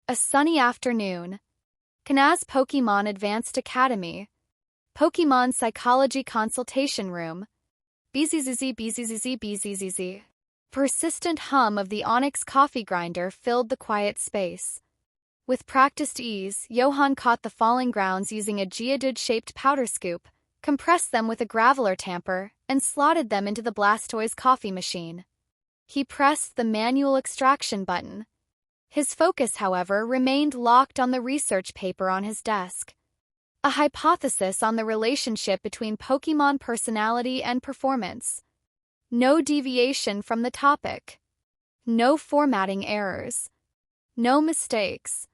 A sunny afternoon. Kanaz Pokémon Advanced Academy. Pokémon Psychology Consultation Room. Bzzz. Persistent hum of the onyx coffee grinder filled the quiet space. With practiced ease, Johan caught the falling grounds using a geodude-shaped powder scoop, compressed them with a graveler tamper, and slotted them into the Blastoise coffee machine. He pressed the manual extraction button. His focus, however, remained locked on the research paper on his desk. A hypothesis on the relationship between Pokémon personality and performance. No deviation from the topic. No formatting errors. No mistakes.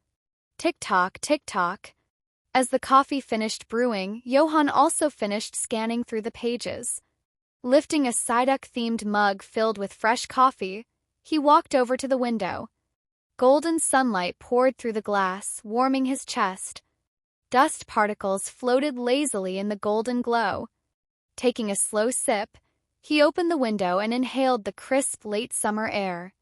Tick-tock, tick-tock. As the coffee finished brewing, Johan also finished scanning through the pages. Lifting a Psyduck-themed mug filled with fresh coffee, he walked over to the window. Golden sunlight poured through the glass, warming his chest. Dust particles floated lazily in the golden glow. Taking a slow sip, he opened the window and inhaled the crisp late summer air.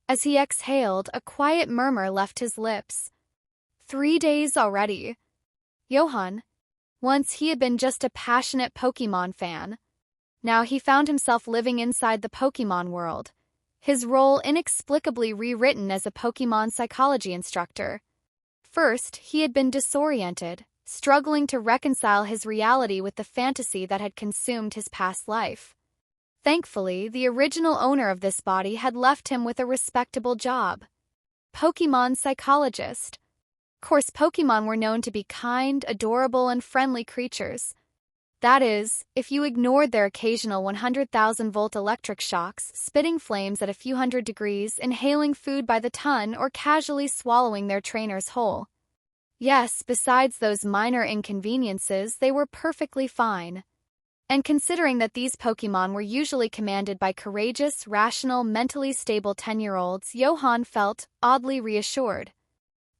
As he exhaled, a quiet murmur left his lips. 3 days already. Johan. Once he had been just a passionate Pokémon fan. Now he found himself living inside the Pokémon world. His role inexplicably rewritten as a Pokémon psychology instructor. First, he had been disoriented, struggling to reconcile his reality with the fantasy that had consumed his past life. Thankfully, the original owner of this body had left him with a respectable job. Pokémon Psychologist. Of course, Pokémon were known to be kind, adorable, and friendly creatures. That is, if you ignored their occasional 100,000-volt electric shocks, spitting flames at a few hundred degrees, inhaling food by the ton, or casually swallowing their trainers whole. Yes, besides those minor inconveniences, they were perfectly fine. And considering that these Pokémon were usually commanded by courageous, rational, mentally stable 10-year-olds, Johan felt oddly reassured.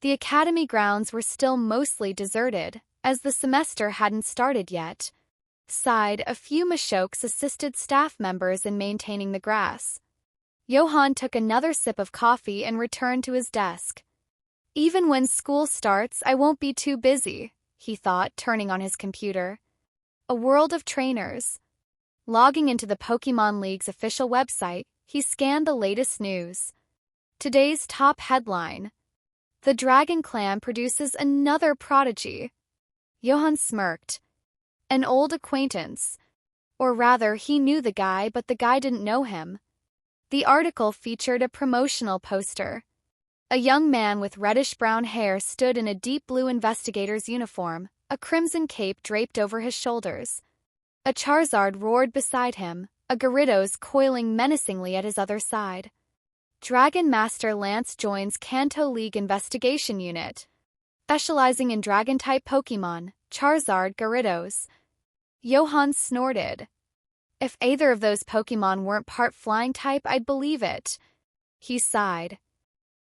The academy grounds were still mostly deserted, as the semester hadn't started yet. Side, a few Mashokes assisted staff members in maintaining the grass. Johan took another sip of coffee and returned to his desk. Even when school starts, I won't be too busy, he thought, turning on his computer. A world of trainers. Logging into the Pokémon League's official website, he scanned the latest news. Today's top headline. The Dragon Clan produces another prodigy. Johan smirked. An old acquaintance. Or rather, he knew the guy, but the guy didn't know him. The article featured a promotional poster. A young man with reddish-brown hair stood in a deep blue investigator's uniform, a crimson cape draped over his shoulders. A Charizard roared beside him, a Gyarados coiling menacingly at his other side. Dragon Master Lance joins Kanto League Investigation Unit. Specializing in Dragon-type Pokémon, Charizard, Gyarados. Johan snorted. If either of those Pokémon weren't part flying type, I'd believe it. He sighed.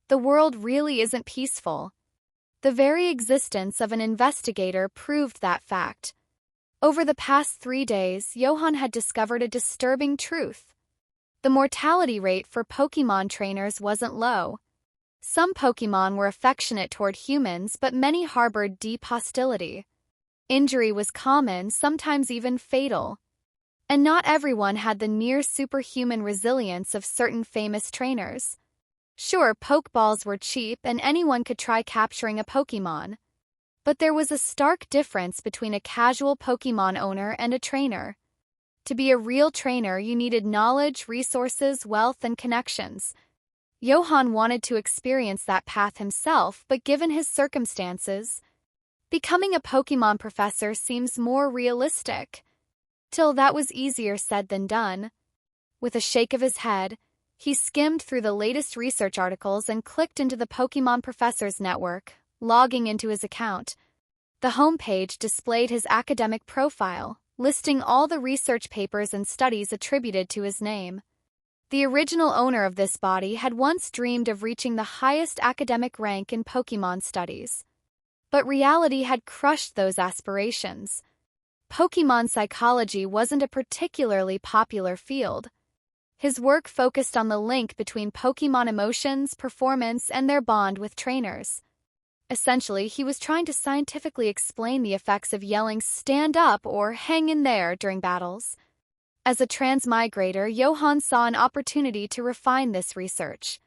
The world really isn't peaceful. The very existence of an investigator proved that fact. Over the past 3 days, Johan had discovered a disturbing truth. The mortality rate for Pokémon trainers wasn't low. Some Pokémon were affectionate toward humans, but many harbored deep hostility. Injury was common, sometimes even fatal. And not everyone had the near-superhuman resilience of certain famous trainers. Sure, Pokeballs were cheap and anyone could try capturing a Pokémon. But there was a stark difference between a casual Pokémon owner and a trainer. To be a real trainer, you needed knowledge, resources, wealth, and connections. Johan wanted to experience that path himself, but given his circumstances, becoming a Pokémon professor seems more realistic. Till that was easier said than done. With a shake of his head, he skimmed through the latest research articles and clicked into the Pokémon Professor's network, logging into his account. The homepage displayed his academic profile, listing all the research papers and studies attributed to his name. The original owner of this body had once dreamed of reaching the highest academic rank in Pokémon studies. But reality had crushed those aspirations. Pokémon psychology wasn't a particularly popular field. His work focused on the link between Pokémon emotions, performance, and their bond with trainers. Essentially, he was trying to scientifically explain the effects of yelling "stand up" or "hang in there" during battles. As a transmigrator, Johan saw an opportunity to refine this research.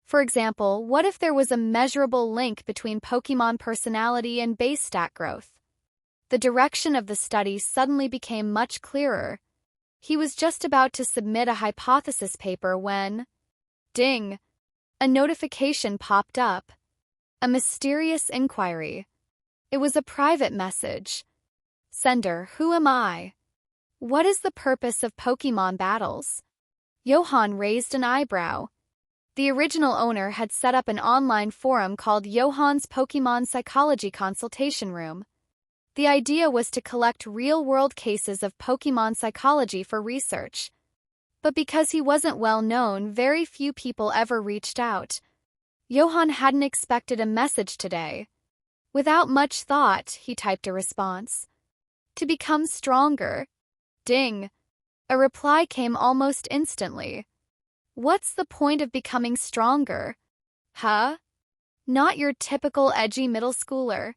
For example, what if there was a measurable link between Pokémon personality and base stat growth? The direction of the study suddenly became much clearer. He was just about to submit a hypothesis paper when, ding, a notification popped up. A mysterious inquiry. It was a private message. Sender, who am I? What is the purpose of Pokémon battles? Johan raised an eyebrow. The original owner had set up an online forum called Johan's Pokémon Psychology Consultation Room. The idea was to collect real-world cases of Pokémon psychology for research. But because he wasn't well known, very few people ever reached out. Johan hadn't expected a message today. Without much thought, he typed a response. To become stronger. Ding. A reply came almost instantly. What's the point of becoming stronger? Huh? Not your typical edgy middle schooler.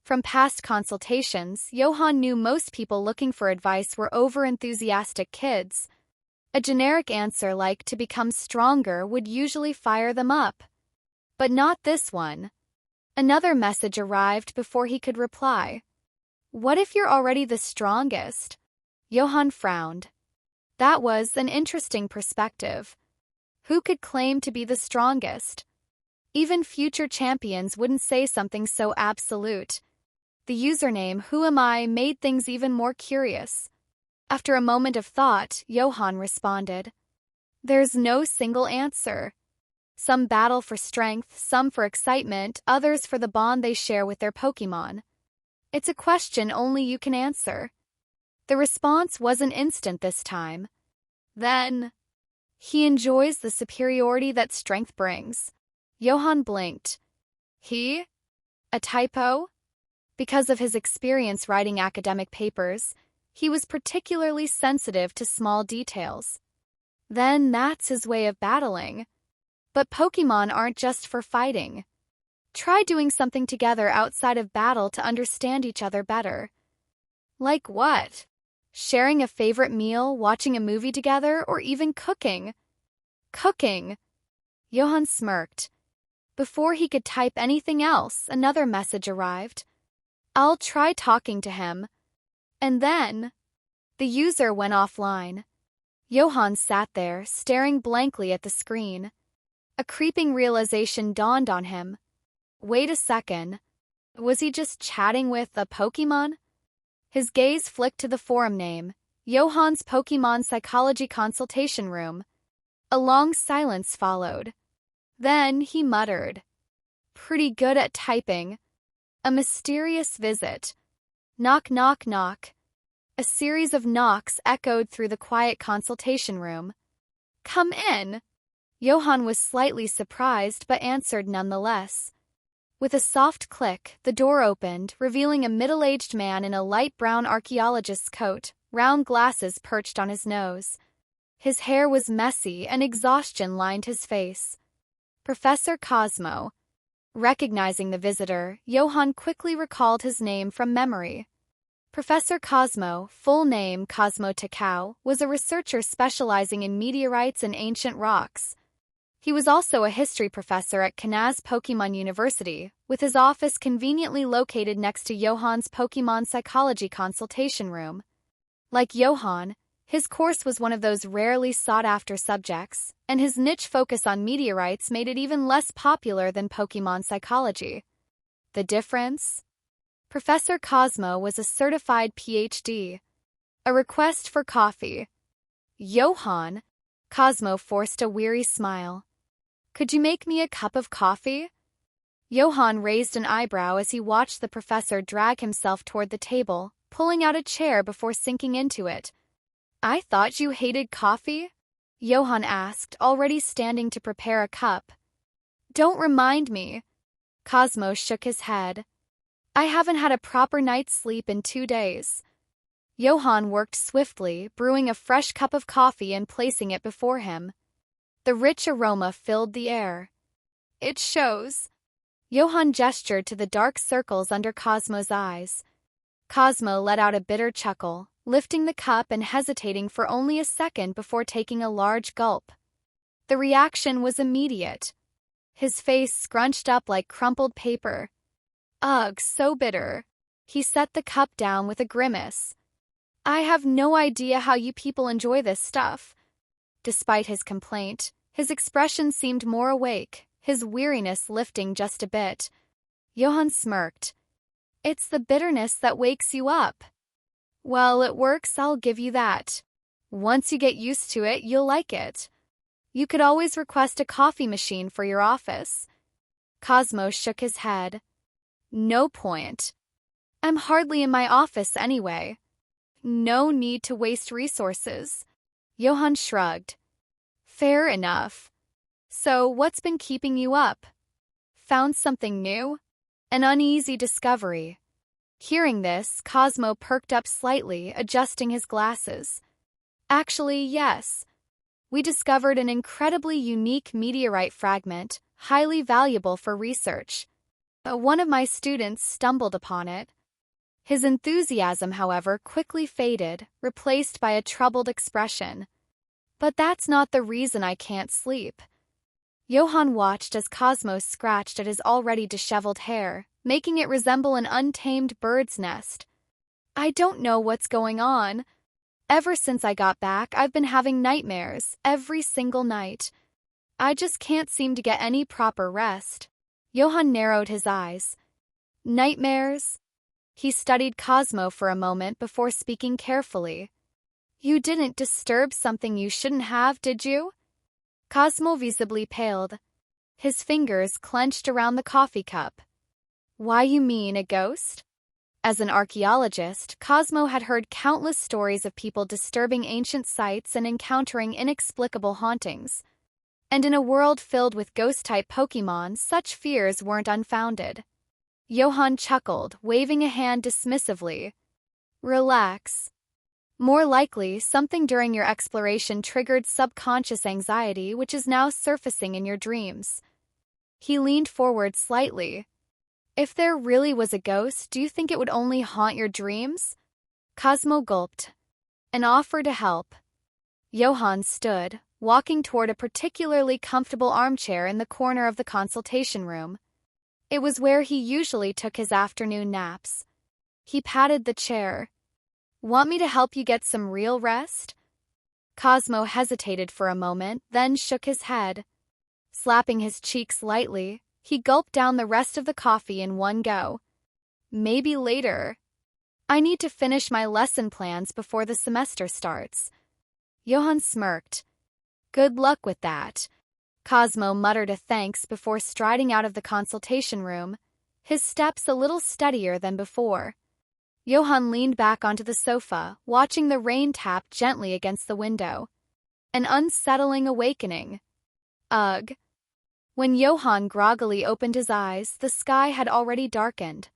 From past consultations, Johan knew most people looking for advice were over-enthusiastic kids. A generic answer like "to become stronger" would usually fire them up. But not this one. Another message arrived before he could reply. What if you're already the strongest? Johan frowned. That was an interesting perspective. Who could claim to be the strongest? Even future champions wouldn't say something so absolute. The username "Who am I" made things even more curious. After a moment of thought, Johan responded. There's no single answer. Some battle for strength, some for excitement, others for the bond they share with their Pokémon. It's a question only you can answer. The response wasn't instant this time. Then, he enjoys the superiority that strength brings. Johan blinked. He? A typo? Because of his experience writing academic papers, he was particularly sensitive to small details. Then that's his way of battling. But Pokémon aren't just for fighting. Try doing something together outside of battle to understand each other better. Like what? Sharing a favorite meal, watching a movie together, or even cooking? Cooking! Johan smirked. Before he could type anything else, another message arrived. I'll try talking to him. And then, the user went offline. Johan sat there, staring blankly at the screen. A creeping realization dawned on him. Wait a second. Was he just chatting with a Pokémon? His gaze flicked to the forum name, Johan's Pokémon Psychology Consultation Room. A long silence followed. Then he muttered. Pretty good at typing. A mysterious visit. Knock, knock, knock. A series of knocks echoed through the quiet consultation room. Come in. Johan was slightly surprised but answered nonetheless. With a soft click, the door opened, revealing a middle-aged man in a light brown archaeologist's coat, round glasses perched on his nose. His hair was messy and exhaustion lined his face. Professor Cosmo. Recognizing the visitor, Johan quickly recalled his name from memory. Professor Cosmo, full name Cosmo Takao, was a researcher specializing in meteorites and ancient rocks. He was also a history professor at Kanaz Pokémon University, with his office conveniently located next to Johan's Pokémon Psychology Consultation Room. Like Johan, his course was one of those rarely sought-after subjects, and his niche focus on meteorites made it even less popular than Pokémon psychology. The difference? Professor Cosmo was a certified PhD. A request for coffee. Johan? Cosmo forced a weary smile. Could you make me a cup of coffee? Johan raised an eyebrow as he watched the professor drag himself toward the table, pulling out a chair before sinking into it. I thought you hated coffee? Johan asked, already standing to prepare a cup. Don't remind me. Cosmo shook his head. I haven't had a proper night's sleep in 2 days. Johan worked swiftly, brewing a fresh cup of coffee and placing it before him. The rich aroma filled the air. It shows. Johan gestured to the dark circles under Cosmo's eyes. Cosmo let out a bitter chuckle, lifting the cup and hesitating for only a second before taking a large gulp. The reaction was immediate. His face scrunched up like crumpled paper. Ugh, so bitter. He set the cup down with a grimace. I have no idea how you people enjoy this stuff. Despite his complaint, his expression seemed more awake, his weariness lifting just a bit. Johan smirked. It's the bitterness that wakes you up. Well, it works, I'll give you that. Once you get used to it, you'll like it. You could always request a coffee machine for your office. Cosmo shook his head. No point. I'm hardly in my office anyway. No need to waste resources. Johan shrugged. Fair enough. So, what's been keeping you up? Found something new? An uneasy discovery. Hearing this, Cosmo perked up slightly, adjusting his glasses. Actually, yes. We discovered an incredibly unique meteorite fragment, highly valuable for research. One of my students stumbled upon it. His enthusiasm, however, quickly faded, replaced by a troubled expression. But that's not the reason I can't sleep. Johan watched as Cosmo scratched at his already disheveled hair, making it resemble an untamed bird's nest. I don't know what's going on. Ever since I got back, I've been having nightmares, every single night. I just can't seem to get any proper rest. Johan narrowed his eyes. Nightmares? He studied Cosmo for a moment before speaking carefully. You didn't disturb something you shouldn't have, did you? Cosmo visibly paled. His fingers clenched around the coffee cup. Why, you mean a ghost? As an archaeologist, Cosmo had heard countless stories of people disturbing ancient sites and encountering inexplicable hauntings. And in a world filled with ghost-type Pokémon, such fears weren't unfounded. Johan chuckled, waving a hand dismissively. Relax. More likely, something during your exploration triggered subconscious anxiety which is now surfacing in your dreams. He leaned forward slightly. If there really was a ghost, do you think it would only haunt your dreams? Cosmo gulped. An offer to help. Johan stood, walking toward a particularly comfortable armchair in the corner of the consultation room. It was where he usually took his afternoon naps. He patted the chair. Want me to help you get some real rest? Cosmo hesitated for a moment, then shook his head. Slapping his cheeks lightly, he gulped down the rest of the coffee in one go. Maybe later. I need to finish my lesson plans before the semester starts. Johan smirked. Good luck with that. Cosmo muttered a thanks before striding out of the consultation room, his steps a little steadier than before. Johan leaned back onto the sofa, watching the rain tap gently against the window. An unsettling awakening. Ugh. When Johan groggily opened his eyes, the sky had already darkened.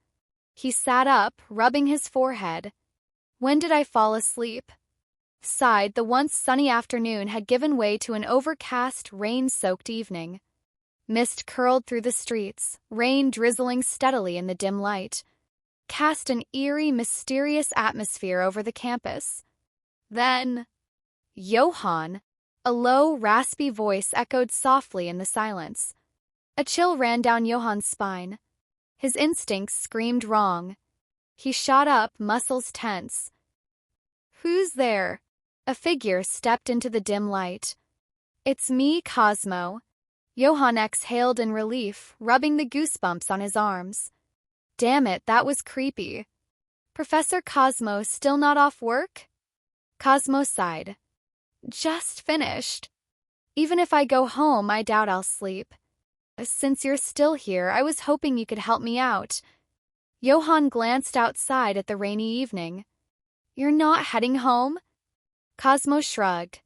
He sat up, rubbing his forehead. When did I fall asleep? Sighed, the once sunny afternoon had given way to an overcast, rain-soaked evening. Mist curled through the streets, rain drizzling steadily in the dim light, cast an eerie, mysterious atmosphere over the campus. Then, Johan! A low, raspy voice echoed softly in the silence. A chill ran down Johan's spine. His instincts screamed wrong. He shot up, muscles tense. Who's there? A figure stepped into the dim light. It's me, Cosmo. Johan exhaled in relief, rubbing the goosebumps on his arms. Damn it, that was creepy. Professor Cosmo still not off work? Cosmo sighed. Just finished. Even if I go home, I doubt I'll sleep. Since you're still here, I was hoping you could help me out. Johan glanced outside at the rainy evening. You're not heading home? Cosmo shrugged.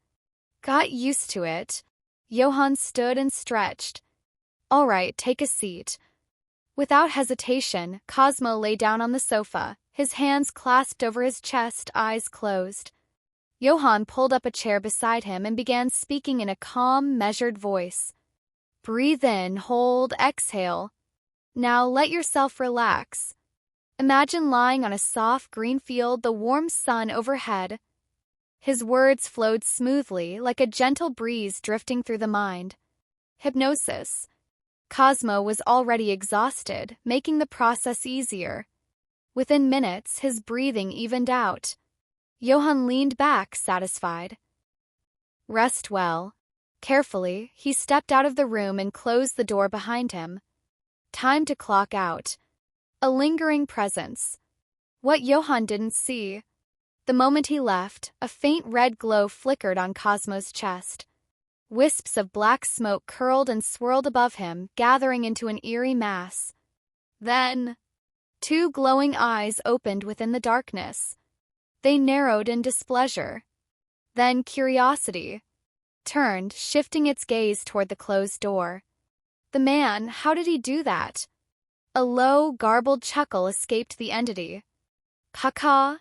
Got used to it. Johan stood and stretched. All right, take a seat. Without hesitation, Cosmo lay down on the sofa, his hands clasped over his chest, eyes closed. Johan pulled up a chair beside him and began speaking in a calm, measured voice. Breathe in, hold, exhale. Now let yourself relax. Imagine lying on a soft green field, the warm sun overhead. His words flowed smoothly, like a gentle breeze drifting through the mind. Hypnosis. Cosmo was already exhausted, making the process easier. Within minutes, his breathing evened out. Johan leaned back, satisfied. Rest well. Carefully, he stepped out of the room and closed the door behind him. Time to clock out. A lingering presence. What Johan didn't see. The moment he left, a faint red glow flickered on Cosmo's chest. Wisps of black smoke curled and swirled above him, gathering into an eerie mass. Then, two glowing eyes opened within the darkness. They narrowed in displeasure. Then curiosity turned, shifting its gaze toward the closed door. The man, how did he do that? A low, garbled chuckle escaped the entity. Caca.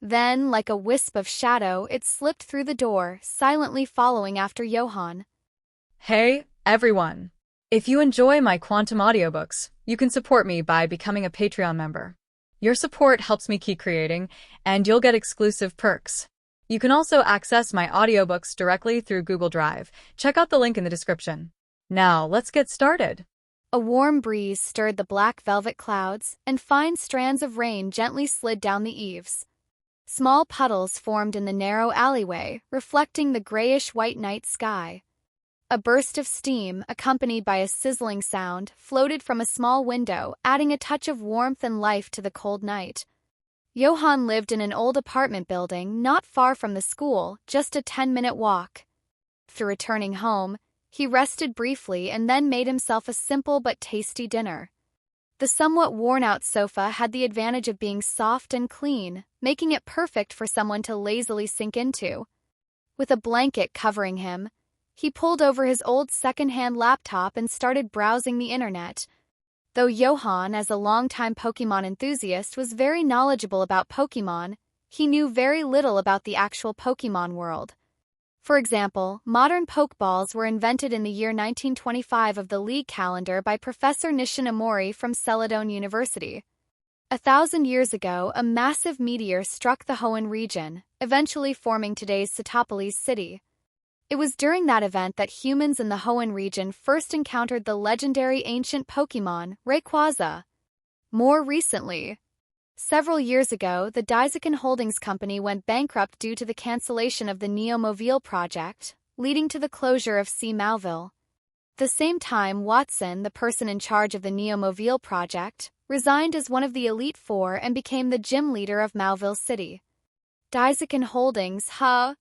Then, like a wisp of shadow, it slipped through the door, silently following after Johan. Hey, everyone! If you enjoy my quantum audiobooks, you can support me by becoming a Patreon member. Your support helps me keep creating, and you'll get exclusive perks. You can also access my audiobooks directly through Google Drive. Check out the link in the description. Now, let's get started. A warm breeze stirred the black velvet clouds, and fine strands of rain gently slid down the eaves. Small puddles formed in the narrow alleyway, reflecting the grayish-white night sky. A burst of steam, accompanied by a sizzling sound, floated from a small window, adding a touch of warmth and life to the cold night. Johan lived in an old apartment building not far from the school, just a 10-minute walk. After returning home, he rested briefly and then made himself a simple but tasty dinner. The somewhat worn-out sofa had the advantage of being soft and clean, making it perfect for someone to lazily sink into. With a blanket covering him, he pulled over his old second-hand laptop and started browsing the internet. Though Johan, as a longtime Pokémon enthusiast, was very knowledgeable about Pokémon, he knew very little about the actual Pokémon world. For example, modern Pokeballs were invented in the year 1925 of the League calendar by Professor Nishinomori from Celadon University. 1,000 years ago, a massive meteor struck the Hoenn region, eventually forming today's Setopolis city. It was during that event that humans in the Hoenn region first encountered the legendary ancient Pokémon, Rayquaza. More recently, several years ago, the Daisaken Holdings Company went bankrupt due to the cancellation of the Neomobile project, leading to the closure of C. Mauville. At the same time, Watson, the person in charge of the Neomobile project, resigned as one of the Elite Four and became the gym leader of Mauville City. Daisaken Holdings, huh?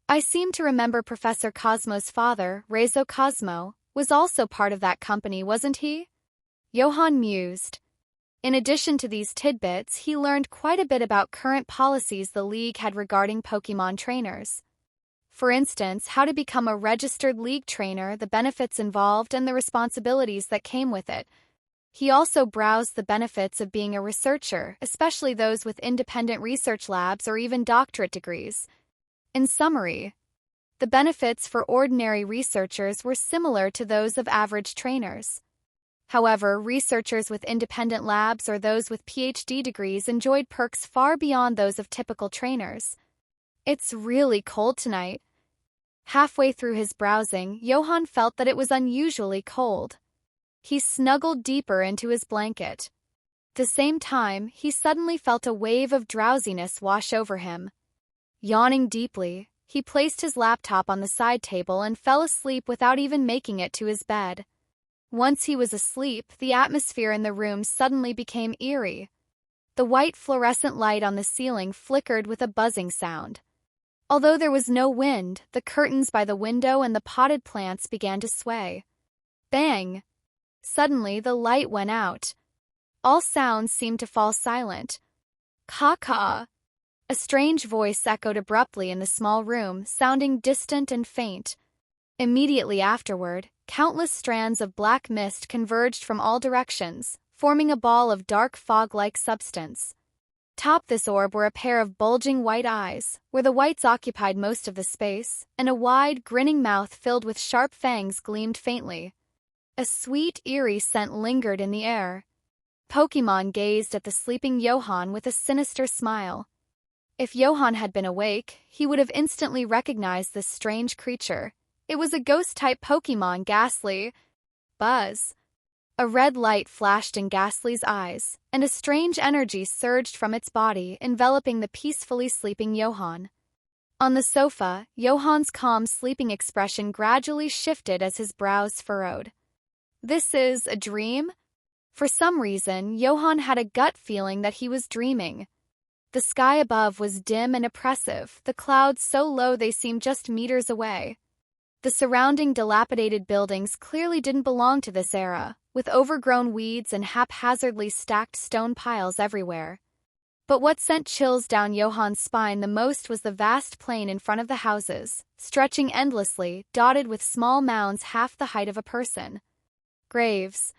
I seem to remember Professor Cosmo's father, Reizo Cosmo, was also part of that company, wasn't he? Johan mused. In addition to these tidbits, he learned quite a bit about current policies the League had regarding Pokémon trainers. For instance, how to become a registered League trainer, the benefits involved, and the responsibilities that came with it. He also browsed the benefits of being a researcher, especially those with independent research labs or even doctorate degrees. In summary, the benefits for ordinary researchers were similar to those of average trainers. However, researchers with independent labs or those with PhD degrees enjoyed perks far beyond those of typical trainers. It's really cold tonight. Halfway through his browsing, Johan felt that it was unusually cold. He snuggled deeper into his blanket. At the same time, he suddenly felt a wave of drowsiness wash over him. Yawning deeply, he placed his laptop on the side table and fell asleep without even making it to his bed. Once he was asleep, the atmosphere in the room suddenly became eerie. The white fluorescent light on the ceiling flickered with a buzzing sound. Although there was no wind, the curtains by the window and the potted plants began to sway. Bang! Suddenly, the light went out. All sounds seemed to fall silent. Caw-caw! A strange voice echoed abruptly in the small room, sounding distant and faint. Immediately afterward, countless strands of black mist converged from all directions, forming a ball of dark fog-like substance. Atop this orb were a pair of bulging white eyes, where the whites occupied most of the space, and a wide, grinning mouth filled with sharp fangs gleamed faintly. A sweet, eerie scent lingered in the air. Pokémon gazed at the sleeping Johan with a sinister smile. If Johan had been awake, he would have instantly recognized this strange creature. It was a ghost-type Pokémon, Ghastly. Buzz. A red light flashed in Ghastly's eyes, and a strange energy surged from its body, enveloping the peacefully sleeping Johan. On the sofa, Johan's calm sleeping expression gradually shifted as his brows furrowed. This is a dream? For some reason, Johan had a gut feeling that he was dreaming. The sky above was dim and oppressive, the clouds so low they seemed just meters away. The surrounding dilapidated buildings clearly didn't belong to this era, with overgrown weeds and haphazardly stacked stone piles everywhere. But what sent chills down Johan's spine the most was the vast plain in front of the houses, stretching endlessly, dotted with small mounds half the height of a person. Graves.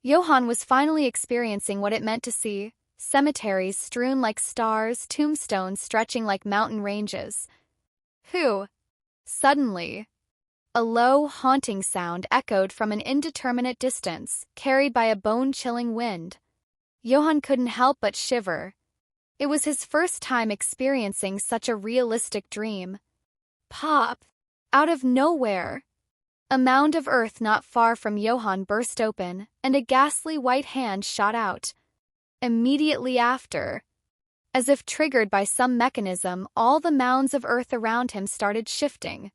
Johan was finally experiencing what it meant to see: cemeteries strewn like stars, tombstones stretching like mountain ranges. Who? Suddenly, a low, haunting sound echoed from an indeterminate distance, carried by a bone-chilling wind. Johan couldn't help but shiver. It was his first time experiencing such a realistic dream. Pop! Out of nowhere, a mound of earth not far from Johan burst open, and a ghastly white hand shot out. Immediately after, as if triggered by some mechanism, all the mounds of earth around him started shifting.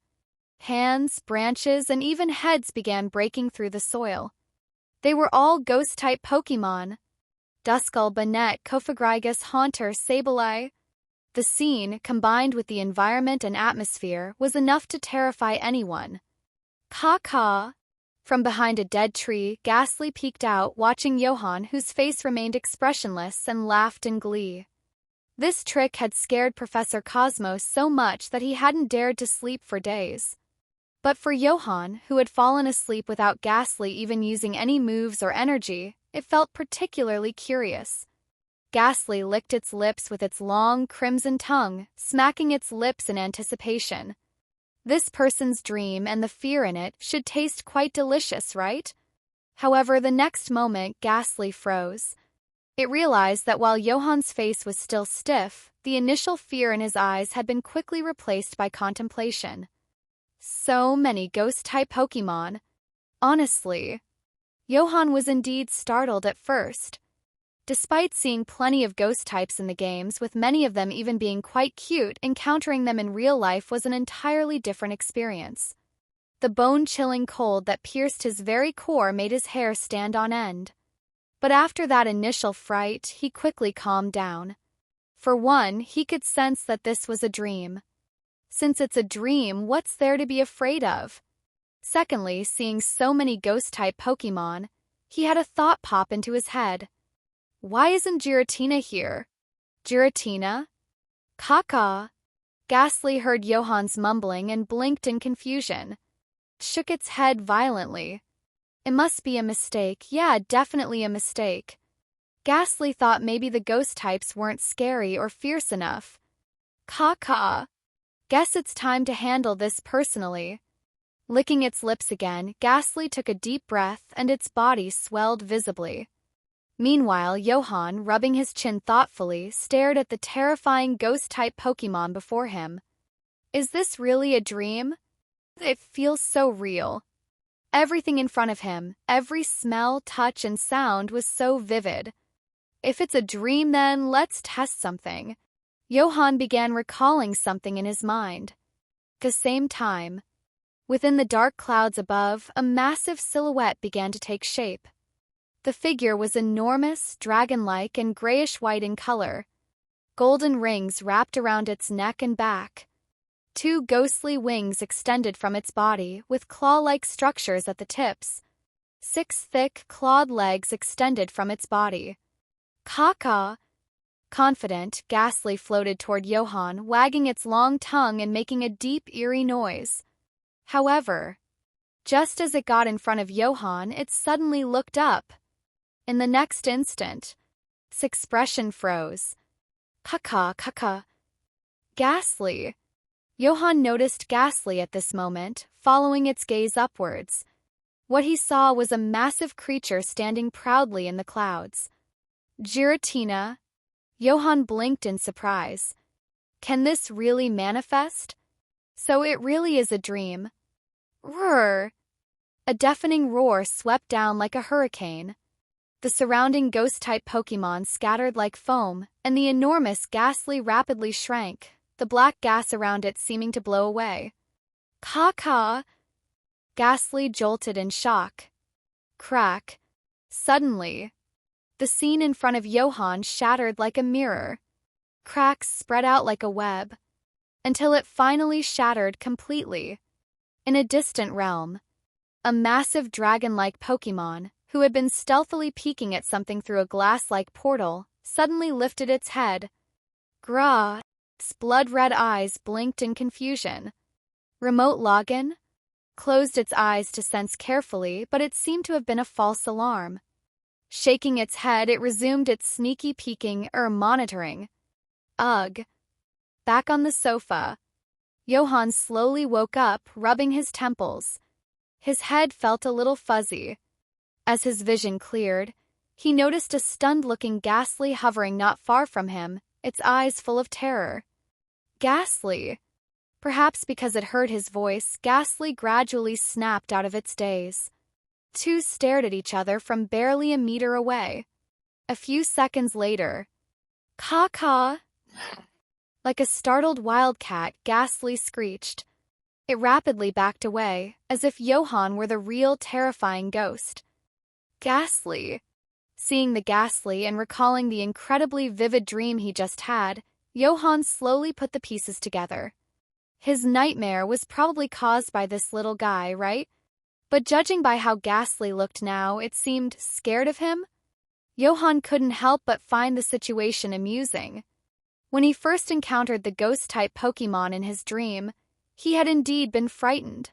Hands, branches, and even heads began breaking through the soil. They were all ghost-type Pokémon. Duskull, Banette, Cofagrigus, Haunter, Sableye. The scene, combined with the environment and atmosphere, was enough to terrify anyone. Caw-caw! From behind a dead tree, Ghastly peeked out, watching Johan, whose face remained expressionless, and laughed in glee. This trick had scared Professor Cosmos so much that he hadn't dared to sleep for days. But for Johan, who had fallen asleep without Ghastly even using any moves or energy, it felt particularly curious. Ghastly licked its lips with its long, crimson tongue, smacking its lips in anticipation. This person's dream and the fear in it should taste quite delicious, right? However, the next moment, Ghastly froze. It realized that while Johan's face was still stiff, the initial fear in his eyes had been quickly replaced by contemplation. So many ghost-type Pokémon. Honestly, Johan was indeed startled at first. Despite seeing plenty of ghost types in the games, with many of them even being quite cute, encountering them in real life was an entirely different experience. The bone-chilling cold that pierced his very core made his hair stand on end. But after that initial fright, he quickly calmed down. For one, he could sense that this was a dream. Since it's a dream, what's there to be afraid of? Secondly, seeing so many ghost-type Pokémon, he had a thought pop into his head. Why isn't Giratina here? Giratina? Caw-caw! Ghastly heard Johan's mumbling and blinked in confusion. Shook its head violently. It must be a mistake. Yeah, definitely a mistake. Ghastly thought maybe the ghost types weren't scary or fierce enough. Caw-caw! Guess it's time to handle this personally. Licking its lips again, Ghastly took a deep breath and its body swelled visibly. Meanwhile, Johan, rubbing his chin thoughtfully, stared at the terrifying ghost-type Pokémon before him. Is this really a dream? It feels so real. Everything in front of him, every smell, touch, and sound was so vivid. If it's a dream, then let's test something. Johan began recalling something in his mind. At the same time, within the dark clouds above, a massive silhouette began to take shape. The figure was enormous, dragon-like, and grayish-white in color. Golden rings wrapped around its neck and back. 2 ghostly wings extended from its body, with claw-like structures at the tips. 6 thick, clawed legs extended from its body. Caw-caw! Confident, Ghastly floated toward Johan, wagging its long tongue and making a deep, eerie noise. However, Just as it got in front of Johan, it suddenly looked up. In the next instant, its expression froze. Caca, caca. Ghastly. Johan noticed Ghastly at this moment, following its gaze upwards. What he saw was a massive creature standing proudly in the clouds. Giratina. Johan blinked in surprise. Can this really manifest? So it really is a dream. Roar! A deafening roar swept down like a hurricane. The surrounding ghost-type Pokémon scattered like foam, and the enormous Ghastly rapidly shrank, the black gas around it seeming to blow away. Caw-caw! Ghastly jolted in shock. Crack. Suddenly, the scene in front of Johan shattered like a mirror. Cracks spread out like a web, until it finally shattered completely. In a distant realm, a massive dragon-like Pokémon, who had been stealthily peeking at something through a glass-like portal, suddenly lifted its head. Grah! Its blood-red eyes blinked in confusion. Remote login? Closed its eyes to sense carefully, but it seemed to have been a false alarm. Shaking its head, it resumed its sneaky peeking monitoring. Ugh. Back on the sofa, Johan slowly woke up, rubbing his temples. His head felt a little fuzzy. As his vision cleared, he noticed a stunned-looking Ghastly hovering not far from him, its eyes full of terror. Ghastly. Perhaps because it heard his voice, Ghastly gradually snapped out of its daze. Two stared at each other from barely a meter away. A few seconds later, caw-caw. Like a startled wildcat, Ghastly screeched. It rapidly backed away, as if Johan were the real terrifying ghost. Ghastly. Seeing the Ghastly and recalling the incredibly vivid dream he just had, Johan slowly put the pieces together. His nightmare was probably caused by this little guy, right? But judging by how Ghastly looked now, it seemed scared of him. Johan couldn't help but find the situation amusing. When he first encountered the ghost-type Pokémon in his dream, he had indeed been frightened.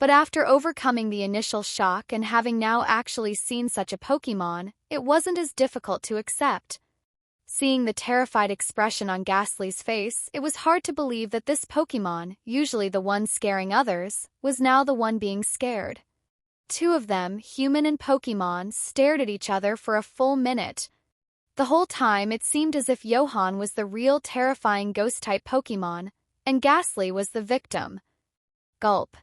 But after overcoming the initial shock and having now actually seen such a Pokémon, it wasn't as difficult to accept. Seeing the terrified expression on Ghastly's face, it was hard to believe that this Pokémon, usually the one scaring others, was now the one being scared. Two of them, human and Pokémon, stared at each other for a full minute. The whole time it seemed as if Johan was the real terrifying ghost-type Pokémon, and Ghastly was the victim. Gulp.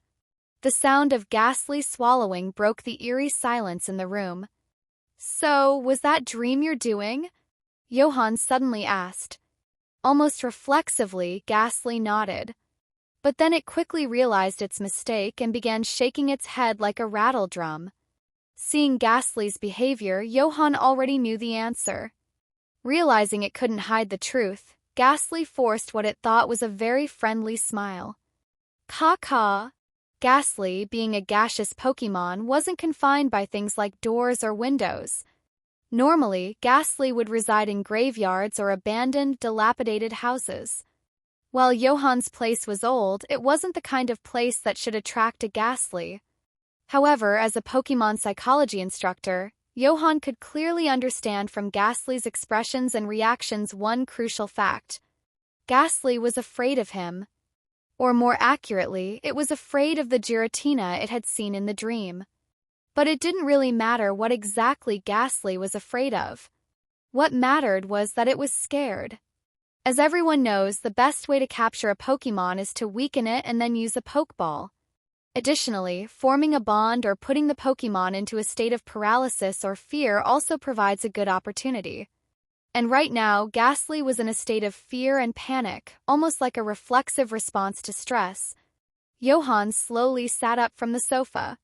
The sound of Ghastly swallowing broke the eerie silence in the room. So, was that dream you're doing? Johan suddenly asked. Almost reflexively, Ghastly nodded. But then it quickly realized its mistake and began shaking its head like a rattle drum. Seeing Ghastly's behavior, Johan already knew the answer. Realizing it couldn't hide the truth, Ghastly forced what it thought was a very friendly smile. Caw-caw. Ghastly, being a gaseous Pokémon, wasn't confined by things like doors or windows. Normally, Ghastly would reside in graveyards or abandoned, dilapidated houses. While Johan's place was old, it wasn't the kind of place that should attract a Ghastly. However, as a Pokémon psychology instructor, Johan could clearly understand from Ghastly's expressions and reactions one crucial fact. Ghastly was afraid of him. Or more accurately, it was afraid of the Giratina it had seen in the dream. But it didn't really matter what exactly Ghastly was afraid of. What mattered was that it was scared. As everyone knows, the best way to capture a Pokémon is to weaken it and then use a Pokeball. Additionally, forming a bond or putting the Pokémon into a state of paralysis or fear also provides a good opportunity. And right now, Ghastly was in a state of fear and panic, almost like a reflexive response to stress. Johan slowly sat up from the sofa.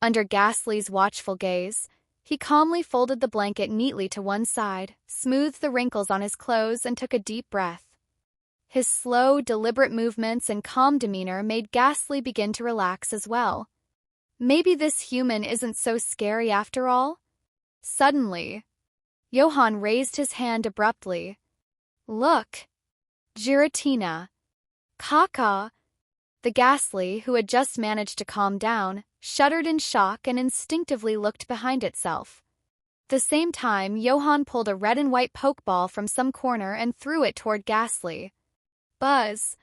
Under Ghastly's watchful gaze, he calmly folded the blanket neatly to one side, smoothed the wrinkles on his clothes, and took a deep breath. His slow, deliberate movements and calm demeanor made Ghastly begin to relax as well. Maybe this human isn't so scary after all? Suddenly, Johan raised his hand abruptly. Look! Giratina. Caw-caw. The Ghastly, who had just managed to calm down, shuddered in shock and instinctively looked behind itself. At the same time, Johan pulled a red and white pokeball from some corner and threw it toward Ghastly. Buzz!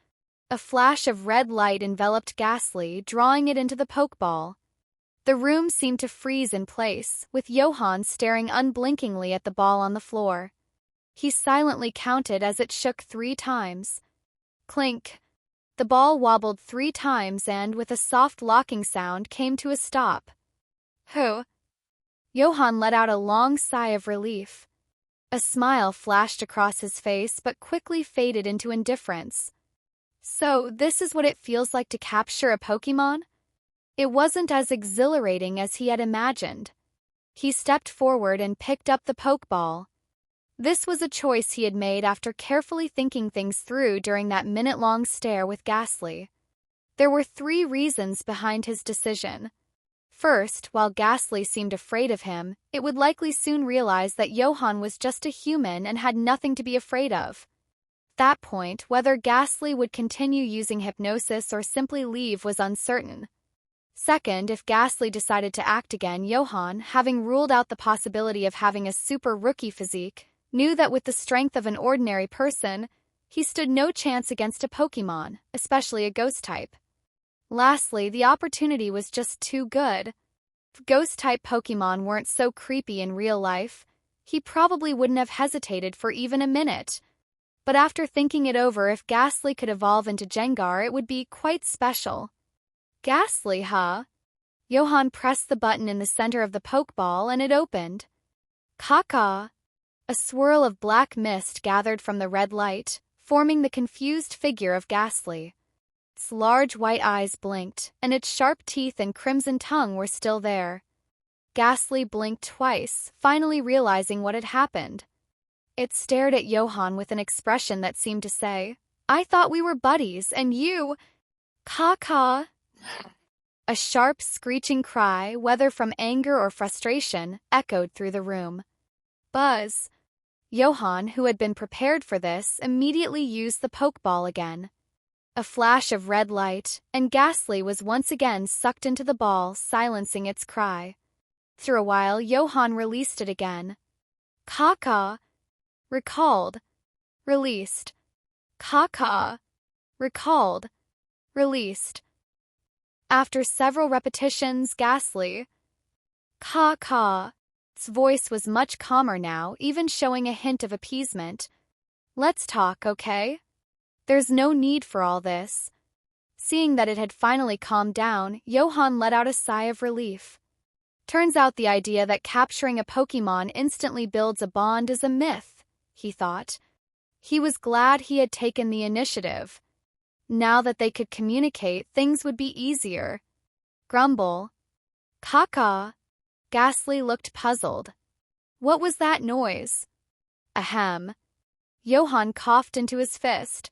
A flash of red light enveloped Ghastly, drawing it into the pokeball. The room seemed to freeze in place, with Johan staring unblinkingly at the ball on the floor. He silently counted as it shook 3 times. Clink! The ball wobbled 3 times and, with a soft locking sound, came to a stop. Whew! Johan let out a long sigh of relief. A smile flashed across his face but quickly faded into indifference. So, this is what it feels like to capture a Pokémon? It wasn't as exhilarating as he had imagined. He stepped forward and picked up the Pokeball. This was a choice he had made after carefully thinking things through during that minute-long stare with Ghastly. There were 3 reasons behind his decision. First, while Ghastly seemed afraid of him, it would likely soon realize that Johan was just a human and had nothing to be afraid of. At that point, whether Ghastly would continue using hypnosis or simply leave was uncertain. Second, if Ghastly decided to act again, Johan, having ruled out the possibility of having a super rookie physique, knew that with the strength of an ordinary person, he stood no chance against a Pokémon, especially a ghost-type. Lastly, the opportunity was just too good. If ghost-type Pokémon weren't so creepy in real life, he probably wouldn't have hesitated for even a minute. But after thinking it over, if Ghastly could evolve into Gengar, it would be quite special. Ghastly, huh? Johan pressed the button in the center of the Pokeball and it opened. Caw-caw! A swirl of black mist gathered from the red light, forming the confused figure of Ghastly. Its large white eyes blinked, and its sharp teeth and crimson tongue were still there. Ghastly blinked twice, finally realizing what had happened. It stared at Johan with an expression that seemed to say, "I thought we were buddies, and you—" Caw-caw! A sharp, screeching cry, whether from anger or frustration, echoed through the room. Buzz! Johan, who had been prepared for this, immediately used the Pokeball again. A flash of red light, and Ghastly was once again sucked into the ball, silencing its cry. After a while, Johan released it again. Caw-caw! Recalled. Released. Caw-caw! Recalled. Released. After several repetitions, Ghastly. Caw-caw! Its voice was much calmer now, even showing a hint of appeasement. Let's talk, okay? There's no need for all this. Seeing that it had finally calmed down, Johan let out a sigh of relief. Turns out the idea that capturing a Pokémon instantly builds a bond is a myth, he thought. He was glad he had taken the initiative. Now that they could communicate, things would be easier. Grumble. Caw-caw! Ghastly looked puzzled. What was that noise? Ahem. Johan coughed into his fist.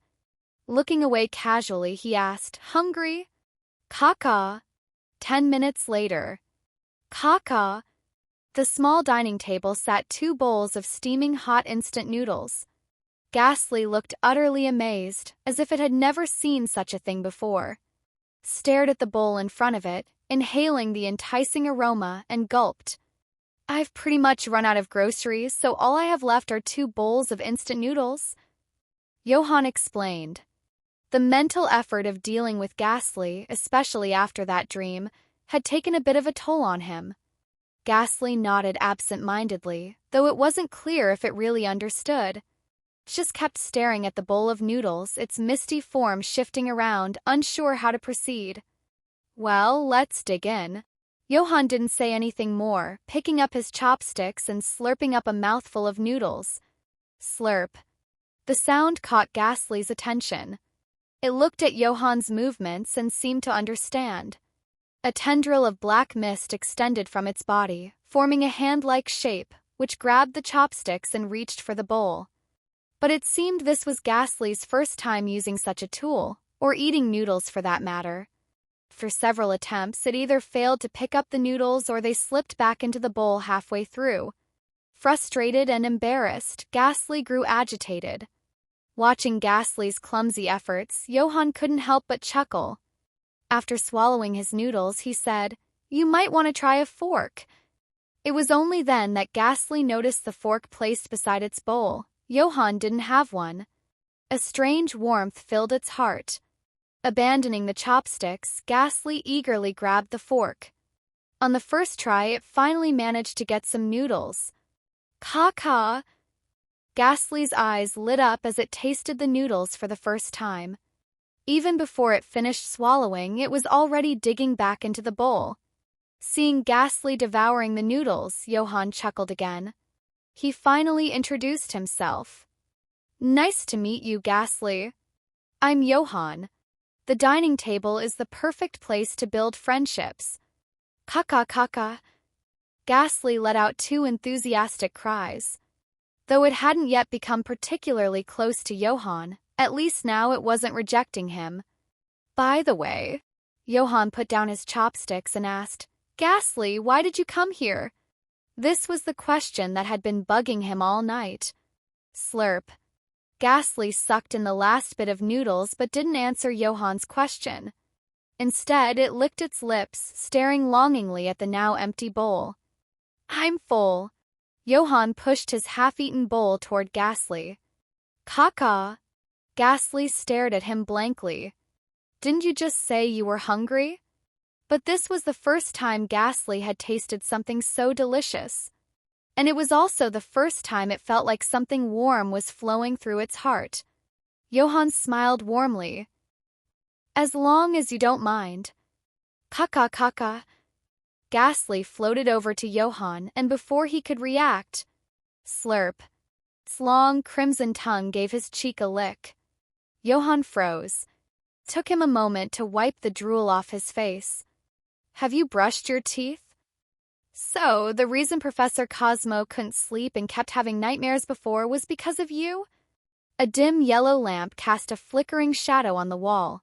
Looking away casually, he asked, Hungry? Caw-caw! 10 minutes later. Caw-caw! The small dining table sat 2 bowls of steaming hot instant noodles. Ghastly looked utterly amazed, as if it had never seen such a thing before. Stared at the bowl in front of it, inhaling the enticing aroma, and gulped. I've pretty much run out of groceries, so all I have left are 2 bowls of instant noodles. Johan explained. The mental effort of dealing with Ghastly, especially after that dream, had taken a bit of a toll on him. Ghastly nodded absent-mindedly, though it wasn't clear if it really understood. It just kept staring at the bowl of noodles, its misty form shifting around, unsure how to proceed. Well, let's dig in. Johan didn't say anything more, picking up his chopsticks and slurping up a mouthful of noodles. Slurp. The sound caught Ghastly's attention. It looked at Johan's movements and seemed to understand. A tendril of black mist extended from its body, forming a hand-like shape, which grabbed the chopsticks and reached for the bowl. But it seemed this was Ghastly's first time using such a tool, or eating noodles for that matter. After several attempts, it either failed to pick up the noodles or they slipped back into the bowl halfway through. Frustrated and embarrassed, Ghastly grew agitated. Watching Ghastly's clumsy efforts, Johan couldn't help but chuckle. After swallowing his noodles, he said, You might want to try a fork. It was only then that Ghastly noticed the fork placed beside its bowl. Johan didn't have one. A strange warmth filled its heart. Abandoning the chopsticks, Ghastly eagerly grabbed the fork. On the first try, it finally managed to get some noodles. Caw-caw! Ghastly's eyes lit up as it tasted the noodles for the first time. Even before it finished swallowing, it was already digging back into the bowl. Seeing Ghastly devouring the noodles, Johan chuckled again. He finally introduced himself. Nice to meet you, Ghastly. I'm Johan. The dining table is the perfect place to build friendships. Caw-caw. Ghastly let out 2 enthusiastic cries. Though it hadn't yet become particularly close to Johan, at least now it wasn't rejecting him. By the way, Johan put down his chopsticks and asked, Ghastly, why did you come here? This was the question that had been bugging him all night. Slurp. Ghastly sucked in the last bit of noodles but didn't answer Johan's question. Instead, it licked its lips, staring longingly at the now empty bowl. I'm full. Johan pushed his half-eaten bowl toward Ghastly. Caw-caw. Ghastly stared at him blankly. Didn't you just say you were hungry? But this was the first time Ghastly had tasted something so delicious. And it was also the first time it felt like something warm was flowing through its heart. Johan smiled warmly. As long as you don't mind. Caw-caw. Ghastly floated over to Johan, and before he could react, slurp. Its long, crimson tongue gave his cheek a lick. Johan froze. Took him a moment to wipe the drool off his face. Have you brushed your teeth? So, the reason Professor Cosmo couldn't sleep and kept having nightmares before was because of you? A dim yellow lamp cast a flickering shadow on the wall.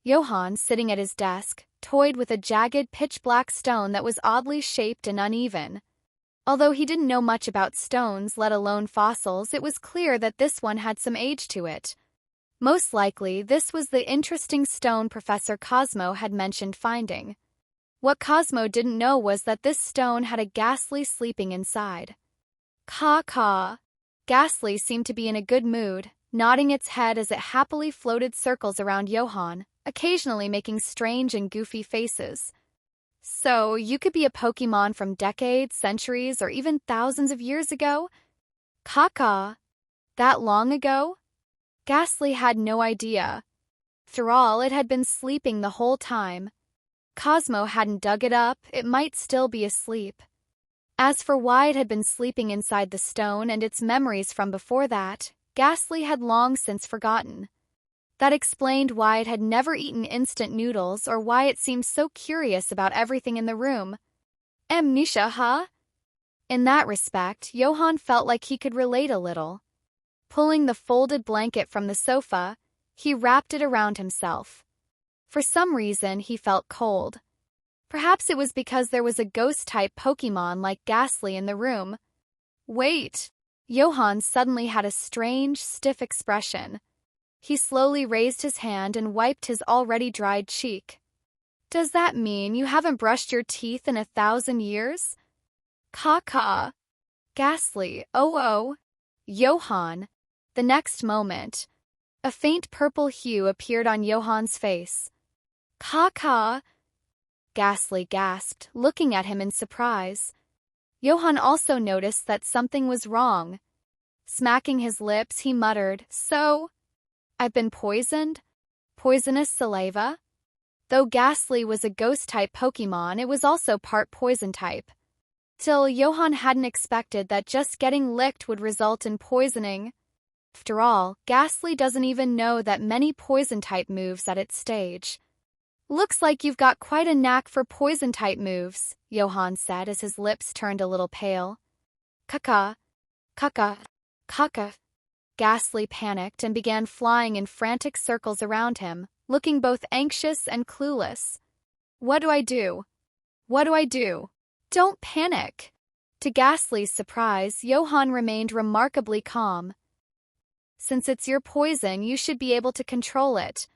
Johan, sitting at his desk, toyed with a jagged pitch-black stone that was oddly shaped and uneven. Although he didn't know much about stones, let alone fossils, it was clear that this one had some age to it. Most likely, this was the interesting stone Professor Cosmo had mentioned finding. What Cosmo didn't know was that this stone had a Ghastly sleeping inside. Caw-caw. Ghastly seemed to be in a good mood, nodding its head as it happily floated circles around Johan, occasionally making strange and goofy faces. So, you could be a Pokémon from decades, centuries, or even thousands of years ago? Caw-caw. That long ago? Ghastly had no idea. After all, it had been sleeping the whole time. Cosmo hadn't dug it up, it might still be asleep. As for why it had been sleeping inside the stone and its memories from before that, Ghastly had long since forgotten. That explained why it had never eaten instant noodles or why it seemed so curious about everything in the room. Amnesia, huh? In that respect, Johan felt like he could relate a little. Pulling the folded blanket from the sofa, he wrapped it around himself. For some reason, he felt cold. Perhaps it was because there was a ghost-type Pokémon like Ghastly in the room. Wait! Johan suddenly had a strange, stiff expression. He slowly raised his hand and wiped his already dried cheek. Does that mean you haven't brushed your teeth in 1,000 years? Caw-caw. Ghastly, oh. Johan. The next moment, a faint purple hue appeared on Johan's face. Caw-caw. Ghastly gasped, looking at him in surprise. Johan also noticed that something was wrong. Smacking his lips, he muttered, So? I've been poisoned? Poisonous saliva? Though Ghastly was a ghost-type Pokémon, it was also part poison-type. Still, Johan hadn't expected that just getting licked would result in poisoning. After all, Ghastly doesn't even know that many poison-type moves at its stage. Looks like you've got quite a knack for poison-type moves, Johan said as his lips turned a little pale. Caw-caw. Ghastly panicked and began flying in frantic circles around him, looking both anxious and clueless. What do I do? Don't panic. To Ghastly's surprise, Johan remained remarkably calm. Since it's your poison, you should be able to control it.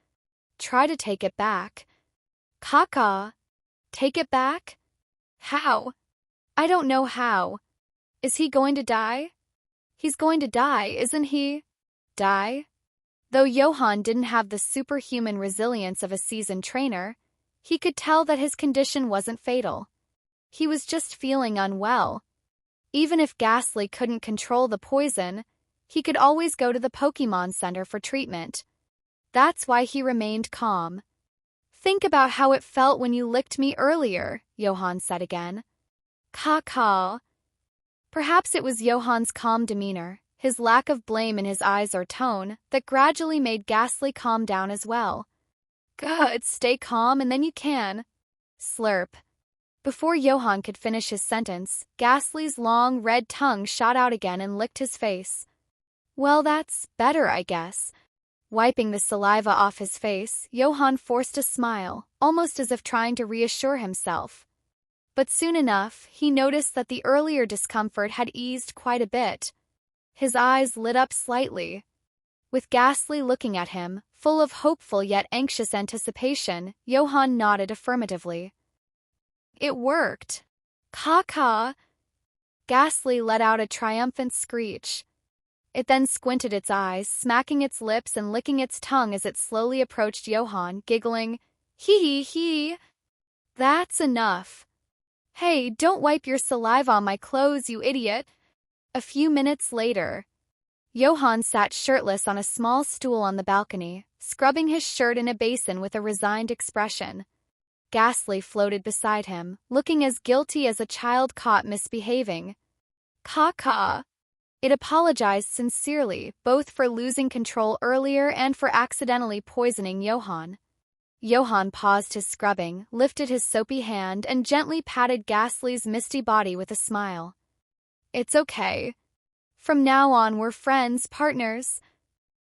Try to take it back. Caw-caw. Take it back? How? I don't know how. Is he going to die? He's going to die, isn't he? Die? Though Johan didn't have the superhuman resilience of a seasoned trainer, he could tell that his condition wasn't fatal. He was just feeling unwell. Even if Ghastly couldn't control the poison, he could always go to the Pokémon Center for treatment. That's why he remained calm. Think about how it felt when you licked me earlier, Johan said again. Caw. Perhaps it was Johan's calm demeanor, his lack of blame in his eyes or tone, that gradually made Ghastly calm down as well. Good, stay calm and then you can. Slurp. Before Johan could finish his sentence, Ghastly's long, red tongue shot out again and licked his face. Well, that's better, I guess. Wiping the saliva off his face, Johan forced a smile, almost as if trying to reassure himself. But soon enough, he noticed that the earlier discomfort had eased quite a bit. His eyes lit up slightly. With Ghastly looking at him, full of hopeful yet anxious anticipation, Johan nodded affirmatively. It worked. Caw. Ghastly let out a triumphant screech. It then squinted its eyes, smacking its lips and licking its tongue as it slowly approached Johan, giggling, Hee. That's enough. Hey, don't wipe your saliva on my clothes, you idiot. A few minutes later, Johan sat shirtless on a small stool on the balcony, scrubbing his shirt in a basin with a resigned expression. Ghastly floated beside him, looking as guilty as a child caught misbehaving. Caw. It apologized sincerely, both for losing control earlier and for accidentally poisoning Johan. Johan paused his scrubbing, lifted his soapy hand, and gently patted Ghastly's misty body with a smile. It's okay. From now on, we're friends, partners.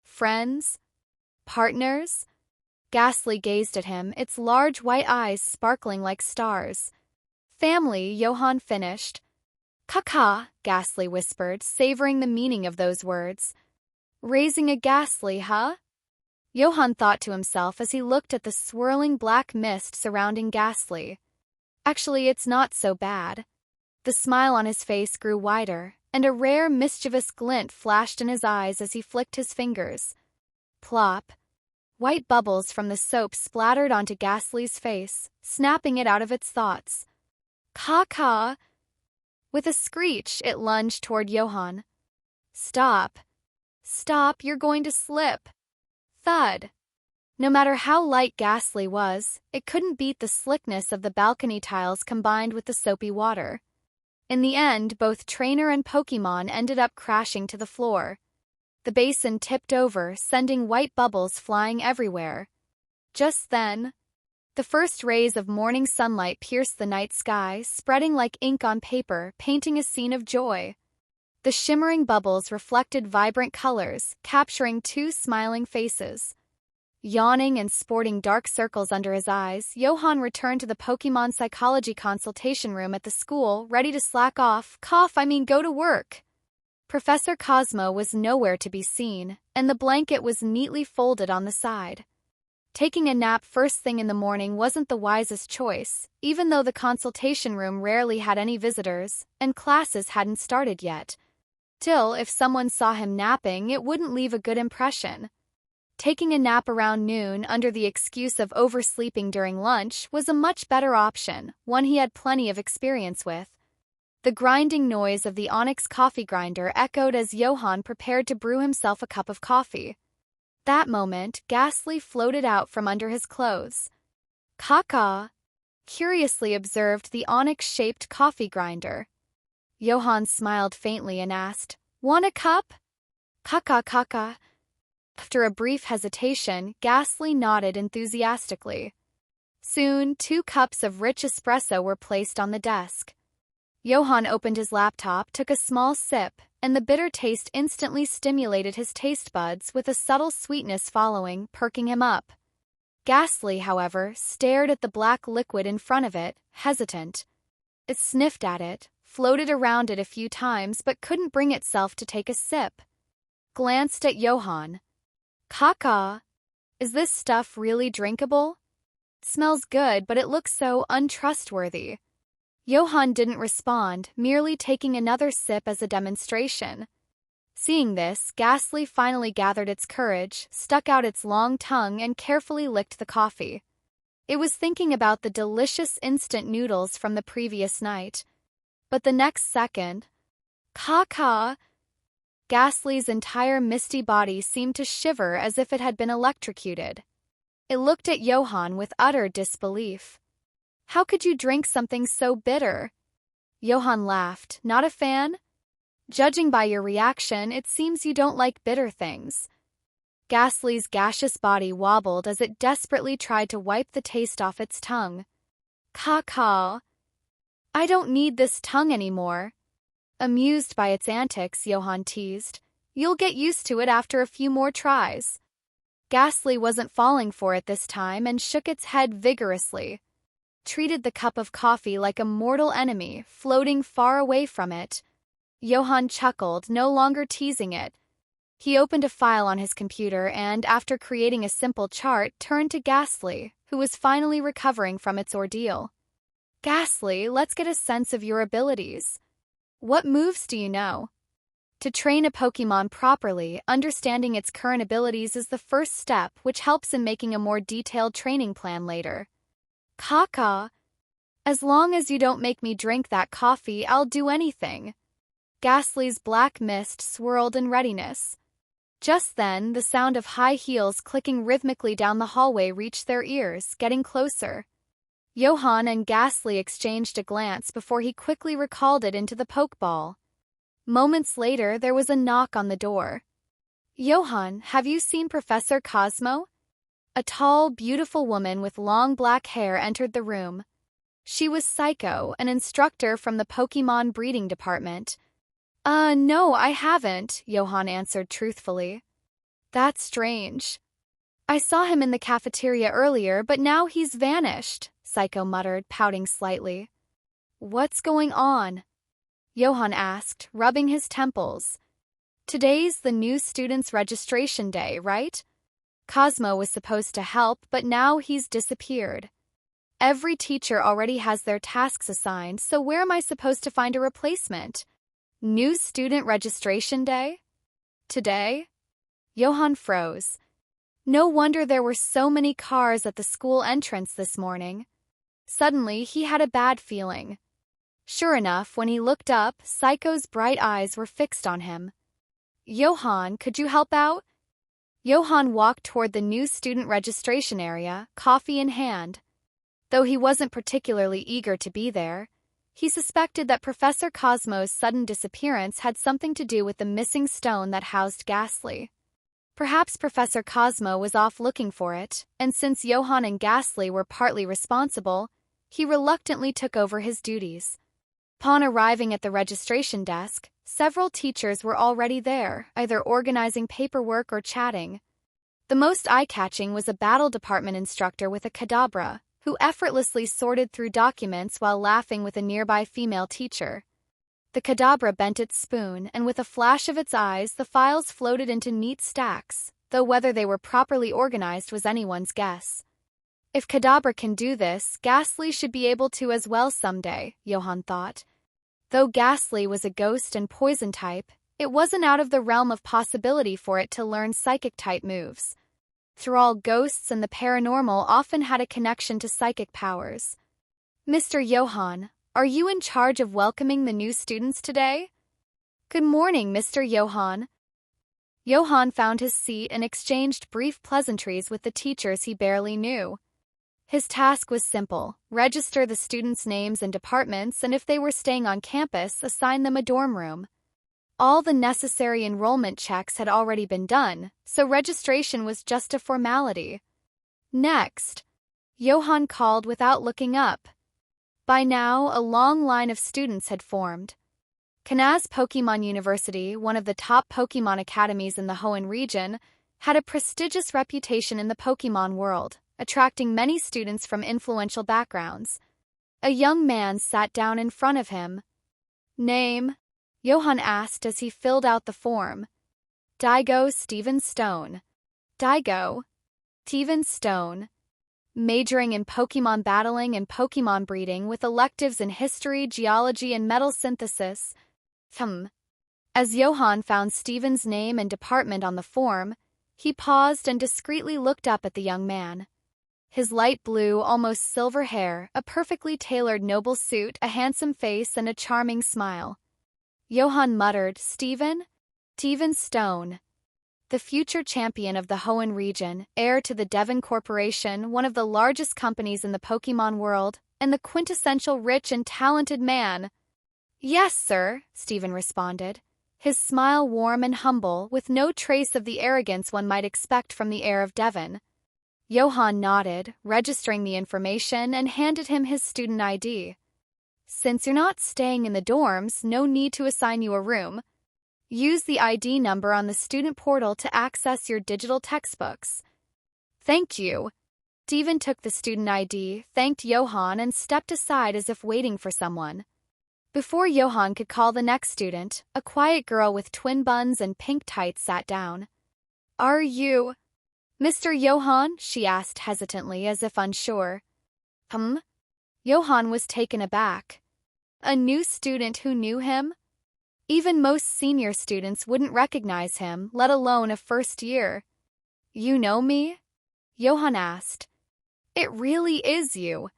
Friends? Partners? Ghastly gazed at him, its large white eyes sparkling like stars. Family, Johan finished. Caw, Ghastly whispered, savoring the meaning of those words. Raising a Ghastly, huh? Johan thought to himself as he looked at the swirling black mist surrounding Ghastly. Actually, it's not so bad. The smile on his face grew wider, and a rare mischievous glint flashed in his eyes as he flicked his fingers. Plop. White bubbles from the soap splattered onto Ghastly's face, snapping it out of its thoughts. Caw. With a screech, it lunged toward Johan. Stop, you're going to slip. Thud. No matter how light Ghastly was, it couldn't beat the slickness of the balcony tiles combined with the soapy water. In the end, both trainer and Pokémon ended up crashing to the floor. The basin tipped over, sending white bubbles flying everywhere. Just then, the first rays of morning sunlight pierced the night sky, spreading like ink on paper, painting a scene of joy. The shimmering bubbles reflected vibrant colors, capturing two smiling faces. Yawning and sporting dark circles under his eyes, Johan returned to the Pokémon psychology consultation room at the school, ready to slack off, go to work. Professor Cosmo was nowhere to be seen, and the blanket was neatly folded on the side. Taking a nap first thing in the morning wasn't the wisest choice, even though the consultation room rarely had any visitors, and classes hadn't started yet. Still, if someone saw him napping, it wouldn't leave a good impression. Taking a nap around noon under the excuse of oversleeping during lunch was a much better option, one he had plenty of experience with. The grinding noise of the onyx coffee grinder echoed as Johan prepared to brew himself a cup of coffee. That moment, Ghastly floated out from under his clothes. Caw, curiously observed the onyx-shaped coffee grinder. Johan smiled faintly and asked, Want a cup? Caw. After a brief hesitation, Ghastly nodded enthusiastically. Soon, 2 cups of rich espresso were placed on the desk. Johan opened his laptop, took a small sip, and the bitter taste instantly stimulated his taste buds with a subtle sweetness following, perking him up. Ghastly, however, stared at the black liquid in front of it, hesitant. It sniffed at it, floated around it a few times but couldn't bring itself to take a sip. Glanced at Johan. Caw, is this stuff really drinkable? smells good, but it looks so untrustworthy." Johan didn't respond, merely taking another sip as a demonstration. Seeing this, Ghastly finally gathered its courage, stuck out its long tongue, and carefully licked the coffee. It was thinking about the delicious instant noodles from the previous night. But the next second, caw-caw! Ghastly's entire misty body seemed to shiver as if it had been electrocuted. It looked at Johan with utter disbelief. "How could you drink something so bitter?" Johan laughed. "Not a fan? Judging by your reaction, it seems you don't like bitter things." Ghastly's gaseous body wobbled as it desperately tried to wipe the taste off its tongue. "Caw-caw. I don't need this tongue anymore." Amused by its antics, Johan teased, "You'll get used to it after a few more tries." Ghastly wasn't falling for it this time and shook its head vigorously. Treated the cup of coffee like a mortal enemy, floating far away from it. Johan chuckled, no longer teasing it. He opened a file on his computer and, after creating a simple chart, turned to Ghastly, who was finally recovering from its ordeal. "Ghastly, let's get a sense of your abilities. What moves do you know?" To train a Pokémon properly, understanding its current abilities is the first step, which helps in making a more detailed training plan later. "Caw-caw. As long as you don't make me drink that coffee, I'll do anything." Ghastly's black mist swirled in readiness. Just then, the sound of high heels clicking rhythmically down the hallway reached their ears, getting closer. Johan and Ghastly exchanged a glance before he quickly recalled it into the Pokeball. Moments later, there was a knock on the door. "Johan, have you seen Professor Cosmo?" A tall, beautiful woman with long black hair entered the room. She was Psycho, an instructor from the Pokémon breeding department. No, I haven't," Johan answered truthfully. "That's strange. I saw him in the cafeteria earlier, but now he's vanished," Psycho muttered, pouting slightly. "What's going on?" Johan asked, rubbing his temples. "Today's the new student's registration day, right? Cosmo was supposed to help, but now he's disappeared. Every teacher already has their tasks assigned, so where am I supposed to find a replacement? New student registration day? Today?" Johan froze. No wonder there were so many cars at the school entrance this morning. Suddenly, he had a bad feeling. Sure enough, when he looked up, Psycho's bright eyes were fixed on him. "Johan, could you help out?" Johan walked toward the new student registration area, coffee in hand. Though he wasn't particularly eager to be there, he suspected that Professor Cosmo's sudden disappearance had something to do with the missing stone that housed Ghastly. Perhaps Professor Cosmo was off looking for it, and since Johan and Ghastly were partly responsible, he reluctantly took over his duties. Upon arriving at the registration desk, several teachers were already there, either organizing paperwork or chatting. The most eye-catching was a battle department instructor with a Kadabra, who effortlessly sorted through documents while laughing with a nearby female teacher. The Kadabra bent its spoon, and with a flash of its eyes, the files floated into neat stacks, though whether they were properly organized was anyone's guess. If Kadabra can do this, Ghastly should be able to as well someday, Johan thought. Though Ghastly was a ghost and poison type, it wasn't out of the realm of possibility for it to learn psychic-type moves. Through all, ghosts and the paranormal often had a connection to psychic powers. "Mr. Johan, are you in charge of welcoming the new students today?" "Good morning, Mr. Johan." Johan found his seat and exchanged brief pleasantries with the teachers he barely knew. His task was simple: register the students' names and departments, and if they were staying on campus, assign them a dorm room. All the necessary enrollment checks had already been done, so registration was just a formality. "Next," Johan called without looking up. By now, a long line of students had formed. Kanaz Pokémon University, one of the top Pokémon academies in the Hoenn region, had a prestigious reputation in the Pokémon world, attracting many students from influential backgrounds. A young man sat down in front of him. "Name?" Johan asked as he filled out the form. "Daigo Stephen Stone." "Daigo Stephen Stone." majoring in Pokémon battling and Pokémon breeding with electives in history, geology, and metal synthesis. As Johan found Steven's name and department on the form, he paused and discreetly looked up at the young man. His light blue, almost silver hair, a perfectly tailored noble suit, a handsome face, and a charming smile. Johan muttered, Steven? Steven Stone. The future champion of the Hoenn region, heir to the Devon Corporation, one of the largest companies in the Pokémon world, and the quintessential rich and talented man. Yes, sir, Steven responded, his smile warm and humble, with no trace of the arrogance one might expect from the heir of Devon. Johan nodded, registering the information, and handed him his student ID. Since you're not staying in the dorms, no need to assign you a room. Use the ID number on the student portal to access your digital textbooks. Thank you. Steven took the student ID, thanked Johan, and stepped aside as if waiting for someone. Before Johan could call the next student, a quiet girl with twin buns and pink tights sat down. Are you Mr. Johan? She asked hesitantly, as if unsure. Johan was taken aback. A new student who knew him? Even most senior students wouldn't recognize him, let alone a first year. You know me? Johan asked. It really is you.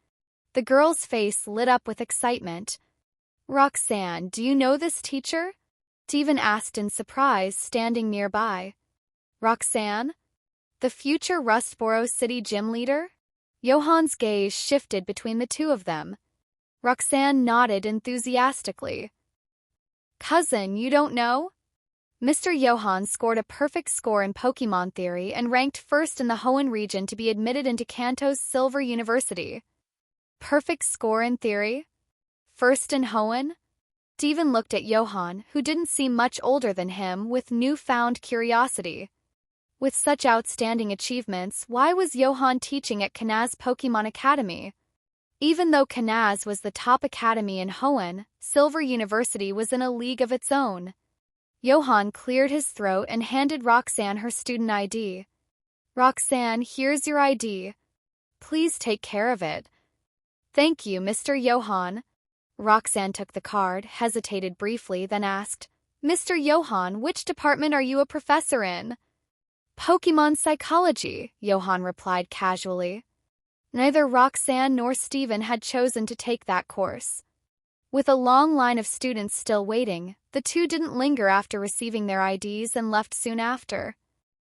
The girl's face lit up with excitement. Roxanne, do you know this teacher? Steven asked in surprise, standing nearby. Roxanne? The future Rustboro City gym leader? Johan's gaze shifted between the two of them. Roxanne nodded enthusiastically. Cousin, you don't know? Mr. Johan scored a perfect score in Pokémon theory and ranked first in the Hoenn region to be admitted into Kanto's Silver University. Perfect score in theory? First in Hoenn? Steven looked at Johan, who didn't seem much older than him, with newfound curiosity. With such outstanding achievements, why was Johan teaching at Kanaz Pokémon Academy? Even though Kanaz was the top academy in Hoenn, Silver University was in a league of its own. Johan cleared his throat and handed Roxanne her student ID. Roxanne, here's your ID. Please take care of it. Thank you, Mr. Johan. Roxanne took the card, hesitated briefly, then asked, Mr. Johan, which department are you a professor in? Pokémon Psychology, Johan replied casually. Neither Roxanne nor Steven had chosen to take that course. With a long line of students still waiting, the two didn't linger after receiving their IDs and left soon after.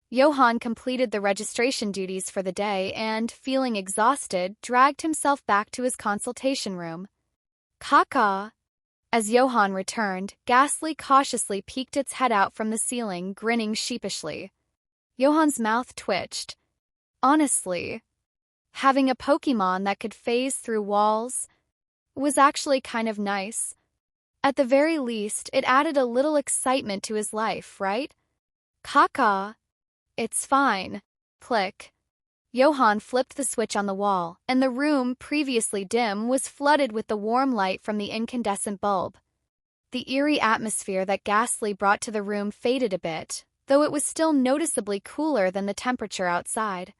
Johan completed the registration duties for the day and, feeling exhausted, dragged himself back to his consultation room. Caca! As Johan returned, Ghastly cautiously peeked its head out from the ceiling, grinning sheepishly. Johan's mouth twitched. Honestly, having a Pokémon that could phase through walls was actually kind of nice. At the very least, it added a little excitement to his life, right? Caca. It's fine. Click. Johan flipped the switch on the wall, and the room, previously dim, was flooded with the warm light from the incandescent bulb. The eerie atmosphere that Ghastly brought to the room faded a bit, though it was still noticeably cooler than the temperature outside.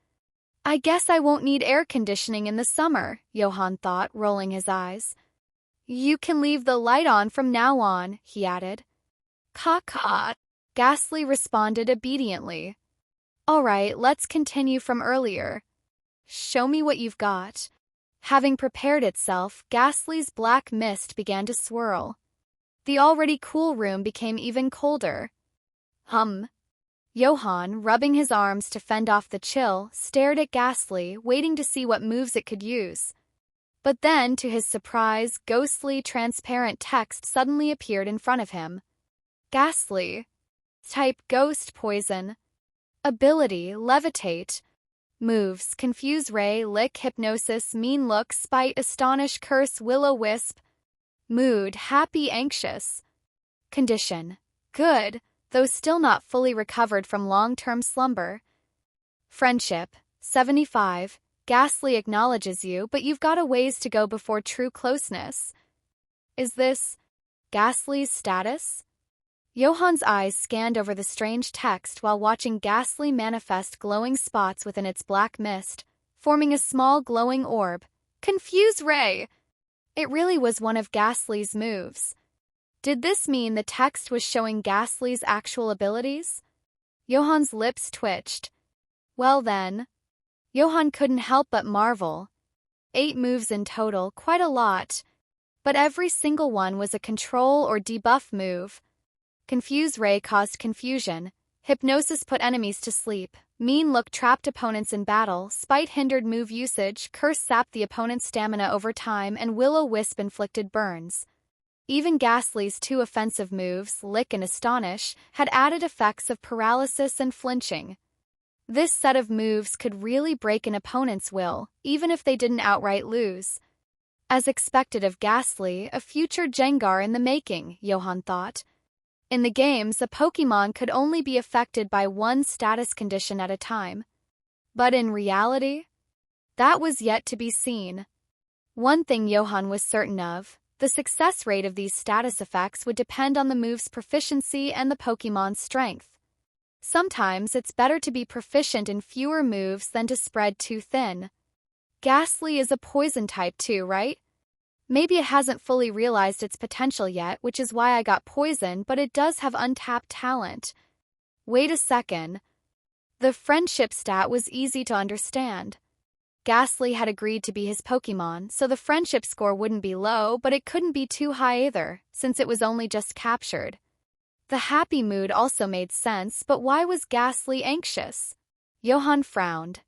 I guess I won't need air conditioning in the summer, Johan thought, rolling his eyes. You can leave the light on from now on, he added. Caca. Ghastly responded obediently. All right, let's continue from earlier. Show me what you've got. Having prepared itself, Ghastly's black mist began to swirl. The already cool room became even colder. Johan, rubbing his arms to fend off the chill, stared at Ghastly, waiting to see what moves it could use. But then, to his surprise, ghostly, transparent text suddenly appeared in front of him. Ghastly. Type Ghost Poison. Ability, Levitate. Moves, Confuse Ray, Lick, Hypnosis, Mean Look, Spite, Astonish, Curse, Will-O-Wisp. Mood, Happy, Anxious. Condition, Good, though still not fully recovered from long-term slumber. Friendship, 75. Ghastly acknowledges you, but you've got a ways to go before true closeness. Is this Ghastly's status? Johan's eyes scanned over the strange text while watching Ghastly manifest glowing spots within its black mist. forming a small glowing orb. Confuse Ray! It really was one of Ghastly's moves. Did this mean the text was showing Ghastly's actual abilities? Johan's lips twitched. Well then, Johan couldn't help but marvel. 8 moves in total, quite a lot. But every single one was a control or debuff move. Confuse Ray caused confusion. Hypnosis put enemies to sleep. Mean Look trapped opponents in battle. Spite hindered move usage. Curse sapped the opponent's stamina over time, and Will-O-Wisp inflicted burns. Even Ghastly's 2 offensive moves, Lick and Astonish, had added effects of paralysis and flinching. This set of moves could really break an opponent's will, even if they didn't outright lose. As expected of Ghastly, a future Jengar in the making, Johan thought. In the games, a Pokémon could only be affected by one status condition at a time. But in reality, that was yet to be seen. One thing Johan was certain of, the success rate of these status effects would depend on the move's proficiency and the Pokémon's strength. Sometimes it's better to be proficient in fewer moves than to spread too thin. Ghastly is a poison type too, right? Maybe it hasn't fully realized its potential yet, which is why I got poisoned, but it does have untapped talent. Wait a second. The friendship stat was easy to understand. Ghastly had agreed to be his Pokémon, so the friendship score wouldn't be low, but it couldn't be too high either, since it was only just captured. The happy mood also made sense, but why was Ghastly anxious? Johan frowned.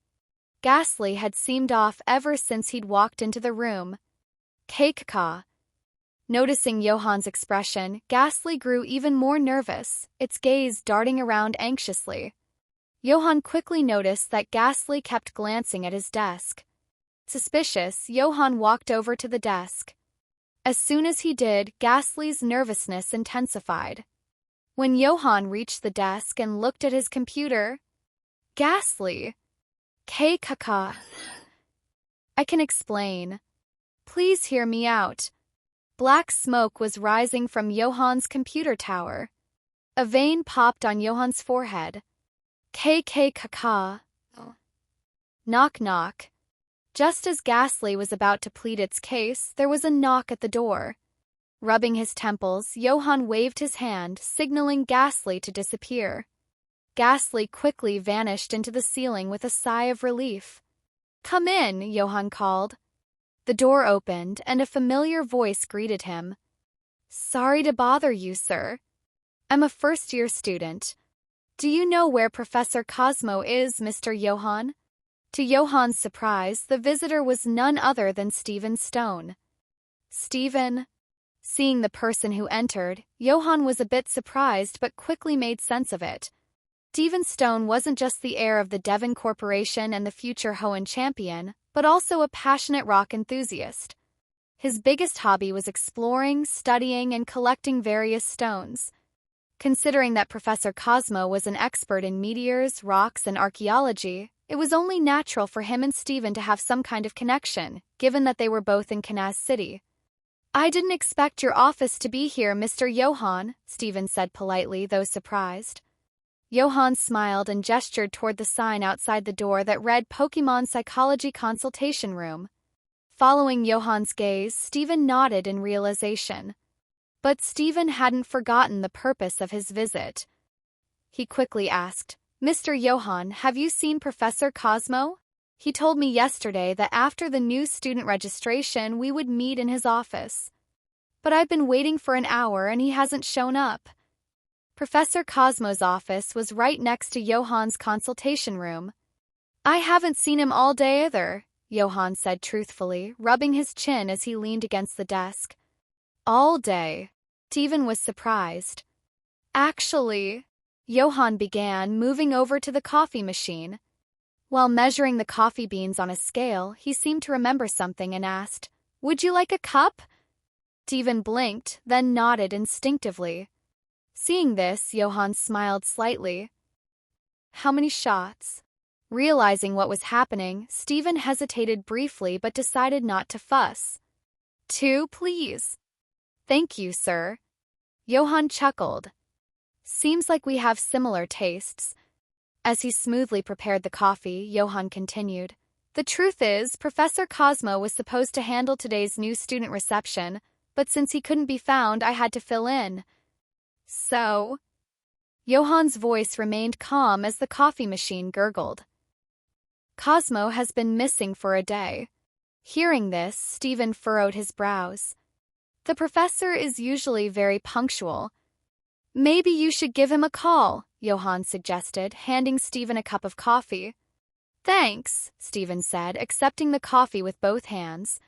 Ghastly had seemed off ever since he'd walked into the room. Kaka. Noticing Johan's expression, Ghastly grew even more nervous, its gaze darting around anxiously. Johan quickly noticed that Ghastly kept glancing at his desk. Suspicious, Johan walked over to the desk. As soon as he did, Ghastly's nervousness intensified. When Johan reached the desk and looked at his computer, Ghastly. Kaka. I can explain. Please hear me out. Black smoke was rising from Johan's computer tower. A vein popped on Johan's forehead. Kaka. Knock knock. Just as Ghastly was about to plead its case, there was a knock at the door. Rubbing his temples, Johan waved his hand, signaling Ghastly to disappear. Ghastly quickly vanished into the ceiling with a sigh of relief. Come in, Johan called. The door opened, and a familiar voice greeted him. Sorry to bother you, sir. I'm a first-year student. Do you know where Professor Cosmo is, Mr. Johan? To Johan's surprise, the visitor was none other than Stephen Stone. Stephen? Seeing the person who entered, Johan was a bit surprised but quickly made sense of it. Stephen Stone wasn't just the heir of the Devon Corporation and the future Hoenn champion, but also a passionate rock enthusiast. His biggest hobby was exploring, studying, and collecting various stones. Considering that Professor Cosmo was an expert in meteors, rocks, and archaeology, it was only natural for him and Stephen to have some kind of connection, given that they were both in Kanaz City. I didn't expect your office to be here, Mr. Johan, Stephen said politely, though surprised. Johan smiled and gestured toward the sign outside the door that read Pokémon Psychology Consultation Room. Following Johan's gaze, Stephen nodded in realization. But Stephen hadn't forgotten the purpose of his visit. He quickly asked, Mr. Johan, have you seen Professor Cosmo? He told me yesterday that after the new student registration we would meet in his office. But I've been waiting for an hour and he hasn't shown up. Professor Cosmo's office was right next to Johan's consultation room. I haven't seen him all day either, Johan said truthfully, rubbing his chin as he leaned against the desk. All day. Stephen was surprised. Actually, Johan began, moving over to the coffee machine. While measuring the coffee beans on a scale, he seemed to remember something and asked, Would you like a cup? Stephen blinked, then nodded instinctively. Seeing this, Johan smiled slightly. How many shots? Realizing what was happening, Stephen hesitated briefly but decided not to fuss. 2, please. Thank you, sir. Johan chuckled. Seems like we have similar tastes. As he smoothly prepared the coffee, Johan continued. The truth is, Professor Cosmo was supposed to handle today's new student reception, but since he couldn't be found, I had to fill in. So... Johan's voice remained calm as the coffee machine gurgled. Cosmo has been missing for a day. Hearing this, Stephen furrowed his brows. The professor is usually very punctual. Maybe you should give him a call, Johan suggested, handing Stephen a cup of coffee. Thanks, Stephen said, accepting the coffee with both hands.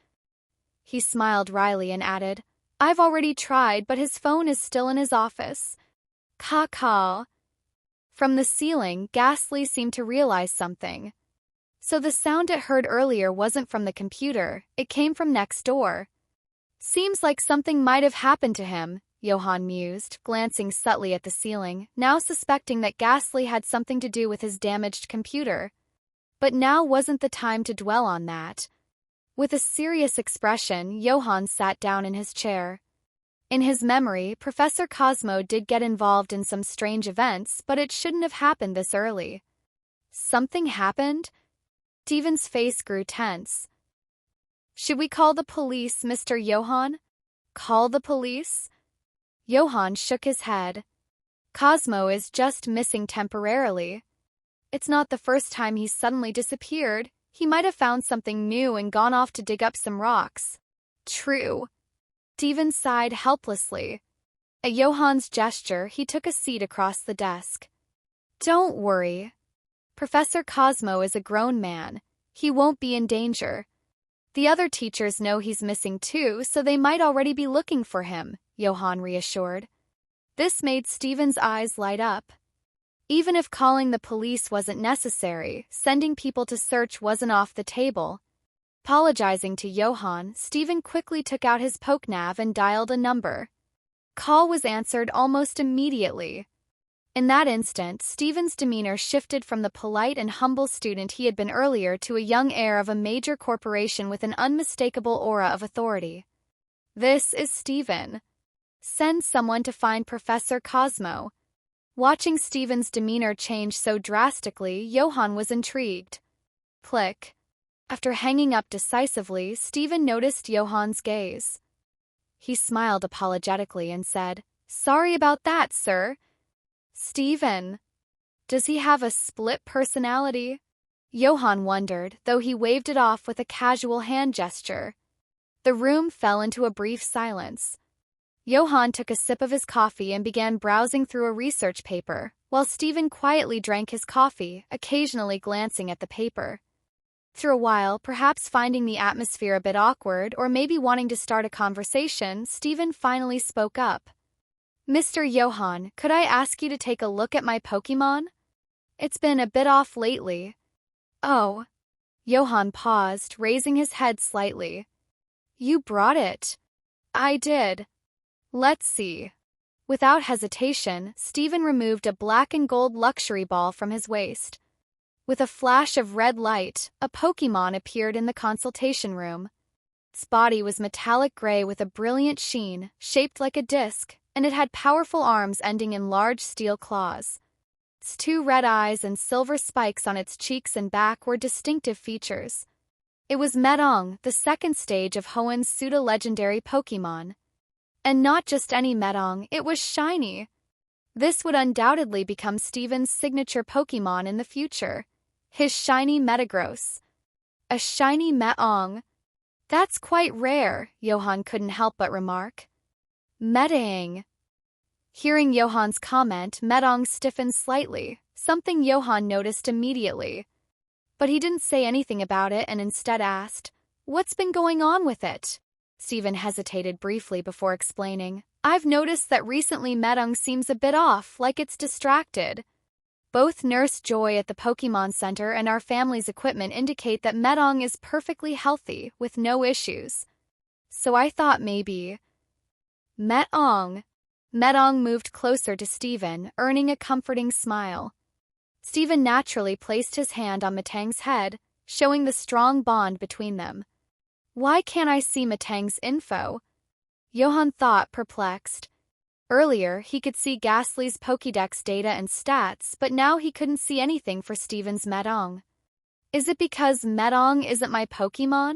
He smiled wryly and added, I've already tried, but his phone is still in his office. Caw-caw. From the ceiling, Ghastly seemed to realize something. So the sound it heard earlier wasn't from the computer, it came from next door. Seems like something might have happened to him, Johan mused, glancing subtly at the ceiling, now suspecting that Ghastly had something to do with his damaged computer. But now wasn't the time to dwell on that. With a serious expression, Johan sat down in his chair. In his memory, Professor Cosmo did get involved in some strange events, but it shouldn't have happened this early. Something happened? Stephen's face grew tense. Should we call the police, Mr. Johan? Call the police? Johan shook his head. Cosmo is just missing temporarily. It's not the first time he's suddenly disappeared. He might have found something new and gone off to dig up some rocks. True. Stephen sighed helplessly. At Johan's gesture, he took a seat across the desk. Don't worry. Professor Cosmo is a grown man. He won't be in danger. The other teachers know he's missing too, so they might already be looking for him, Johan reassured. This made Stephen's eyes light up. Even if calling the police wasn't necessary, sending people to search wasn't off the table. Apologizing to Johan, Stephen quickly took out his pokenav and dialed a number. Call was answered almost immediately. In that instant, Stephen's demeanor shifted from the polite and humble student he had been earlier to a young heir of a major corporation with an unmistakable aura of authority. This is Stephen. Send someone to find Professor Cosmo. Watching Stephen's demeanor change so drastically, Johan was intrigued. Click. After hanging up decisively, Stephen noticed Johan's gaze. He smiled apologetically and said, Sorry about that, sir. Stephen. Does he have a split personality? Johan wondered, though he waved it off with a casual hand gesture. The room fell into a brief silence. Johan took a sip of his coffee and began browsing through a research paper, while Stephen quietly drank his coffee, occasionally glancing at the paper. After a while, perhaps finding the atmosphere a bit awkward or maybe wanting to start a conversation, Stephen finally spoke up. Mr. Johan, could I ask you to take a look at my Pokémon? It's been a bit off lately. Oh. Johan paused, raising his head slightly. You brought it. I did. Let's see. Without hesitation, Stephen removed a black and gold luxury ball from his waist. With a flash of red light, a Pokémon appeared in the consultation room. Its body was metallic gray with a brilliant sheen, shaped like a disc, and it had powerful arms ending in large steel claws. Its 2 red eyes and silver spikes on its cheeks and back were distinctive features. It was Metong, the second stage of Hoenn's pseudo-legendary Pokémon. And not just any Metong, it was shiny. This would undoubtedly become Stephen's signature Pokémon in the future. His shiny Metagross. A shiny Metong. That's quite rare, Johan couldn't help but remark. Metang. Hearing Johan's comment, Metong stiffened slightly, something Johan noticed immediately. But he didn't say anything about it and instead asked, What's been going on with it? Stephen hesitated briefly before explaining, I've noticed that recently Metong seems a bit off, like it's distracted. Both Nurse Joy at the Pokémon Center and our family's equipment indicate that Metong is perfectly healthy, with no issues. So I thought maybe... Metong. Metong moved closer to Stephen, earning a comforting smile. Stephen naturally placed his hand on Metang's head, showing the strong bond between them. Why can't I see Metang's info? Johan thought, perplexed. Earlier, he could see Ghastly's Pokédex data and stats, but now he couldn't see anything for Stephen's Metong. Is it because Metong isn't my Pokémon?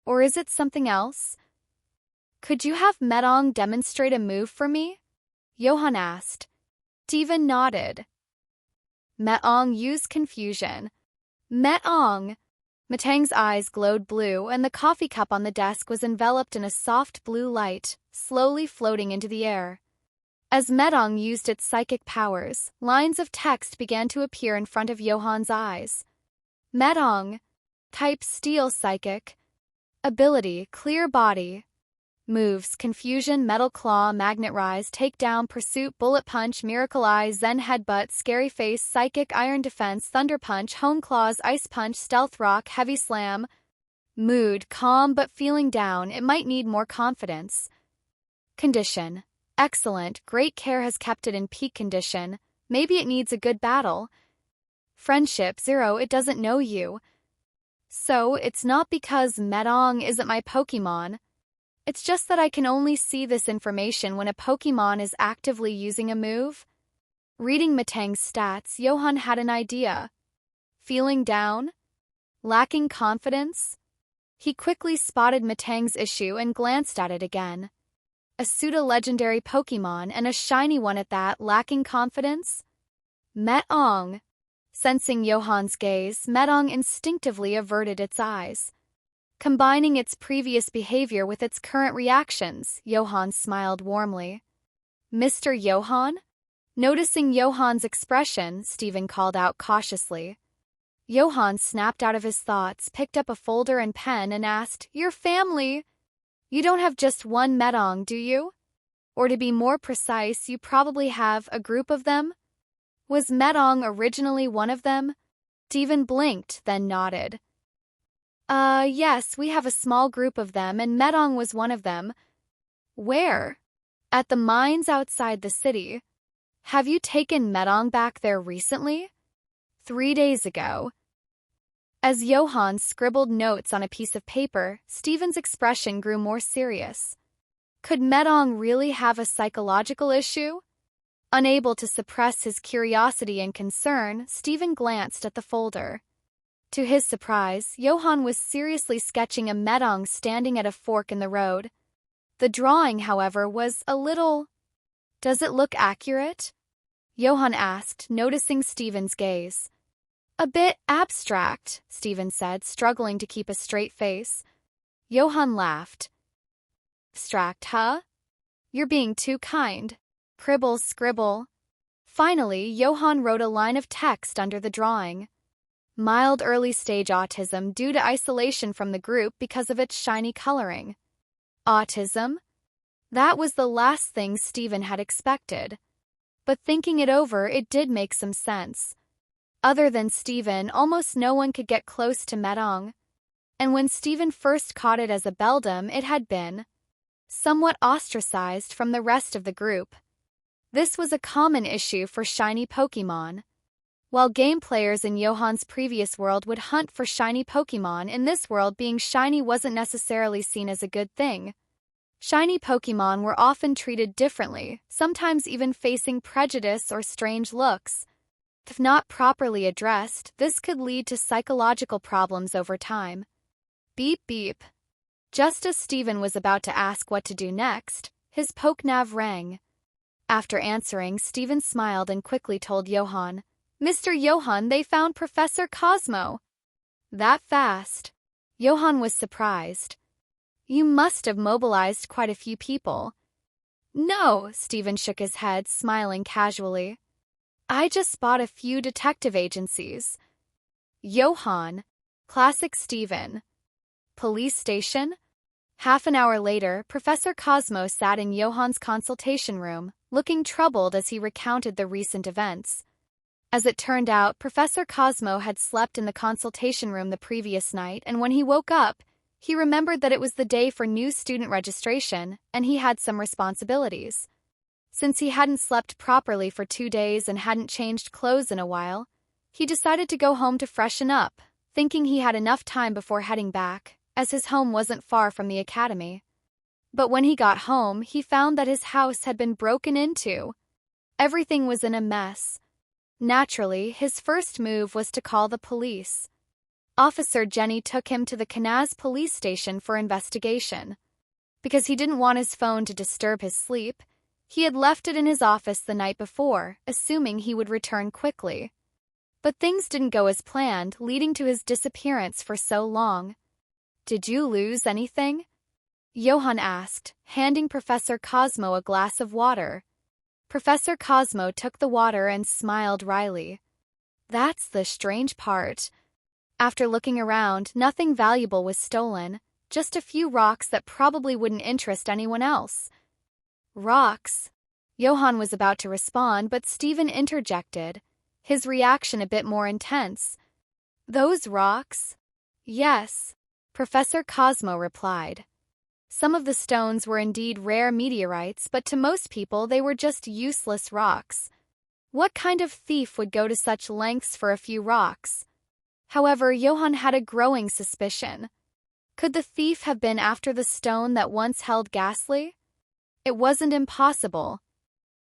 Or is it something else? Could you have Metong demonstrate a move for me? Johan asked. Devon nodded. Metong used confusion. Metong! Metang's eyes glowed blue, and the coffee cup on the desk was enveloped in a soft blue light, slowly floating into the air. As Metong used its psychic powers, lines of text began to appear in front of Johan's eyes. Metong. Type Steel Psychic. Ability, Clear Body. Moves, Confusion, Metal Claw, Magnet Rise, Takedown, Pursuit, Bullet Punch, Miracle Eye, Zen Headbutt, Scary Face, Psychic, Iron Defense, Thunder Punch, Hone Claws, Ice Punch, Stealth Rock, Heavy Slam. Mood, calm but feeling down, it might need more confidence. Condition, excellent, great care has kept it in peak condition, maybe it needs a good battle. Friendship, 0, it doesn't know you. So, it's not because Metong isn't my Pokémon. It's just that I can only see this information when a Pokémon is actively using a move. Reading Metang's stats, Johan had an idea. Feeling down? Lacking confidence? He quickly spotted Metang's issue and glanced at it again. A pseudo-legendary Pokémon, and a shiny one at that, lacking confidence? Metong. Sensing Johan's gaze, Metong instinctively averted its eyes. Combining its previous behavior with its current reactions, Johan smiled warmly. Mr. Johan? Noticing Johan's expression, Stephen called out cautiously. Johan snapped out of his thoughts, picked up a folder and pen, and asked, Your family? You don't have just one Metong, do you? Or to be more precise, you probably have a group of them? Was Metong originally one of them? Stephen blinked, then nodded. Yes, we have a small group of them, and Metong was one of them. Where? At the mines outside the city. Have you taken Metong back there recently? 3 days ago. As Johan scribbled notes on a piece of paper, Stephen's expression grew more serious. Could Metong really have a psychological issue? Unable to suppress his curiosity and concern, Stephen glanced at the folder. To his surprise, Johan was seriously sketching a Metong standing at a fork in the road. The drawing, however, was a little... Does it look accurate? Johan asked, noticing Stephen's gaze. A bit abstract, Stephen said, struggling to keep a straight face. Johan laughed. Abstract, huh? You're being too kind. Cribble, scribble. Finally, Johan wrote a line of text under the drawing. Mild early-stage autism due to isolation from the group because of its shiny coloring. Autism? That was the last thing Stephen had expected. But thinking it over, it did make some sense. Other than Stephen, almost no one could get close to Metong. And when Stephen first caught it as a beldam, it had been somewhat ostracized from the rest of the group. This was a common issue for shiny Pokémon. While game players in Johan's previous world would hunt for shiny Pokémon, in this world being shiny wasn't necessarily seen as a good thing. Shiny Pokémon were often treated differently, sometimes even facing prejudice or strange looks. If not properly addressed, this could lead to psychological problems over time. Beep beep. Just as Stephen was about to ask what to do next, his Pokénav rang. After answering, Stephen smiled and quickly told Johan, Mr. Johan, they found Professor Cosmo. That fast? Johan was surprised. You must have mobilized quite a few people. No, Stephen shook his head, smiling casually. I just bought a few detective agencies. Johan. Classic Stephen. Police station? Half an hour later, Professor Cosmo sat in Johan's consultation room, looking troubled as he recounted the recent events. As it turned out, Professor Cosmo had slept in the consultation room the previous night, and when he woke up, he remembered that it was the day for new student registration, and he had some responsibilities. Since he hadn't slept properly for 2 days and hadn't changed clothes in a while, he decided to go home to freshen up, thinking he had enough time before heading back, as his home wasn't far from the academy. But when he got home, he found that his house had been broken into. Everything was in a mess. Naturally, his first move was to call the police. Officer Jenny took him to the Kanaz police station for investigation. Because he didn't want his phone to disturb his sleep, he had left it in his office the night before, assuming he would return quickly. But things didn't go as planned, leading to his disappearance for so long. "Did you lose anything?" Johan asked, handing Professor Cosmo a glass of water. Professor Cosmo took the water and smiled wryly. "That's the strange part. After looking around, nothing valuable was stolen, just a few rocks that probably wouldn't interest anyone else." "Rocks?" Johan was about to respond, but Steven interjected, his reaction a bit more intense. "Those rocks?" "Yes," Professor Cosmo replied. Some of the stones were indeed rare meteorites, but to most people they were just useless rocks. What kind of thief would go to such lengths for a few rocks? However, Johan had a growing suspicion. Could the thief have been after the stone that once held Ghastly? It wasn't impossible.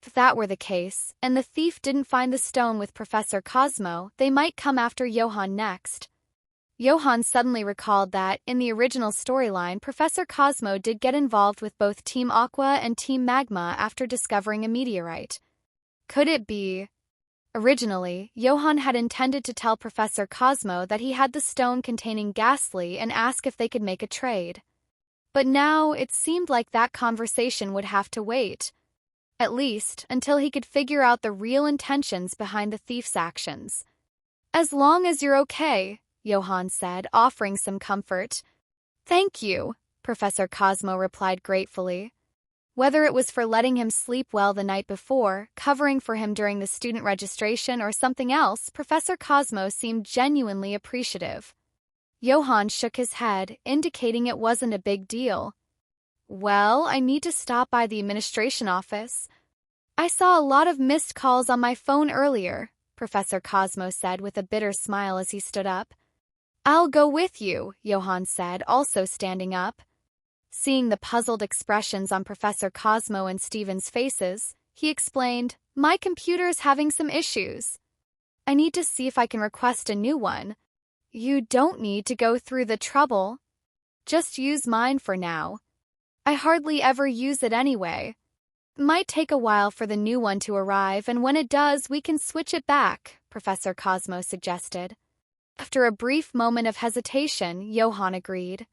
If that were the case, and the thief didn't find the stone with Professor Cosmo, they might come after Johan next. Johan suddenly recalled that, in the original storyline, Professor Cosmo did get involved with both Team Aqua and Team Magma after discovering a meteorite. Could it be? Originally, Johan had intended to tell Professor Cosmo that he had the stone containing Ghastly and ask if they could make a trade. But now it seemed like that conversation would have to wait. At least, until he could figure out the real intentions behind the thief's actions. "As long as you're okay," Johan said, offering some comfort. "Thank you," Professor Cosmo replied gratefully. Whether it was for letting him sleep well the night before, covering for him during the student registration, or something else, Professor Cosmo seemed genuinely appreciative. Johan shook his head, indicating it wasn't a big deal. "Well, I need to stop by the administration office. I saw a lot of missed calls on my phone earlier," Professor Cosmo said with a bitter smile as he stood up. "I'll go with you," Johan said, also standing up. Seeing the puzzled expressions on Professor Cosmo and Steven's faces, he explained, "My computer's having some issues. I need to see if I can request a new one." "You don't need to go through the trouble. Just use mine for now. I hardly ever use it anyway. It might take a while for the new one to arrive, and when it does, we can switch it back," Professor Cosmo suggested. After a brief moment of hesitation, Johan agreed.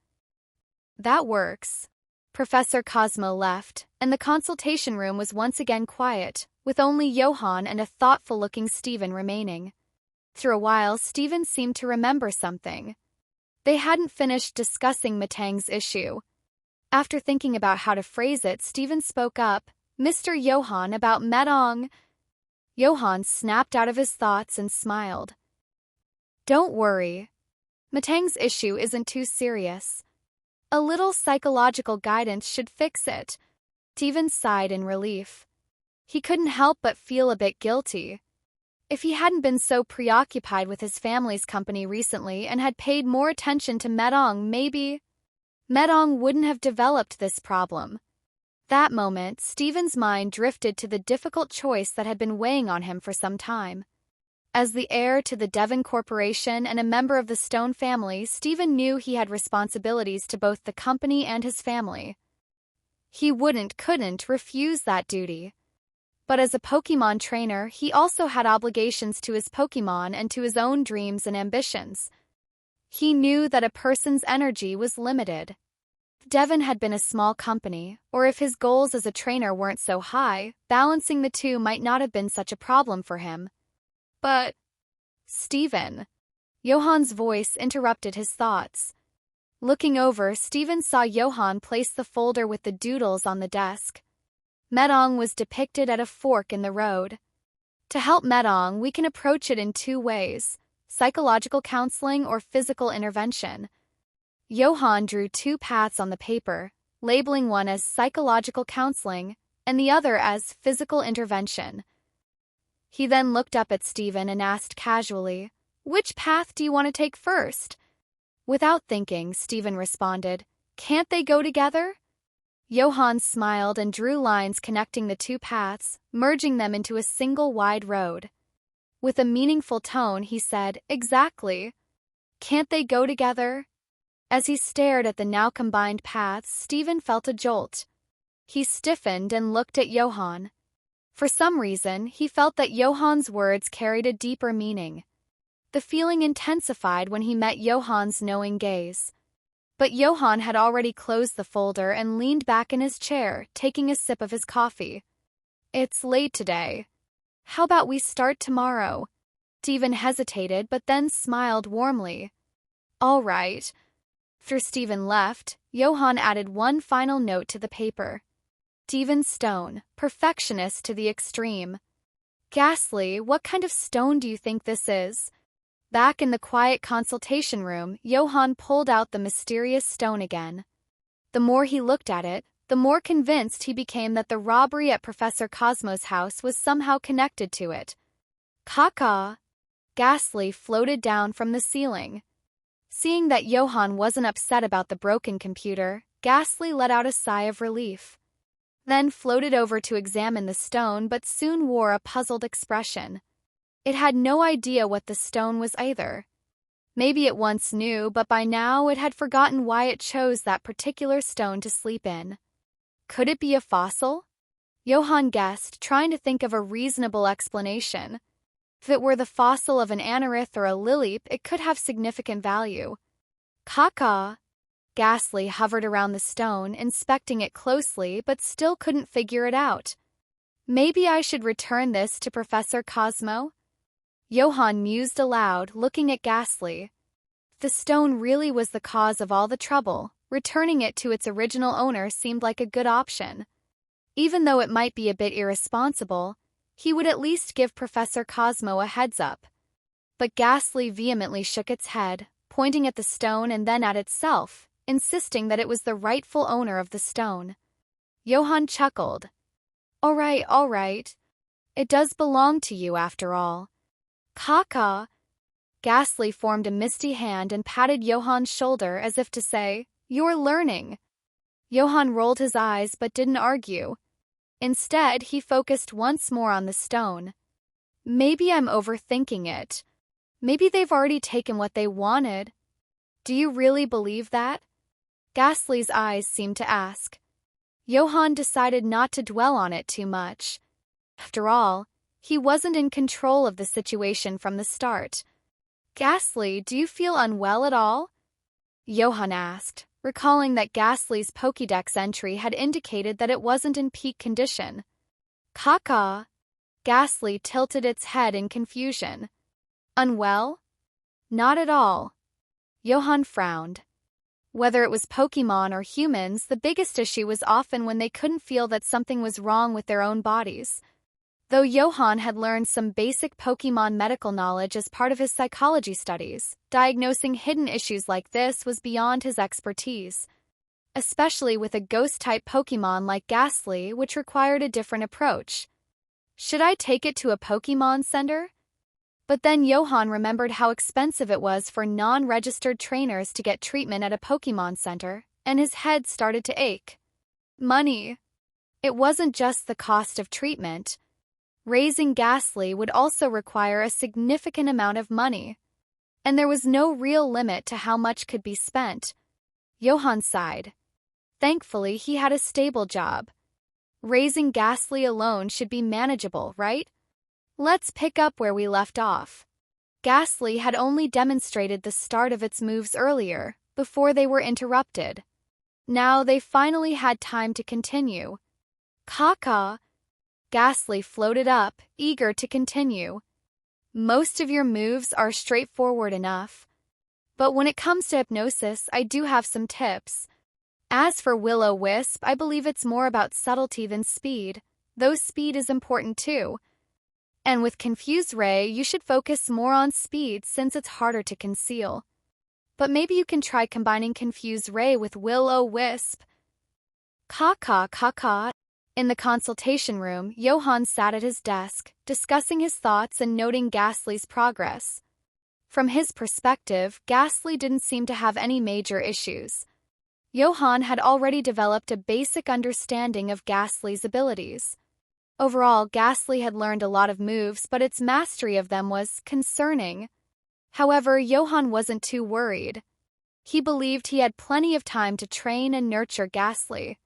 "That works." Professor Cosmo left, and the consultation room was once again quiet, with only Johan and a thoughtful-looking Steven remaining. After a while, Steven seemed to remember something. They hadn't finished discussing Matang's issue. After thinking about how to phrase it, Steven spoke up, "Mr. Johan, about Metong." Johan snapped out of his thoughts and smiled. "Don't worry. Matang's issue isn't too serious. A little psychological guidance should fix it." Steven sighed in relief. He couldn't help but feel a bit guilty. If he hadn't been so preoccupied with his family's company recently and had paid more attention to Metong, maybe Metong wouldn't have developed this problem. That moment, Steven's mind drifted to the difficult choice that had been weighing on him for some time. As the heir to the Devon Corporation and a member of the Stone family, Steven knew he had responsibilities to both the company and his family. He couldn't refuse that duty. But as a Pokémon trainer, he also had obligations to his Pokémon and to his own dreams and ambitions. He knew that a person's energy was limited. If Devon had been a small company, or if his goals as a trainer weren't so high, balancing the two might not have been such a problem for him. But Steven. Johan's voice interrupted his thoughts. Looking over, Steven saw Johan place the folder with the doodles on the desk. Metong was depicted at a fork in the road. To help Metong, we can approach it in two ways: psychological counseling or physical intervention. Johan drew two paths on the paper, labeling one as psychological counseling and the other as physical intervention. He then looked up at Steven and asked casually, "Which path do you want to take first?" Without thinking, Steven responded, "Can't they go together?" Johan smiled and drew lines connecting the two paths, merging them into a single wide road. With a meaningful tone, he said, "Exactly. Can't they go together? As he stared at the now combined paths, Steven felt a jolt. He stiffened and looked at Johan. For some reason, he felt that Johan's words carried a deeper meaning. The feeling intensified when he met Johan's knowing gaze. But Johan had already closed the folder and leaned back in his chair, taking a sip of his coffee. It's late today. How about we start tomorrow? Steven hesitated but then smiled warmly. All right. After Steven left, Johan added one final note to the paper. Steven Stone, perfectionist to the extreme. Ghastly, what kind of stone do you think this is? Back in the quiet consultation room, Johan pulled out the mysterious stone again. The more he looked at it, the more convinced he became that the robbery at Professor Cosmo's house was somehow connected to it. Caca! Ghastly floated down from the ceiling. Seeing that Johan wasn't upset about the broken computer, Ghastly let out a sigh of relief. Then floated over to examine the stone but soon wore a puzzled expression. It had no idea what the stone was either. Maybe it once knew, but by now it had forgotten why it chose that particular stone to sleep in. Could it be a fossil? Johan guessed, trying to think of a reasonable explanation. If it were the fossil of an anorith or a lily, it could have significant value. Caca! Ghastly hovered around the stone, inspecting it closely, but still couldn't figure it out. Maybe I should return this to Professor Cosmo? Johan mused aloud, looking at Ghastly. If the stone really was the cause of all the trouble, returning it to its original owner seemed like a good option. Even though it might be a bit irresponsible, he would at least give Professor Cosmo a heads-up. But Ghastly vehemently shook its head, pointing at the stone and then at itself, insisting that it was the rightful owner of the stone. Johan chuckled. All right. It does belong to you after all. Caca! Ghastly formed a misty hand and patted Johan's shoulder as if to say, You're learning. Johan rolled his eyes but didn't argue. Instead, he focused once more on the stone. Maybe I'm overthinking it. Maybe they've already taken what they wanted. Do you really believe that? Ghastly's eyes seemed to ask. Johan decided not to dwell on it too much. After all, he wasn't in control of the situation from the start. Ghastly, do you feel unwell at all? Johan asked, recalling that Ghastly's Pokédex entry had indicated that it wasn't in peak condition. Caca! Ghastly tilted its head in confusion. Unwell? Not at all. Johan frowned. Whether it was Pokémon or humans, the biggest issue was often when they couldn't feel that something was wrong with their own bodies. Though Johan had learned some basic Pokémon medical knowledge as part of his psychology studies, diagnosing hidden issues like this was beyond his expertise, especially with a ghost-type Pokémon like Ghastly, which required a different approach. Should I take it to a Pokémon center? But then Johan remembered how expensive it was for non-registered trainers to get treatment at a Pokémon center, and his head started to ache. Money. It wasn't just the cost of treatment. Raising Ghastly would also require a significant amount of money, and there was no real limit to how much could be spent. Johan sighed. Thankfully, he had a stable job. Raising Ghastly alone should be manageable, right? Let's pick up where we left off. Ghastly had only demonstrated the start of its moves earlier, before they were interrupted. Now they finally had time to continue. Caca! Ghastly floated up, eager to continue. Most of your moves are straightforward enough. But when it comes to hypnosis, I do have some tips. As for Will-O-Wisp, I believe it's more about subtlety than speed, though speed is important too. And with Confuse Ray, you should focus more on speed since it's harder to conceal. But maybe you can try combining Confuse Ray with Will-O-Wisp. Caca. In the consultation room, Johan sat at his desk, discussing his thoughts and noting Ghastly's progress. From his perspective, Ghastly didn't seem to have any major issues. Johan had already developed a basic understanding of Ghastly's abilities. Overall, Ghastly had learned a lot of moves, but its mastery of them was concerning. However, Johan wasn't too worried. He believed he had plenty of time to train and nurture Ghastly.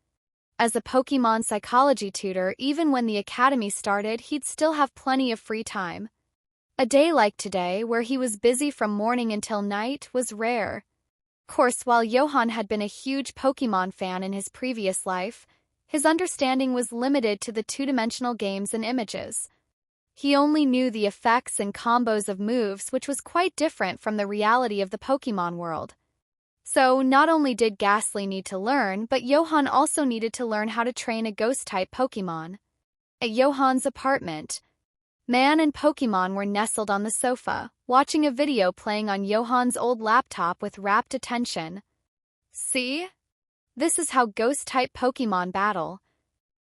As a Pokémon psychology tutor, even when the academy started, he'd still have plenty of free time. A day like today, where he was busy from morning until night, was rare. Of course, while Johan had been a huge Pokémon fan in his previous life, his understanding was limited to the two-dimensional games and images. He only knew the effects and combos of moves, which was quite different from the reality of the Pokémon world. So, not only did Ghastly need to learn, but Johan also needed to learn how to train a Ghost-type Pokémon. At Johan's apartment, Man and Pokémon were nestled on the sofa, watching a video playing on Johan's old laptop with rapt attention. See? This is how Ghost-type Pokémon battle.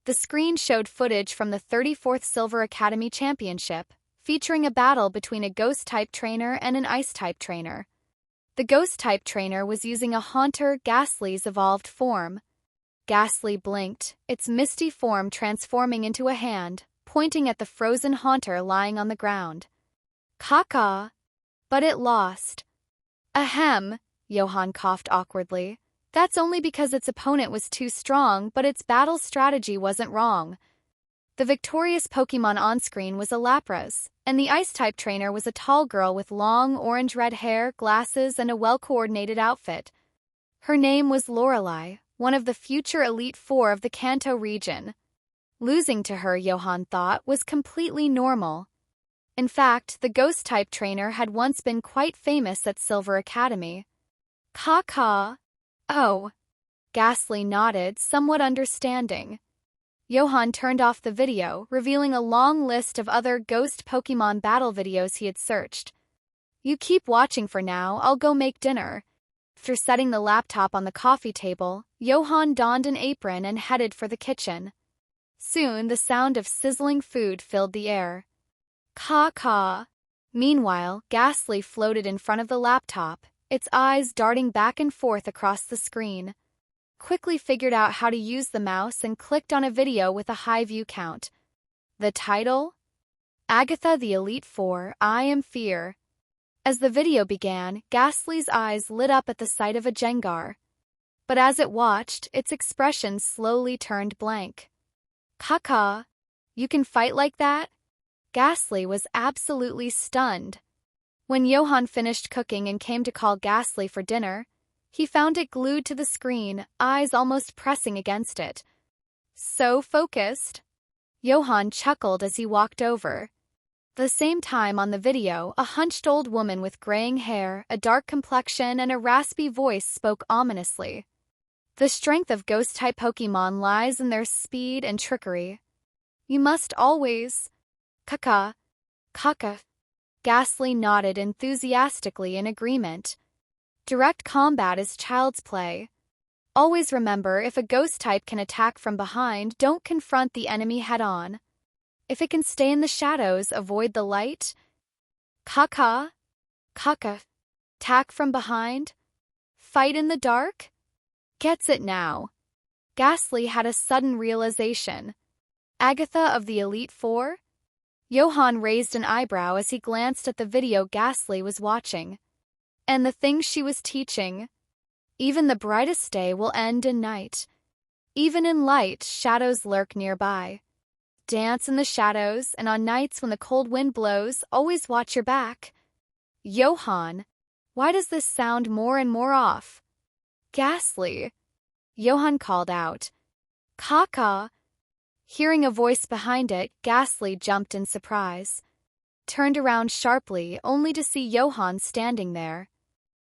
The screen showed footage from the 34th Silver Academy Championship, featuring a battle between a Ghost-type trainer and an Ice-type trainer. The Ghost-type trainer was using a Haunter, Ghastly's evolved form. Ghastly blinked, its misty form transforming into a hand, pointing at the frozen Haunter lying on the ground. Caw-caw. But it lost. Ahem, Johan coughed awkwardly. That's only because its opponent was too strong, but its battle strategy wasn't wrong. The victorious Pokémon on-screen was a Lapras, and the Ice-type trainer was a tall girl with long orange-red hair, glasses, and a well-coordinated outfit. Her name was Lorelei, one of the future Elite Four of the Kanto region. Losing to her, Johan thought, was completely normal. In fact, the Ghost-type trainer had once been quite famous at Silver Academy. Caw-caw. Oh. Ghastly nodded, somewhat understanding. Johan turned off the video, revealing a long list of other Ghost Pokémon battle videos he had searched. You keep watching for now, I'll go make dinner. After setting the laptop on the coffee table, Johan donned an apron and headed for the kitchen. Soon, the sound of sizzling food filled the air. Caw-caw. Meanwhile, Ghastly floated in front of the laptop, its eyes darting back and forth across the screen. Quickly figured out how to use the mouse and clicked on a video with a high view count. The title? Agatha the Elite Four, I Am Fear. As the video began, Ghastly's eyes lit up at the sight of a Jengar. But as it watched, its expression slowly turned blank. Caw-caw. You can fight like that? Ghastly was absolutely stunned. When Johan finished cooking and came to call Ghastly for dinner, he found it glued to the screen, eyes almost pressing against it. So focused. Johan chuckled as he walked over. The same time on the video, a hunched old woman with graying hair, a dark complexion, and a raspy voice spoke ominously. The strength of Ghost-type Pokémon lies in their speed and trickery. You must always... Caw-caw. Caw-caw. Ghastly nodded enthusiastically in agreement. Direct combat is child's play. Always remember, if a Ghost-type can attack from behind, don't confront the enemy head-on. If it can stay in the shadows, avoid the light. Caw-caw. Caw-caw. Attack from behind. Fight in the dark. Gets it now. Ghastly had a sudden realization. Agatha of the Elite Four? Johan raised an eyebrow as he glanced at the video Ghastly was watching. And the things she was teaching. Even the brightest day will end in night. Even in light, shadows lurk nearby. Dance in the shadows, and on nights when the cold wind blows, always watch your back. Johan, why does this sound more and more off? Ghastly. Johan called out. Caw-caw. Hearing a voice behind it, Ghastly jumped in surprise. Turned around sharply, only to see Johan standing there.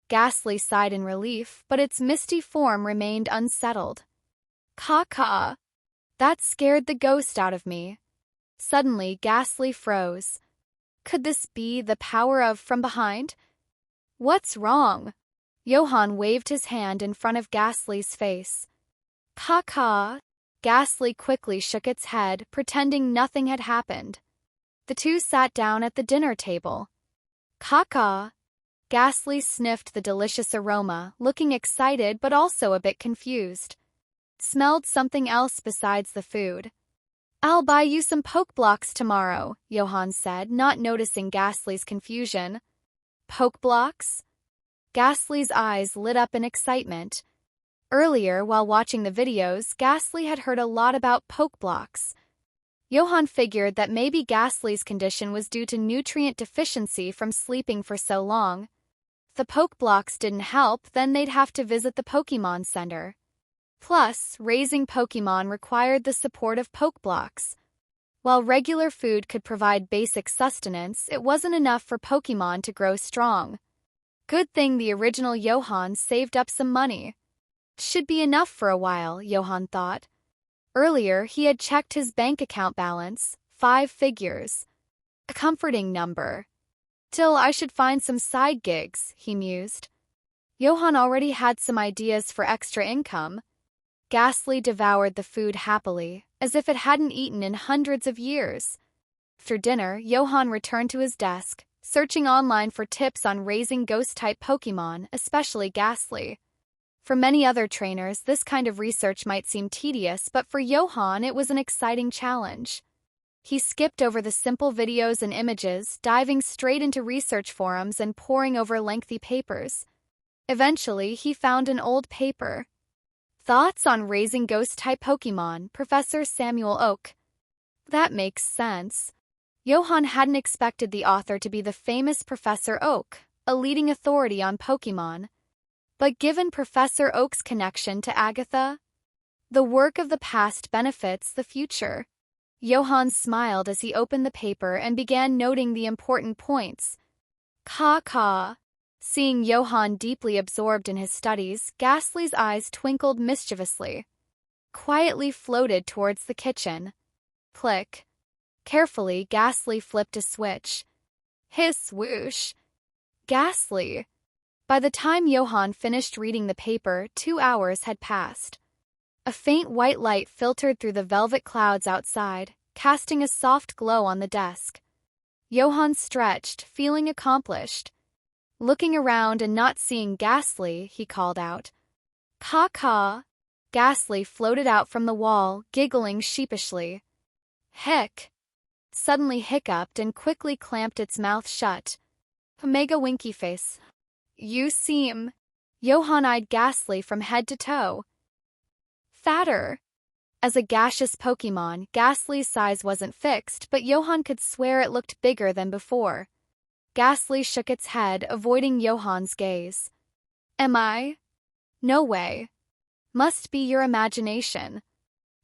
Ghastly sighed in relief, but its misty form remained unsettled. Caw-caw. That scared the ghost out of me. Suddenly, Ghastly froze. Could this be the power of from behind? What's wrong? Johan waved his hand in front of Ghastly's face. Caw-caw. Ghastly quickly shook its head, pretending nothing had happened. The two sat down at the dinner table. Caw-caw. Ghastly sniffed the delicious aroma, looking excited but also a bit confused. Smelled something else besides the food. I'll buy you some poke blocks tomorrow, Johan said, not noticing Ghastly's confusion. Poke blocks? Ghastly's eyes lit up in excitement. Earlier, while watching the videos, Ghastly had heard a lot about poke blocks. Johan figured that maybe Ghastly's condition was due to nutrient deficiency from sleeping for so long. If the poke blocks didn't help, then they'd have to visit the Pokémon Center. Plus, raising Pokémon required the support of poke blocks. While regular food could provide basic sustenance, it wasn't enough for Pokémon to grow strong. Good thing the original Johan saved up some money. Should be enough for a while, Johan thought. Earlier, he had checked his bank account balance, 5 figures. A comforting number. Till I should find some side gigs, he mused. Johan already had some ideas for extra income. Ghastly devoured the food happily, as if it hadn't eaten in hundreds of years. After dinner, Johan returned to his desk, searching online for tips on raising ghost-type Pokémon, especially Ghastly. For many other trainers, this kind of research might seem tedious, but for Johan, it was an exciting challenge. He skipped over the simple videos and images, diving straight into research forums and poring over lengthy papers. Eventually, he found an old paper. Thoughts on raising ghost-type Pokémon, Professor Samuel Oak. That makes sense. Johan hadn't expected the author to be the famous Professor Oak, a leading authority on Pokémon. But given Professor Oak's connection to Agatha, the work of the past benefits the future. Johan smiled as he opened the paper and began noting the important points. Caw. Seeing Johan deeply absorbed in his studies, Ghastly's eyes twinkled mischievously. Quietly floated towards the kitchen. Click. Carefully, Ghastly flipped a switch. Hiss whoosh. Ghastly. By the time Johan finished reading the paper, 2 hours had passed. A faint white light filtered through the velvet clouds outside, casting a soft glow on the desk. Johan stretched, feeling accomplished. Looking around and not seeing Ghastly, he called out. Caw. Ghastly floated out from the wall, giggling sheepishly. Heck. Suddenly hiccuped and quickly clamped its mouth shut. Mega winky face. You seem... Johan eyed Ghastly from head to toe. Fatter. As a gaseous Pokémon, Ghastly's size wasn't fixed, but Johan could swear it looked bigger than before. Ghastly shook its head, avoiding Johan's gaze. Am I? No way. Must be your imagination.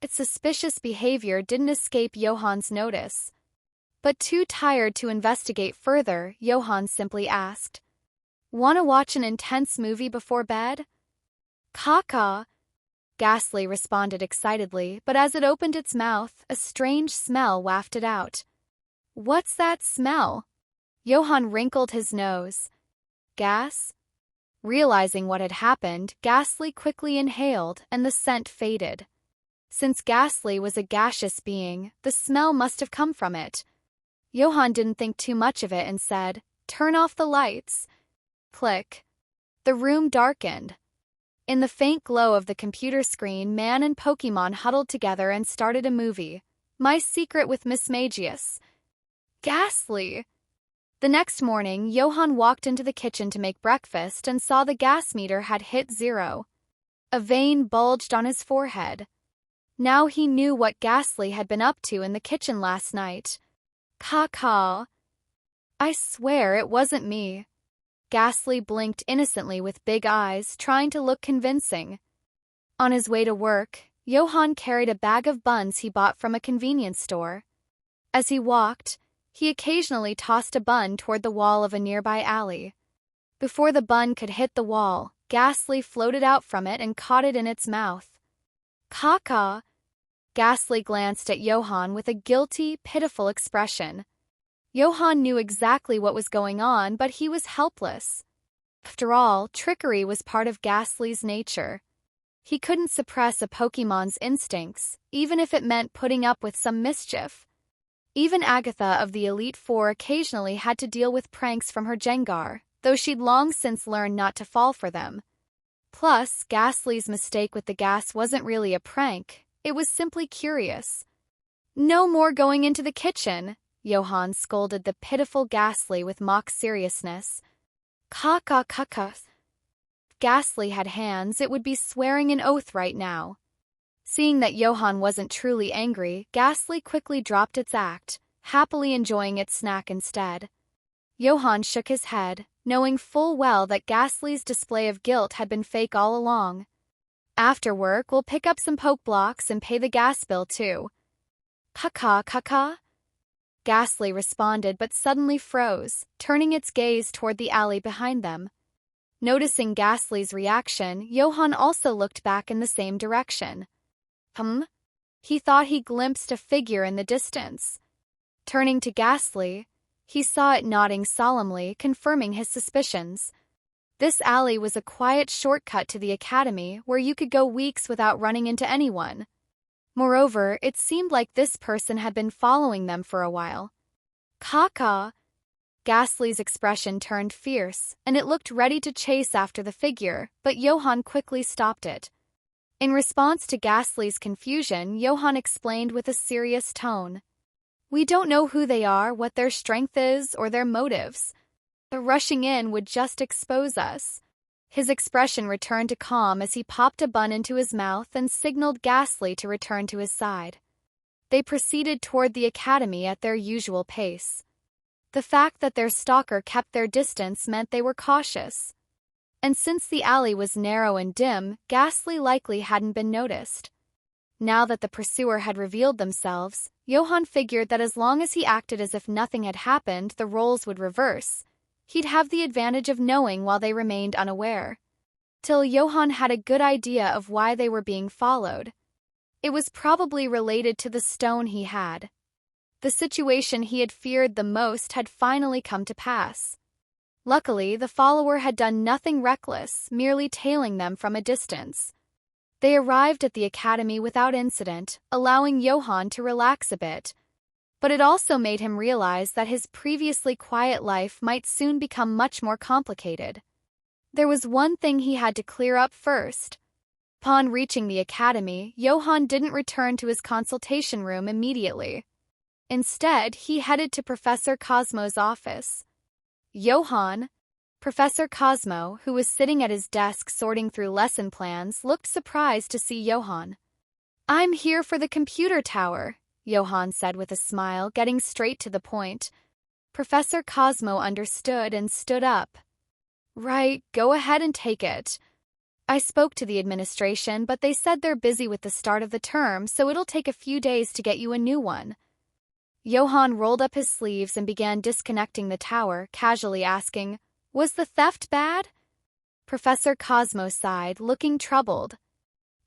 Its suspicious behavior didn't escape Johan's notice. But too tired to investigate further, Johan simply asked. Wanna watch an intense movie before bed? Caw. Ghastly responded excitedly, but as it opened its mouth, a strange smell wafted out. What's that smell? Johan wrinkled his nose. Gas? Realizing what had happened, Ghastly quickly inhaled, and the scent faded. Since Ghastly was a gaseous being, the smell must have come from it. Johan didn't think too much of it and said, Turn off the lights. Click. The room darkened. In the faint glow of the computer screen, man and Pokémon huddled together and started a movie. My Secret with Miss Magius. Ghastly! The next morning, Johan walked into the kitchen to make breakfast and saw the gas meter had hit 0. A vein bulged on his forehead. Now he knew what Ghastly had been up to in the kitchen last night. Caw. I swear it wasn't me. Ghastly blinked innocently with big eyes, trying to look convincing. On his way to work, Johan carried a bag of buns he bought from a convenience store. As he walked, he occasionally tossed a bun toward the wall of a nearby alley. Before the bun could hit the wall, Ghastly floated out from it and caught it in its mouth. Caw. Ghastly glanced at Johan with a guilty, pitiful expression. Johan knew exactly what was going on, but he was helpless. After all, trickery was part of Ghastly's nature. He couldn't suppress a Pokémon's instincts, even if it meant putting up with some mischief. Even Agatha of the Elite Four occasionally had to deal with pranks from her Jengar, though she'd long since learned not to fall for them. Plus, Ghastly's mistake with the gas wasn't really a prank, it was simply curious. No more going into the kitchen, Johan scolded the pitiful Ghastly with mock seriousness. Ka. Ghastly had hands, it would be swearing an oath right now. Seeing that Johan wasn't truly angry, Ghastly quickly dropped its act, happily enjoying its snack instead. Johan shook his head, knowing full well that Ghastly's display of guilt had been fake all along. After work, we'll pick up some poke blocks and pay the gas bill too. Ka. Ghastly responded but suddenly froze, turning its gaze toward the alley behind them. Noticing Ghastly's reaction, Johan also looked back in the same direction. He thought he glimpsed a figure in the distance. Turning to Ghastly, he saw it nodding solemnly, confirming his suspicions. This alley was a quiet shortcut to the academy where you could go weeks without running into anyone. Moreover, it seemed like this person had been following them for a while. Ka. Ghastly's expression turned fierce, and it looked ready to chase after the figure, but Johan quickly stopped it. In response to Ghastly's confusion, Johan explained with a serious tone. We don't know who they are, what their strength is, or their motives. The rushing in would just expose us. His expression returned to calm as he popped a bun into his mouth and signaled Ghastly to return to his side. They proceeded toward the academy at their usual pace. The fact that their stalker kept their distance meant they were cautious. And since the alley was narrow and dim, Ghastly likely hadn't been noticed. Now that the pursuer had revealed themselves, Johan figured that as long as he acted as if nothing had happened, the roles would reverse. He'd have the advantage of knowing while they remained unaware. Till Johan had a good idea of why they were being followed. It was probably related to the stone he had. The situation he had feared the most had finally come to pass. Luckily, the follower had done nothing reckless, merely tailing them from a distance. They arrived at the academy without incident, allowing Johan to relax a bit. But it also made him realize that his previously quiet life might soon become much more complicated. There was one thing he had to clear up first. Upon reaching the academy, Johan didn't return to his consultation room immediately. Instead, he headed to Professor Cosmo's office. Johan, Professor Cosmo, who was sitting at his desk sorting through lesson plans, looked surprised to see Johan. I'm here for the computer tower, Johan said with a smile, getting straight to the point. Professor Cosmo understood and stood up. Right, go ahead and take it. I spoke to the administration, but they said they're busy with the start of the term, so it'll take a few days to get you a new one. Johan rolled up his sleeves and began disconnecting the tower, casually asking, Was the theft bad? Professor Cosmo sighed, looking troubled.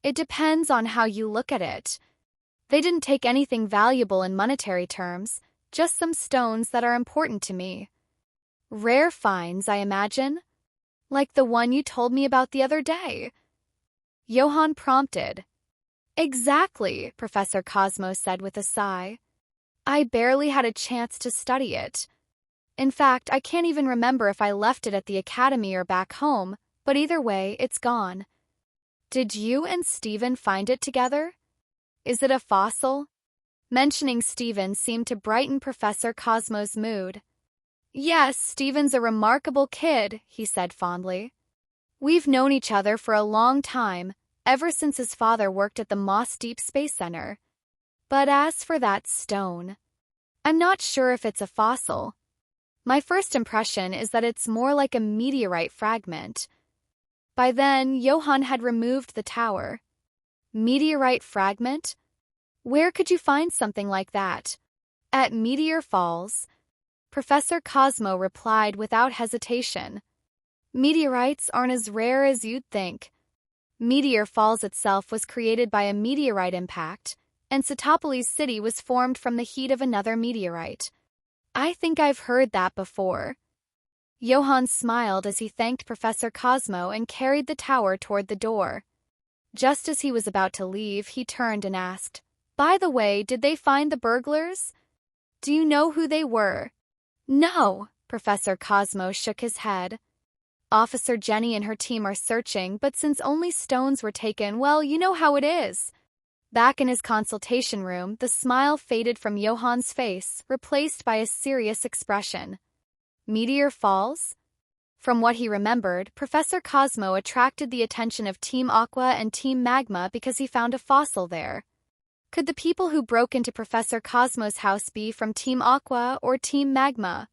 It depends on how you look at it. They didn't take anything valuable in monetary terms, just some stones that are important to me. Rare finds, I imagine? Like the one you told me about the other day. Johan prompted. Exactly, Professor Cosmo said with a sigh. I barely had a chance to study it. In fact, I can't even remember if I left it at the academy or back home, but either way, it's gone. Did you and Steven find it together? Is it a fossil? Mentioning Steven seemed to brighten Professor Cosmo's mood. Yes, Steven's a remarkable kid, he said fondly. We've known each other for a long time, ever since his father worked at the Moss Deep Space Center. But as for that stone, I'm not sure if it's a fossil. My first impression is that it's more like a meteorite fragment. By then, Johan had removed the tower. Meteorite fragment? Where could you find something like that? At Meteor Falls. Professor Cosmo replied without hesitation. Meteorites aren't as rare as you'd think. Meteor Falls itself was created by a meteorite impact, and Satopolis City was formed from the heat of another meteorite. I think I've heard that before. Johan smiled as he thanked Professor Cosmo and carried the tower toward the door. Just as he was about to leave, he turned and asked, By the way, did they find the burglars? Do you know who they were? No, Professor Cosmo shook his head. Officer Jenny and her team are searching, but since only stones were taken, well, you know how it is. Back in his consultation room, the smile faded from Johan's face, replaced by a serious expression. Meteor Falls? From what he remembered, Professor Cosmo attracted the attention of Team Aqua and Team Magma because he found a fossil there. Could the people who broke into Professor Cosmo's house be from Team Aqua or Team Magma?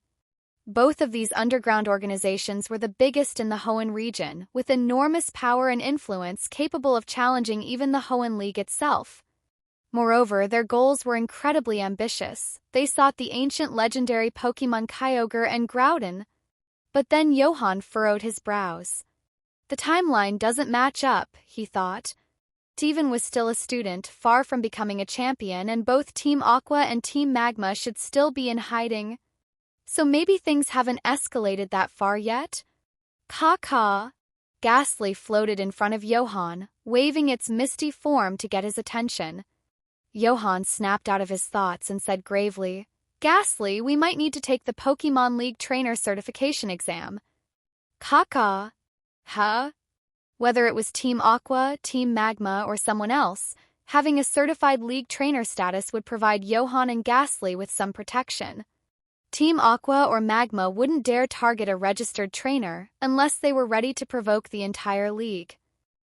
Both of these underground organizations were the biggest in the Hoenn region, with enormous power and influence capable of challenging even the Hoenn League itself. Moreover, their goals were incredibly ambitious. They sought the ancient legendary Pokémon Kyogre and Groudon. But then Johan furrowed his brows. The timeline doesn't match up, he thought. Devon was still a student, far from becoming a champion, and both Team Aqua and Team Magma should still be in hiding. So maybe things haven't escalated that far yet? Caw. Ghastly floated in front of Johan, waving its misty form to get his attention. Johan snapped out of his thoughts and said gravely, "Ghastly, we might need to take the Pokémon League Trainer Certification exam." Caw. Huh? Whether it was Team Aqua, Team Magma, or someone else, having a certified League Trainer status would provide Johan and Ghastly with some protection. Team Aqua or Magma wouldn't dare target a registered trainer unless they were ready to provoke the entire league.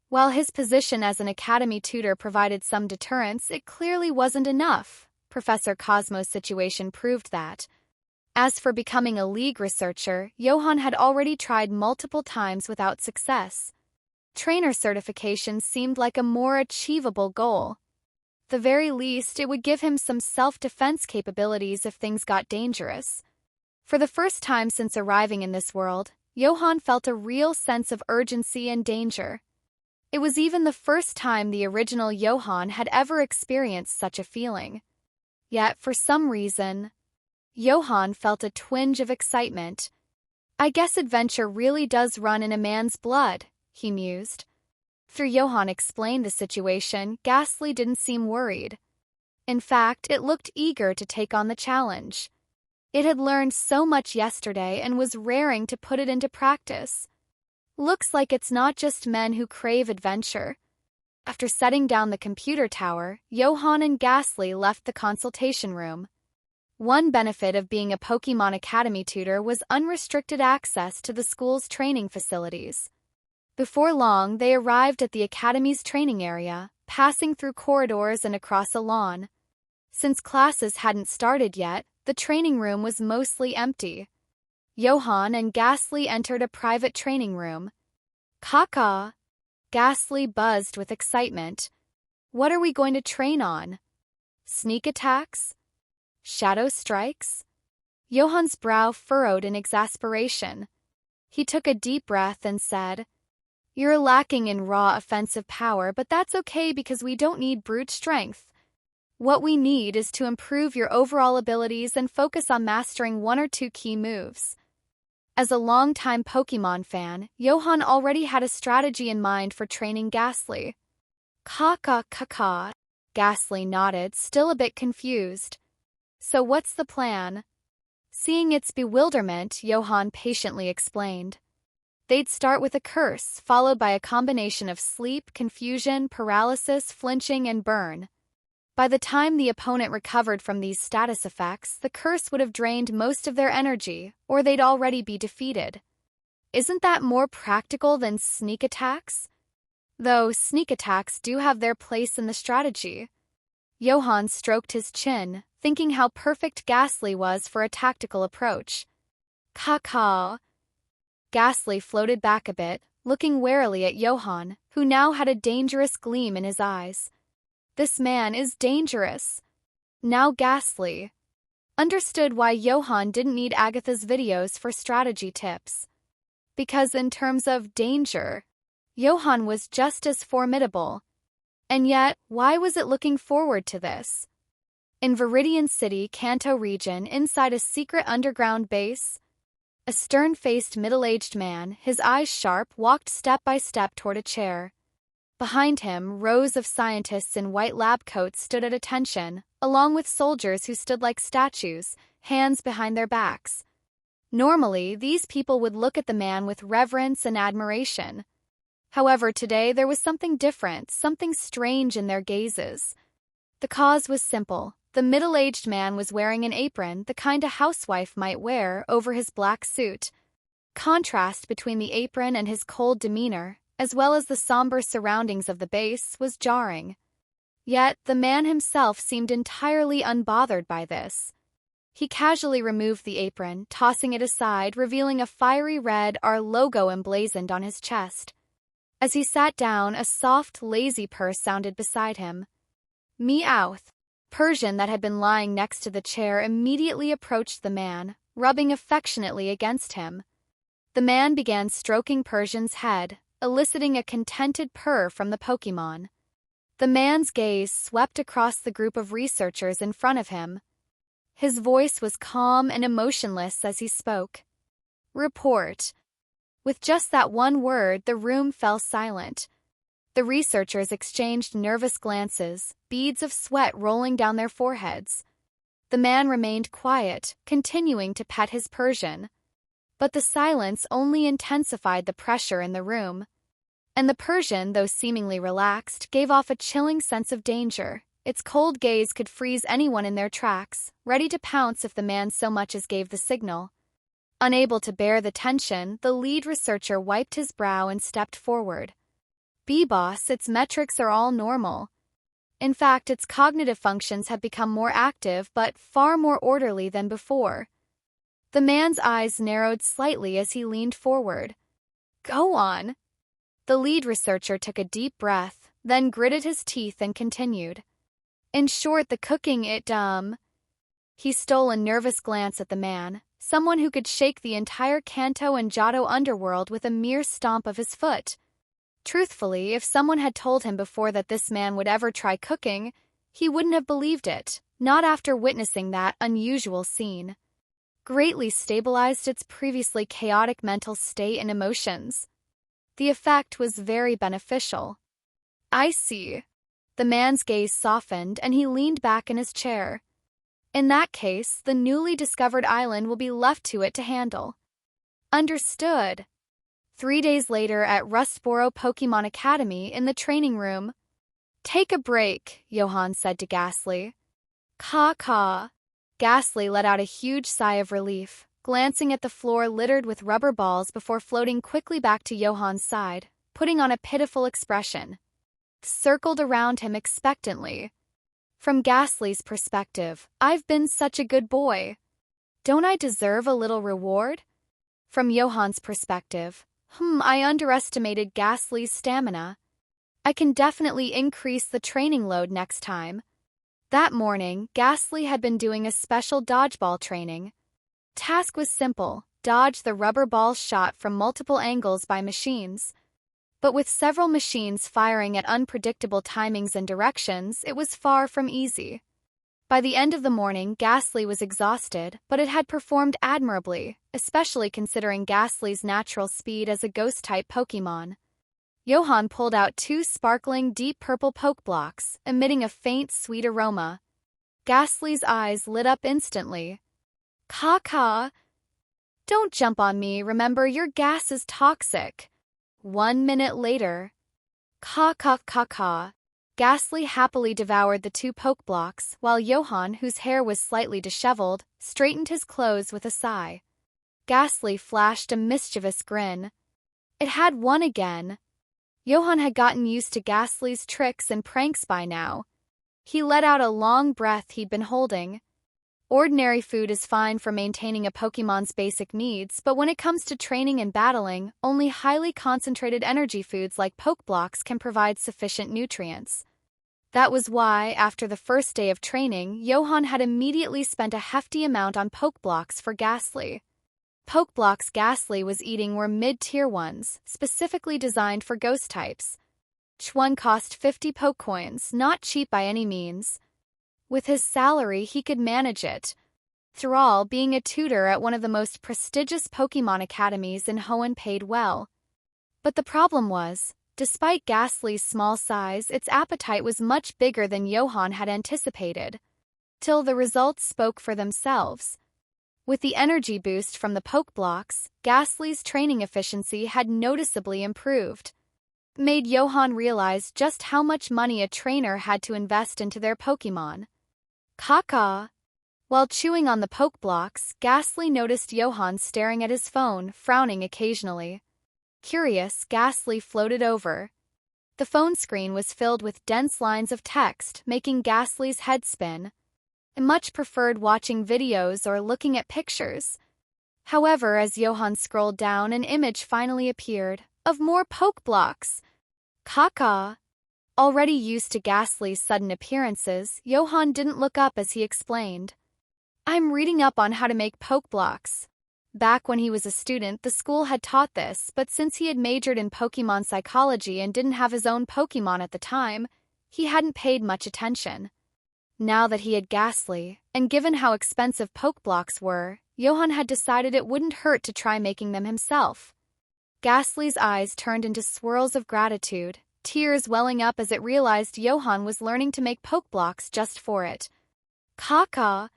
While his position as an academy tutor provided some deterrence, it clearly wasn't enough. Professor Cosmo's situation proved that. As for becoming a league researcher, Johan had already tried multiple times without success. Trainer certification seemed like a more achievable goal. At the very least, it would give him some self-defense capabilities if things got dangerous. For the first time since arriving in this world, Johan felt a real sense of urgency and danger. It was even the first time the original Johan had ever experienced such a feeling. Yet, for some reason, Johan felt a twinge of excitement. "I guess adventure really does run in a man's blood," he mused. After Johan explained the situation, Ghastly didn't seem worried. In fact, it looked eager to take on the challenge. It had learned so much yesterday and was raring to put it into practice. Looks like it's not just men who crave adventure. After setting down the computer tower, Johan and Ghastly left the consultation room. One benefit of being a Pokémon Academy tutor was unrestricted access to the school's training facilities. Before long, they arrived at the Academy's training area, passing through corridors and across a lawn. Since classes hadn't started yet, the training room was mostly empty. Johan and Ghastly entered a private training room. Caw. Ghastly buzzed with excitement. "What are we going to train on? Sneak attacks? Shadow strikes?" Johan's brow furrowed in exasperation. He took a deep breath and said, "You're lacking in raw offensive power, but that's okay because we don't need brute strength. What we need is to improve your overall abilities and focus on mastering one or two key moves." As a longtime Pokémon fan, Johan already had a strategy in mind for training Ghastly. Caw. Ghastly nodded, still a bit confused. "So what's the plan?" Seeing its bewilderment, Johan patiently explained. They'd start with a curse, followed by a combination of sleep, confusion, paralysis, flinching, and burn. By the time the opponent recovered from these status effects, the curse would have drained most of their energy, or they'd already be defeated. Isn't that more practical than sneak attacks? Though sneak attacks do have their place in the strategy. Johan stroked his chin, thinking how perfect Ghastly was for a tactical approach. Caw. Ghastly floated back a bit, looking warily at Johan, who now had a dangerous gleam in his eyes. This man is dangerous. Now Ghastly understood why Johan didn't need Agatha's videos for strategy tips. Because in terms of danger, Johan was just as formidable. And yet, why was it looking forward to this? In Viridian City, Kanto region, inside a secret underground base, a stern-faced middle-aged man, his eyes sharp, walked step by step toward a chair. Behind him, rows of scientists in white lab coats stood at attention, along with soldiers who stood like statues, hands behind their backs. Normally, these people would look at the man with reverence and admiration. However, today there was something different, something strange in their gazes. The cause was simple. The middle-aged man was wearing an apron, the kind a housewife might wear, over his black suit. Contrast between the apron and his cold demeanor, as well as the somber surroundings of the base, was jarring. Yet, the man himself seemed entirely unbothered by this. He casually removed the apron, tossing it aside, revealing a fiery red R logo emblazoned on his chest. As he sat down, a soft, lazy purr sounded beside him. Meowth. Persian that had been lying next to the chair immediately approached the man, rubbing affectionately against him. The man began stroking Persian's head, eliciting a contented purr from the Pokémon. The man's gaze swept across the group of researchers in front of him. His voice was calm and emotionless as he spoke. Report. With just that one word, the room fell silent. The researchers exchanged nervous glances, beads of sweat rolling down their foreheads. The man remained quiet, continuing to pet his Persian. But the silence only intensified the pressure in the room. And the Persian, though seemingly relaxed, gave off a chilling sense of danger. Its cold gaze could freeze anyone in their tracks, ready to pounce if the man so much as gave the signal. Unable to bear the tension, the lead researcher wiped his brow and stepped forward. "B-boss, its metrics are all normal. In fact, its cognitive functions have become more active but far more orderly than before." The man's eyes narrowed slightly as he leaned forward. "Go on." The lead researcher took a deep breath, then gritted his teeth and continued. "In short, the cooking, He stole a nervous glance at the man, someone who could shake the entire Kanto and Johto underworld with a mere stomp of his foot. Truthfully, if someone had told him before that this man would ever try cooking, he wouldn't have believed it, not after witnessing that unusual scene. Greatly stabilized its previously chaotic mental state and emotions. The effect was very beneficial. "I see." The man's gaze softened and he leaned back in his chair. "In that case, the newly discovered island will be left to it to handle." Understood. 3 days later at Rustboro Pokémon Academy in the training room. "Take a break," Johan said to Ghastly. "Caw." Ghastly let out a huge sigh of relief, glancing at the floor littered with rubber balls before floating quickly back to Johan's side, putting on a pitiful expression. Circled around him expectantly. From Ghastly's perspective, "I've been such a good boy. Don't I deserve a little reward?" From Johan's perspective, I underestimated Ghastly's stamina. I can definitely increase the training load next time." That morning, Ghastly had been doing a special dodgeball training. Task was simple: dodge the rubber ball shot from multiple angles by machines. But with several machines firing at unpredictable timings and directions, it was far from easy. By the end of the morning, Ghastly was exhausted, but it had performed admirably, especially considering Ghastly's natural speed as a ghost-type Pokémon. Johan pulled out 2 sparkling deep purple poke blocks, emitting a faint sweet aroma. Ghastly's eyes lit up instantly. "Caw. Don't jump on me, remember your gas is toxic." 1 minute later. Caw. Ghastly happily devoured the 2 poke blocks, while Johan, whose hair was slightly disheveled, straightened his clothes with a sigh. Ghastly flashed a mischievous grin. It had won again. Johan had gotten used to Ghastly's tricks and pranks by now. He let out a long breath he'd been holding. Ordinary food is fine for maintaining a Pokémon's basic needs, but when it comes to training and battling, only highly concentrated energy foods like poke blocks can provide sufficient nutrients. That was why, after the first day of training, Johan had immediately spent a hefty amount on poke blocks for Ghastly. Poke blocks Ghastly was eating were mid-tier ones, specifically designed for ghost types. Each one cost 50 poke coins, not cheap by any means. With his salary, he could manage it. Through all, being a tutor at one of the most prestigious Pokémon academies in Hoenn paid well. But the problem was, despite Ghastly's small size, its appetite was much bigger than Johan had anticipated. Till the results spoke for themselves. With the energy boost from the poke blocks, Ghastly's training efficiency had noticeably improved. It made Johan realize just how much money a trainer had to invest into their Pokémon. Caw. While chewing on the poke blocks, Ghastly noticed Johan staring at his phone, frowning occasionally. Curious, Ghastly floated over. The phone screen was filled with dense lines of text, making Ghastly's head spin. He much preferred watching videos or looking at pictures. However, as Johan scrolled down, an image finally appeared, of more poke blocks. Caca. Already used to Ghastly's sudden appearances, Johan didn't look up as he explained. I'm reading up on how to make poke blocks. Back when he was a student, the school had taught this, but since he had majored in Pokémon psychology and didn't have his own Pokémon at the time, he hadn't paid much attention. Now that he had Ghastly, and given how expensive poke blocks were, Johan had decided it wouldn't hurt to try making them himself. Ghastly's eyes turned into swirls of gratitude, tears welling up as it realized Johan was learning to make poke blocks just for it. Caca.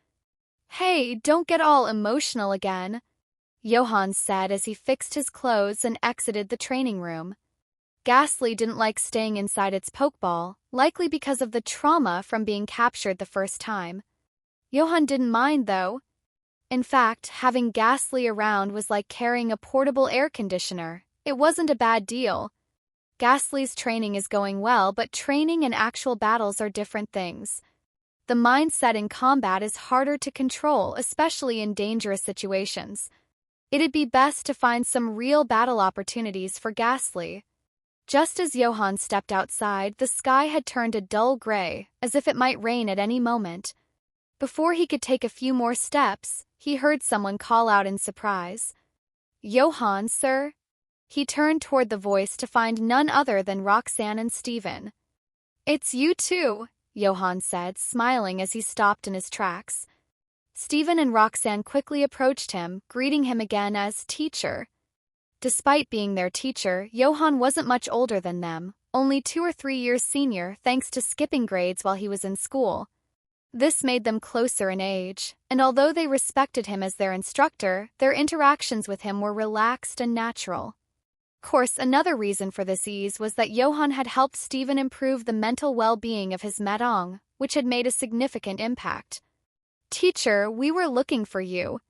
Hey, don't get all emotional again, Johan said as he fixed his clothes and exited the training room. Ghastly didn't like staying inside its Pokeball, likely because of the trauma from being captured the first time. Johan didn't mind, though. In fact, having Ghastly around was like carrying a portable air conditioner. It wasn't a bad deal. Ghastly's training is going well, but training and actual battles are different things. The mindset in combat is harder to control, especially in dangerous situations. It'd be best to find some real battle opportunities for Ghastly. Just as Johan stepped outside, the sky had turned a dull gray, as if it might rain at any moment. Before he could take a few more steps, he heard someone call out in surprise. Johan, sir? He turned toward the voice to find none other than Roxanne and Steven. It's you two, Johan said, smiling as he stopped in his tracks. Steven and Roxanne quickly approached him, greeting him again as teacher. Despite being their teacher, Johan wasn't much older than them, only 2 or 3 years senior thanks to skipping grades while he was in school. This made them closer in age, and although they respected him as their instructor, their interactions with him were relaxed and natural. Of course, another reason for this ease was that Johan had helped Steven improve the mental well-being of his Medong, which had made a significant impact. Teacher, we were looking for you.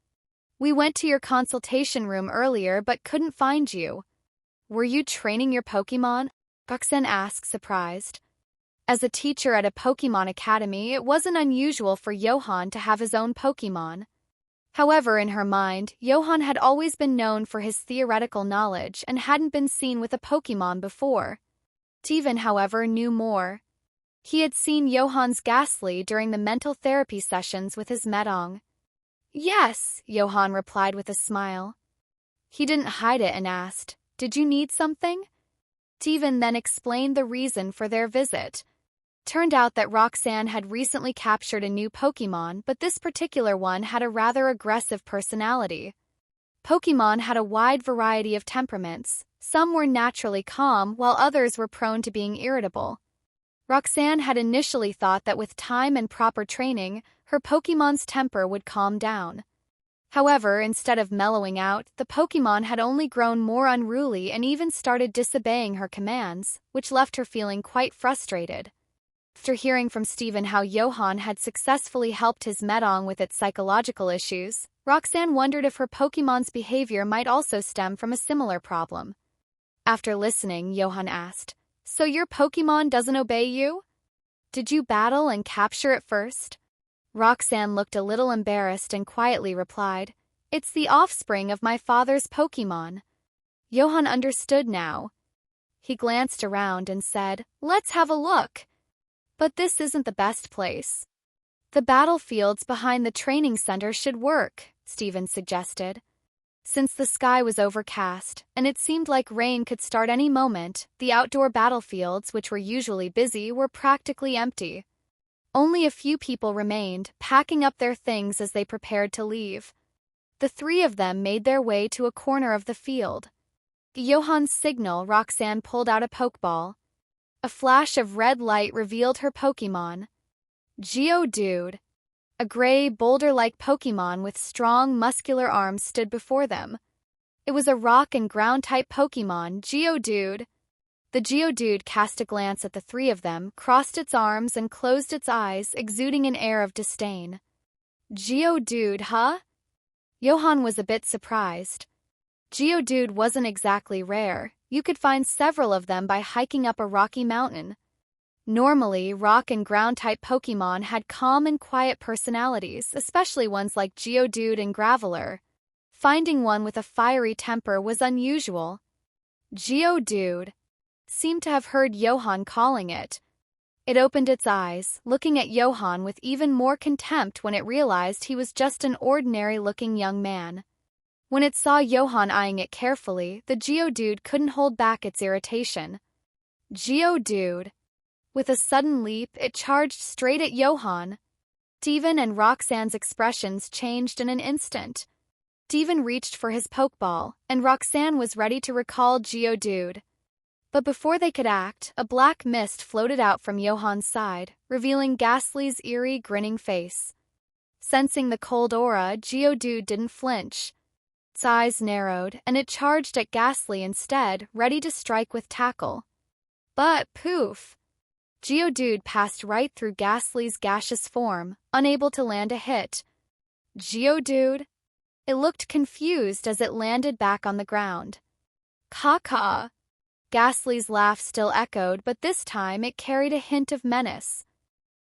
We went to your consultation room earlier but couldn't find you. Were you training your Pokémon? Roxanne asked, surprised. As a teacher at a Pokémon Academy, it wasn't unusual for Johan to have his own Pokémon. However, in her mind, Johan had always been known for his theoretical knowledge and hadn't been seen with a Pokémon before. Steven, however, knew more. He had seen Johan's Ghastly during the mental therapy sessions with his Medong. Yes, Johan replied with a smile. He didn't hide it and asked, Did you need something? Steven then explained the reason for their visit. Turned out that Roxanne had recently captured a new Pokémon, but this particular one had a rather aggressive personality. Pokémon had a wide variety of temperaments. Some were naturally calm, while others were prone to being irritable. Roxanne had initially thought that with time and proper training, her Pokémon's temper would calm down. However, instead of mellowing out, the Pokémon had only grown more unruly and even started disobeying her commands, which left her feeling quite frustrated. After hearing from Steven how Johan had successfully helped his Medong with its psychological issues, Roxanne wondered if her Pokémon's behavior might also stem from a similar problem. After listening, Johan asked, So your Pokémon doesn't obey you? Did you battle and capture it first? Roxanne looked a little embarrassed and quietly replied, It's the offspring of my father's Pokémon. Johan understood now. He glanced around and said, Let's have a look. But this isn't the best place. The battlefields behind the training center should work, Steven suggested. Since the sky was overcast, and it seemed like rain could start any moment, the outdoor battlefields, which were usually busy, were practically empty. Only a few people remained, packing up their things as they prepared to leave. The 3 of them made their way to a corner of the field. At Johan's signal, Roxanne pulled out a Pokeball. A flash of red light revealed her Pokémon. Geodude. A gray, boulder-like Pokémon with strong, muscular arms stood before them. It was a rock and ground-type Pokémon, Geodude. The Geodude cast a glance at the 3 of them, crossed its arms and closed its eyes, exuding an air of disdain. Geodude, huh? Johan was a bit surprised. Geodude wasn't exactly rare. You could find several of them by hiking up a rocky mountain. Normally, rock and ground-type Pokémon had calm and quiet personalities, especially ones like Geodude and Graveler. Finding one with a fiery temper was unusual. Geodude seemed to have heard Johan calling it. It opened its eyes, looking at Johan with even more contempt when it realized he was just an ordinary-looking young man. When it saw Johan eyeing it carefully, the Geodude couldn't hold back its irritation. Geodude! With a sudden leap, it charged straight at Johan. Devon and Roxanne's expressions changed in an instant. Devon reached for his Pokeball, and Roxanne was ready to recall Geodude. But before they could act, a black mist floated out from Johan's side, revealing Ghastly's eerie, grinning face. Sensing the cold aura, Geodude didn't flinch. Its eyes narrowed, and it charged at Ghastly instead, ready to strike with tackle. But, poof! Geodude passed right through Ghastly's gaseous form, unable to land a hit. Geodude? It looked confused as it landed back on the ground. Caw-caw! Ghastly's laugh still echoed, but this time it carried a hint of menace.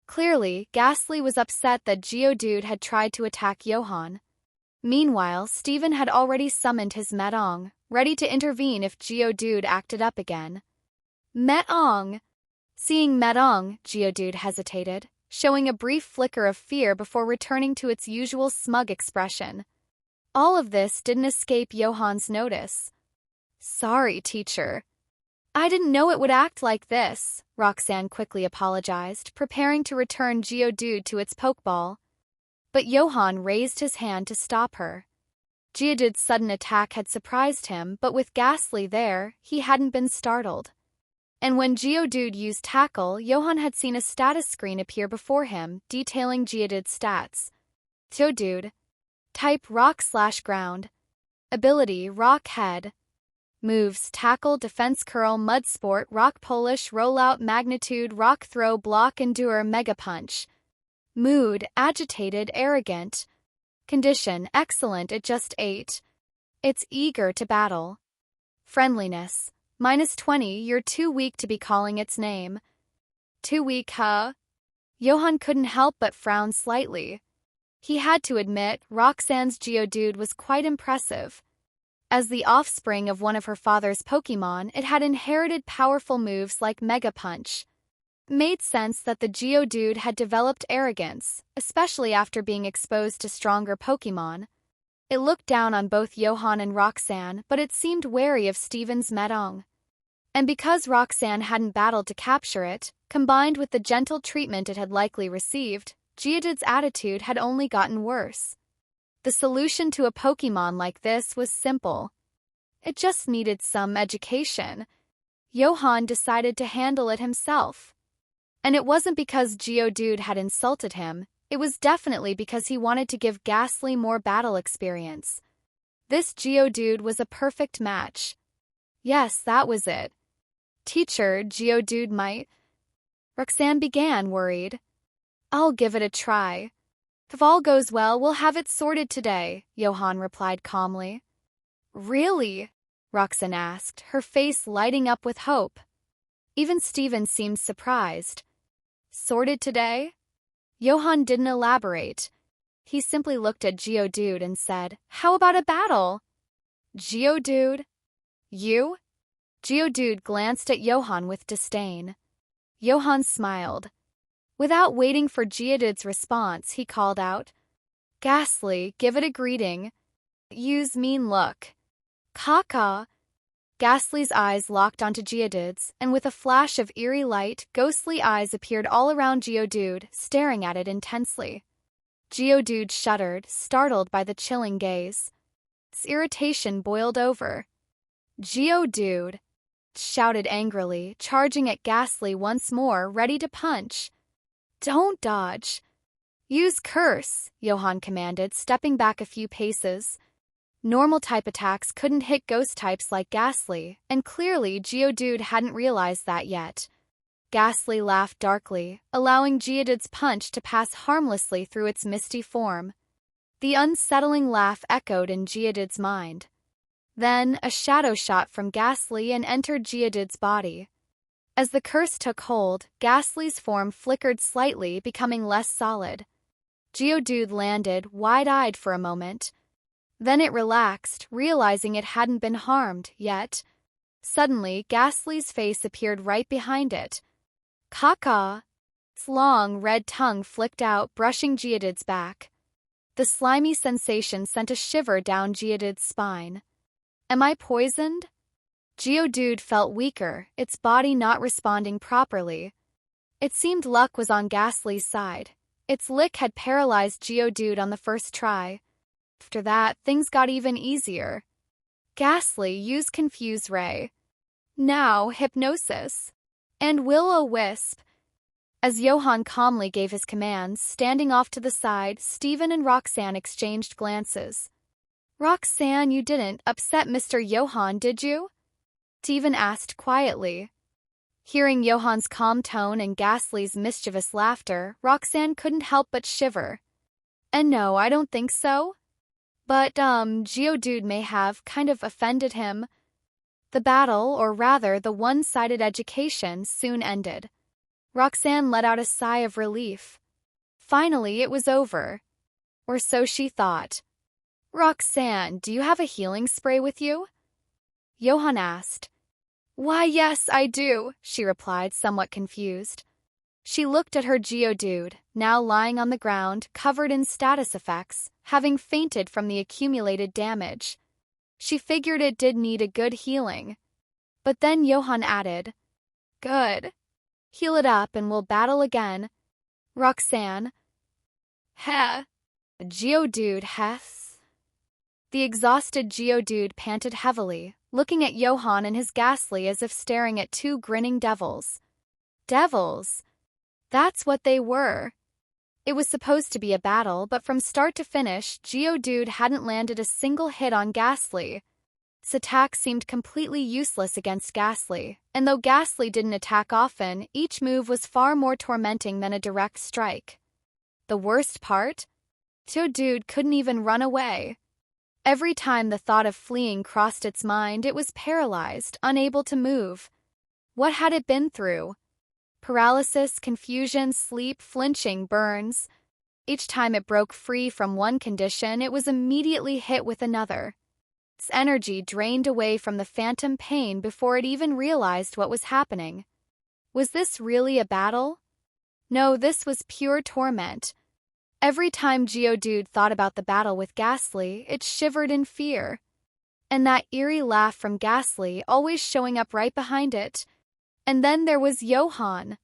Clearly, Ghastly was upset that Geodude had tried to attack Johan. Meanwhile, Steven had already summoned his Metong, ready to intervene if Geodude acted up again. Metong! Seeing Metong, Geodude hesitated, showing a brief flicker of fear before returning to its usual smug expression. All of this didn't escape Johan's notice. Sorry, teacher. I didn't know it would act like this, Roxanne quickly apologized, preparing to return Geodude to its Pokeball. But Johan raised his hand to stop her. Geodude's sudden attack had surprised him, but with Ghastly there, he hadn't been startled. And when Geodude used Tackle, Johan had seen a status screen appear before him, detailing Geodude's stats. Geodude. Type Rock/Ground. Ability Rock Head. Moves Tackle, Defense Curl, Mud Sport, Rock Polish, Rollout, Magnitude, Rock Throw, Block, Endure, Mega Punch. Mood Agitated, Arrogant. Condition Excellent at just 8. It's eager to battle. Friendliness -20, you're too weak to be calling its name. Too weak, huh? Johan couldn't help but frown slightly. He had to admit, Roxanne's Geodude was quite impressive. As the offspring of one of her father's Pokémon, it had inherited powerful moves like Mega Punch. It made sense that the Geodude had developed arrogance, especially after being exposed to stronger Pokémon. It looked down on both Johan and Roxanne, but it seemed wary of Steven's Metong. And because Roxanne hadn't battled to capture it, combined with the gentle treatment it had likely received, Geodude's attitude had only gotten worse. The solution to a Pokémon like this was simple. It just needed some education. Johan decided to handle it himself. And it wasn't because Geodude had insulted him, it was definitely because he wanted to give Ghastly more battle experience. This Geodude was a perfect match. Yes, that was it. Teacher, Geodude might... Roxanne began, worried. I'll give it a try. If all goes well, we'll have it sorted today, Johan replied calmly. Really? Roxanne asked, her face lighting up with hope. Even Steven seemed surprised. Sorted today? Johan didn't elaborate. He simply looked at Geodude and said, How about a battle? Geodude? You? Geodude glanced at Johan with disdain. Johan smiled. Without waiting for Geodude's response, he called out, Ghastly, give it a greeting. Use mean look. Caw-caw. Ghastly's eyes locked onto Geodude's, and with a flash of eerie light, ghostly eyes appeared all around Geodude, staring at it intensely. Geodude shuddered, startled by the chilling gaze. Its irritation boiled over. Geodude! Shouted angrily, charging at Ghastly once more, ready to punch. Don't dodge. Use Curse, Johan commanded, stepping back a few paces. Normal-type attacks couldn't hit ghost types like Ghastly, and clearly Geodude hadn't realized that yet. Ghastly laughed darkly, allowing Geodude's punch to pass harmlessly through its misty form. The unsettling laugh echoed in Geodude's mind. Then, a shadow shot from Ghastly and entered Geodude's body. As the curse took hold, Ghastly's form flickered slightly, becoming less solid. Geodude landed, wide-eyed for a moment. Then it relaxed, realizing it hadn't been harmed yet. Suddenly, Ghastly's face appeared right behind it. Caw-caw! Its long, red tongue flicked out, brushing Geodude's back. The slimy sensation sent a shiver down Geodude's spine. Am I poisoned? Geodude felt weaker, its body not responding properly. It seemed luck was on Ghastly's side. Its lick had paralyzed Geodude on the first try. After that, things got even easier. Ghastly used Confuse Ray. Now, Hypnosis. And Will-O-Wisp. As Johan calmly gave his commands, standing off to the side, Steven and Roxanne exchanged glances. Roxanne, you didn't upset Mr. Johan, did you? Steven asked quietly. Hearing Johan's calm tone and Ghastly's mischievous laughter, Roxanne couldn't help but shiver. And no, I don't think so. But, Geodude may have kind of offended him. The battle, or rather the one-sided education, soon ended. Roxanne let out a sigh of relief. Finally, it was over. Or so she thought. Roxanne, do you have a healing spray with you? Johan asked. Why, yes, I do, she replied, somewhat confused. She looked at her Geodude, now lying on the ground, covered in status effects, having fainted from the accumulated damage. She figured it did need a good healing. But then Johan added, Good. Heal it up and we'll battle again. Roxanne. Heh. Geodude, Hess. The exhausted Geodude panted heavily, looking at Johan and his Ghastly as if staring at two grinning devils. Devils? That's what they were. It was supposed to be a battle, but from start to finish, Geodude hadn't landed a single hit on Ghastly. Its attack seemed completely useless against Ghastly, and though Ghastly didn't attack often, each move was far more tormenting than a direct strike. The worst part? Geodude couldn't even run away. Every time the thought of fleeing crossed its mind, it was paralyzed, unable to move. What had it been through? Paralysis, confusion, sleep, flinching, burns. Each time it broke free from one condition, it was immediately hit with another. Its energy drained away from the phantom pain before it even realized what was happening. Was this really a battle? No, this was pure torment. Every time Geodude thought about the battle with Ghastly, it shivered in fear. And that eerie laugh from Ghastly always showing up right behind it. And then there was Johan.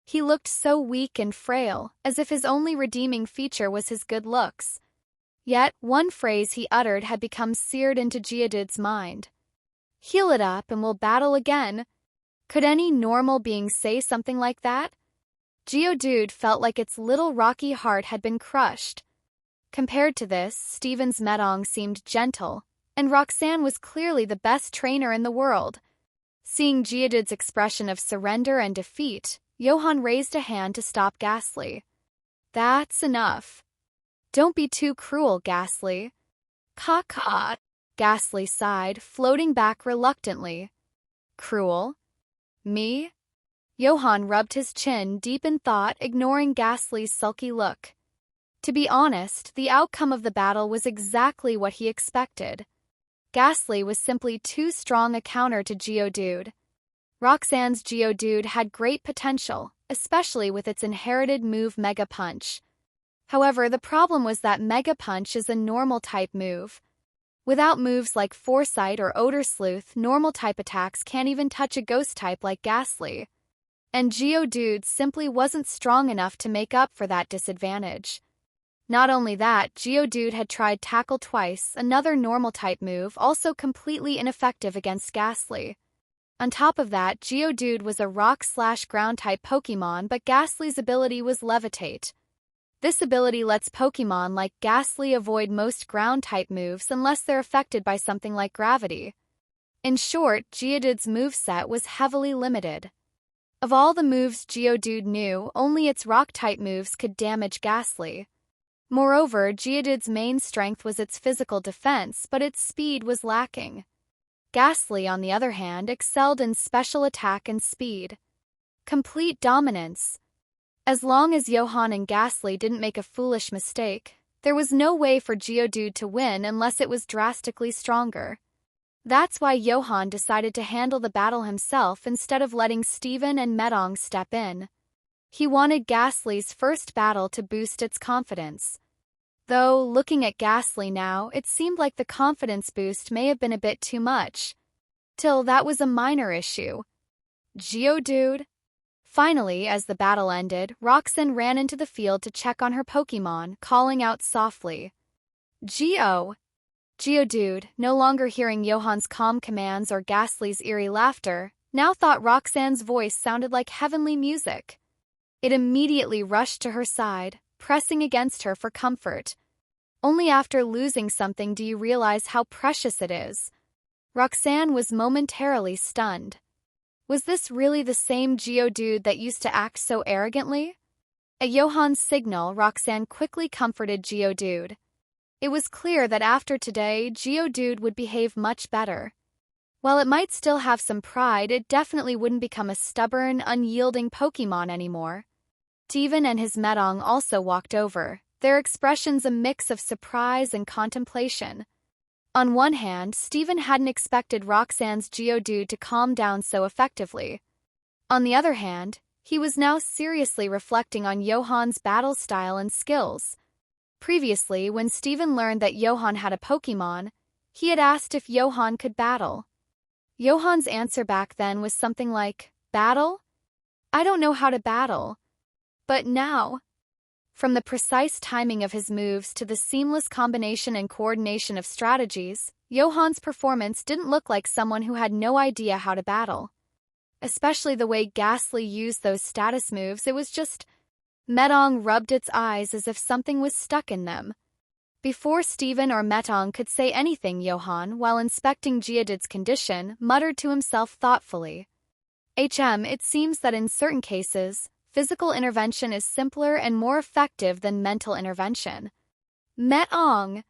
He looked so weak and frail, as if his only redeeming feature was his good looks. Yet, one phrase he uttered had become seared into Geodude's mind. Heal it up and we'll battle again. Could any normal being say something like that? Geodude felt like its little rocky heart had been crushed. Compared to this, Steven's Medong seemed gentle, and Roxanne was clearly the best trainer in the world. Seeing Geodude's expression of surrender and defeat, Johan raised a hand to stop Ghastly. That's enough. Don't be too cruel, Ghastly. Caw-caw, Ghastly sighed, floating back reluctantly. Cruel? Me? Johan rubbed his chin, deep in thought, ignoring Ghastly's sulky look. To be honest, the outcome of the battle was exactly what he expected. Ghastly was simply too strong a counter to Geodude. Roxanne's Geodude had great potential, especially with its inherited move Mega Punch. However, the problem was that Mega Punch is a normal-type move. Without moves like Foresight or Odor Sleuth, normal-type attacks can't even touch a ghost-type like Ghastly. And Geodude simply wasn't strong enough to make up for that disadvantage. Not only that, Geodude had tried Tackle twice, another normal-type move, also completely ineffective against Ghastly. On top of that, Geodude was a rock/ground-type Pokémon, but Ghastly's ability was Levitate. This ability lets Pokémon like Ghastly avoid most ground-type moves unless they're affected by something like gravity. In short, Geodude's moveset was heavily limited. Of all the moves Geodude knew, only its rock-type moves could damage Ghastly. Moreover, Geodude's main strength was its physical defense, but its speed was lacking. Ghastly, on the other hand, excelled in special attack and speed. Complete dominance. As long as Johan and Ghastly didn't make a foolish mistake, there was no way for Geodude to win unless it was drastically stronger. That's why Johan decided to handle the battle himself instead of letting Steven and Metong step in. He wanted Ghastly's first battle to boost its confidence. Though, looking at Ghastly now, it seemed like the confidence boost may have been a bit too much. Till that was a minor issue. Geodude. Finally, as the battle ended, Roxanne ran into the field to check on her Pokémon, calling out softly. Geodude, no longer hearing Johan's calm commands or Ghastly's eerie laughter, now thought Roxanne's voice sounded like heavenly music. It immediately rushed to her side, pressing against her for comfort. Only after losing something do you realize how precious it is. Roxanne was momentarily stunned. Was this really the same Geodude that used to act so arrogantly? At Johan's signal, Roxanne quickly comforted Geodude. It was clear that after today, Geodude would behave much better. While it might still have some pride, it definitely wouldn't become a stubborn, unyielding Pokémon anymore. Devon and his Metong also walked over, their expressions a mix of surprise and contemplation. On one hand, Steven hadn't expected Roxanne's Geodude to calm down so effectively. On the other hand, he was now seriously reflecting on Johan's battle style and skills. Previously, when Steven learned that Johan had a Pokémon, he had asked if Johan could battle. Johan's answer back then was something like, "Battle? I don't know how to battle." But now, from the precise timing of his moves to the seamless combination and coordination of strategies, Johan's performance didn't look like someone who had no idea how to battle. Especially the way Ghastly used those status moves, it was just... Metong rubbed its eyes as if something was stuck in them. Before Steven or Metong could say anything, Johan, while inspecting Geodude's condition, muttered to himself thoughtfully. It seems that in certain cases, physical intervention is simpler and more effective than mental intervention. Metong!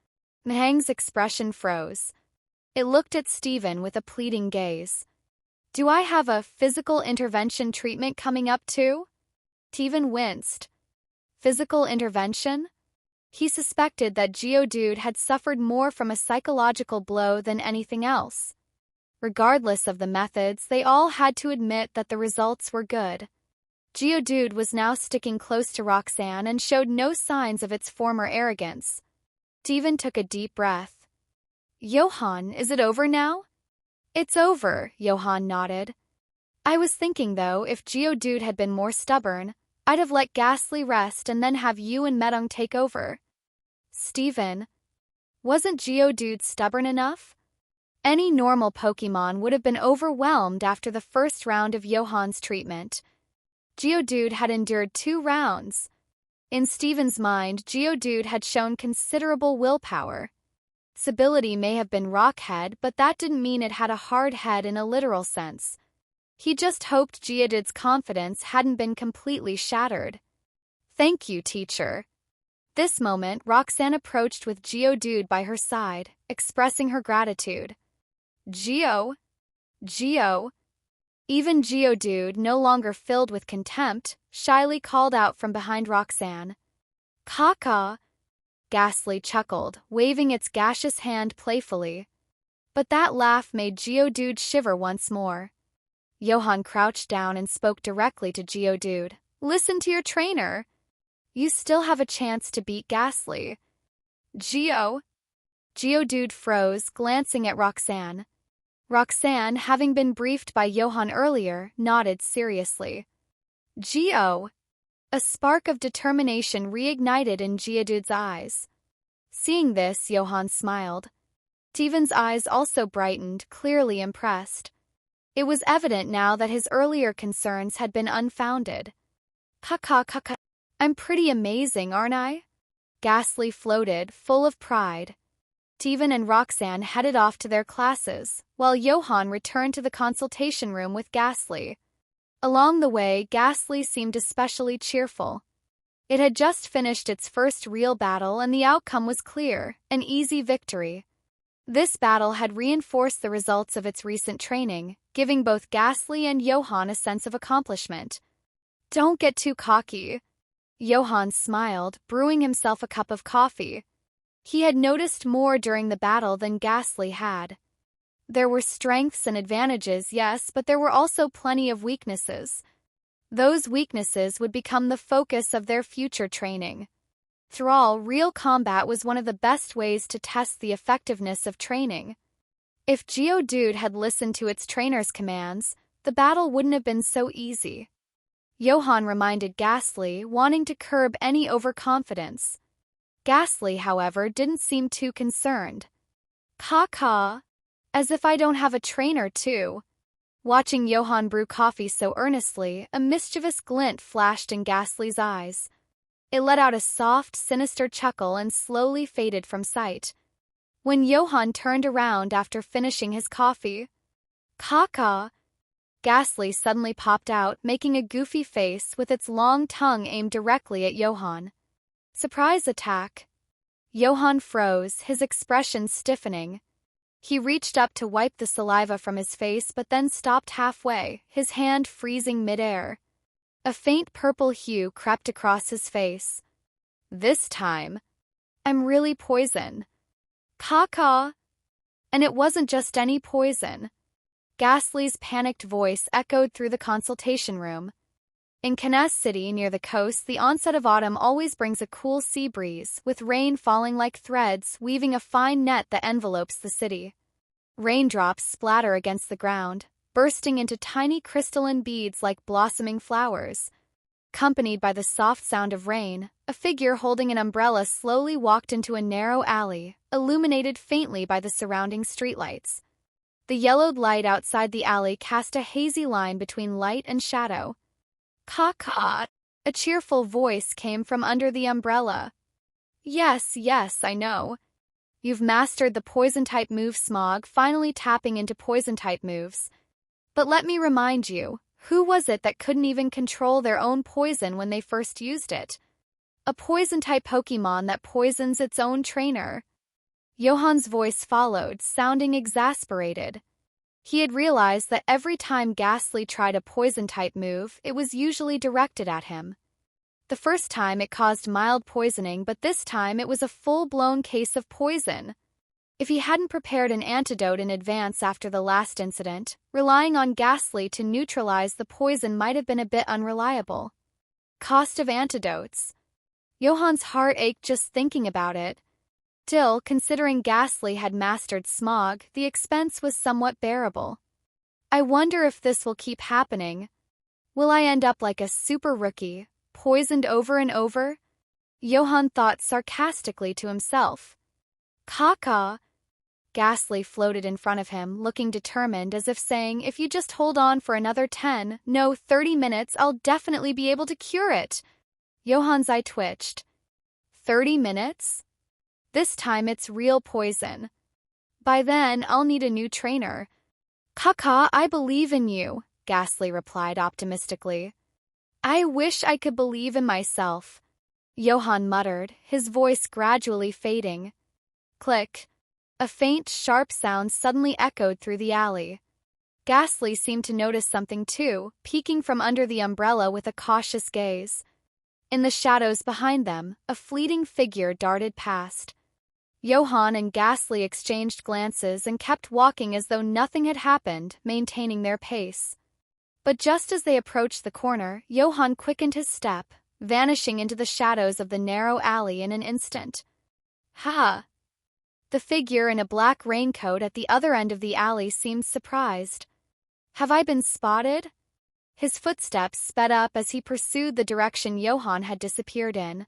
Mehang's expression froze. It looked at Steven with a pleading gaze. Do I have a physical intervention treatment coming up too? Steven winced. Physical intervention? He suspected that Geodude had suffered more from a psychological blow than anything else. Regardless of the methods, they all had to admit that the results were good. Geodude was now sticking close to Roxanne and showed no signs of its former arrogance. Steven took a deep breath. Johan, is it over now? It's over, Johan nodded. I was thinking, though, if Geodude had been more stubborn, I'd have let Ghastly rest and then have you and Metong take over. Steven, wasn't Geodude stubborn enough? Any normal Pokémon would have been overwhelmed after the first round of Johan's treatment. Geodude had endured 2 rounds. In Steven's mind, Geodude had shown considerable willpower. Its ability may have been Rockhead, but that didn't mean it had a hard head in a literal sense. He just hoped Geodude's confidence hadn't been completely shattered. Thank you, teacher. This moment, Roxanne approached with Geodude by her side, expressing her gratitude. Geo. Even Geodude, no longer filled with contempt, shyly called out from behind Roxanne. Caca! Ghastly chuckled, waving its gaseous hand playfully. But that laugh made Geodude shiver once more. Johan crouched down and spoke directly to Geodude. Listen to your trainer. You still have a chance to beat Ghastly. Geodude froze, glancing at Roxanne. Roxanne, having been briefed by Johan earlier, nodded seriously. A spark of determination reignited in Geodude's eyes. Seeing this, Johan smiled. Steven's eyes also brightened, clearly impressed. It was evident now that his earlier concerns had been unfounded. Caca. I'm pretty amazing, aren't I? Ghastly floated, full of pride. Steven and Roxanne headed off to their classes, while Johan returned to the consultation room with Ghastly. Along the way, Ghastly seemed especially cheerful. It had just finished its first real battle and the outcome was clear, an easy victory. This battle had reinforced the results of its recent training, giving both Ghastly and Johan a sense of accomplishment. Don't get too cocky. Johan smiled, brewing himself a cup of coffee. He had noticed more during the battle than Ghastly had. There were strengths and advantages, yes, but there were also plenty of weaknesses. Those weaknesses would become the focus of their future training. Thrall, real combat was one of the best ways to test the effectiveness of training. If Geodude had listened to its trainer's commands, the battle wouldn't have been so easy. Johan reminded Ghastly, wanting to curb any overconfidence. Ghastly, however, didn't seem too concerned. Caw, as if I don't have a trainer too. Watching Johan brew coffee so earnestly, a mischievous glint flashed in Ghastly's eyes. It let out a soft, sinister chuckle and slowly faded from sight. When Johan turned around after finishing his coffee, Caw, Ghastly suddenly popped out, making a goofy face with its long tongue aimed directly at Johan. Surprise attack. Johan froze, his expression stiffening. He reached up to wipe the saliva from his face but then stopped halfway, his hand freezing midair. A faint purple hue crept across his face. This time, I'm really poison. Caw. And it wasn't just any poison. Ghastly's panicked voice echoed through the consultation room. In Kanaz City, near the coast, the onset of autumn always brings a cool sea breeze, with rain falling like threads, weaving a fine net that envelopes the city. Raindrops splatter against the ground, bursting into tiny crystalline beads like blossoming flowers. Accompanied by the soft sound of rain, a figure holding an umbrella slowly walked into a narrow alley, illuminated faintly by the surrounding streetlights. The yellowed light outside the alley cast a hazy line between light and shadow. Caw, a cheerful voice came from under the umbrella. Yes, I know. You've mastered the poison-type move Smog, finally tapping into poison-type moves. But let me remind you, who was it that couldn't even control their own poison when they first used it? A poison-type Pokémon that poisons its own trainer. Johan's voice followed, sounding exasperated. He had realized that every time Ghastly tried a poison-type move, it was usually directed at him. The first time it caused mild poisoning, but this time it was a full-blown case of poison. If he hadn't prepared an antidote in advance after the last incident, relying on Ghastly to neutralize the poison might have been a bit unreliable. Cost of antidotes. Johan's heart ached just thinking about it. Still, considering Ghastly had mastered Smog, the expense was somewhat bearable. I wonder if this will keep happening. Will I end up like a super rookie, poisoned over and over? Johan thought sarcastically to himself. Caw. Ghastly floated in front of him, looking determined, as if saying, if you just hold on for another 10, no, 30 minutes, I'll definitely be able to cure it. Johan's eye twitched. 30 minutes? This time it's real poison. By then, I'll need a new trainer. Caw, I believe in you, Ghastly replied optimistically. I wish I could believe in myself. Johan muttered, his voice gradually fading. Click. A faint, sharp sound suddenly echoed through the alley. Ghastly seemed to notice something too, peeking from under the umbrella with a cautious gaze. In the shadows behind them, a fleeting figure darted past. Johan and Ghastly exchanged glances and kept walking as though nothing had happened, maintaining their pace. But just as they approached the corner, Johan quickened his step, vanishing into the shadows of the narrow alley in an instant. Ha! The figure in a black raincoat at the other end of the alley seemed surprised. Have I been spotted? His footsteps sped up as he pursued the direction Johan had disappeared in.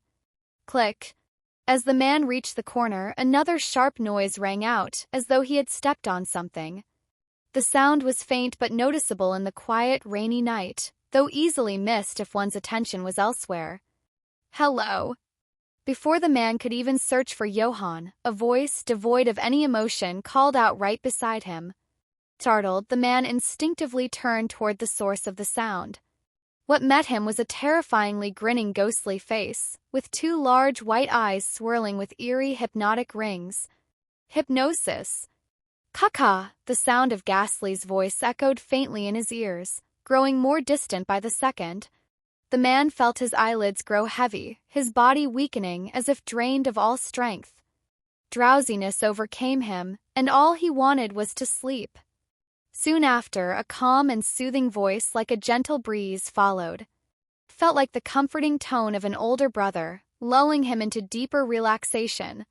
Click. As the man reached the corner, another sharp noise rang out, as though he had stepped on something. The sound was faint but noticeable in the quiet, rainy night, though easily missed if one's attention was elsewhere. Hello. Before the man could even search for Johan, a voice, devoid of any emotion, called out right beside him. Startled, the man instinctively turned toward the source of the sound. What met him was a terrifyingly grinning ghostly face, with two large white eyes swirling with eerie hypnotic rings. Hypnosis. Caca! The sound of Ghastly's voice echoed faintly in his ears, growing more distant by the second. The man felt his eyelids grow heavy, his body weakening as if drained of all strength. Drowsiness overcame him, and all he wanted was to sleep. Soon after, a calm and soothing voice like a gentle breeze followed. It felt like the comforting tone of an older brother, lulling him into deeper relaxation.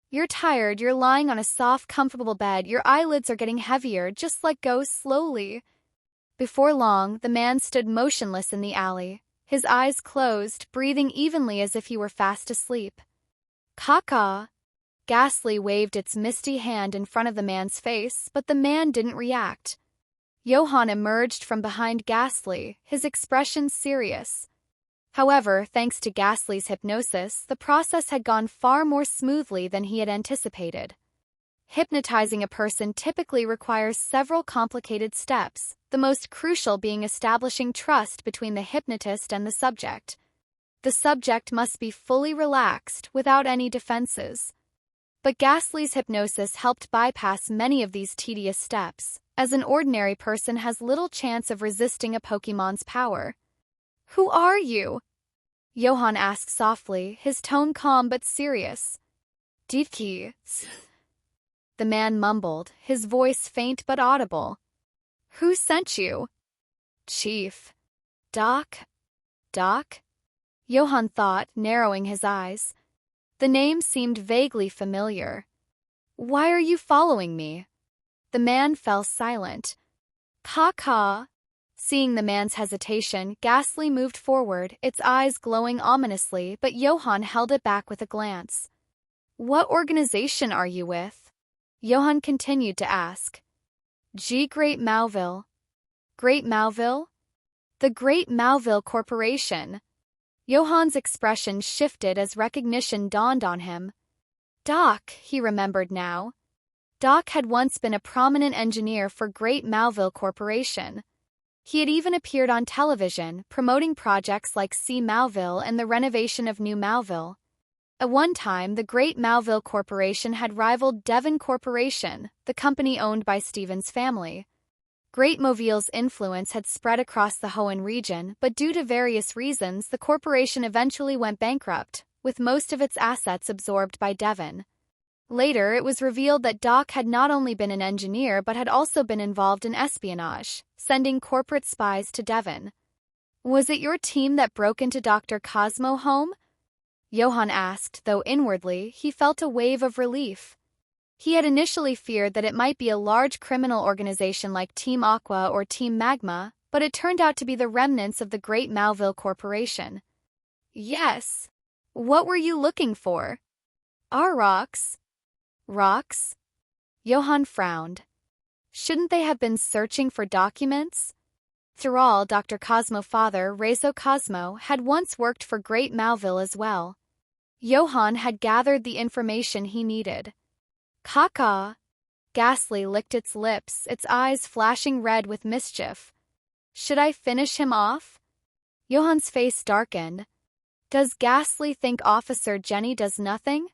You're tired, you're lying on a soft, comfortable bed, your eyelids are getting heavier, just let go slowly. Before long, the man stood motionless in the alley, his eyes closed, breathing evenly as if he were fast asleep. Caca! Ghastly waved its misty hand in front of the man's face, but the man didn't react. Johan emerged from behind Ghastly, his expression serious. However, thanks to Ghastly's hypnosis, the process had gone far more smoothly than he had anticipated. Hypnotizing a person typically requires several complicated steps, the most crucial being establishing trust between the hypnotist and the subject. The subject must be fully relaxed, without any defenses. But Ghastly's hypnosis helped bypass many of these tedious steps, as an ordinary person has little chance of resisting a Pokémon's power. Who are you? Johan asked softly, his tone calm but serious. Divki. The man mumbled, his voice faint but audible. Who sent you? Chief. Doc? Doc? Johan thought, narrowing his eyes. The name seemed vaguely familiar. Why are you following me? The man fell silent. Caca! Seeing the man's hesitation, Ghastly moved forward, its eyes glowing ominously, but Johan held it back with a glance. What organization are you with? Johan continued to ask. Great Mewtwo. Great Mewtwo? The Great Mewtwo Corporation. Johan's expression shifted as recognition dawned on him. Doc, he remembered now. Doc had once been a prominent engineer for Great Mewtwo Corporation. He had even appeared on television, promoting projects like Sea Mewville and the renovation of New Mewville. At one time, the Great Mewtwo Corporation had rivaled Devon Corporation, the company owned by Stephen's family. Great Mewville's influence had spread across the Hoenn region, but due to various reasons, the corporation eventually went bankrupt, with most of its assets absorbed by Devon. Later, it was revealed that Doc had not only been an engineer but had also been involved in espionage, sending corporate spies to Devon. Was it your team that broke into Dr. Cosmo's home? Johan asked, though inwardly, he felt a wave of relief. He had initially feared that it might be a large criminal organization like Team Aqua or Team Magma, but it turned out to be the remnants of the Great Mewtwo Corporation. Yes. What were you looking for? Our rocks. Rocks? Johan frowned. Shouldn't they have been searching for documents? After all, Dr. Cosmo's father, Reizo Cosmo, had once worked for Great Mewville as well. Johan had gathered the information he needed. Caca! Ghastly licked its lips, its eyes flashing red with mischief. Should I finish him off? Johan's face darkened. Does Ghastly think Officer Jenny does nothing?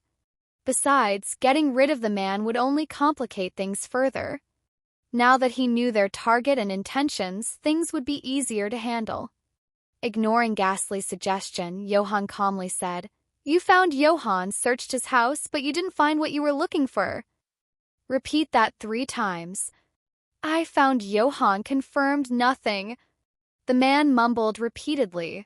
Besides, getting rid of the man would only complicate things further. Now that he knew their target and intentions, things would be easier to handle. Ignoring Ghastly's suggestion, Johan calmly said, You found Johan, searched his house, but you didn't find what you were looking for. Repeat that 3 times. I found Johan, confirmed nothing. The man mumbled repeatedly.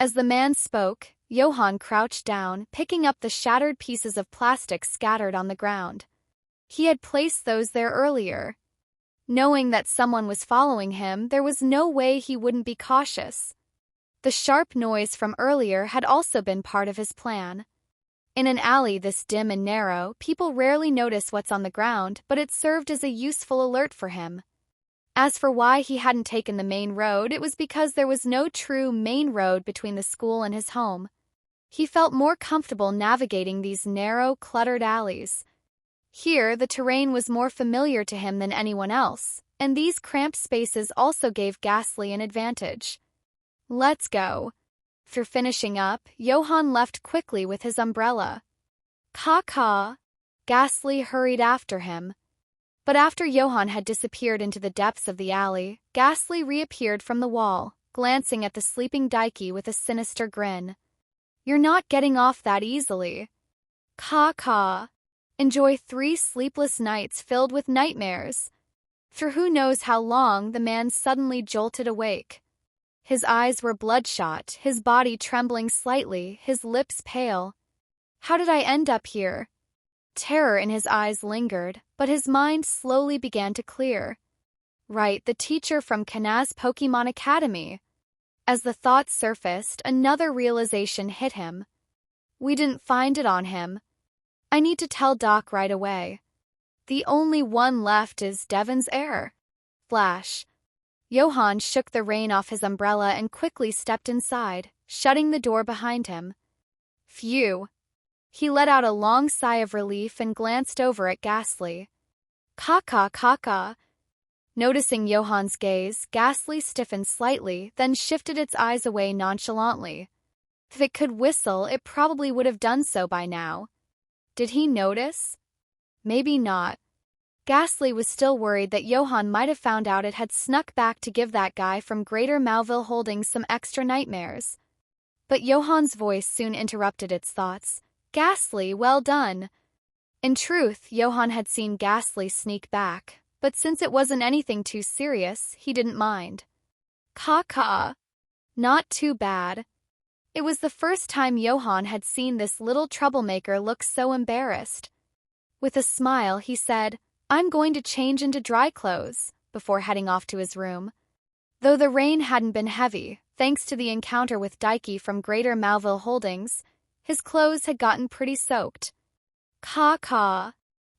As the man spoke, Johan crouched down, picking up the shattered pieces of plastic scattered on the ground. He had placed those there earlier. Knowing that someone was following him, there was no way he wouldn't be cautious. The sharp noise from earlier had also been part of his plan. In an alley this dim and narrow, people rarely notice what's on the ground, but it served as a useful alert for him. As for why he hadn't taken the main road, it was because there was no true main road between the school and his home. He felt more comfortable navigating these narrow, cluttered alleys. Here, the terrain was more familiar to him than anyone else, and these cramped spaces also gave Ghastly an advantage. Let's go. After finishing up, Johan left quickly with his umbrella. Caw. Ghastly hurried after him. But after Johan had disappeared into the depths of the alley, Ghastly reappeared from the wall, glancing at the sleeping Daiki with a sinister grin. You're not getting off that easily. Caw. Enjoy 3 sleepless nights filled with nightmares. For who knows how long, the man suddenly jolted awake. His eyes were bloodshot, his body trembling slightly, his lips pale. How did I end up here? Terror in his eyes lingered, but his mind slowly began to clear. Right, the teacher from Kanaz Pokémon Academy. As the thought surfaced, another realization hit him. We didn't find it on him. I need to tell Doc right away. The only one left is Devon's heir. Flash. Johan shook the rain off his umbrella and quickly stepped inside, shutting the door behind him. Phew. He let out a long sigh of relief and glanced over at Ghastly. Caw. Noticing Johan's gaze, Ghastly stiffened slightly, then shifted its eyes away nonchalantly. If it could whistle, it probably would have done so by now. Did he notice? Maybe not. Ghastly was still worried that Johan might have found out it had snuck back to give that guy from Greater Malville Holdings some extra nightmares. But Johan's voice soon interrupted its thoughts. Ghastly, well done. In truth, Johan had seen Ghastly sneak back, but since it wasn't anything too serious, he didn't mind. Caw. Not too bad. It was the first time Johan had seen this little troublemaker look so embarrassed. With a smile, he said, I'm going to change into dry clothes, before heading off to his room. Though the rain hadn't been heavy, thanks to the encounter with Daiki from Greater Malville Holdings, his clothes had gotten pretty soaked. Caw.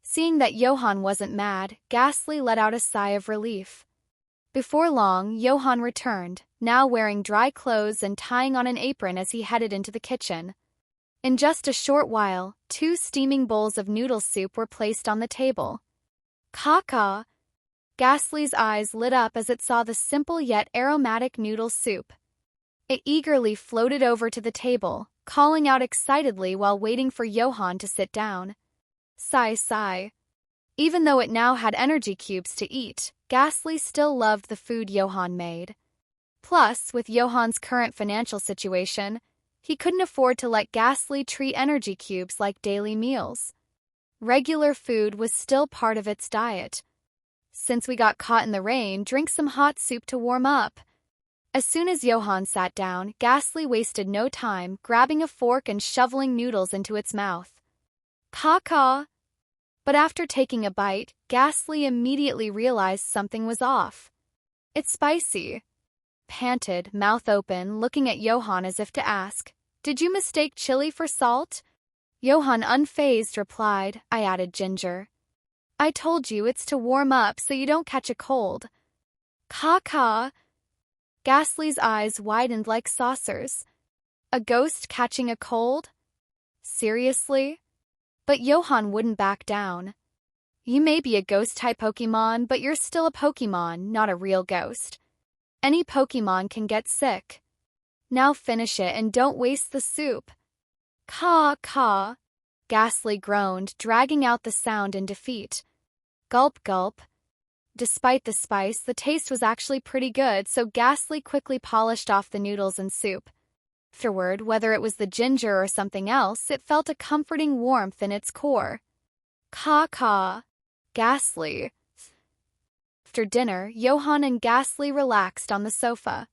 Seeing that Johan wasn't mad, Ghastly let out a sigh of relief. Before long, Johan returned, now wearing dry clothes and tying on an apron as he headed into the kitchen. In just a short while, 2 steaming bowls of noodle soup were placed on the table. Caw. Ghastly's eyes lit up as it saw the simple yet aromatic noodle soup. It eagerly floated over to the table, calling out excitedly while waiting for Johan to sit down. Sigh. Even though it now had energy cubes to eat, Ghastly still loved the food Johan made. Plus, with Johan's current financial situation, he couldn't afford to let Ghastly treat energy cubes like daily meals. Regular food was still part of its diet. Since we got caught in the rain, drink some hot soup to warm up. As soon as Johan sat down, Ghastly wasted no time, grabbing a fork and shoveling noodles into its mouth. Caw. But after taking a bite, Ghastly immediately realized something was off. It's spicy. Panted, mouth open, looking at Johan as if to ask, Did you mistake chili for salt? Johan unfazed replied, I added ginger. I told you it's to warm up so you don't catch a cold. Caw. Ghastly's eyes widened like saucers. A ghost catching a cold? Seriously? But Johan wouldn't back down. You may be a ghost-type Pokémon, but you're still a Pokémon, not a real ghost. Any Pokémon can get sick. Now finish it and don't waste the soup. Caw. Ghastly groaned, dragging out the sound in defeat. Gulp. Despite the spice, the taste was actually pretty good, so Ghastly quickly polished off the noodles and soup. Afterward, whether it was the ginger or something else, it felt a comforting warmth in its core. Caw. Ghastly. After dinner, Johan and Ghastly relaxed on the sofa.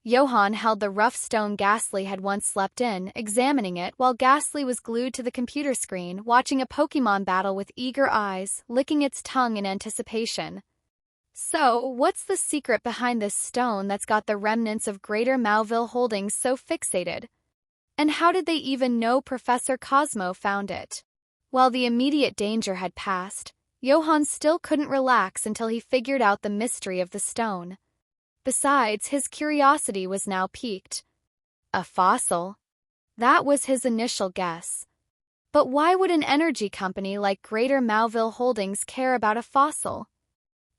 Johan held the rough stone Ghastly had once slept in, examining it, while Ghastly was glued to the computer screen, watching a Pokémon battle with eager eyes, licking its tongue in anticipation. So, what's the secret behind this stone that's got the remnants of Greater Malville Holdings so fixated? And how did they even know Professor Cosmo found it? While the immediate danger had passed, Johan still couldn't relax until he figured out the mystery of the stone. Besides, his curiosity was now piqued. A fossil? That was his initial guess. But why would an energy company like Greater Malville Holdings care about a fossil?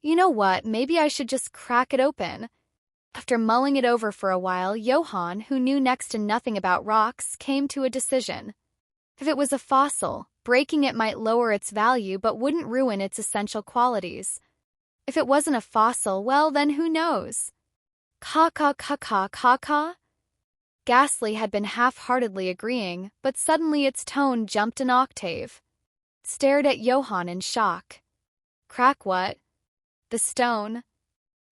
You know what, maybe I should just crack it open. After mulling it over for a while, Johan, who knew next to nothing about rocks, came to a decision. If it was a fossil, breaking it might lower its value but wouldn't ruin its essential qualities. If it wasn't a fossil, well then who knows? Caw. Ghastly had been half-heartedly agreeing, but suddenly its tone jumped an octave. Stared at Johan in shock. Crack what? The stone.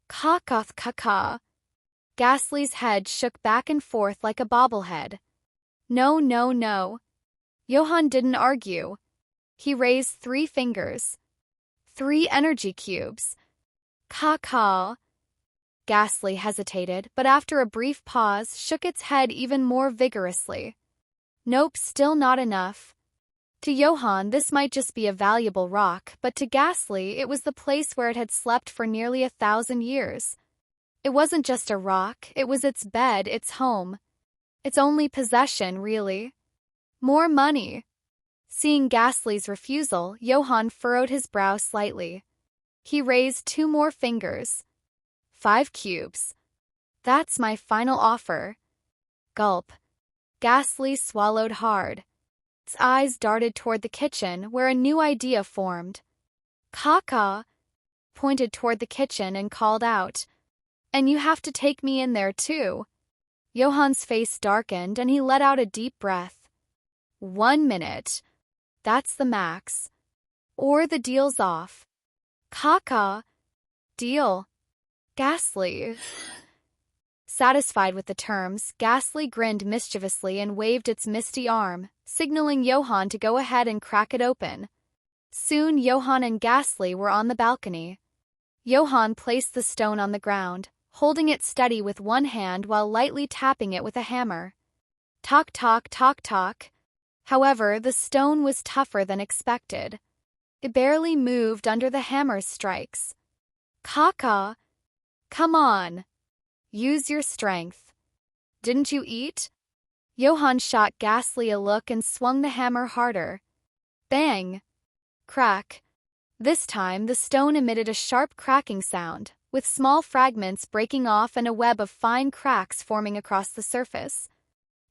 Caw. Ghastly's head shook back and forth like a bobblehead. No. Johan didn't argue. He raised 3 fingers. 3 energy cubes. Caw. Ghastly hesitated, but after a brief pause, shook its head even more vigorously. Nope, still not enough. To Johan, this might just be a valuable rock, but to Ghastly, it was the place where it had slept for nearly 1,000 years. It wasn't just a rock, it was its bed, its home. Its only possession, really. More money. Seeing Ghastly's refusal, Johan furrowed his brow slightly. He raised 2 more fingers. 5 cubes. That's my final offer. Gulp. Ghastly swallowed hard. Its eyes darted toward the kitchen, where a new idea formed. Caw. Pointed toward the kitchen and called out. And you have to take me in there too. Johan's face darkened and he let out a deep breath. 1 minute. That's the max. Or the deal's off. Caw. Deal. Ghastly. Satisfied with the terms, Ghastly grinned mischievously and waved its misty arm, signaling Johan to go ahead and crack it open. Soon Johan and Ghastly were on the balcony. Johan placed the stone on the ground, holding it steady with one hand while lightly tapping it with a hammer. Tock. However, the stone was tougher than expected. It barely moved under the hammer's strikes. Caw. Come on. Use your strength. Didn't you eat? Johan shot Ghastly a look and swung the hammer harder. Bang. Crack. This time, the stone emitted a sharp cracking sound, with small fragments breaking off and a web of fine cracks forming across the surface.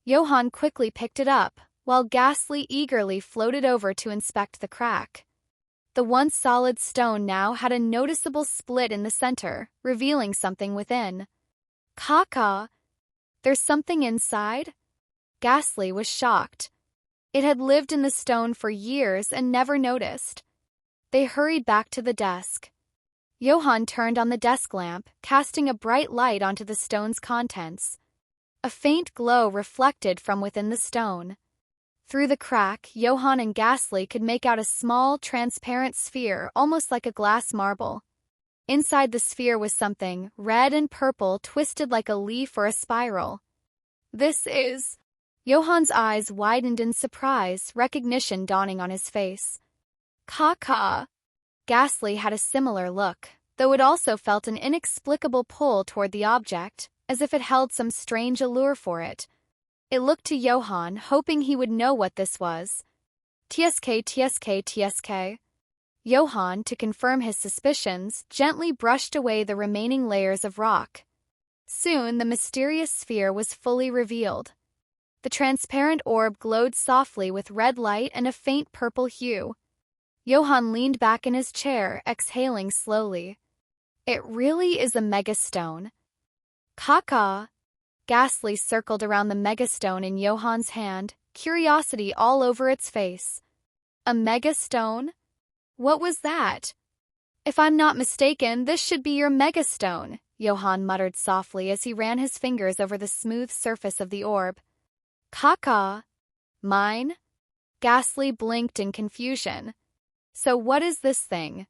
Johan quickly picked it up, while Ghastly eagerly floated over to inspect the crack. The once solid stone now had a noticeable split in the center, revealing something within. Caw. There's something inside? Ghastly was shocked. It had lived in the stone for years and never noticed. They hurried back to the desk. Johan turned on the desk lamp, casting a bright light onto the stone's contents. A faint glow reflected from within the stone. Through the crack, Johan and Ghastly could make out a small, transparent sphere, almost like a glass marble. Inside the sphere was something, red and purple, twisted like a leaf or a spiral. This is... Johan's eyes widened in surprise, recognition dawning on his face. Caw. Ghastly had a similar look, though it also felt an inexplicable pull toward the object, as if it held some strange allure for it. It looked to Johan, hoping he would know what this was. Tsk. Johan, to confirm his suspicions, gently brushed away the remaining layers of rock. Soon, the mysterious sphere was fully revealed. The transparent orb glowed softly with red light and a faint purple hue. Johan leaned back in his chair, exhaling slowly. It really is a megastone. Caw. Ghastly circled around the megastone in Johan's hand, curiosity all over its face. A megastone? What was that? If I'm not mistaken, this should be your megastone, Johan muttered softly as he ran his fingers over the smooth surface of the orb. Caw. Mine? Ghastly blinked in confusion. So what is this thing?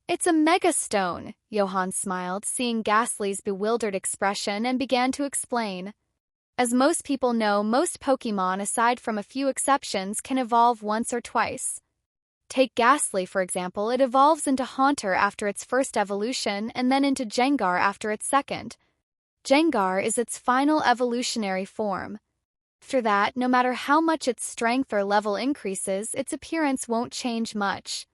It's a megastone, Johan smiled, seeing Ghastly's bewildered expression, and began to explain. As most people know, most Pokémon, aside from a few exceptions, can evolve once or twice. Take Ghastly, for example. It evolves into Haunter after its first evolution, and then into Gengar after its second. Gengar is its final evolutionary form. After that, no matter how much its strength or level increases, its appearance won't change much.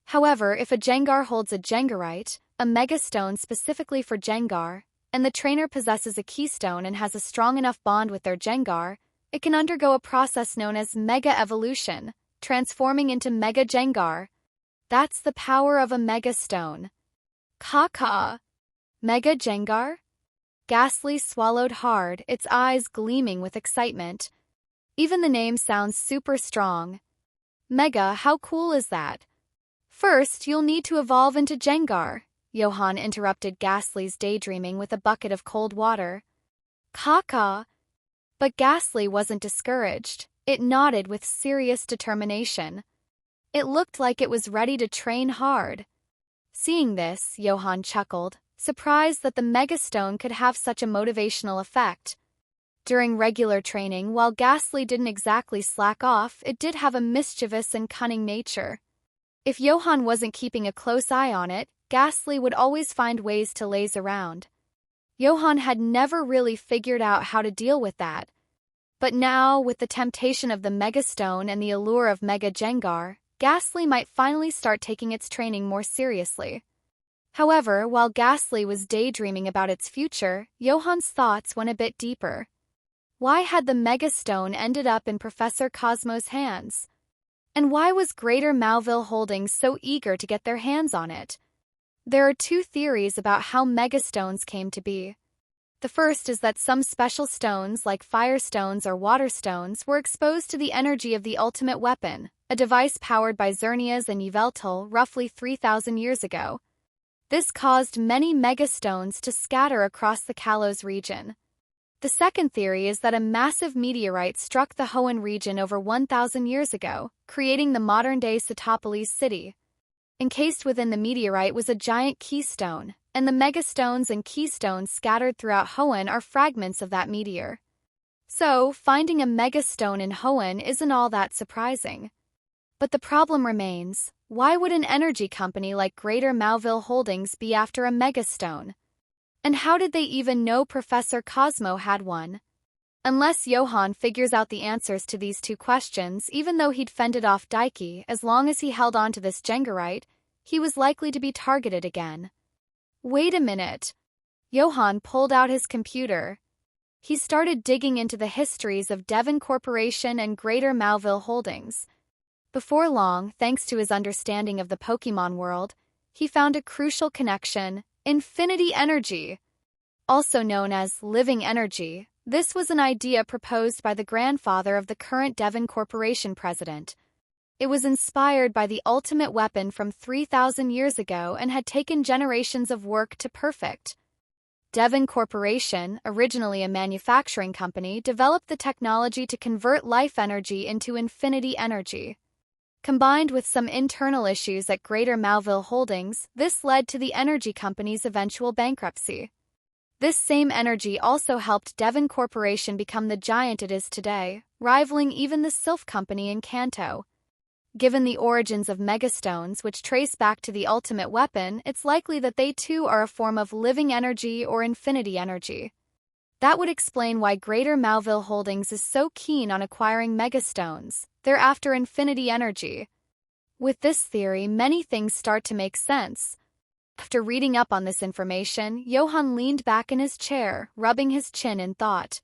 However, if a Gengar holds a Gengarite, a megastone specifically for Gengar, and the trainer possesses a keystone and has a strong enough bond with their Jengar, it can undergo a process known as Mega Evolution, transforming into Mega Jengar. That's the power of a Mega Stone. Caw. Mega Jengar? Ghastly swallowed hard, its eyes gleaming with excitement. Even the name sounds super strong. Mega, how cool is that? First, you'll need to evolve into Jengar, Johan interrupted Ghastly's daydreaming with a bucket of cold water. Caw. But Ghastly wasn't discouraged. It nodded with serious determination. It looked like it was ready to train hard. Seeing this, Johan chuckled, surprised that the Megastone could have such a motivational effect. During regular training, while Ghastly didn't exactly slack off, it did have a mischievous and cunning nature. If Johan wasn't keeping a close eye on it, Ghastly would always find ways to laze around. Johan had never really figured out how to deal with that. But now, with the temptation of the Megastone and the allure of Mega Jengar, Ghastly might finally start taking its training more seriously. However, while Ghastly was daydreaming about its future, Johan's thoughts went a bit deeper. Why had the Megastone ended up in Professor Cosmo's hands? And why was Greater Mauville Holdings so eager to get their hands on it? There are two theories about how Megastones came to be. The first is that some special stones like fire stones or water stones were exposed to the energy of the ultimate weapon, a device powered by Xerneas and Yveltal roughly 3,000 years ago. This caused many Megastones to scatter across the Kalos region. The second theory is that a massive meteorite struck the Hoenn region over 1,000 years ago, creating the modern-day Setopolis city. Encased within the meteorite was a giant keystone, and the Megastones and keystones scattered throughout Hoenn are fragments of that meteor. So, finding a Megastone in Hoenn isn't all that surprising. But the problem remains, why would an energy company like Greater Mauville Holdings be after a Megastone? And how did they even know Professor Cosmo had one? Unless Johan figures out the answers to these two questions, even though he'd fended off Daiki, as long as he held on to this Jengarite, he was likely to be targeted again. Wait a minute. Johan pulled out his computer. He started digging into the histories of Devon Corporation and Greater Mauville Holdings. Before long, thanks to his understanding of the Pokémon world, he found a crucial connection: infinity energy. Also known as living energy, this was an idea proposed by the grandfather of the current Devon Corporation president. It was inspired by the ultimate weapon from 3,000 years ago and had taken generations of work to perfect. Devon Corporation, originally a manufacturing company, developed the technology to convert life energy into infinity energy. Combined with some internal issues at Greater Mauville Holdings, this led to the energy company's eventual bankruptcy. This same energy also helped Devon Corporation become the giant it is today, rivaling even the Sylph Company in Kanto. Given the origins of Megastones, which trace back to the ultimate weapon, it's likely that they too are a form of living energy or infinity energy. That would explain why Greater Mauville Holdings is so keen on acquiring Megastones. They're after infinity energy. With this theory, many things start to make sense. After reading up on this information, Johan leaned back in his chair, rubbing his chin in thought.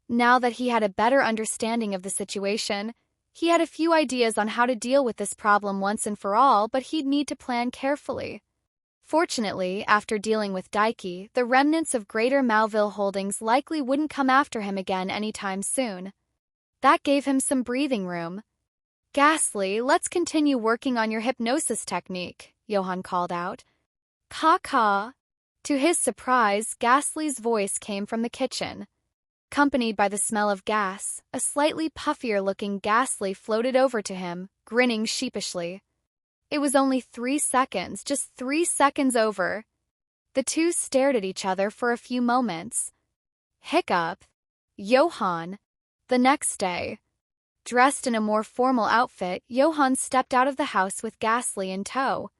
Now that he had a better understanding of the situation, he had a few ideas on how to deal with this problem once and for all, but he'd need to plan carefully. Fortunately, after dealing with Daiki, the remnants of Greater Mauville Holdings likely wouldn't come after him again anytime soon. That gave him some breathing room. Ghastly, let's continue working on your hypnosis technique, Johan called out. Caw. To his surprise, Ghastly's voice came from the kitchen. Accompanied by the smell of gas, a slightly puffier-looking Ghastly floated over to him, grinning sheepishly. It was only 3 seconds, just 3 seconds over. The two stared at each other for a few moments. Hiccup. Johan. The next day. Dressed in a more formal outfit, Johan stepped out of the house with Ghastly in tow.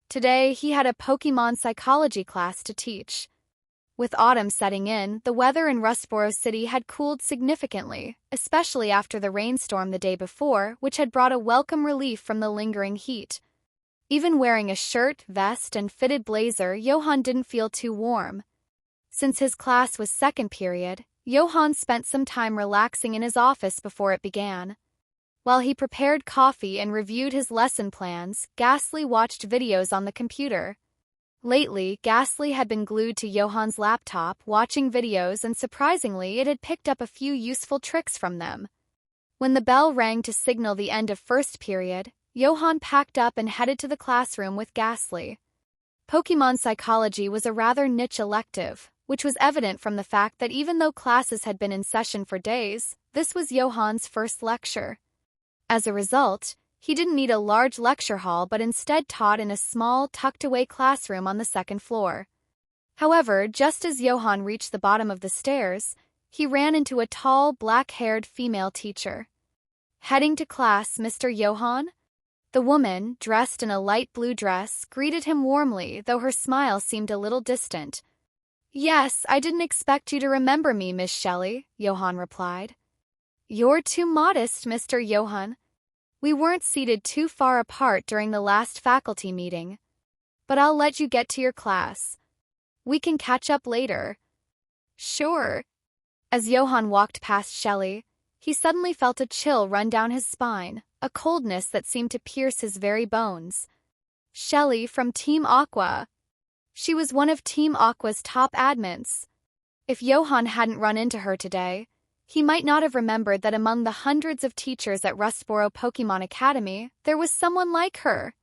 Today, he had a Pokémon Psychology class to teach. With autumn setting in, the weather in Rustboro City had cooled significantly, especially after the rainstorm the day before, which had brought a welcome relief from the lingering heat. Even wearing a shirt, vest, and fitted blazer, Johan didn't feel too warm. Since his class was second period, Johan spent some time relaxing in his office before it began. While he prepared coffee and reviewed his lesson plans, Ghastly watched videos on the computer. Lately, Ghastly had been glued to Johan's laptop, watching videos, and surprisingly, it had picked up a few useful tricks from them. When the bell rang to signal the end of first period, Johan packed up and headed to the classroom with Ghastly. Pokémon Psychology was a rather niche elective, which was evident from the fact that even though classes had been in session for days, this was Johan's first lecture. As a result, he didn't need a large lecture hall but instead taught in a small, tucked-away classroom on the second floor. However, just as Johan reached the bottom of the stairs, he ran into a tall, black-haired female teacher. "Heading to class, Mr. Johan?" The woman, dressed in a light blue dress, greeted him warmly, though her smile seemed a little distant. "Yes, I didn't expect you to remember me, Miss Shelley," Johan replied. "You're too modest, Mr. Johan. We weren't seated too far apart during the last faculty meeting. But I'll let you get to your class. We can catch up later." "Sure." As Johan walked past Shelley, he suddenly felt a chill run down his spine, a coldness that seemed to pierce his very bones. Shelley from Team Aqua. She was one of Team Aqua's top admins. If Johan hadn't run into her today, he might not have remembered that among the hundreds of teachers at Rustboro Pokémon Academy, there was someone like her.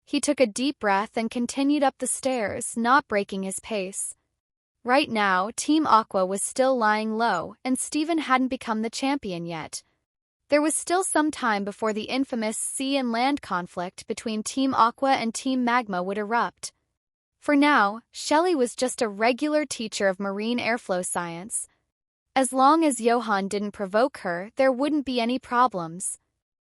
He took a deep breath and continued up the stairs, not breaking his pace. Right now, Team Aqua was still lying low, and Steven hadn't become the champion yet. There was still some time before the infamous sea and land conflict between Team Aqua and Team Magma would erupt. For now, Shelley was just a regular teacher of marine airflow science. As long as Johan didn't provoke her, there wouldn't be any problems.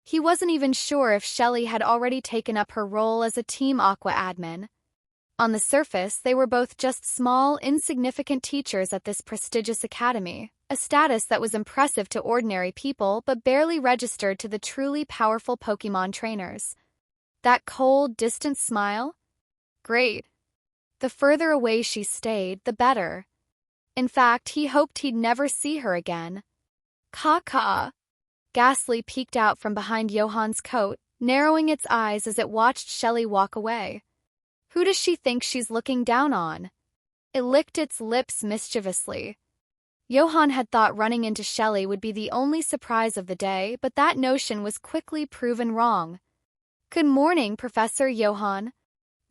He wasn't even sure if Shelley had already taken up her role as a Team Aqua admin. On the surface, they were both just small, insignificant teachers at this prestigious academy, a status that was impressive to ordinary people but barely registered to the truly powerful Pokémon trainers. That cold, distant smile? Great. The further away she stayed, the better. In fact, he hoped he'd never see her again. "Caw-caw." Ghastly peeked out from behind Johan's coat, narrowing its eyes as it watched Shelley walk away. Who does she think she's looking down on? It licked its lips mischievously. Johan had thought running into Shelley would be the only surprise of the day, but that notion was quickly proven wrong. "Good morning, Professor Johan."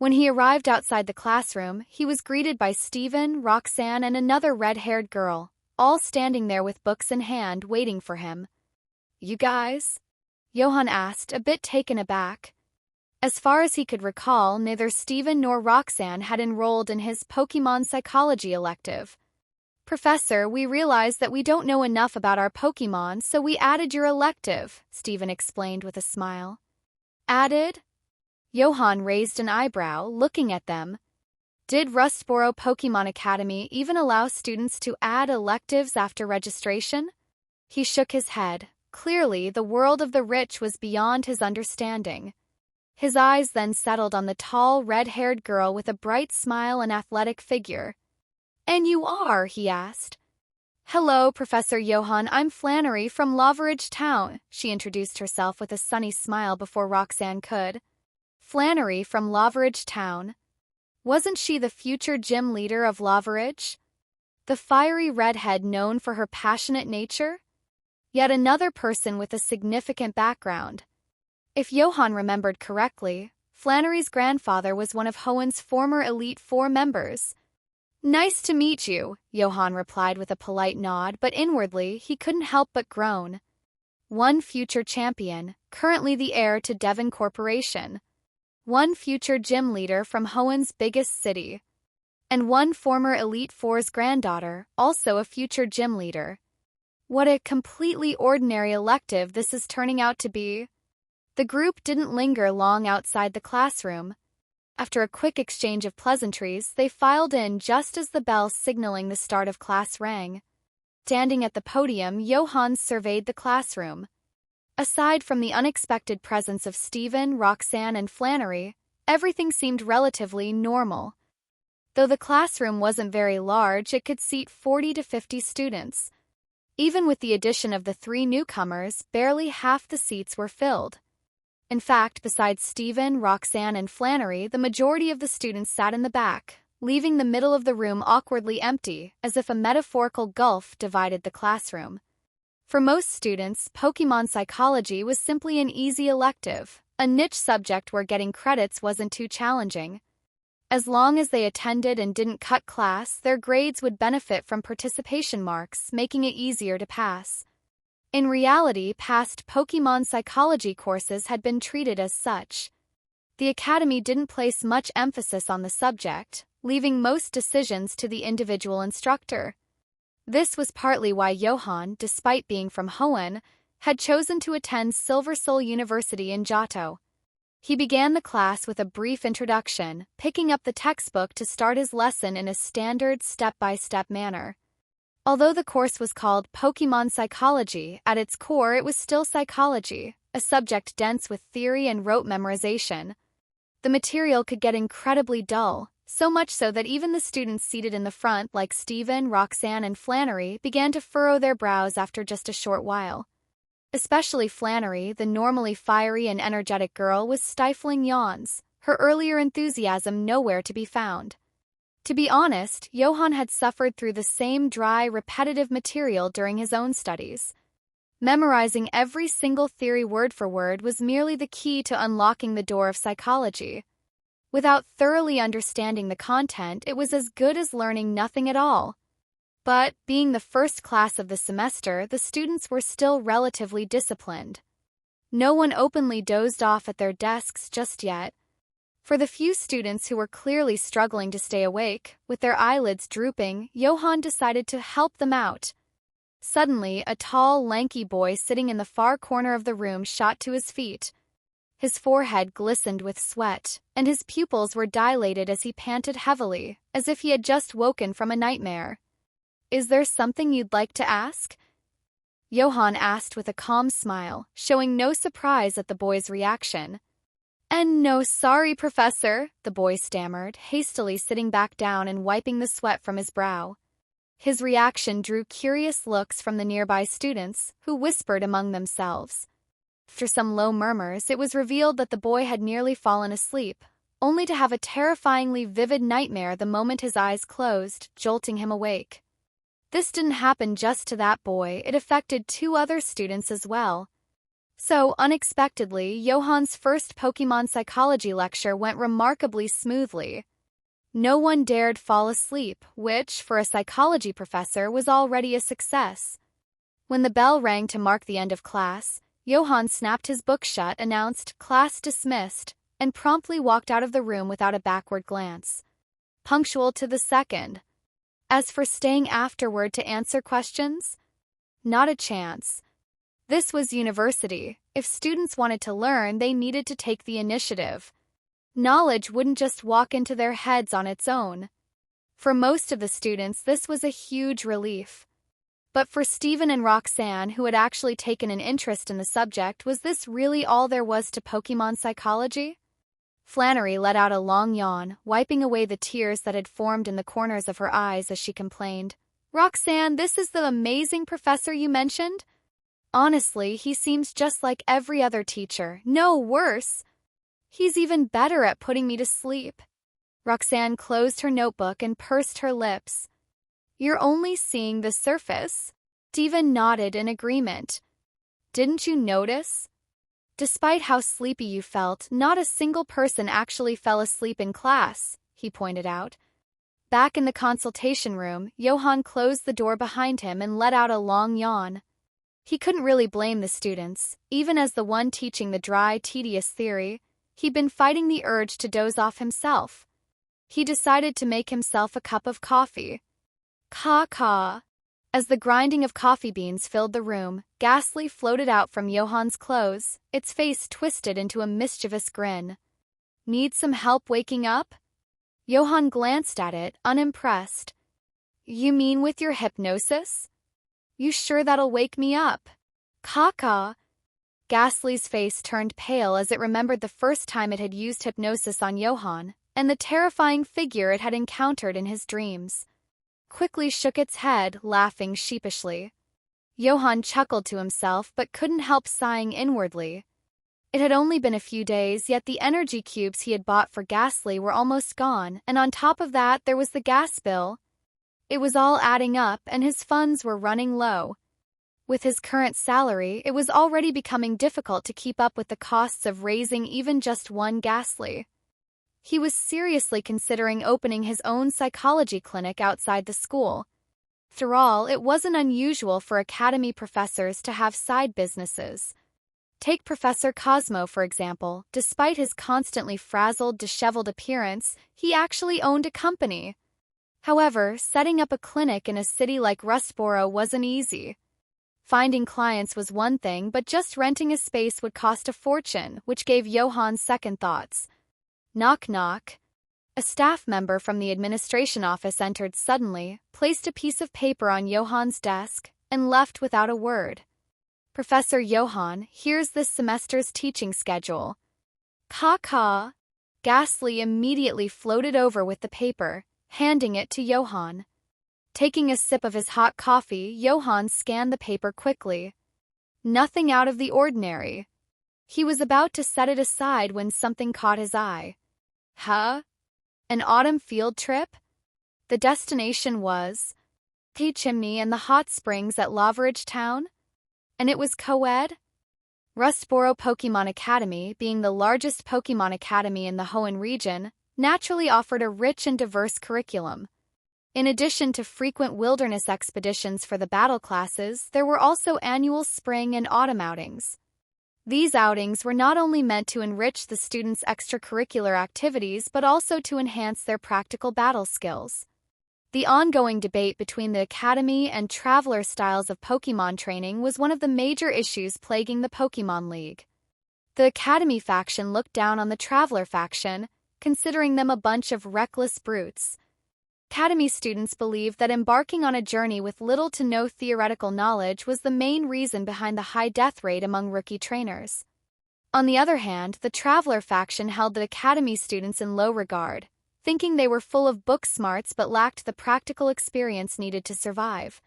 When he arrived outside the classroom, he was greeted by Steven, Roxanne, and another red-haired girl, all standing there with books in hand, waiting for him. "You guys?" Johan asked, a bit taken aback. As far as he could recall, neither Steven nor Roxanne had enrolled in his Pokémon Psychology elective. "Professor, we realized that we don't know enough about our Pokémon, so we added your elective," Steven explained with a smile. "Added?" Johan raised an eyebrow, looking at them. Did Rustboro Pokémon Academy even allow students to add electives after registration? He shook his head. Clearly, the world of the rich was beyond his understanding. His eyes then settled on the tall, red-haired girl with a bright smile and athletic figure. "And you are?" he asked. "Hello, Professor Johan, I'm Flannery from Lavaridge Town," she introduced herself with a sunny smile before Roxanne could. Flannery from Lavaridge Town. Wasn't she the future gym leader of Lavaridge? The fiery redhead known for her passionate nature? Yet another person with a significant background. If Johan remembered correctly, Flannery's grandfather was one of Hoen's former Elite Four members. "Nice to meet you," Johan replied with a polite nod, but inwardly he couldn't help but groan. One future champion, currently the heir to Devon Corporation. One future gym leader from Hoen's biggest city. And one former Elite Four's granddaughter, also a future gym leader. What a completely ordinary elective this is turning out to be. The group didn't linger long outside the classroom. After a quick exchange of pleasantries, they filed in just as the bell signaling the start of class rang. Standing at the podium, Johan surveyed the classroom. Aside from the unexpected presence of Steven, Roxanne, and Flannery, everything seemed relatively normal. Though the classroom wasn't very large, it could seat 40 to 50 students. Even with the addition of the 3 newcomers, barely half the seats were filled. In fact, besides Stephen, Roxanne, and Flannery, the majority of the students sat in the back, leaving the middle of the room awkwardly empty, as if a metaphorical gulf divided the classroom. For most students, Pokémon Psychology was simply an easy elective, a niche subject where getting credits wasn't too challenging. As long as they attended and didn't cut class, their grades would benefit from participation marks, making it easier to pass. In reality, past Pokémon Psychology courses had been treated as such. The Academy didn't place much emphasis on the subject, leaving most decisions to the individual instructor. This was partly why Johan, despite being from Hoenn, had chosen to attend Silver Soul University in Johto. He began the class with a brief introduction, picking up the textbook to start his lesson in a standard step-by-step manner. Although the course was called Pokémon Psychology, at its core it was still psychology, a subject dense with theory and rote memorization. The material could get incredibly dull, so much so that even the students seated in the front like Stephen, Roxanne, and Flannery began to furrow their brows after just a short while. Especially Flannery, the normally fiery and energetic girl, was stifling yawns, her earlier enthusiasm nowhere to be found. To be honest, Johan had suffered through the same dry, repetitive material during his own studies. Memorizing every single theory word for word was merely the key to unlocking the door of psychology. Without thoroughly understanding the content, it was as good as learning nothing at all. But, being the first class of the semester, the students were still relatively disciplined. No one openly dozed off at their desks just yet. For the few students who were clearly struggling to stay awake, with their eyelids drooping, Johan decided to help them out. Suddenly, a tall, lanky boy sitting in the far corner of the room shot to his feet. His forehead glistened with sweat, and his pupils were dilated as he panted heavily, as if he had just woken from a nightmare. "Is there something you'd like to ask?" Johan asked with a calm smile, showing no surprise at the boy's reaction. "And no, sorry, Professor," the boy stammered, hastily sitting back down and wiping the sweat from his brow. His reaction drew curious looks from the nearby students, who whispered among themselves. After some low murmurs, it was revealed that the boy had nearly fallen asleep, only to have a terrifyingly vivid nightmare the moment his eyes closed, jolting him awake. This didn't happen just to that boy, it affected 2 other students as well. So, unexpectedly, Johan's first Pokémon Psychology lecture went remarkably smoothly. No one dared fall asleep, which, for a psychology professor, was already a success. When the bell rang to mark the end of class, Johan snapped his book shut, announced "Class dismissed," and promptly walked out of the room without a backward glance. Punctual to the second. As for staying afterward to answer questions, not a chance. This was university. If students wanted to learn, they needed to take the initiative. Knowledge wouldn't just walk into their heads on its own. For most of the students, this was a huge relief. But for Stephen and Roxanne, who had actually taken an interest in the subject, was this really all there was to Pokémon Psychology? Flannery let out a long yawn, wiping away the tears that had formed in the corners of her eyes as she complained. "Roxanne, this is the amazing professor you mentioned? Honestly, he seems just like every other teacher. No, worse. He's even better at putting me to sleep." Roxanne closed her notebook and pursed her lips. "You're only seeing the surface." Devon nodded in agreement. "Didn't you notice? Despite how sleepy you felt, not a single person actually fell asleep in class," he pointed out. Back in the consultation room, Johan closed the door behind him and let out a long yawn. He couldn't really blame the students. Even as the one teaching the dry, tedious theory, he'd been fighting the urge to doze off himself. He decided to make himself a cup of coffee. Caw. As the grinding of coffee beans filled the room, Ghastly floated out from Johan's clothes, its face twisted into a mischievous grin. "Need some help waking up?" Johan glanced at it, unimpressed. "You mean with your hypnosis? You sure that'll wake me up?" Caw. Ghastly's face turned pale as it remembered the first time it had used hypnosis on Johan, and the terrifying figure it had encountered in his dreams. Quickly shook its head, laughing sheepishly. Johan chuckled to himself but couldn't help sighing inwardly. It had only been a few days, yet the energy cubes he had bought for Ghastly were almost gone, and on top of that there was the gas bill. It was all adding up, and his funds were running low. With his current salary, it was already becoming difficult to keep up with the costs of raising even just one Ghastly. He was seriously considering opening his own psychology clinic outside the school. After all, it wasn't unusual for academy professors to have side businesses. Take Professor Cosmo, for example. Despite his constantly frazzled, disheveled appearance, he actually owned a company. However, setting up a clinic in a city like Rustboro wasn't easy. Finding clients was one thing, but just renting a space would cost a fortune, which gave Johan second thoughts. Knock knock. A staff member from the administration office entered suddenly, placed a piece of paper on Johan's desk, and left without a word. Professor Johan, here's this semester's teaching schedule. Caw. Ghastly immediately floated over with the paper, handing it to Johan. Taking a sip of his hot coffee, Johan scanned the paper quickly. Nothing out of the ordinary. He was about to set it aside when something caught his eye. Huh? An autumn field trip? The destination was the chimney and the hot springs at Loveridge Town? And it was co-ed? Rustboro Pokémon Academy, being the largest Pokémon Academy in the Hoenn region, naturally offered a rich and diverse curriculum. In addition to frequent wilderness expeditions for the battle classes, there were also annual spring and autumn outings. These outings were not only meant to enrich the students' extracurricular activities but also to enhance their practical battle skills. The ongoing debate between the Academy and Traveler styles of Pokémon training was one of the major issues plaguing the Pokémon League. The Academy faction looked down on the Traveler faction, considering them a bunch of reckless brutes. Academy students believed that embarking on a journey with little to no theoretical knowledge was the main reason behind the high death rate among rookie trainers. On the other hand, the Traveler faction held the Academy students in low regard, thinking they were full of book smarts but lacked the practical experience needed to survive.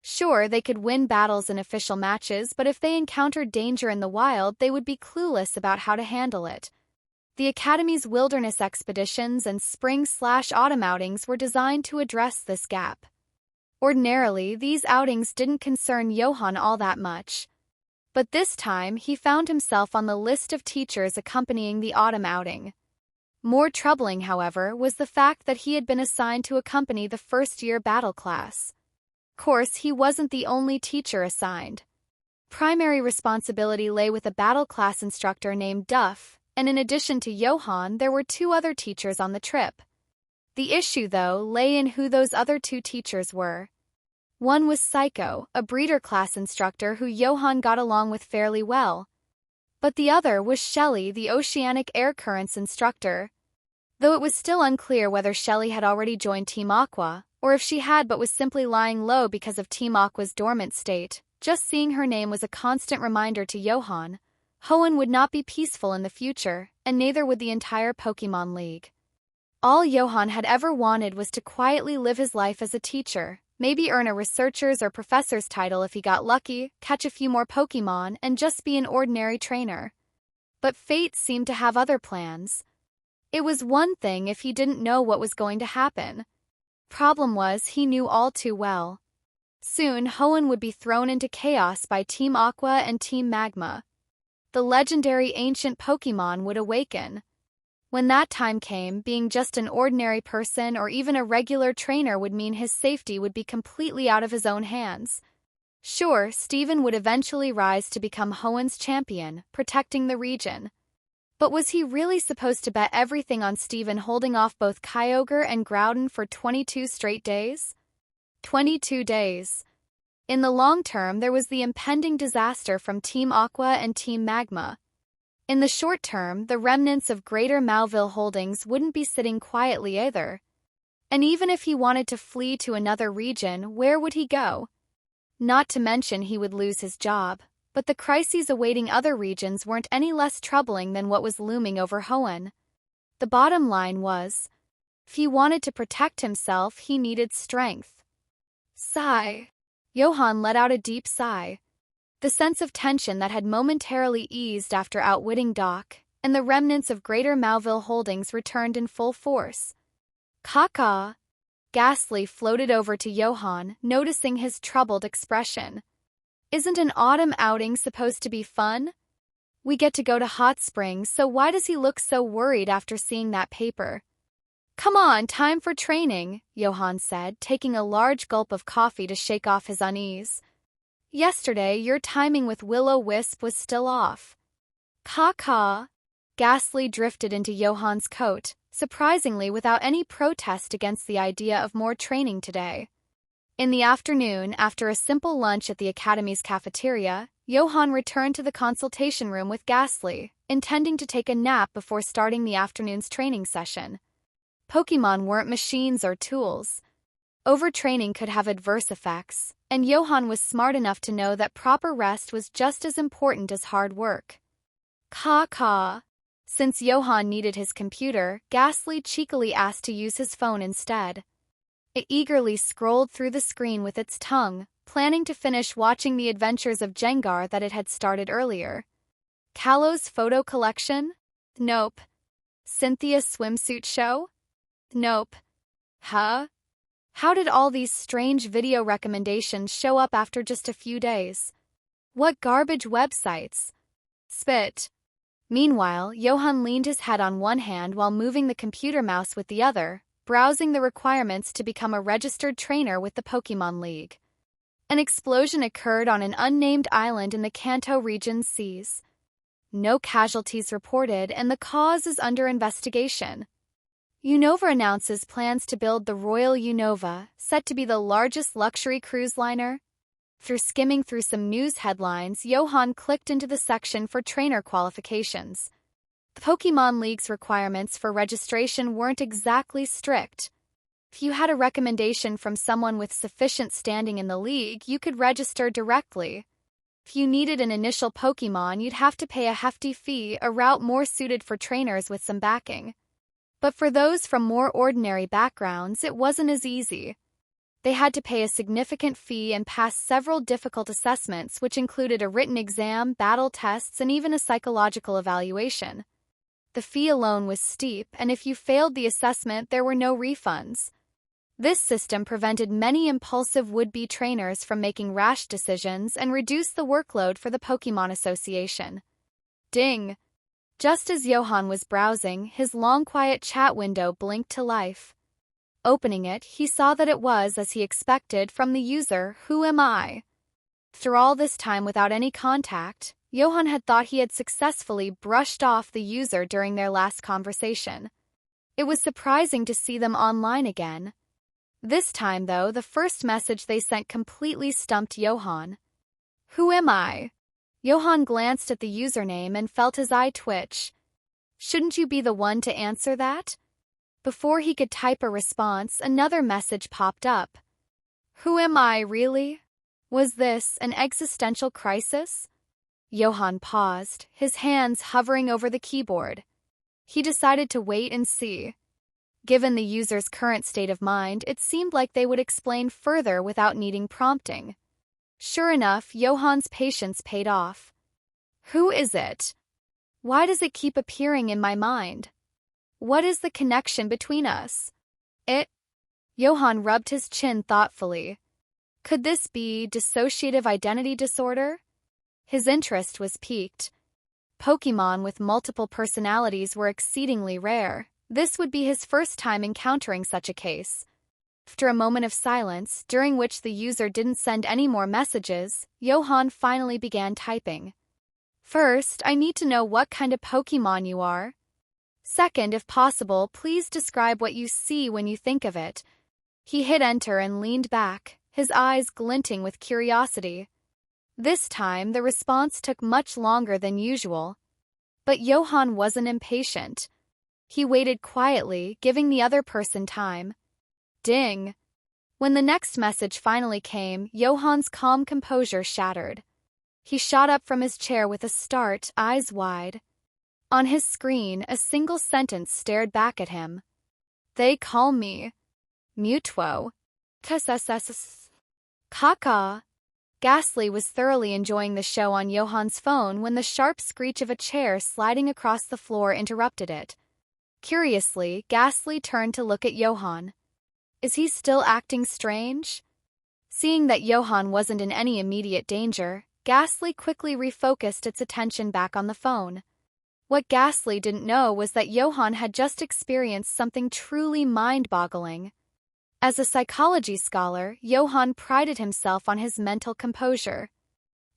Sure, they could win battles in official matches, but if they encountered danger in the wild, they would be clueless about how to handle it. The Academy's wilderness expeditions and spring/autumn outings were designed to address this gap. Ordinarily, these outings didn't concern Johan all that much. But this time, he found himself on the list of teachers accompanying the autumn outing. More troubling, however, was the fact that he had been assigned to accompany the first-year battle class. Of course, he wasn't the only teacher assigned. Primary responsibility lay with a battle class instructor named Duff, and in addition to Johan, there were two other teachers on the trip. The issue, though, lay in who those other two teachers were. One was Psycho, a breeder class instructor who Johan got along with fairly well. But the other was Shelley, the oceanic air currents instructor. Though it was still unclear whether Shelley had already joined Team Aqua, or if she had but was simply lying low because of Team Aqua's dormant state, just seeing her name was a constant reminder to Johan. Hoenn would not be peaceful in the future, and neither would the entire Pokémon League. All Johan had ever wanted was to quietly live his life as a teacher, maybe earn a researcher's or professor's title if he got lucky, catch a few more Pokémon, and just be an ordinary trainer. But fate seemed to have other plans. It was one thing if he didn't know what was going to happen. Problem was, he knew all too well. Soon, Hoenn would be thrown into chaos by Team Aqua and Team Magma. The legendary ancient Pokémon would awaken. When that time came, being just an ordinary person or even a regular trainer would mean his safety would be completely out of his own hands. Sure, Steven would eventually rise to become Hoenn's champion, protecting the region. But was he really supposed to bet everything on Steven holding off both Kyogre and Groudon for 22 straight days? 22 days. In the long term, there was the impending disaster from Team Aqua and Team Magma. In the short term, the remnants of Greater Mauville Holdings wouldn't be sitting quietly either. And even if he wanted to flee to another region, where would he go? Not to mention he would lose his job, but the crises awaiting other regions weren't any less troubling than what was looming over Hoenn. The bottom line was, if he wanted to protect himself, he needed strength. Sigh. Johan let out a deep sigh. The sense of tension that had momentarily eased after outwitting Doc, and the remnants of Greater Mauville Holdings returned in full force. Caw. Ghastly floated over to Johan, noticing his troubled expression. Isn't an autumn outing supposed to be fun? We get to go to hot springs, so why does he look so worried after seeing that paper? Come on, time for training, Johan said, taking a large gulp of coffee to shake off his unease. Yesterday, your timing with Will-O-Wisp was still off. Caw. Ghastly drifted into Johan's coat, surprisingly without any protest against the idea of more training today. In the afternoon, after a simple lunch at the Academy's cafeteria, Johan returned to the consultation room with Ghastly, intending to take a nap before starting the afternoon's training session. Pokémon weren't machines or tools. Overtraining could have adverse effects, and Johan was smart enough to know that proper rest was just as important as hard work. Caw. Since Johan needed his computer, Ghastly cheekily asked to use his phone instead. It eagerly scrolled through the screen with its tongue, planning to finish watching the adventures of Gengar that it had started earlier. Callow's photo collection? Nope. Cynthia's swimsuit show? Nope. Huh? How did all these strange video recommendations show up after just a few days? What garbage websites? Spit. Meanwhile, Johan leaned his head on one hand while moving the computer mouse with the other, browsing the requirements to become a registered trainer with the Pokémon League. An explosion occurred on an unnamed island in the Kanto region's seas. No casualties reported, and the cause is under investigation. Unova announces plans to build the Royal Unova, set to be the largest luxury cruise liner. Through skimming through some news headlines, Johan clicked into the section for trainer qualifications. The Pokémon League's requirements for registration weren't exactly strict. If you had a recommendation from someone with sufficient standing in the league, you could register directly. If you needed an initial Pokémon, you'd have to pay a hefty fee, a route more suited for trainers with some backing. But for those from more ordinary backgrounds, it wasn't as easy. They had to pay a significant fee and pass several difficult assessments, which included a written exam, battle tests, and even a psychological evaluation. The fee alone was steep, and if you failed the assessment, there were no refunds. This system prevented many impulsive would-be trainers from making rash decisions and reduced the workload for the Pokémon Association. Ding! Just as Johan was browsing, his long quiet chat window blinked to life. Opening it, he saw that it was, as he expected, from the user, "Who am I?" Through all this time without any contact, Johan had thought he had successfully brushed off the user during their last conversation. It was surprising to see them online again. This time, though, the first message they sent completely stumped Johan. "Who am I?" Johan glanced at the username and felt his eye twitch. Shouldn't you be the one to answer that? Before he could type a response, another message popped up. Who am I, really? Was this an existential crisis? Johan paused, his hands hovering over the keyboard. He decided to wait and see. Given the user's current state of mind, it seemed like they would explain further without needing prompting. Sure enough, Johan's patience paid off. Who is it? Why does it keep appearing in my mind? What is the connection between us? Johan rubbed his chin thoughtfully. Could this be dissociative identity disorder? His interest was piqued. Pokémon with multiple personalities were exceedingly rare. This would be his first time encountering such a case. After a moment of silence, during which the user didn't send any more messages, Johan finally began typing. First, I need to know what kind of Pokémon you are. Second, if possible, please describe what you see when you think of it. He hit enter and leaned back, his eyes glinting with curiosity. This time, the response took much longer than usual. But Johan wasn't impatient. He waited quietly, giving the other person time. Ding! When the next message finally came, Johan's calm composure shattered. He shot up from his chair with a start, eyes wide. On his screen, a single sentence stared back at him. They call me Mewtwo. Caca. Ghastly was thoroughly enjoying the show on Johan's phone when the sharp screech of a chair sliding across the floor interrupted it. Curiously, Ghastly turned to look at Johan. Is he still acting strange? Seeing that Johan wasn't in any immediate danger, Ghastly quickly refocused its attention back on the phone. What Ghastly didn't know was that Johan had just experienced something truly mind-boggling. As a psychology scholar, Johan prided himself on his mental composure.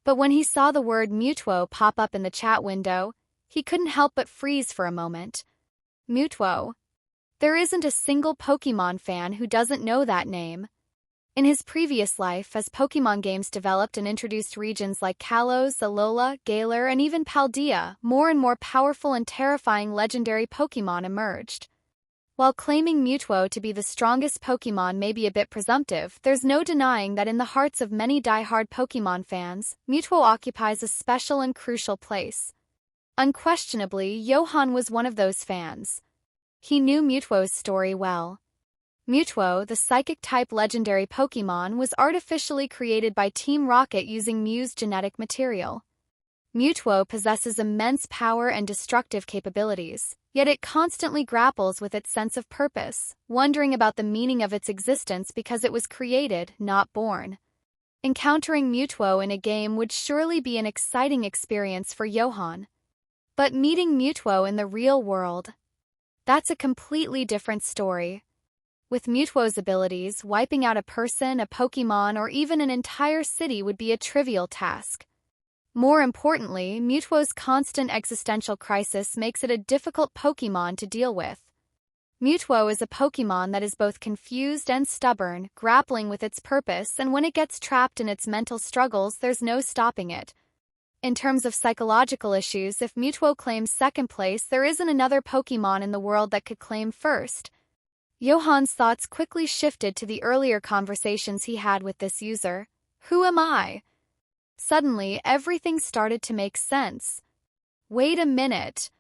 But when he saw the word Mewtwo pop up in the chat window, he couldn't help but freeze for a moment. Mewtwo. There isn't a single Pokémon fan who doesn't know that name. In his previous life, as Pokémon games developed and introduced regions like Kalos, Alola, Galar, and even Paldea, more and more powerful and terrifying legendary Pokémon emerged. While claiming Mewtwo to be the strongest Pokémon may be a bit presumptive, there's no denying that in the hearts of many die-hard Pokémon fans, Mewtwo occupies a special and crucial place. Unquestionably, Johan was one of those fans. He knew Mewtwo's story well. Mewtwo, the Psychic-type legendary Pokémon, was artificially created by Team Rocket using Mew's genetic material. Mewtwo possesses immense power and destructive capabilities, yet it constantly grapples with its sense of purpose, wondering about the meaning of its existence because it was created, not born. Encountering Mewtwo in a game would surely be an exciting experience for Johan. But meeting Mewtwo in the real world, that's a completely different story. With Mewtwo's abilities, wiping out a person, a Pokémon, or even an entire city would be a trivial task. More importantly, Mewtwo's constant existential crisis makes it a difficult Pokémon to deal with. Mewtwo is a Pokémon that is both confused and stubborn, grappling with its purpose, and when it gets trapped in its mental struggles, there's no stopping it. In terms of psychological issues, if Mewtwo claims second place, there isn't another Pokémon in the world that could claim first. Johan's thoughts quickly shifted to the earlier conversations he had with this user. Who am I? Suddenly, everything started to make sense. Wait a minute.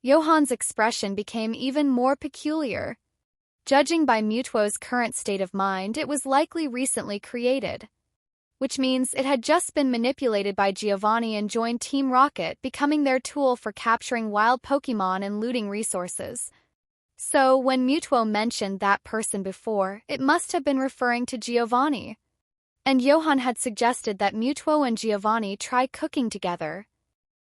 Johan's expression became even more peculiar. Judging by Mewtwo's current state of mind, it was likely recently created. Which means it had just been manipulated by Giovanni and joined Team Rocket, becoming their tool for capturing wild Pokémon and looting resources. So, when Mewtwo mentioned that person before, it must have been referring to Giovanni. And Johan had suggested that Mewtwo and Giovanni try cooking together.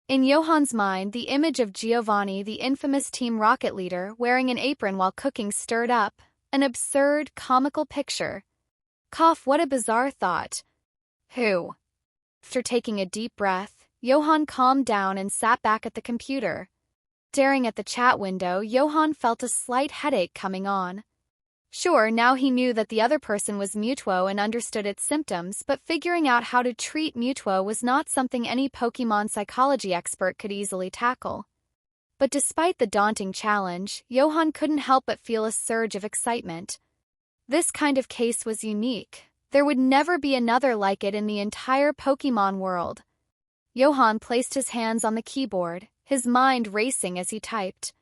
In Johan's mind, the image of Giovanni, the infamous Team Rocket leader, wearing an apron while cooking stirred up, an absurd, comical picture. Cough, what a bizarre thought. Who? After taking a deep breath, Johan calmed down and sat back at the computer. Staring at the chat window, Johan felt a slight headache coming on. Sure, now he knew that the other person was Mewtwo and understood its symptoms, but figuring out how to treat Mewtwo was not something any Pokémon psychology expert could easily tackle. But despite the daunting challenge, Johan couldn't help but feel a surge of excitement. This kind of case was unique. There would never be another like it in the entire Pokémon world. Johan placed his hands on the keyboard, his mind racing as he typed.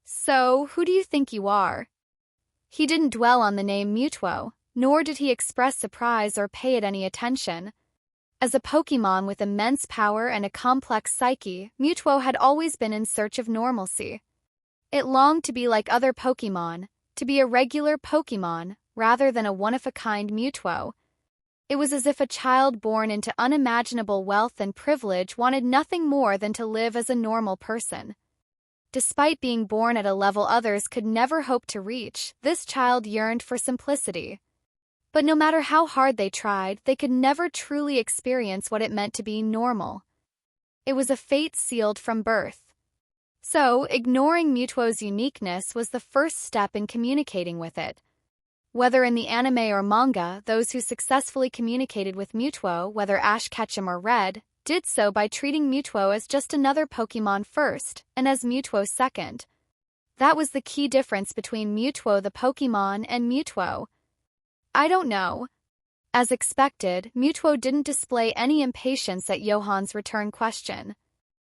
So, who do you think you are? He didn't dwell on the name Mewtwo, nor did he express surprise or pay it any attention. As a Pokémon with immense power and a complex psyche, Mewtwo had always been in search of normalcy. It longed to be like other Pokémon, to be a regular Pokémon, rather than a one-of-a-kind Mewtwo. It was as if a child born into unimaginable wealth and privilege wanted nothing more than to live as a normal person. Despite being born at a level others could never hope to reach, this child yearned for simplicity. But no matter how hard they tried, they could never truly experience what it meant to be normal. It was a fate sealed from birth. So, ignoring Mewtwo's uniqueness was the first step in communicating with it. Whether in the anime or manga, those who successfully communicated with Mewtwo, whether Ash Ketchum or Red, did so by treating Mewtwo as just another Pokémon first, and as Mewtwo second. That was the key difference between Mewtwo the Pokémon and Mewtwo. I don't know. As expected, Mewtwo didn't display any impatience at Johan's return question.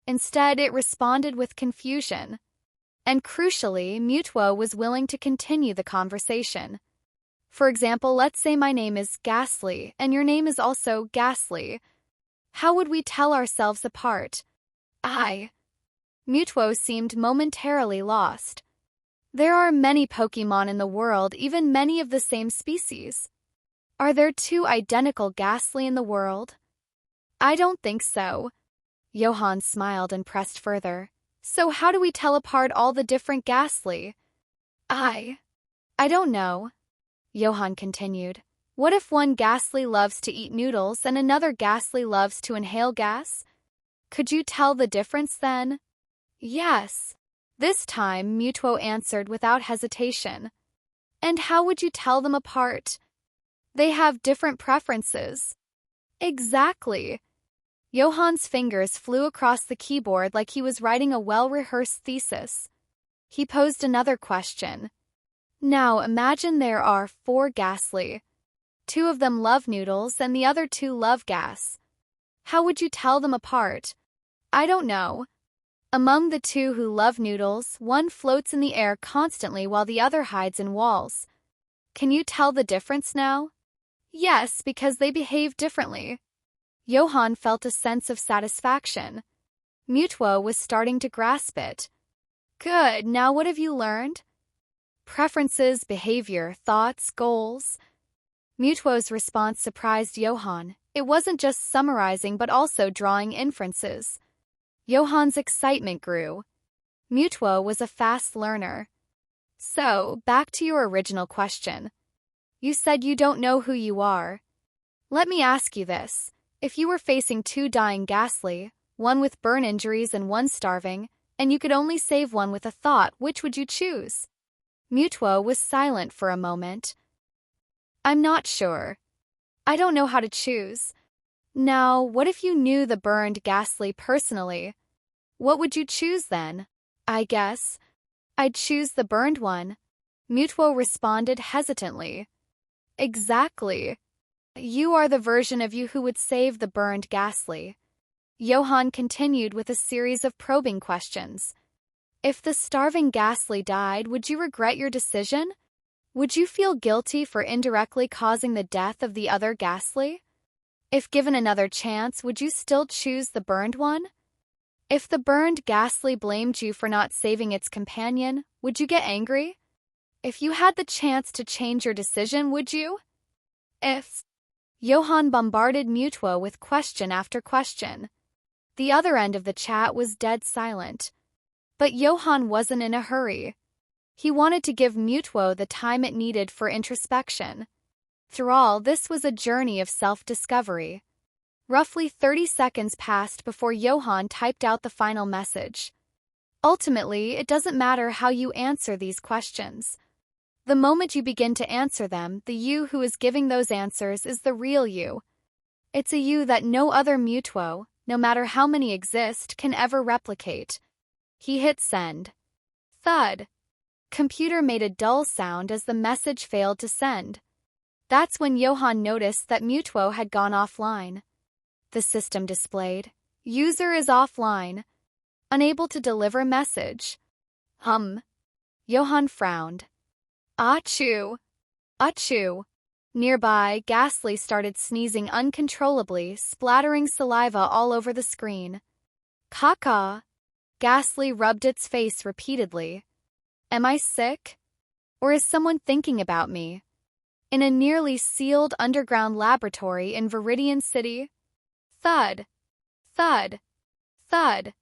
Instead, it responded with confusion. And crucially, Mewtwo was willing to continue the conversation. For example, let's say my name is Ghastly, and your name is also Ghastly. How would we tell ourselves apart? Mewtwo seemed momentarily lost. There are many Pokémon in the world, even many of the same species. Are there two identical Ghastly in the world? I don't think so. Johan smiled and pressed further. So how do we tell apart all the different Ghastly? I don't know. Johan continued. What if one Ghastly loves to eat noodles and another Ghastly loves to inhale gas? Could you tell the difference then? Yes. This time, Mewtwo answered without hesitation. And how would you tell them apart? They have different preferences. Exactly. Johan's fingers flew across the keyboard like he was writing a well-rehearsed thesis. He posed another question. Now imagine there are 4 Ghastly. 2 of them love noodles and the other 2 love gas. How would you tell them apart? I don't know. Among the 2 who love noodles, one floats in the air constantly while the other hides in walls. Can you tell the difference now? Yes, because they behave differently. Johan felt a sense of satisfaction. Mewtwo was starting to grasp it. Good, now what have you learned? Preferences, behavior, thoughts, goals. Mewtwo's response surprised Johan. It wasn't just summarizing but also drawing inferences. Johan's excitement grew. Mewtwo was a fast learner. So, back to your original question. You said you don't know who you are. Let me ask you this. If you were facing 2 dying Ghastly, one with burn injuries and one starving, and you could only save one with a thought, which would you choose? Mewtwo was silent for a moment. I'm not sure. I don't know how to choose. Now, what if you knew the burned Ghastly personally? What would you choose then? I guess I'd choose the burned one. Mewtwo responded hesitantly. Exactly. You are the version of you who would save the burned Ghastly. Johan continued with a series of probing questions. If the starving Ghastly died, would you regret your decision? Would you feel guilty for indirectly causing the death of the other Ghastly? If given another chance, would you still choose the burned one? If the burned Ghastly blamed you for not saving its companion, would you get angry? If you had the chance to change your decision, would you? Johan bombarded Mewtwo with question after question. The other end of the chat was dead silent. But Johan wasn't in a hurry. He wanted to give Mewtwo the time it needed for introspection. Through all, this was a journey of self-discovery. Roughly 30 seconds passed before Johan typed out the final message. Ultimately, it doesn't matter how you answer these questions. The moment you begin to answer them, the you who is giving those answers is the real you. It's a you that no other Mewtwo, no matter how many exist, can ever replicate. He hit send. Thud. Computer made a dull sound as the message failed to send. That's when Johan noticed that Mewtwo had gone offline. The system displayed, "User is offline. Unable to deliver message." Johan frowned. Achoo! Achoo! Nearby, Ghastly started sneezing uncontrollably, splattering saliva all over the screen. Caca! Ghastly rubbed its face repeatedly. Am I sick? Or is someone thinking about me? In a nearly sealed underground laboratory in Viridian City? Thud! Thud! Thud!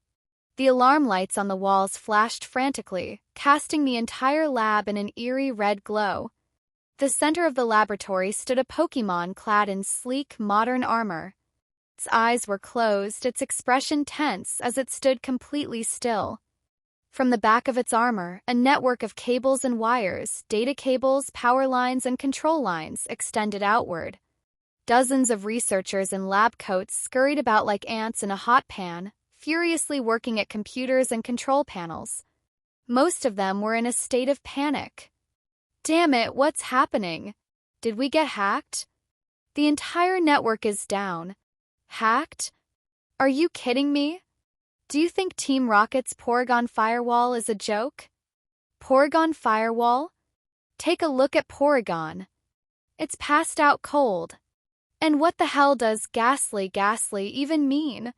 The alarm lights on the walls flashed frantically, casting the entire lab in an eerie red glow. The center of the laboratory stood a Pokémon clad in sleek, modern armor. Its eyes were closed, its expression tense as it stood completely still. From the back of its armor, a network of cables and wires, data cables, power lines, and control lines extended outward. Dozens of researchers in lab coats scurried about like ants in a hot pan, furiously working at computers and control panels. Most of them were in a state of panic. Damn it, what's happening? Did we get hacked? The entire network is down. Hacked? Are you kidding me? Do you think Team Rocket's Porygon Firewall is a joke? Porygon Firewall? Take a look at Porygon. It's passed out cold. And what the hell does ghastly even mean?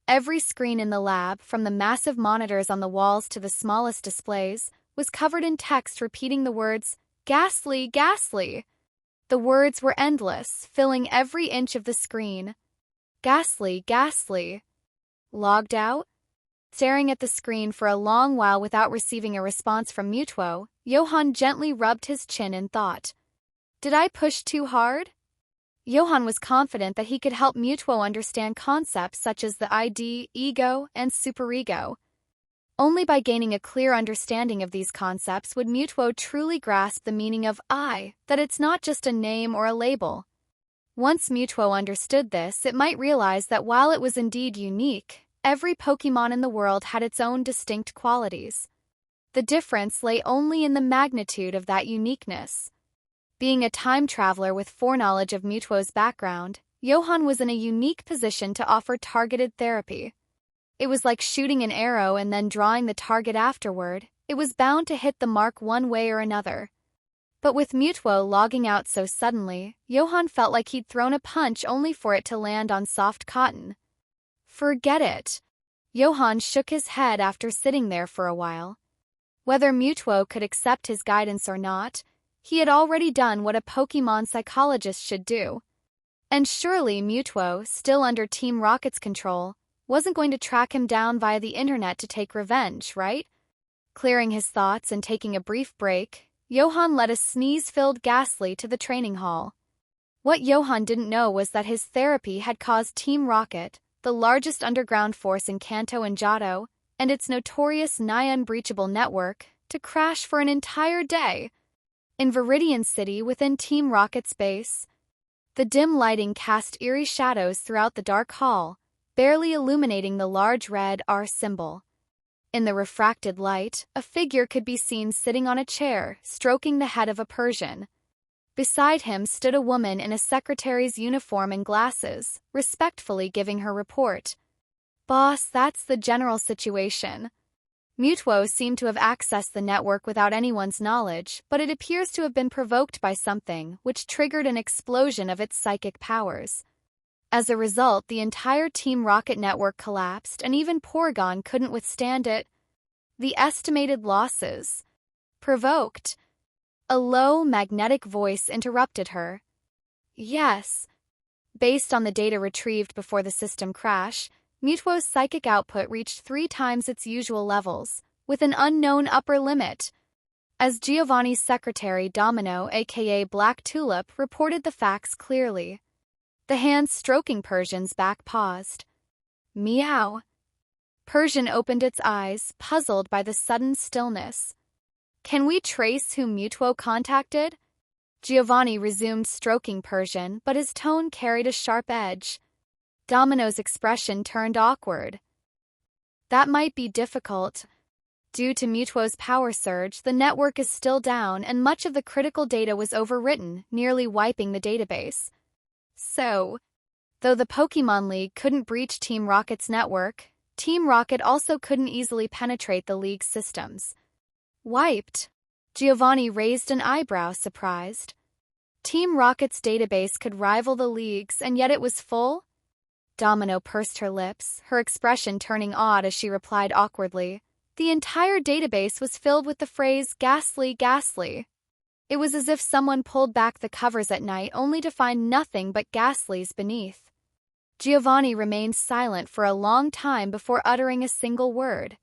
Every screen in the lab, from the massive monitors on the walls to the smallest displays, was covered in text repeating the words, ghastly. The words were endless, filling every inch of the screen. Ghastly. Logged out? Staring at the screen for a long while without receiving a response from Mewtwo, Johan gently rubbed his chin in thought. Did I push too hard? Johan was confident that he could help Mewtwo understand concepts such as the ID, ego, and superego. Only by gaining a clear understanding of these concepts would Mewtwo truly grasp the meaning of I, that it's not just a name or a label. Once Mewtwo understood this, it might realize that while it was indeed unique, every Pokémon in the world had its own distinct qualities. The difference lay only in the magnitude of that uniqueness. Being a time traveler with foreknowledge of Mewtwo's background, Johan was in a unique position to offer targeted therapy. It was like shooting an arrow and then drawing the target afterward. It was bound to hit the mark one way or another. But with Mewtwo logging out so suddenly, Johan felt like he'd thrown a punch only for it to land on soft cotton. Forget it. Johan shook his head after sitting there for a while. Whether Mewtwo could accept his guidance or not, he had already done what a Pokémon psychologist should do. And surely Mewtwo, still under Team Rocket's control, wasn't going to track him down via the internet to take revenge, right? Clearing his thoughts and taking a brief break, Johan led a sneeze-filled Ghastly to the training hall. What Johan didn't know was that his therapy had caused Team Rocket, the largest underground force in Kanto and Johto, and its notorious nigh-unbreachable network, to crash for an entire day. In Viridian City within Team Rocket's base, the dim lighting cast eerie shadows throughout the dark hall, barely illuminating the large red R symbol. In the refracted light, a figure could be seen sitting on a chair, stroking the head of a Persian. Beside him stood a woman in a secretary's uniform and glasses, respectfully giving her report. Boss, that's the general situation. Mewtwo seemed to have accessed the network without anyone's knowledge, but it appears to have been provoked by something, which triggered an explosion of its psychic powers. As a result, the entire Team Rocket network collapsed, and even Porygon couldn't withstand it. The estimated losses. Provoked. A low, magnetic voice interrupted her. Yes. Based on the data retrieved before the system crash, Mewtwo's psychic output reached 3 times its usual levels, with an unknown upper limit. As Giovanni's secretary Domino, aka Black Tulip, reported the facts clearly. The hand stroking Persian's back paused. Meow. Persian opened its eyes, puzzled by the sudden stillness. Can we trace who Mewtwo contacted? Giovanni resumed stroking Persian, but his tone carried a sharp edge. Domino's expression turned awkward. That might be difficult. Due to Mewtwo's power surge, the network is still down and much of the critical data was overwritten, nearly wiping the database. So, though the Pokémon League couldn't breach Team Rocket's network, Team Rocket also couldn't easily penetrate the League's systems. Wiped? Giovanni raised an eyebrow, surprised. Team Rocket's database could rival the League's, and yet it was full? Domino pursed her lips, her expression turning odd as she replied awkwardly. The entire database was filled with the phrase ghastly. It was as if someone pulled back the covers at night only to find nothing but ghastlies beneath. Giovanni remained silent for a long time before uttering a single word.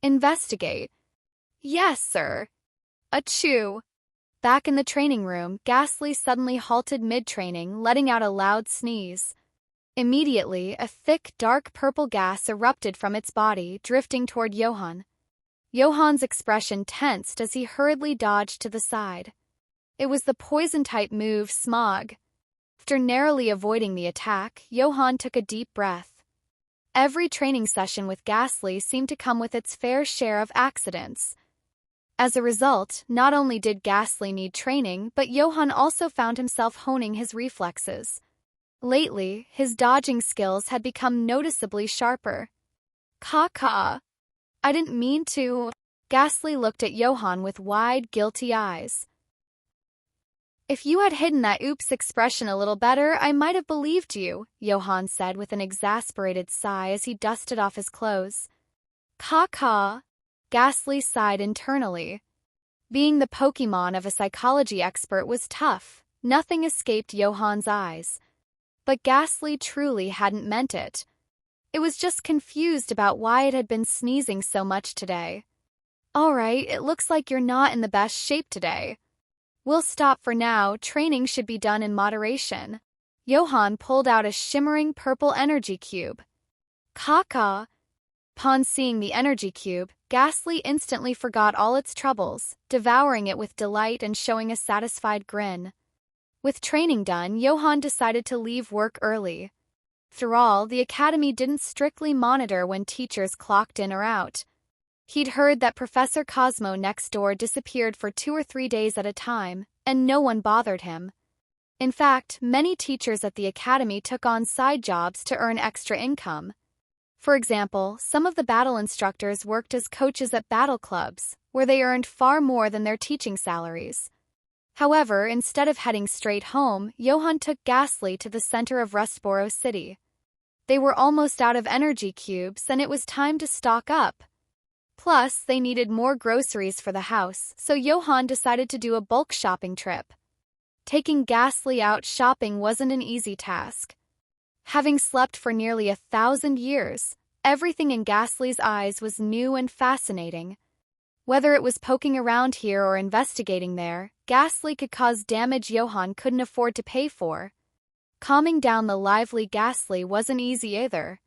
Investigate. Yes, sir. Achoo. Back in the training room, Ghastly suddenly halted mid-training, letting out a loud sneeze. Immediately, a thick, dark purple gas erupted from its body, drifting toward Johan. Johan's expression tensed as he hurriedly dodged to the side. It was the poison-type move, Smog. After narrowly avoiding the attack, Johan took a deep breath. Every training session with Ghastly seemed to come with its fair share of accidents. As a result, not only did Ghastly need training, but Johan also found himself honing his reflexes. Lately, his dodging skills had become noticeably sharper. Caw. I didn't mean to. Ghastly looked at Johan with wide, guilty eyes. If you had hidden that oops expression a little better, I might have believed you, Johan said with an exasperated sigh as he dusted off his clothes. Caw. Ghastly sighed internally. Being the Pokémon of a psychology expert was tough. Nothing escaped Johan's eyes. But Ghastly truly hadn't meant it. It was just confused about why it had been sneezing so much today. All right, it looks like you're not in the best shape today. We'll stop for now. Training should be done in moderation. Johan pulled out a shimmering purple energy cube. Caw. Upon seeing the energy cube, Ghastly instantly forgot all its troubles, devouring it with delight and showing a satisfied grin. With training done, Johan decided to leave work early. After all, the academy didn't strictly monitor when teachers clocked in or out. He'd heard that Professor Cosmo next door disappeared for 2 or 3 days at a time, and no one bothered him. In fact, many teachers at the academy took on side jobs to earn extra income. For example, some of the battle instructors worked as coaches at battle clubs, where they earned far more than their teaching salaries. However, instead of heading straight home, Johan took Ghastly to the center of Rustboro City. They were almost out of energy cubes, and it was time to stock up. Plus, they needed more groceries for the house, so Johan decided to do a bulk shopping trip. Taking Ghastly out shopping wasn't an easy task. Having slept for nearly 1,000 years, everything in Ghastly's eyes was new and fascinating. Whether it was poking around here or investigating there, Ghastly could cause damage Johan couldn't afford to pay for. Calming down the lively Ghastly wasn't easy either.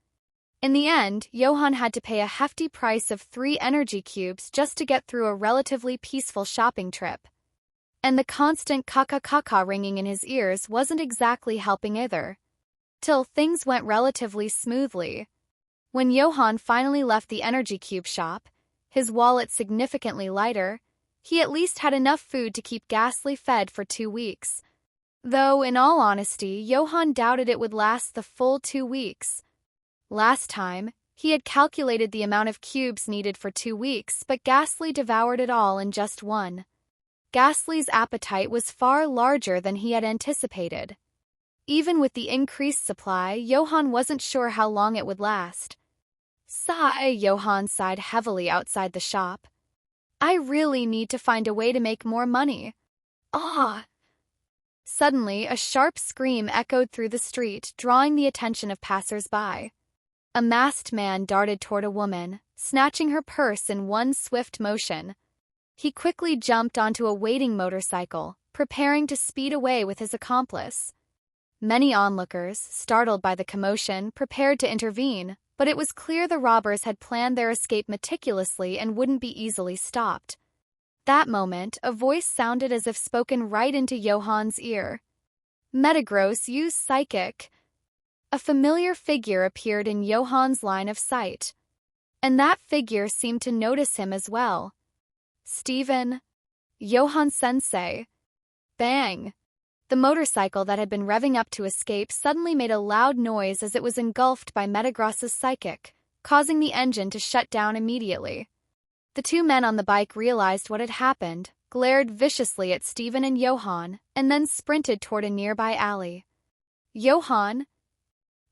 In the end, Johan had to pay a hefty price of 3 energy cubes just to get through a relatively peaceful shopping trip. And the constant caw ringing in his ears wasn't exactly helping either. Till things went relatively smoothly. When Johan finally left the energy cube shop, his wallet significantly lighter, he at least had enough food to keep Ghastly fed for 2 weeks. Though, in all honesty, Johan doubted it would last the full 2 weeks. Last time, he had calculated the amount of cubes needed for 2 weeks, but Ghastly devoured it all in just one. Ghastly's appetite was far larger than he had anticipated. Even with the increased supply, Johan wasn't sure how long it would last. Sigh, Johan sighed heavily outside the shop. I really need to find a way to make more money. Ah! Suddenly, a sharp scream echoed through the street, drawing the attention of passers-by. A masked man darted toward a woman, snatching her purse in one swift motion. He quickly jumped onto a waiting motorcycle, preparing to speed away with his accomplice. Many onlookers, startled by the commotion, prepared to intervene, but it was clear the robbers had planned their escape meticulously and wouldn't be easily stopped. That moment, a voice sounded as if spoken right into Johan's ear. Metagross, use Psychic. A familiar figure appeared in Johan's line of sight. And that figure seemed to notice him as well. Steven. Johan-sensei. Bang! The motorcycle that had been revving up to escape suddenly made a loud noise as it was engulfed by Metagross's psychic, causing the engine to shut down immediately. The 2 men on the bike realized what had happened, glared viciously at Steven and Johan, and then sprinted toward a nearby alley. Johan?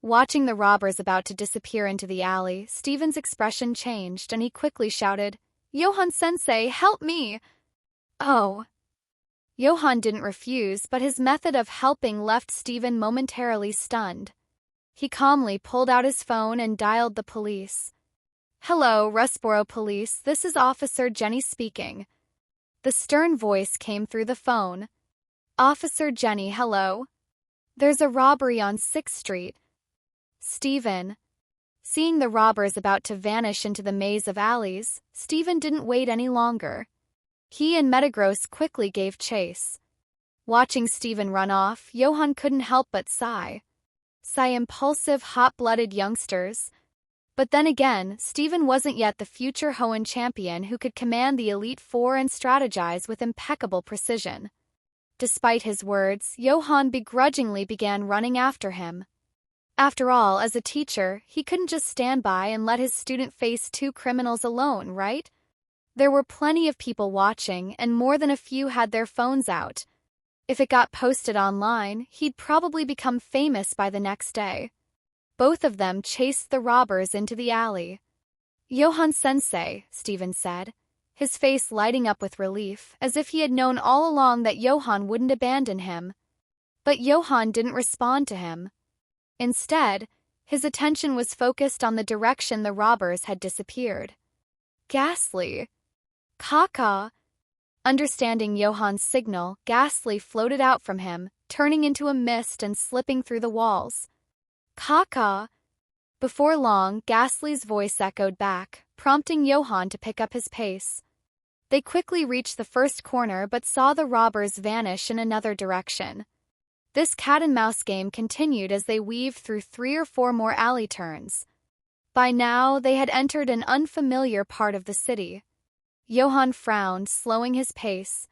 Watching the robbers about to disappear into the alley, Steven's expression changed and he quickly shouted, Johan-sensei, help me! Oh. Johan didn't refuse, but his method of helping left Steven momentarily stunned. He calmly pulled out his phone and dialed the police. Hello, Rustboro Police, this is Officer Jenny speaking. The stern voice came through the phone. Officer Jenny, hello. There's a robbery on 6th Street. Steven. Seeing the robbers about to vanish into the maze of alleys, Steven didn't wait any longer. He and Metagross quickly gave chase. Watching Steven run off, Johan couldn't help but sigh. Sigh, impulsive, hot-blooded youngsters. But then again, Steven wasn't yet the future Hoenn champion who could command the Elite Four and strategize with impeccable precision. Despite his words, Johan begrudgingly began running after him. After all, as a teacher, he couldn't just stand by and let his student face two criminals alone, right? There were plenty of people watching, and more than a few had their phones out. If it got posted online, he'd probably become famous by the next day. Both of them chased the robbers into the alley. "Johan-sensei," Steven said, his face lighting up with relief, as if he had known all along that Johan wouldn't abandon him. But Johan didn't respond to him. Instead, his attention was focused on the direction the robbers had disappeared. "Ghastly. Kaka." Understanding Johan's signal, Ghastly floated out from him, turning into a mist and slipping through the walls. "Kaka." Before long, Ghastly's voice echoed back, prompting Johan to pick up his pace. They quickly reached the first corner but saw the robbers vanish in another direction. This cat-and-mouse game continued as they weaved through 3 or 4 more alley turns. By now, they had entered an unfamiliar part of the city. Johan frowned, slowing his pace.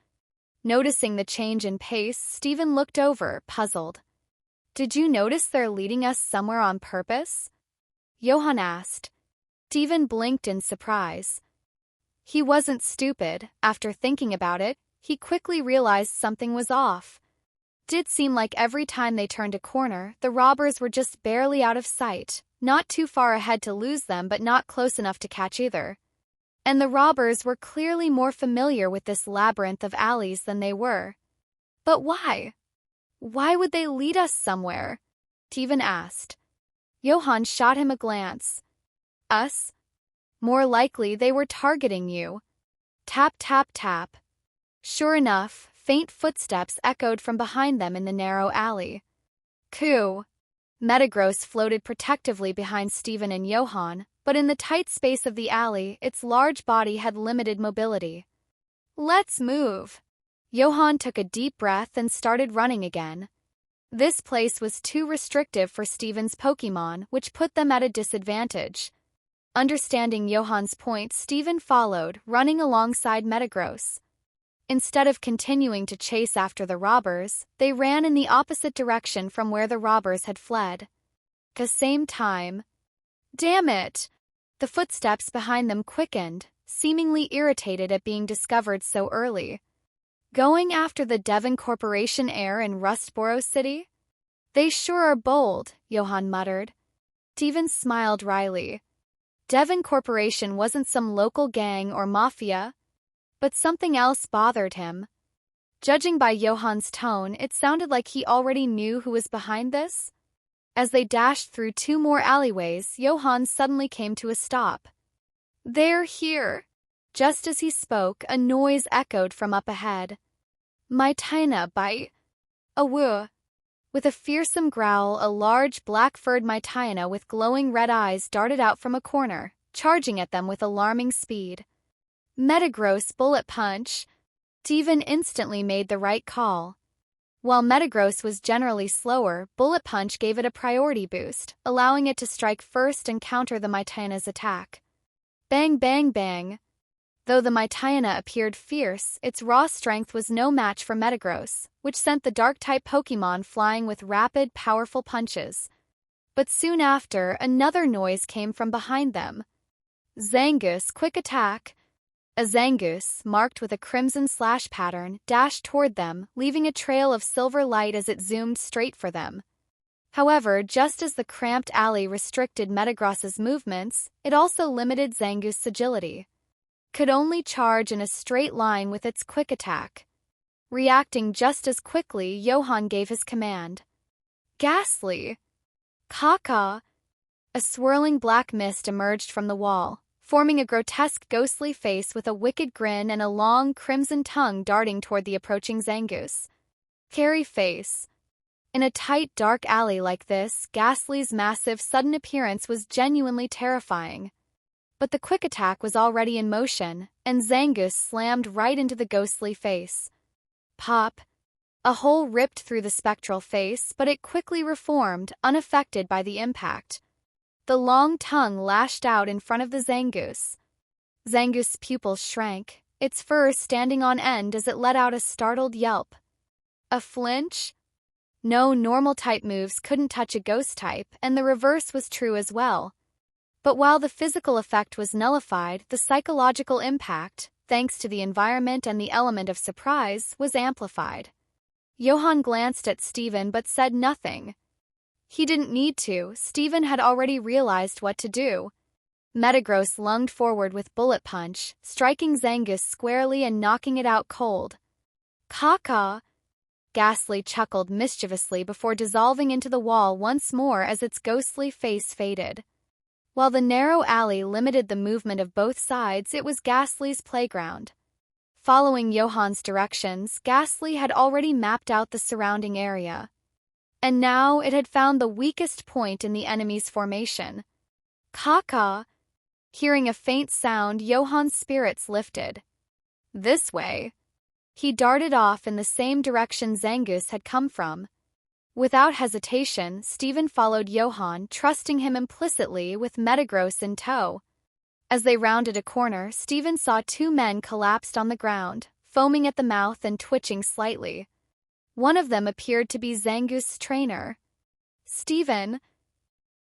Noticing the change in pace, Steven looked over, puzzled. "Did you notice they're leading us somewhere on purpose?" Johan asked. Steven blinked in surprise. He wasn't stupid. After thinking about it, he quickly realized something was off. It did seem like every time they turned a corner, the robbers were just barely out of sight, not too far ahead to lose them but not close enough to catch either. And the robbers were clearly more familiar with this labyrinth of alleys than they were. But why? Why would they lead us somewhere? Steven asked. Johan shot him a glance. "Us? More likely they were targeting you." Tap, tap, tap. Sure enough, faint footsteps echoed from behind them in the narrow alley. "Coo." Metagross floated protectively behind Steven and Johan, but in the tight space of the alley, its large body had limited mobility. "Let's move." Johan took a deep breath and started running again. This place was too restrictive for Steven's Pokémon, which put them at a disadvantage. Understanding Johan's point, Steven followed, running alongside Metagross. Instead of continuing to chase after the robbers, they ran in the opposite direction from where the robbers had fled. At the same time, "Damn it!" The footsteps behind them quickened, seemingly irritated at being discovered so early. "Going after the Devon Corporation heir in Rustboro City? They sure are bold," Johan muttered. Steven smiled wryly. Devon Corporation wasn't some local gang or mafia, but something else bothered him. Judging by Johan's tone, it sounded like he already knew who was behind this. As they dashed through 2 more alleyways, Johan suddenly came to a stop. "They're here." Just as he spoke, a noise echoed from up ahead. "My Tina by a woo." With a fearsome growl, a large black-furred Mytina with glowing red eyes darted out from a corner, charging at them with alarming speed. Metagross Bullet Punch. Steven instantly made the right call. While Metagross was generally slower, Bullet Punch gave it a priority boost, allowing it to strike first and counter the Mytina's attack. Bang, bang, bang. Though the Mytina appeared fierce, its raw strength was no match for Metagross, which sent the Dark-type Pokémon flying with rapid, powerful punches. But soon after, another noise came from behind them. Zangoose, quick attack! A Zangoose, marked with a crimson slash pattern, dashed toward them, leaving a trail of silver light as it zoomed straight for them. However, just as the cramped alley restricted Metagross's movements, it also limited Zangoose's agility. Could only charge in a straight line with its quick attack. Reacting just as quickly, Johan gave his command. "Ghastly! Kaka!" A swirling black mist emerged from the wall, forming a grotesque ghostly face with a wicked grin and a long crimson tongue darting toward the approaching Zangoose. Scary face. In a tight, dark alley like this, Ghastly's massive, sudden appearance was genuinely terrifying. But the quick attack was already in motion, and Zangoose slammed right into the ghostly face. Pop! A hole ripped through the spectral face, but it quickly reformed, unaffected by the impact. The long tongue lashed out in front of the Zangoose. Zangoose's pupils shrank, its fur standing on end as it let out a startled yelp. A flinch? No normal-type moves couldn't touch a ghost-type, and the reverse was true as well. But while the physical effect was nullified, the psychological impact, thanks to the environment and the element of surprise, was amplified. Johan glanced at Steven but said nothing. He didn't need to. Steven had already realized what to do. Metagross lunged forward with Bullet Punch, striking Zangoose squarely and knocking it out cold. "Caca!" Ghastly chuckled mischievously before dissolving into the wall once more as its ghostly face faded. While the narrow alley limited the movement of both sides, it was Ghastly's playground. Following Johan's directions, Ghastly had already mapped out the surrounding area. And now it had found the weakest point in the enemy's formation. "Caca!" Hearing a faint sound, Johan's spirits lifted. "This way." He darted off in the same direction Zangoose had come from. Without hesitation, Steven followed Johan, trusting him implicitly with Metagross in tow. As they rounded a corner, Steven saw two men collapsed on the ground, foaming at the mouth and twitching slightly. One of them appeared to be Zangoose's trainer. "Steven!"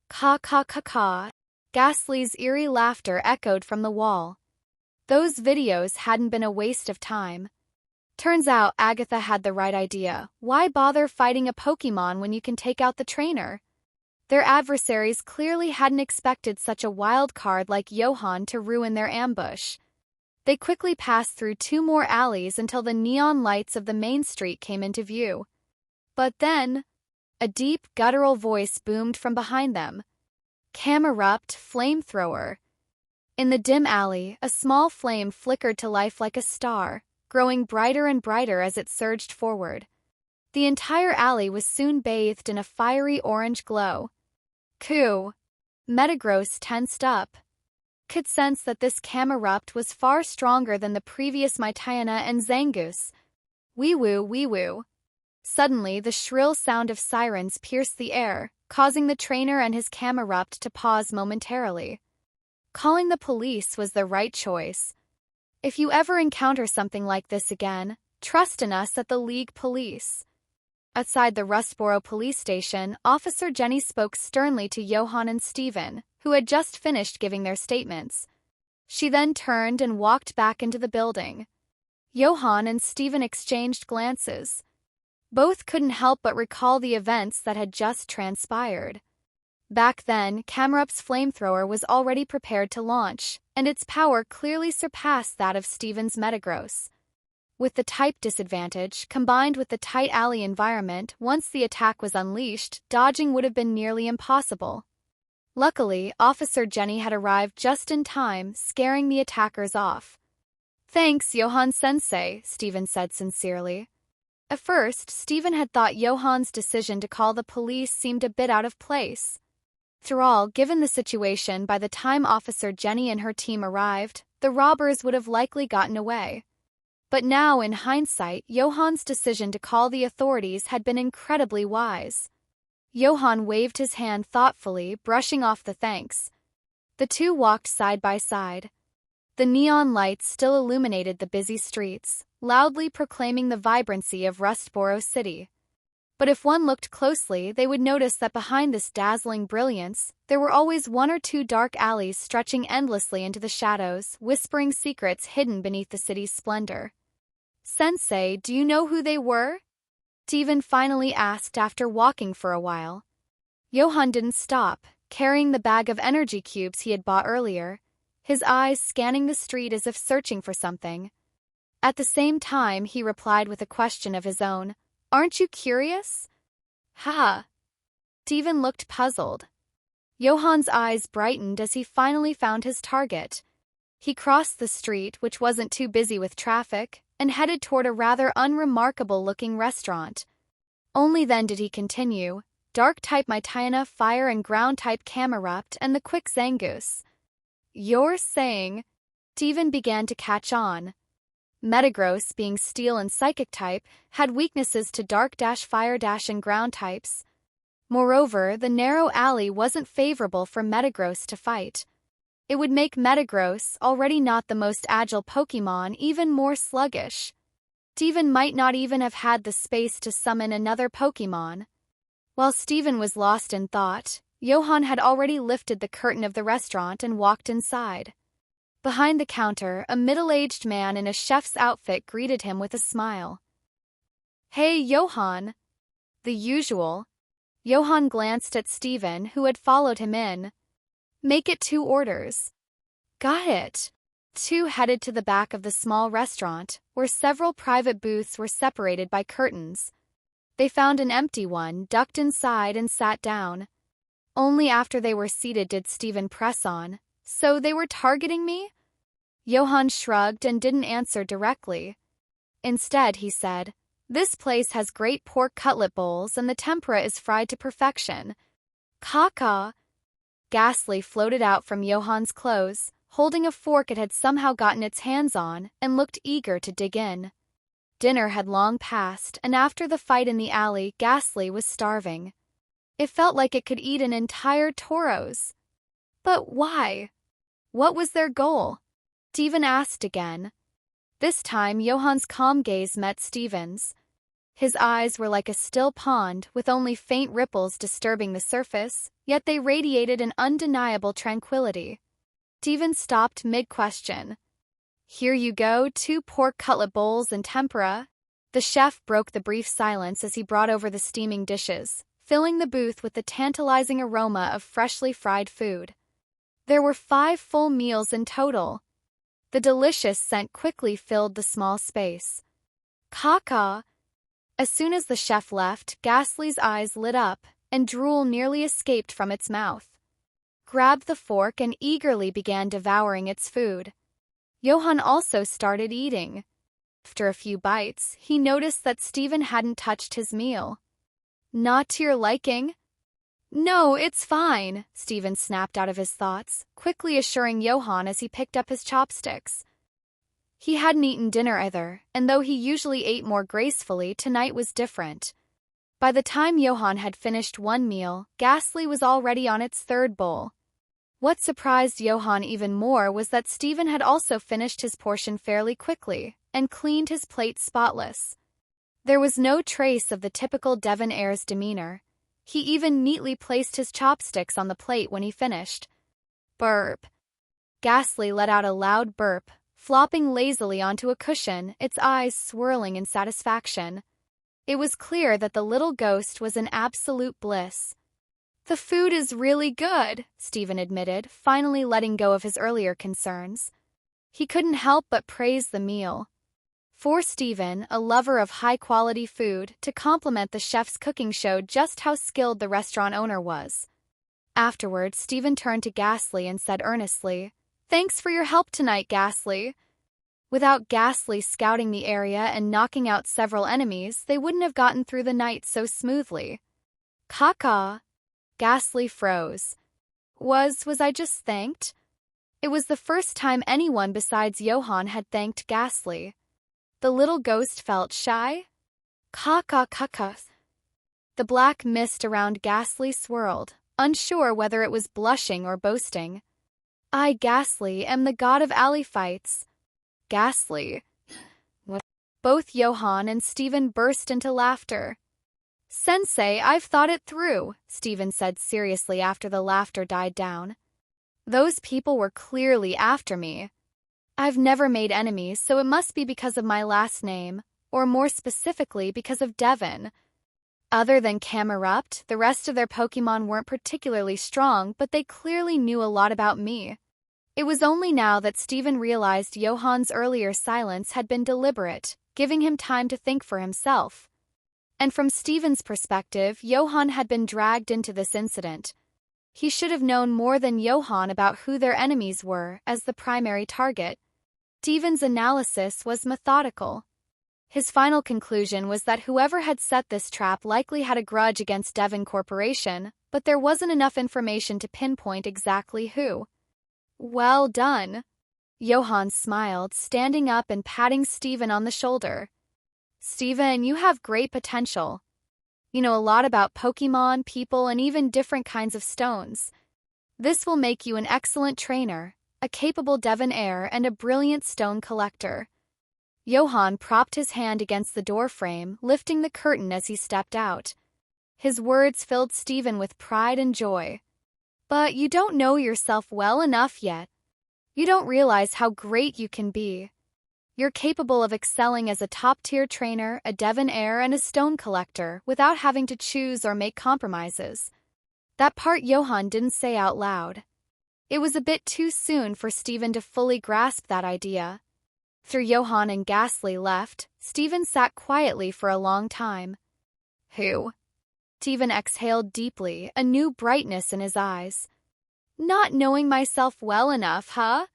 "Caw caw caw caw." Ghastly's eerie laughter echoed from the wall. Those videos hadn't been a waste of time. Turns out Agatha had the right idea. Why bother fighting a Pokémon when you can take out the trainer? Their adversaries clearly hadn't expected such a wild card like Johan to ruin their ambush. They quickly passed through two more alleys until the neon lights of the main street came into view. But then, a deep, guttural voice boomed from behind them. "Camerupt Flamethrower." In the dim alley, a small flame flickered to life like a star, growing brighter and brighter as it surged forward. The entire alley was soon bathed in a fiery orange glow. "Coo!" Metagross tensed up. Could sense that this Camerupt was far stronger than the previous Mytiana and Zangoose. "Wee-woo, wee-woo." Suddenly, the shrill sound of sirens pierced the air, causing the trainer and his Camerupt to pause momentarily. Calling the police was the right choice. If you ever encounter something like this again, trust in us at the League Police. Outside the Rustboro police station, Officer Jenny spoke sternly to Johan and Steven, who had just finished giving their statements. She then turned and walked back into the building. Johan and Steven exchanged glances. Both couldn't help but recall the events that had just transpired. Back then, Camerup's flamethrower was already prepared to launch, and its power clearly surpassed that of Steven's Metagross. With the type disadvantage, combined with the tight alley environment, once the attack was unleashed, dodging would have been nearly impossible. Luckily, Officer Jenny had arrived just in time, scaring the attackers off. "Thanks, Johan-sensei," Steven said sincerely. At first, Steven had thought Johan's decision to call the police seemed a bit out of place. After all, given the situation, by the time Officer Jenny and her team arrived, the robbers would have likely gotten away. But now, in hindsight, Johan's decision to call the authorities had been incredibly wise. Johan waved his hand thoughtfully, brushing off the thanks. The two walked side by side. The neon lights still illuminated the busy streets, loudly proclaiming the vibrancy of Rustboro City. But if one looked closely, they would notice that behind this dazzling brilliance, there were always one or two dark alleys stretching endlessly into the shadows, whispering secrets hidden beneath the city's splendor. "Sensei, do you know who they were?" Steven finally asked after walking for a while. Johan didn't stop, carrying the bag of energy cubes he had bought earlier, his eyes scanning the street as if searching for something. At the same time, he replied with a question of his own. "Aren't you curious?" "Ha!" Steven looked puzzled. Johan's eyes brightened as he finally found his target. He crossed the street, which wasn't too busy with traffic, and headed toward a rather unremarkable-looking restaurant. Only then did he continue, Dark-type Mytiana, Fire and Ground-type Camerupt, and the Quick Zangoose. "You're saying..." Steven began to catch on. Metagross, being Steel and Psychic type, had weaknesses to Dark-Fire- and Ground types. Moreover, the narrow alley wasn't favorable for Metagross to fight. It would make Metagross, already not the most agile Pokémon, even more sluggish. Steven might not even have had the space to summon another Pokémon. While Steven was lost in thought, Johan had already lifted the curtain of the restaurant and walked inside. Behind the counter, a middle-aged man in a chef's outfit greeted him with a smile. "Hey, Johan." The usual. Johan glanced at Steven, who had followed him in. "Make it 2 orders." "Got it." 2 headed to the back of the small restaurant, where several private booths were separated by curtains. They found an empty one, ducked inside, and sat down. Only after they were seated did Steven press on. "So they were targeting me?" Johan shrugged and didn't answer directly. Instead, he said, "This place has great pork cutlet bowls and the tempura is fried to perfection." "Caca." Ghastly floated out from Johan's clothes, holding a fork it had somehow gotten its hands on, and looked eager to dig in. Dinner had long passed, and after the fight in the alley, Ghastly was starving. It felt like it could eat an entire Tauros. But why? What was their goal? Steven asked again. This time, Johan's calm gaze met Steven's. His eyes were like a still pond, with only faint ripples disturbing the surface, yet they radiated an undeniable tranquility. Steven stopped mid-question. "Here you go, 2 pork cutlet bowls and tempura." The chef broke the brief silence as he brought over the steaming dishes, filling the booth with the tantalizing aroma of freshly fried food. There were 5 full meals in total. The delicious scent quickly filled the small space. "Caca." As soon as the chef left, Ghastly's eyes lit up, and drool nearly escaped from its mouth. Grabbed the fork and eagerly began devouring its food. Johan also started eating. After a few bites, he noticed that Steven hadn't touched his meal. "Not to your liking?" "No, it's fine," Steven snapped out of his thoughts, quickly assuring Johan as he picked up his chopsticks. He hadn't eaten dinner either, and though he usually ate more gracefully, tonight was different. By the time Johan had finished 1 meal, Ghastly was already on its 3rd bowl. What surprised Johan even more was that Steven had also finished his portion fairly quickly, and cleaned his plate spotless. There was no trace of the typical Devon heir's demeanor. He even neatly placed his chopsticks on the plate when he finished. Burp. Ghastly let out a loud burp, flopping lazily onto a cushion, its eyes swirling in satisfaction. It was clear that the little ghost was in absolute bliss. "The food is really good," Steven admitted, finally letting go of his earlier concerns. He couldn't help but praise the meal. For Steven, a lover of high-quality food, to compliment the chef's cooking showed just how skilled the restaurant owner was. Afterward, Steven turned to Ghastly and said earnestly, "Thanks for your help tonight, Ghastly." Without Ghastly scouting the area and knocking out several enemies, they wouldn't have gotten through the night so smoothly. "Caca." Ghastly froze. Was I just thanked? It was the first time anyone besides Johan had thanked Ghastly. The little ghost felt shy. "Caca." The black mist around Ghastly swirled, unsure whether it was blushing or boasting. "I, Ghastly, am the god of alley fights." "Ghastly." What? Both Johan and Steven burst into laughter. "Sensei, I've thought it through," Steven said seriously after the laughter died down. "Those people were clearly after me. I've never made enemies, so it must be because of my last name, or more specifically because of Devon. Other than Camerupt, the rest of their Pokémon weren't particularly strong, but they clearly knew a lot about me." It was only now that Steven realized Johan's earlier silence had been deliberate, giving him time to think for himself. And from Steven's perspective, Johan had been dragged into this incident. He should have known more than Johan about who their enemies were as the primary target. Steven's analysis was methodical. His final conclusion was that whoever had set this trap likely had a grudge against Devon Corporation, but there wasn't enough information to pinpoint exactly who. "Well done." Johan smiled, standing up and patting Steven on the shoulder. "Steven, you have great potential. You know a lot about Pokémon, people, and even different kinds of stones. This will make you an excellent trainer, a capable Devon heir, and a brilliant stone collector." Johan propped his hand against the doorframe, lifting the curtain as he stepped out. His words filled Steven with pride and joy. But you don't know yourself well enough yet. You don't realize how great you can be. You're capable of excelling as a top-tier trainer, a Devon heir, and a stone collector without having to choose or make compromises. That part Johan didn't say out loud. It was a bit too soon for Steven to fully grasp that idea. After Johan and Ghastly left, Steven sat quietly for a long time. Who? Steven exhaled deeply, a new brightness in his eyes. Not knowing myself well enough, huh?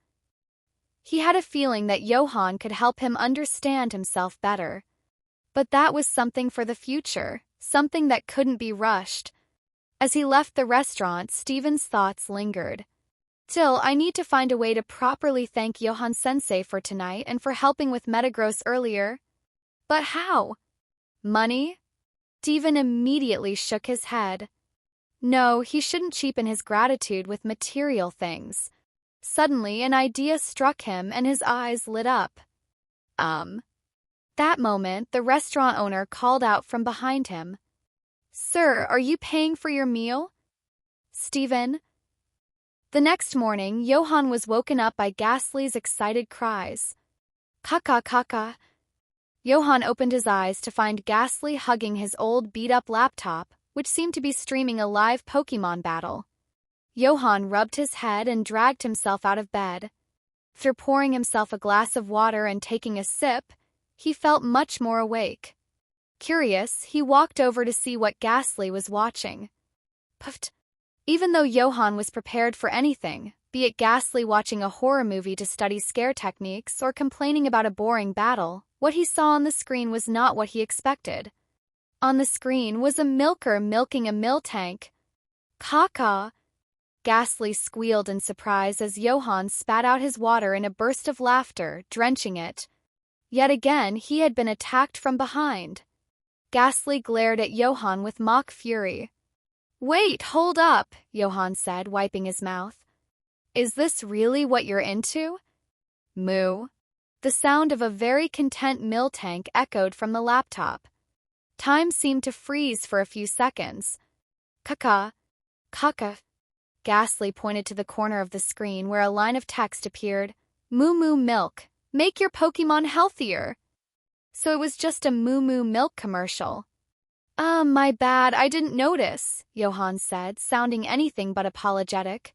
He had a feeling that Johan could help him understand himself better. But that was something for the future, something that couldn't be rushed. As he left the restaurant, Steven's thoughts lingered. Still, I need to find a way to properly thank Johan-sensei for tonight and for helping with Metagross earlier. But how? Money? Steven immediately shook his head. No, he shouldn't cheapen his gratitude with material things. Suddenly, an idea struck him and his eyes lit up. That moment, the restaurant owner called out from behind him. Sir, are you paying for your meal? Steven? The next morning, Johan was woken up by Ghastly's excited cries. Kaka, kaka. Johan opened his eyes to find Ghastly hugging his old beat-up laptop, which seemed to be streaming a live Pokémon battle. Johan rubbed his head and dragged himself out of bed. After pouring himself a glass of water and taking a sip, he felt much more awake. Curious, he walked over to see what Ghastly was watching. Puffed. Even though Johan was prepared for anything, be it Ghastly watching a horror movie to study scare techniques or complaining about a boring battle, what he saw on the screen was not what he expected. On the screen was a milker milking a Miltank. Caw-caw. Ghastly squealed in surprise as Johan spat out his water in a burst of laughter, drenching it. Yet again, he had been attacked from behind. Ghastly glared at Johan with mock fury. Wait, hold up, Johan said, wiping his mouth. Is this really what you're into? Moo. The sound of a very content Miltank echoed from the laptop. Time seemed to freeze for a few seconds. Kaka. Kaka. Ghastly pointed to the corner of the screen where a line of text appeared. Moo Moo Milk. Make your Pokémon healthier. So it was just a Moo Moo Milk commercial. My bad, I didn't notice, Johan said, sounding anything but apologetic.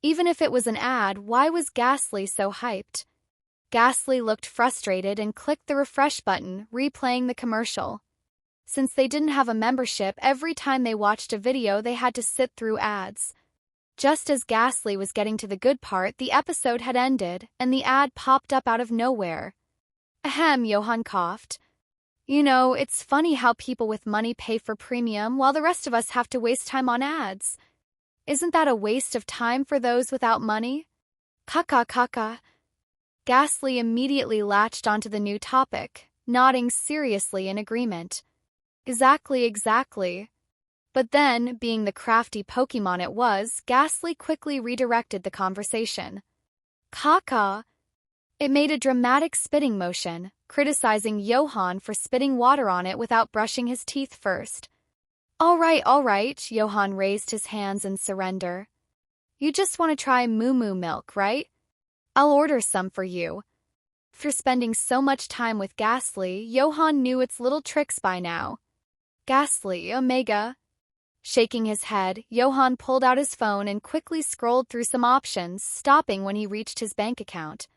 Even if it was an ad, why was Ghastly so hyped? Ghastly looked frustrated and clicked the refresh button, replaying the commercial. Since they didn't have a membership, every time they watched a video they had to sit through ads. Just as Ghastly was getting to the good part, the episode had ended, and the ad popped up out of nowhere. Ahem, Johan coughed. You know, it's funny how people with money pay for premium while the rest of us have to waste time on ads. Isn't that a waste of time for those without money? Kaka kaka. Ghastly immediately latched onto the new topic, nodding seriously in agreement. Exactly. But then, being the crafty Pokémon it was, Ghastly quickly redirected the conversation. Caw-caw. It made a dramatic spitting motion, criticizing Johan for spitting water on it without brushing his teeth first. All right, Johan raised his hands in surrender. You just want to try Moo Moo Milk, right? I'll order some for you. After spending so much time with Ghastly, Johan knew its little tricks by now. Ghastly, Omega. Shaking his head, Johan pulled out his phone and quickly scrolled through some options, stopping when he reached his bank account.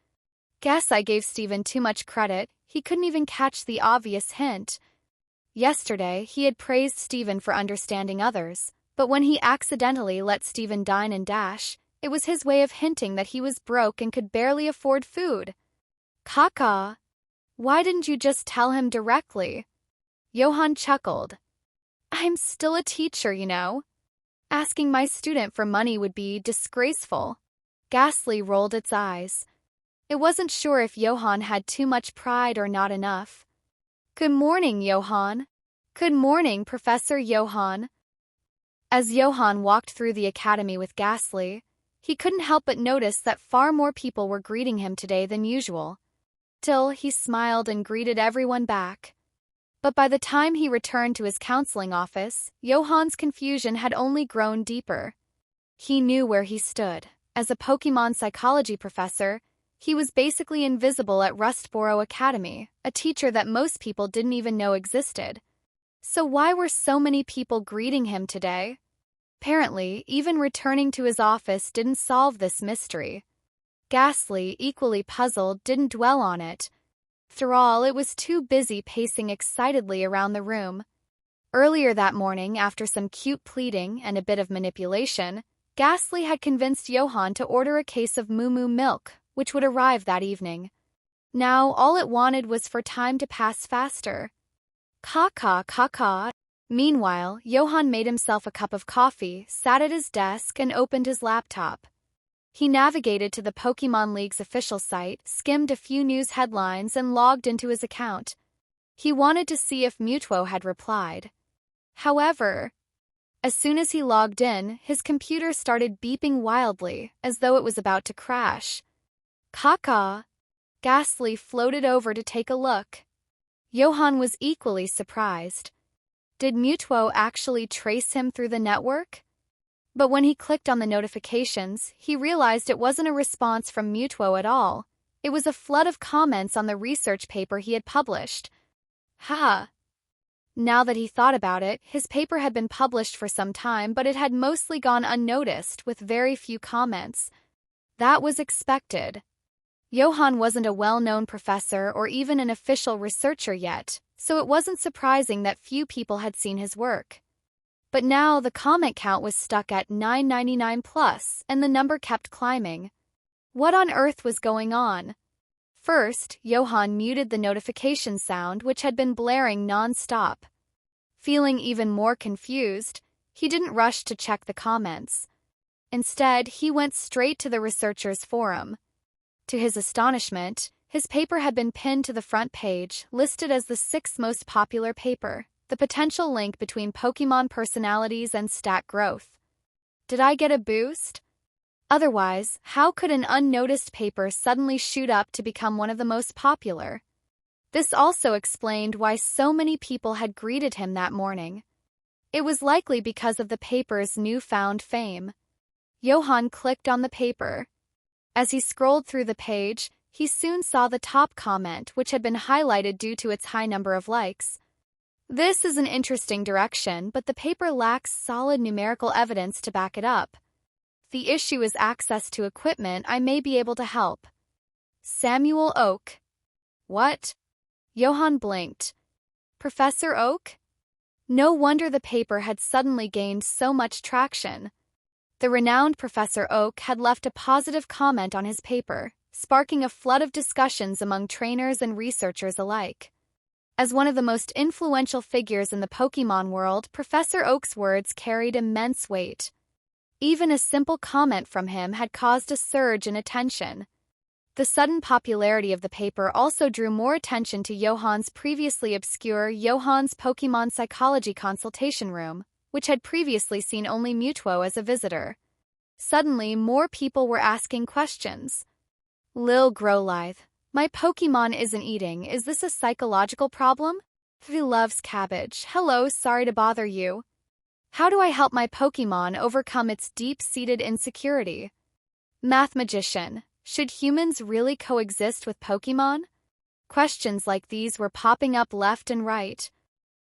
Guess I gave Steven too much credit. He couldn't even catch the obvious hint. Yesterday, he had praised Steven for understanding others, but when he accidentally let Steven dine and dash, it was his way of hinting that he was broke and could barely afford food. Caw-caw. Why didn't you just tell him directly? Johan chuckled. I'm still a teacher, you know. Asking my student for money would be disgraceful. Ghastly rolled its eyes. It wasn't sure if Johan had too much pride or not enough. Good morning, Johan. Good morning, Professor Johan. As Johan walked through the academy with Ghastly, he couldn't help but notice that far more people were greeting him today than usual. Till he smiled and greeted everyone back. But by the time he returned to his counseling office, Johan's confusion had only grown deeper. He knew where he stood. As a Pokémon psychology professor, he was basically invisible at Rustboro Academy, a teacher that most people didn't even know existed. So why were so many people greeting him today? Apparently, even returning to his office didn't solve this mystery. Ghastly, equally puzzled, didn't dwell on it. After all, it was too busy pacing excitedly around the room. Earlier that morning, after some cute pleading and a bit of manipulation, Ghastly had convinced Johan to order a case of Moo Moo milk, which would arrive that evening. Now, all it wanted was for time to pass faster. Caw. Meanwhile, Johan made himself a cup of coffee, sat at his desk, and opened his laptop. He navigated to the Pokémon League's official site, skimmed a few news headlines, and logged into his account. He wanted to see if Mewtwo had replied. However, as soon as he logged in, his computer started beeping wildly, as though it was about to crash. Caw. Ghastly floated over to take a look. Johan was equally surprised. Did Mewtwo actually trace him through the network? But when he clicked on the notifications, he realized it wasn't a response from Mewtwo at all. It was a flood of comments on the research paper he had published. Now that he thought about it, his paper had been published for some time, but it had mostly gone unnoticed, with very few comments. That was expected. Johan wasn't a well-known professor or even an official researcher yet, so it wasn't surprising that few people had seen his work. But now the comment count was stuck at 999 plus, and the number kept climbing. What on earth was going on? First, Johan muted the notification sound, which had been blaring non-stop. Feeling even more confused, he didn't rush to check the comments. Instead, he went straight to the researchers' forum. To his astonishment, his paper had been pinned to the front page, listed as the 6th most popular paper, the potential link between Pokémon personalities and stat growth. Did I get a boost? Otherwise, how could an unnoticed paper suddenly shoot up to become one of the most popular? This also explained why so many people had greeted him that morning. It was likely because of the paper's newfound fame. Johan clicked on the paper. As he scrolled through the page, he soon saw the top comment, which had been highlighted due to its high number of likes. This is an interesting direction, but the paper lacks solid numerical evidence to back it up. If the issue is access to equipment, I may be able to help. Samuel Oak. What? Johan blinked. Professor Oak? No wonder the paper had suddenly gained so much traction. The renowned Professor Oak had left a positive comment on his paper, sparking a flood of discussions among trainers and researchers alike. As one of the most influential figures in the Pokémon world, Professor Oak's words carried immense weight. Even a simple comment from him had caused a surge in attention. The sudden popularity of the paper also drew more attention to Johan's previously obscure Johan's Pokémon Psychology Consultation Room, which had previously seen only Mewtwo as a visitor. Suddenly, more people were asking questions. Lil Growlithe. My Pokémon isn't eating. Is this a psychological problem? He loves cabbage. Hello, sorry to bother you. How do I help my Pokémon overcome its deep-seated insecurity? Math Magician. Should humans really coexist with Pokémon? Questions like these were popping up left and right.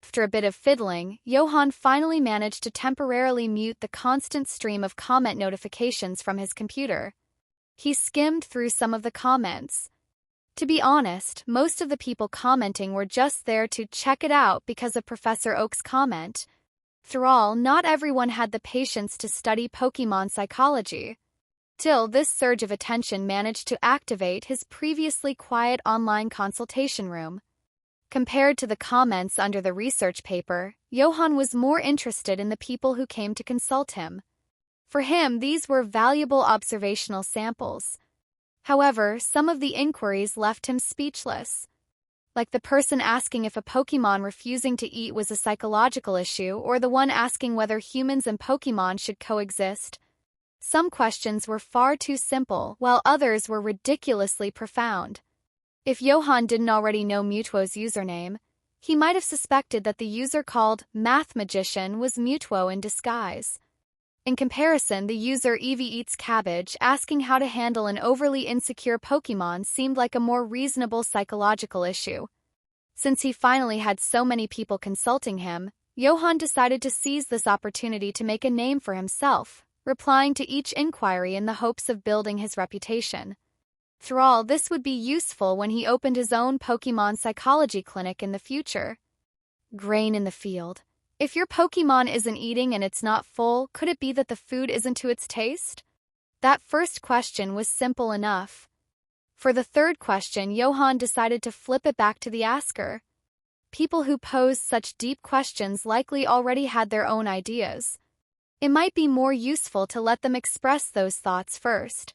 After a bit of fiddling, Johan finally managed to temporarily mute the constant stream of comment notifications from his computer. He skimmed through some of the comments. To be honest, most of the people commenting were just there to check it out because of Professor Oak's comment. After all, not everyone had the patience to study Pokémon psychology. Till this surge of attention managed to activate his previously quiet online consultation room. Compared to the comments under the research paper, Johan was more interested in the people who came to consult him. For him, these were valuable observational samples. However, some of the inquiries left him speechless. Like the person asking if a Pokémon refusing to eat was a psychological issue, or the one asking whether humans and Pokémon should coexist. Some questions were far too simple, while others were ridiculously profound. If Johan didn't already know Mewtwo's username, he might have suspected that the user called Math Magician was Mewtwo in disguise. In comparison, the user Evie Eats Cabbage asking how to handle an overly insecure Pokémon seemed like a more reasonable psychological issue. Since he finally had so many people consulting him, Johan decided to seize this opportunity to make a name for himself, replying to each inquiry in the hopes of building his reputation. After all, this would be useful when he opened his own Pokémon psychology clinic in the future. Grain in the field. If your Pokémon isn't eating and it's not full, could it be that the food isn't to its taste? That first question was simple enough. For the third question, Johan decided to flip it back to the asker. People who pose such deep questions likely already had their own ideas. It might be more useful to let them express those thoughts first.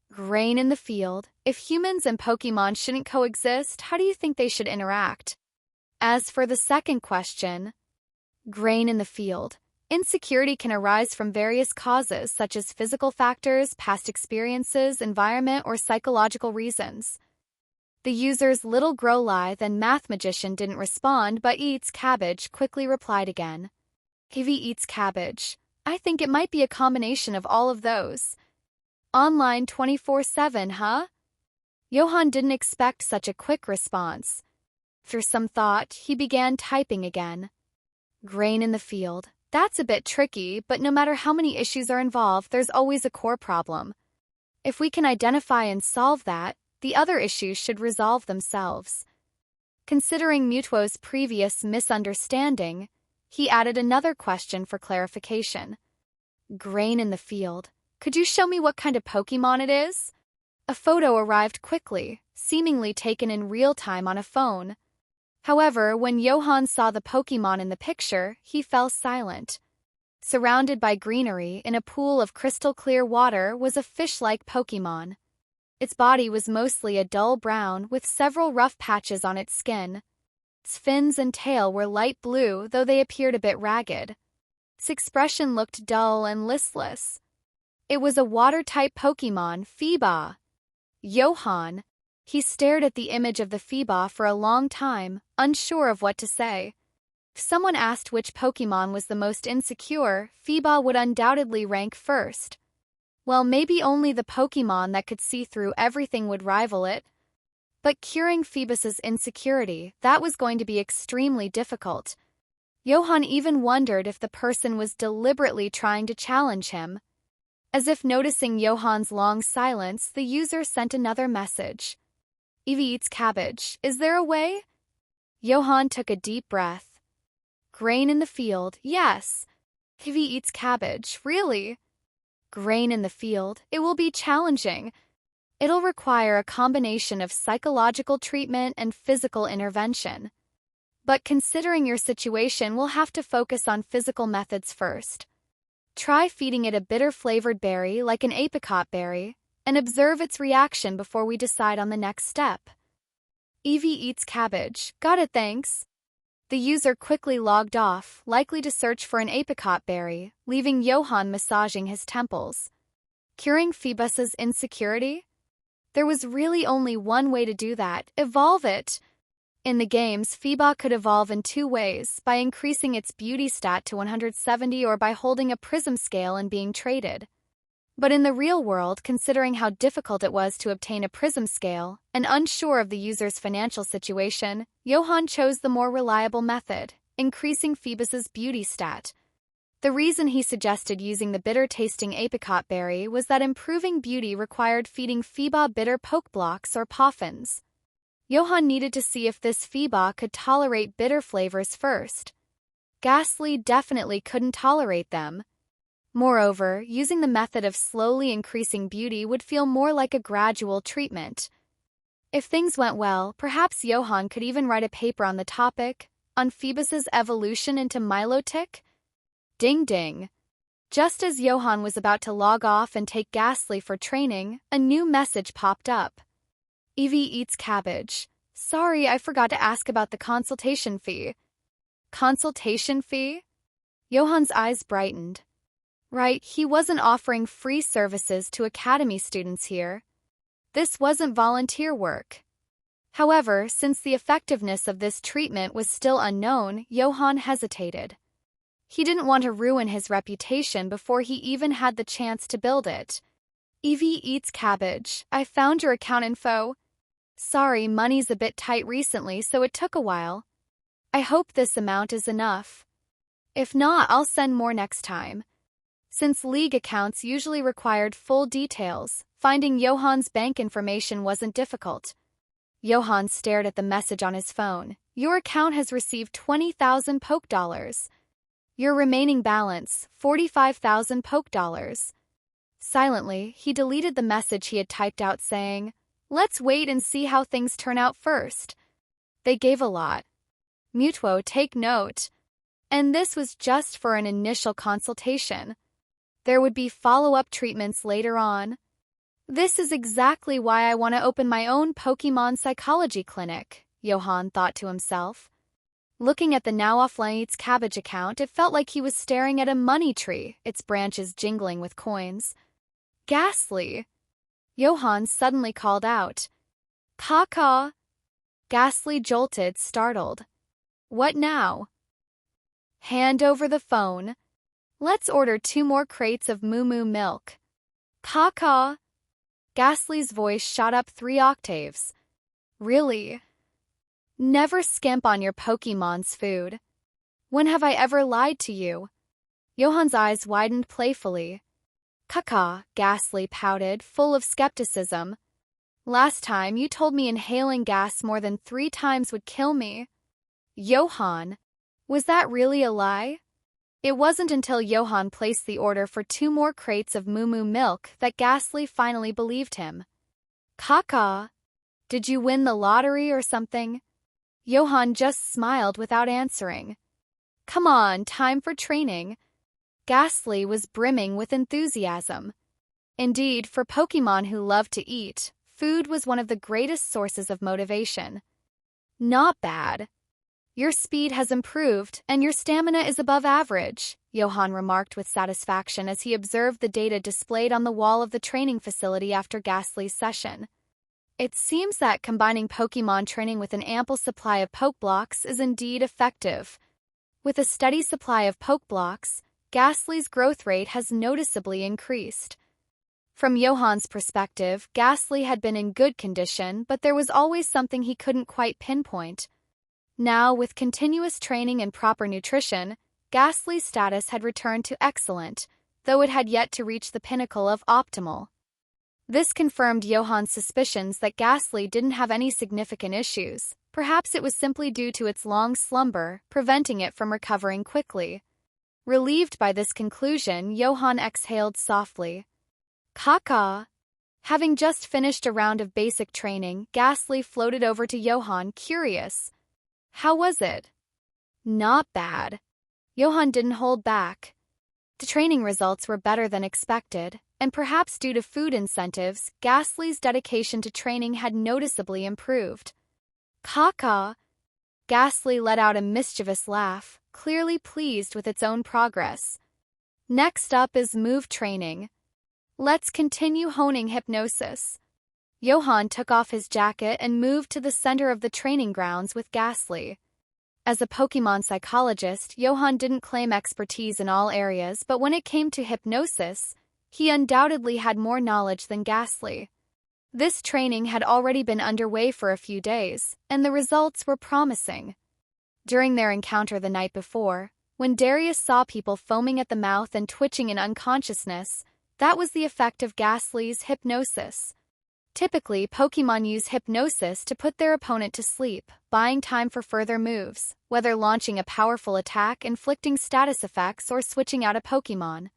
Grain in the field. If humans and Pokémon shouldn't coexist, how do you think they should interact? As for the second question, grain in the field. Insecurity can arise from various causes such as physical factors, past experiences, environment, or psychological reasons. The user's Little Growly, then Math Magician, didn't respond, but Eats Cabbage quickly replied again. Evie Eats Cabbage. I think it might be a combination of all of those. Online 24/7, huh? Johan didn't expect such a quick response. After some thought, he began typing again. Grain in the field. That's a bit tricky, but no matter how many issues are involved, there's always a core problem. If we can identify and solve that, the other issues should resolve themselves. Considering Mewtwo's previous misunderstanding, he added another question for clarification. Grain in the field. Could you show me what kind of Pokémon it is? A photo arrived quickly, seemingly taken in real time on a phone. However, when Johan saw the Pokémon in the picture, he fell silent. Surrounded by greenery, in a pool of crystal-clear water was a fish-like Pokémon. Its body was mostly a dull brown, with several rough patches on its skin. Its fins and tail were light blue, though they appeared a bit ragged. Its expression looked dull and listless. It was a water-type Pokémon, Phoeba. Johan. He stared at the image of the Phoeba for a long time, unsure of what to say. If someone asked which Pokémon was the most insecure, Phoeba would undoubtedly rank first. Well, maybe only the Pokémon that could see through everything would rival it. But curing Phoebus's insecurity, that was going to be extremely difficult. Johan even wondered if the person was deliberately trying to challenge him. As if noticing Johan's long silence, the user sent another message. Evie Eats Cabbage. Is there a way? Johan took a deep breath. Grain in the field. Yes. Evie Eats Cabbage. Really? Grain in the field. It will be challenging. It'll require a combination of psychological treatment and physical intervention. But considering your situation, we'll have to focus on physical methods first. Try feeding it a bitter-flavored berry like an apricot berry, and observe its reaction before we decide on the next step. Evie Eats Cabbage. Got it, thanks. The user quickly logged off, likely to search for an apricot berry, leaving Johan massaging his temples. Curing Phoebus's insecurity? There was really only one way to do that: evolve it. In the games, Phoeba could evolve in two ways, by increasing its beauty stat to 170 or by holding a prism scale and being traded. But in the real world, considering how difficult it was to obtain a prism scale, and unsure of the user's financial situation, Johan chose the more reliable method, increasing Phoebus's beauty stat. The reason he suggested using the bitter-tasting apricot berry was that improving beauty required feeding Phoeba bitter poke blocks or poffins. Johan needed to see if this Phoeba could tolerate bitter flavors first. Ghastly definitely couldn't tolerate them. Moreover, using the method of slowly increasing beauty would feel more like a gradual treatment. If things went well, perhaps Johan could even write a paper on the topic, on Phoebus's evolution into Milotic? Ding ding. Just as Johan was about to log off and take Ghastly for training, a new message popped up. Evie Eats Cabbage. Sorry, I forgot to ask about the consultation fee. Consultation fee? Johan's eyes brightened. Right, he wasn't offering free services to academy students here. This wasn't volunteer work. However, since the effectiveness of this treatment was still unknown, Johan hesitated. He didn't want to ruin his reputation before he even had the chance to build it. Evie eats cabbage. I found your account info. Sorry, money's a bit tight recently, so it took a while. I hope this amount is enough. If not, I'll send more next time. Since league accounts usually required full details, finding Johan's bank information wasn't difficult. Johan stared at the message on his phone. Your account has received 20,000 poke dollars. Your remaining balance, 45,000 poke dollars. Silently, he deleted the message he had typed out saying, let's wait and see how things turn out first. They gave a lot. Mewtwo, take note. And this was just for an initial consultation. There would be follow-up treatments later on. This is exactly why I want to open my own Pokémon psychology clinic, Johan thought to himself. Looking at the now offline cabbage account, it felt like he was staring at a money tree, its branches jingling with coins. Ghastly! Johan suddenly called out. Caw-caw! Ghastly jolted, startled. What now? Hand over the phone. Let's order 2 more crates of Moo Moo milk. Caw-caw! Ghastly's voice shot up 3 octaves. Really? Never skimp on your Pokémon's food. When have I ever lied to you? Johan's eyes widened playfully. Caw-caw, Ghastly pouted, full of skepticism. Last time you told me inhaling gas more than 3 times would kill me. Johan, was that really a lie? It wasn't until Johan placed the order for 2 more crates of Moo Moo milk that Ghastly finally believed him. Caw-caw, did you win the lottery or something? Johan just smiled without answering. Come on, time for training. Ghastly was brimming with enthusiasm. Indeed, for Pokémon who love to eat, food was one of the greatest sources of motivation. Not bad. Your speed has improved, and your stamina is above average, Johan remarked with satisfaction as he observed the data displayed on the wall of the training facility after Ghastly's session. It seems that combining Pokémon training with an ample supply of Pokeblocks is indeed effective. With a steady supply of Pokeblocks, Ghastly's growth rate has noticeably increased. From Johan's perspective, Ghastly had been in good condition, but there was always something he couldn't quite pinpoint. Now, with continuous training and proper nutrition, Ghastly's status had returned to excellent, though it had yet to reach the pinnacle of optimal. This confirmed Johan's suspicions that Ghastly didn't have any significant issues. Perhaps it was simply due to its long slumber, preventing it from recovering quickly. Relieved by this conclusion, Johan exhaled softly. Caw-caw. Having just finished a round of basic training, Ghastly floated over to Johan, curious. How was it? Not bad. Johan didn't hold back. The training results were better than expected, and perhaps due to food incentives, Ghastly's dedication to training had noticeably improved. Caw-caw. Ghastly let out a mischievous laugh, clearly pleased with its own progress. Next up is move training. Let's continue honing hypnosis. Johan took off his jacket and moved to the center of the training grounds with Ghastly. As a Pokémon psychologist, Johan didn't claim expertise in all areas, but when it came to hypnosis, he undoubtedly had more knowledge than Ghastly. This training had already been underway for a few days, and the results were promising. During their encounter the night before, when Darius saw people foaming at the mouth and twitching in unconsciousness, that was the effect of Ghastly's hypnosis. Typically, Pokémon use hypnosis to put their opponent to sleep, buying time for further moves, whether launching a powerful attack, inflicting status effects, or switching out a Pokémon.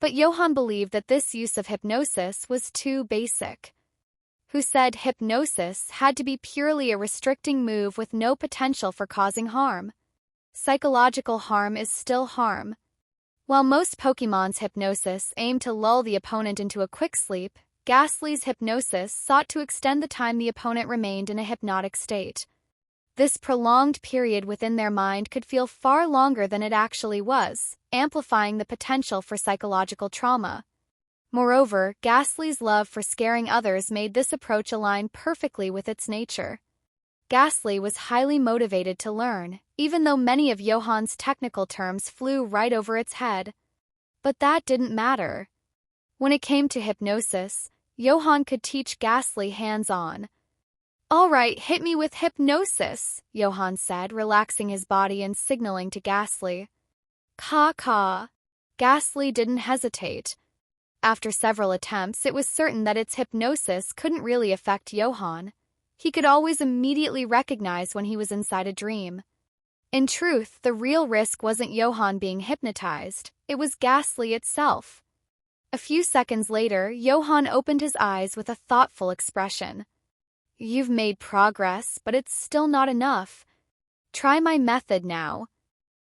But Johan believed that this use of hypnosis was too basic. Who said hypnosis had to be purely a restricting move with no potential for causing harm? Psychological harm is still harm. While most Pokémon's hypnosis aimed to lull the opponent into a quick sleep, Ghastly's hypnosis sought to extend the time the opponent remained in a hypnotic state. This prolonged period within their mind could feel far longer than it actually was, amplifying the potential for psychological trauma. Moreover, Ghastly's love for scaring others made this approach align perfectly with its nature. Ghastly was highly motivated to learn, even though many of Johan's technical terms flew right over its head. But that didn't matter. When it came to hypnosis, Johan could teach Ghastly hands-on. "All right, hit me with hypnosis," Johan said, relaxing his body and signaling to Ghastly. "Caw-caw." Ghastly didn't hesitate. After several attempts, it was certain that its hypnosis couldn't really affect Johan. He could always immediately recognize when he was inside a dream. In truth, the real risk wasn't Johan being hypnotized, it was Ghastly itself. A few seconds later, Johan opened his eyes with a thoughtful expression. "You've made progress, but it's still not enough. Try my method now.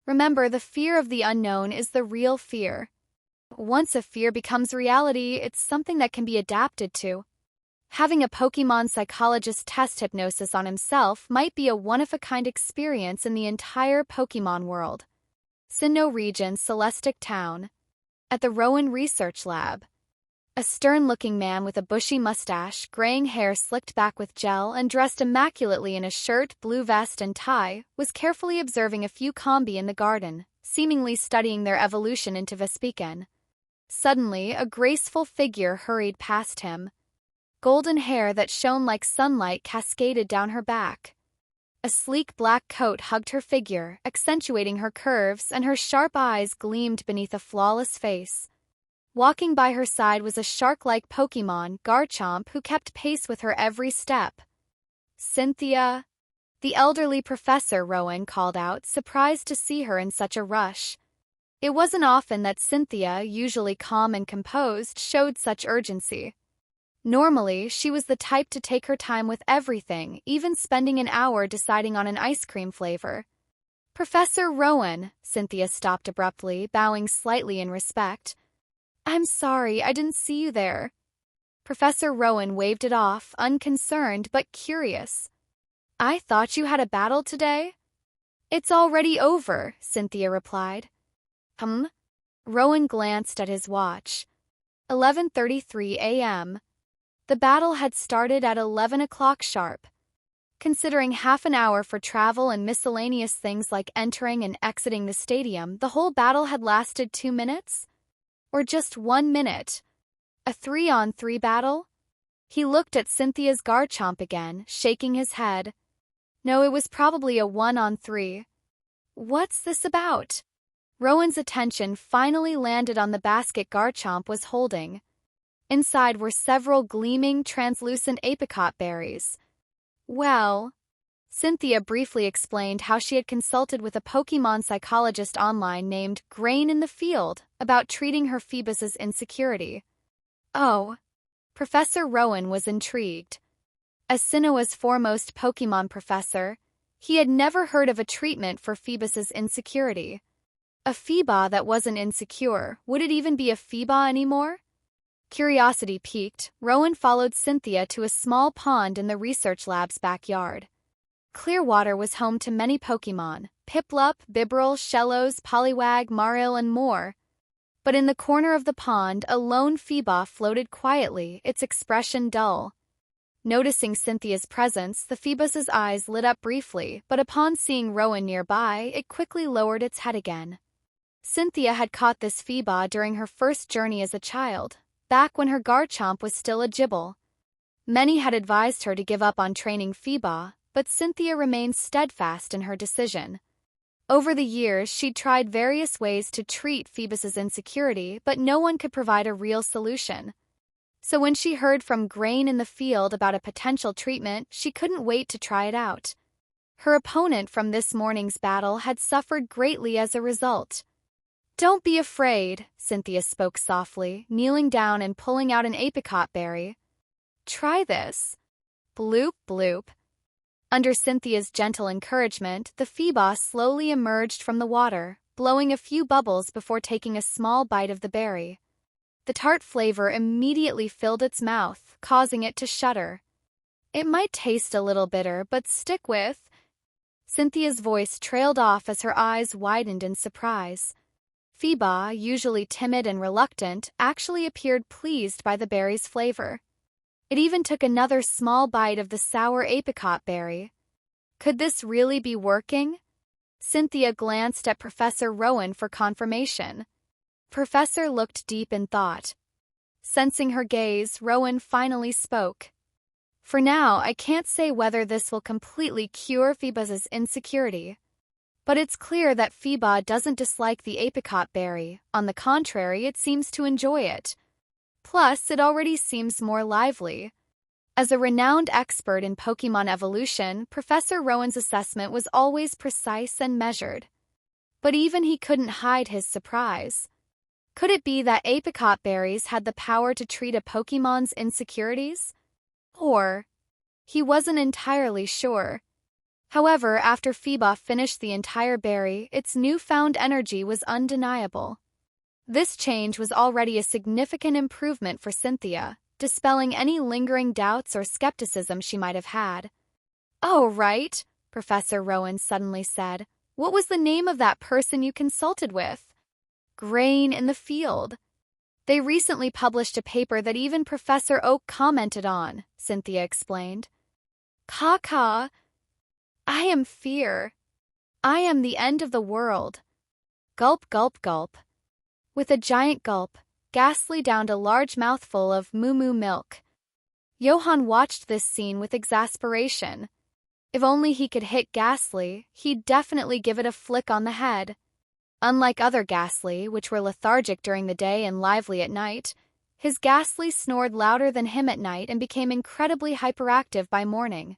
Remember, the fear of the unknown is the real fear. Once a fear becomes reality, it's something that can be adapted to. Having a Pokémon Psychologist test hypnosis on himself might be a one-of-a-kind experience in the entire Pokémon world." Sinnoh Region, Celestic Town. At the Rowan Research Lab. A stern-looking man with a bushy mustache, graying hair slicked back with gel, and dressed immaculately in a shirt, blue vest, and tie, was carefully observing a few combi in the garden, seemingly studying their evolution into Vespiquen. Suddenly, a graceful figure hurried past him. Golden hair that shone like sunlight cascaded down her back. A sleek black coat hugged her figure, accentuating her curves, and her sharp eyes gleamed beneath a flawless face. Walking by her side was a shark-like Pokémon, Garchomp, who kept pace with her every step. "Cynthia?" The elderly Professor, Rowan called out, surprised to see her in such a rush. It wasn't often that Cynthia, usually calm and composed, showed such urgency. Normally, she was the type to take her time with everything, even spending an hour deciding on an ice cream flavor. "Professor Rowan," Cynthia stopped abruptly, bowing slightly in respect. "I'm sorry, I didn't see you there." Professor Rowan waved it off, unconcerned but curious. "I thought you had a battle today?" "It's already over," Cynthia replied. Rowan glanced at his watch. 11:33 a.m. The battle had started at 11 o'clock sharp. Considering half an hour for travel and miscellaneous things like entering and exiting the stadium, the whole battle had lasted 2 minutes? Or just 1 minute? A 3-on-3 battle? He looked at Cynthia's Garchomp again, shaking his head. No, it was probably a 1-on-3. What's this about? Rowan's attention finally landed on the basket Garchomp was holding. Inside were several gleaming, translucent apricot berries. "Well," Cynthia briefly explained how she had consulted with a Pokémon psychologist online named Grain in the Field about treating her Phoebus's insecurity. "Oh." Professor Rowan was intrigued. As Sinnoh's foremost Pokémon professor, he had never heard of a treatment for Phoebus's insecurity. A Phoeba that wasn't insecure, would it even be a Phoeba anymore? Curiosity piqued, Rowan followed Cynthia to a small pond in the research lab's backyard. Clearwater was home to many Pokémon, Piplup, Bibarel, Shellos, Poliwag, Marill, and more. But in the corner of the pond, a lone Phoeba floated quietly, its expression dull. Noticing Cynthia's presence, the Phoebus's eyes lit up briefly, but upon seeing Rowan nearby, it quickly lowered its head again. Cynthia had caught this Phoeba during her first journey as a child, back when her Garchomp was still a Gibble. Many had advised her to give up on training Phoeba, but Cynthia remained steadfast in her decision. Over the years, she'd tried various ways to treat Phoebus's insecurity, but no one could provide a real solution. So when she heard from Grain in the Field about a potential treatment, she couldn't wait to try it out. Her opponent from this morning's battle had suffered greatly as a result. "Don't be afraid," Cynthia spoke softly, kneeling down and pulling out an apricot berry. "Try this." Bloop, bloop. Under Cynthia's gentle encouragement, the Phoeba slowly emerged from the water, blowing a few bubbles before taking a small bite of the berry. The tart flavor immediately filled its mouth, causing it to shudder. "It might taste a little bitter, but stick with." Cynthia's voice trailed off as her eyes widened in surprise. Phoeba, usually timid and reluctant, actually appeared pleased by the berry's flavor. It even took another small bite of the sour apricot berry. Could this really be working? Cynthia glanced at Professor Rowan for confirmation. Professor looked deep in thought. Sensing her gaze, Rowan finally spoke. For now, I can't say whether this will completely cure Phoeba's insecurity. But it's clear that Phoebe doesn't dislike the apricot berry. On the contrary, it seems to enjoy it. Plus, it already seems more lively. As a renowned expert in Pokémon evolution, Professor Rowan's assessment was always precise and measured. But even he couldn't hide his surprise. Could it be that apricot berries had the power to treat a Pokémon's insecurities? Or, he wasn't entirely sure. However, after Phoebe finished the entire berry, its newfound energy was undeniable. This change was already a significant improvement for Cynthia, dispelling any lingering doubts or skepticism she might have had. "Oh, right," Professor Rowan suddenly said. "What was the name of that person you consulted with?" "Grain in the Field. They recently published a paper that even Professor Oak commented on," Cynthia explained. "Caw. I am fear. I am the end of the world." Gulp, gulp, gulp. With a giant gulp, Ghastly downed a large mouthful of moo milk. Johan watched this scene with exasperation. If only he could hit Ghastly, he'd definitely give it a flick on the head. Unlike other Ghastly, which were lethargic during the day and lively at night, his Ghastly snored louder than him at night and became incredibly hyperactive by morning.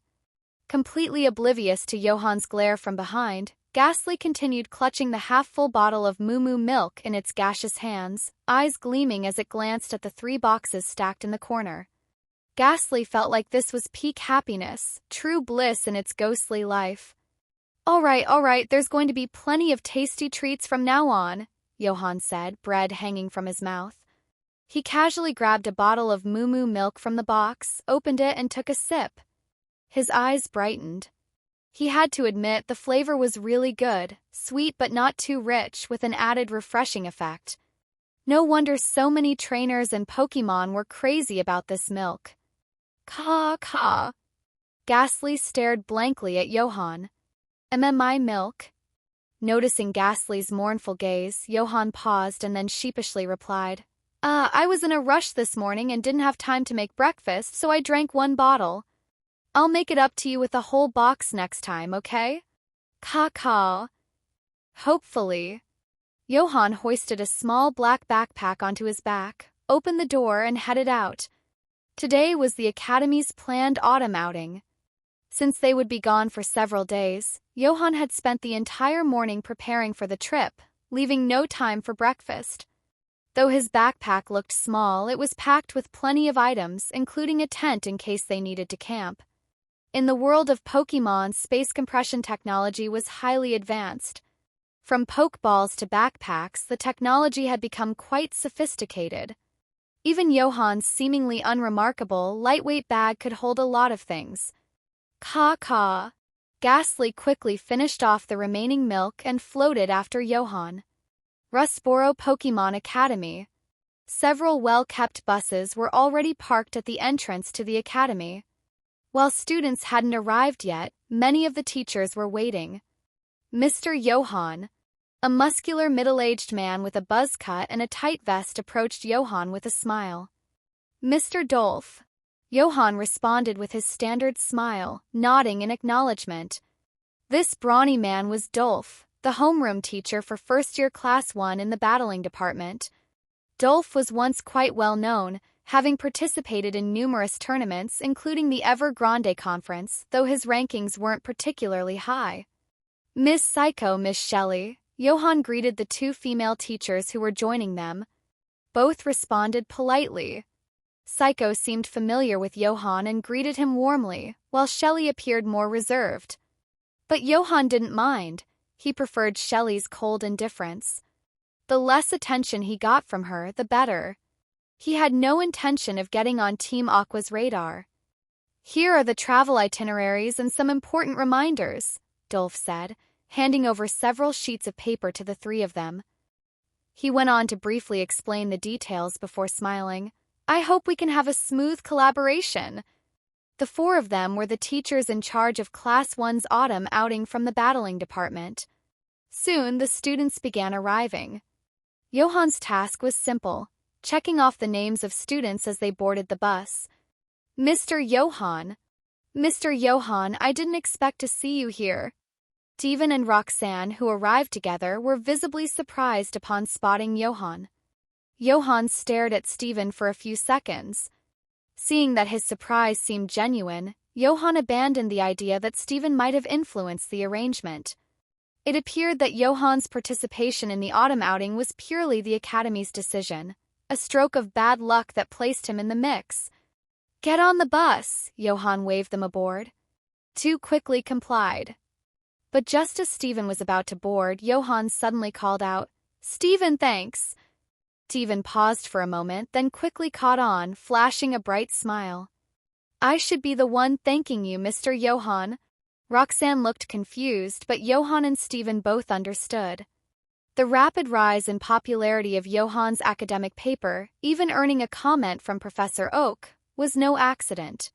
Completely oblivious to Johan's glare from behind, Ghastly continued clutching the half-full bottle of moo milk in its gaseous hands, eyes gleaming as it glanced at the 3 boxes stacked in the corner. Ghastly felt like this was peak happiness, true bliss in its ghostly life. All right, there's going to be plenty of tasty treats from now on," Johan said, bread hanging from his mouth. He casually grabbed a bottle of moo milk from the box, opened it, and took a sip. His eyes brightened. He had to admit the flavor was really good, sweet but not too rich, with an added refreshing effect. No wonder so many trainers and Pokémon were crazy about this milk. Caw. Ghastly stared blankly at Johan. "MMI milk?" Noticing Ghastly's mournful gaze, Johan paused and then sheepishly replied, I was in a rush this morning and didn't have time to make breakfast, so I drank 1 bottle. I'll make it up to you with a whole box next time, okay?" Caw. Hopefully. Johan hoisted a small black backpack onto his back, opened the door, and headed out. Today was the Academy's planned autumn outing. Since they would be gone for several days, Johan had spent the entire morning preparing for the trip, leaving no time for breakfast. Though his backpack looked small, it was packed with plenty of items, including a tent in case they needed to camp. In the world of Pokémon, space compression technology was highly advanced. From Pokeballs to backpacks, the technology had become quite sophisticated. Even Johan's seemingly unremarkable, lightweight bag could hold a lot of things. Caw. Ghastly quickly finished off the remaining milk and floated after Johan. Rustboro Pokémon Academy. Several well-kept buses were already parked at the entrance to the academy. While students hadn't arrived yet, many of the teachers were waiting. Mr. Johan, a muscular middle-aged man with a buzz cut and a tight vest, approached Johan with a smile. Mr. Dolph. Johan responded with his standard smile, nodding in acknowledgement. This brawny man was Dolph, the homeroom teacher for first-year Class 1 in the battling department. Dolph was once quite well known, having participated in numerous tournaments, including the Ever Grande Conference, though his rankings weren't particularly high. Miss Shelley, Johan greeted the 2 female teachers who were joining them. Both responded politely. Psycho seemed familiar with Johan and greeted him warmly, while Shelley appeared more reserved. But Johan didn't mind. He preferred Shelley's cold indifference. The less attention he got from her, the better. He had no intention of getting on Team Aqua's radar. "Here are the travel itineraries and some important reminders," Dolph said, handing over several sheets of paper to the 3 of them. He went on to briefly explain the details before smiling. "I hope we can have a smooth collaboration." The four of them were the teachers in charge of Class 1's autumn outing from the battling department. Soon, the students began arriving. Johan's task was simple, checking off the names of students as they boarded the bus. Mr. Johan. Mr. Johan, I didn't expect to see you here. Devon and Roxanne, who arrived together, were visibly surprised upon spotting Johan. Johan stared at Stephen for a few seconds. Seeing that his surprise seemed genuine, Johan abandoned the idea that Stephen might have influenced the arrangement. It appeared that Johan's participation in the autumn outing was purely the Academy's decision, a stroke of bad luck that placed him in the mix. Get on the bus, Johan waved them aboard. Two quickly complied. But just as Stephen was about to board, Johan suddenly called out, Stephen, thanks. Stephen paused for a moment, then quickly caught on, flashing a bright smile. I should be the one thanking you, Mr. Johan. Roxanne looked confused, but Johan and Stephen both understood. The rapid rise in popularity of Johan's academic paper, even earning a comment from Professor Oak, was no accident.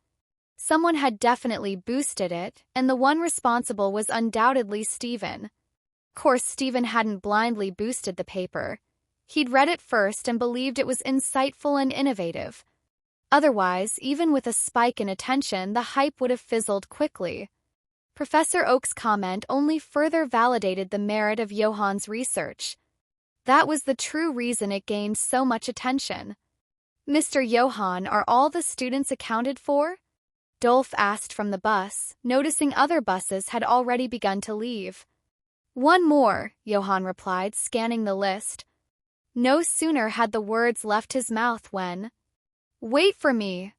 Someone had definitely boosted it, and the one responsible was undoubtedly Stephen. Of course, Stephen hadn't blindly boosted the paper. He'd read it first and believed it was insightful and innovative. Otherwise, even with a spike in attention, the hype would have fizzled quickly. Professor Oak's comment only further validated the merit of Johan's research. That was the true reason it gained so much attention. Mr. Johan, are all the students accounted for? Dolph asked from the bus, noticing other buses had already begun to leave. One more, Johan replied, scanning the list. No sooner had the words left his mouth when... Wait for me!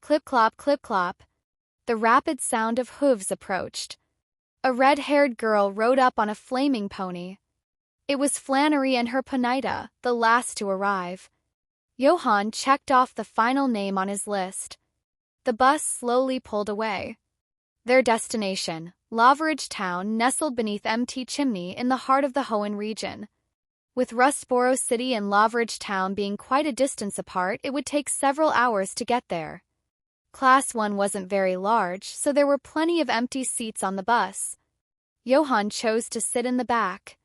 Clip-clop, clip-clop. The rapid sound of hooves approached. A red-haired girl rode up on a flaming pony. It was Flannery and her Ponita, the last to arrive. Johan checked off the final name on his list. The bus slowly pulled away. Their destination, Loveridge Town, nestled beneath Mt. Chimney in the heart of the Hoenn region. With Rustboro City and Loveridge Town being quite a distance apart, it would take several hours to get there. Class 1 wasn't very large, so there were plenty of empty seats on the bus. Johan chose to sit in the back.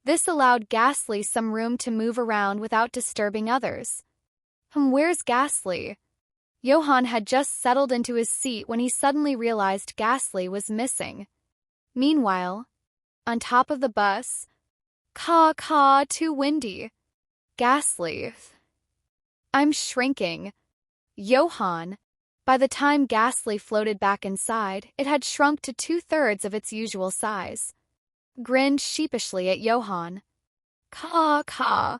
This allowed Ghastly some room to move around without disturbing others. Where's Ghastly? Johan had just settled into his seat when he suddenly realized Ghastly was missing. Meanwhile, on top of the bus, caw, too windy. Ghastly. I'm shrinking. Johan. By the time Ghastly floated back inside, it had shrunk to 2/3 of its usual size. Grinned sheepishly at Johan. Caw.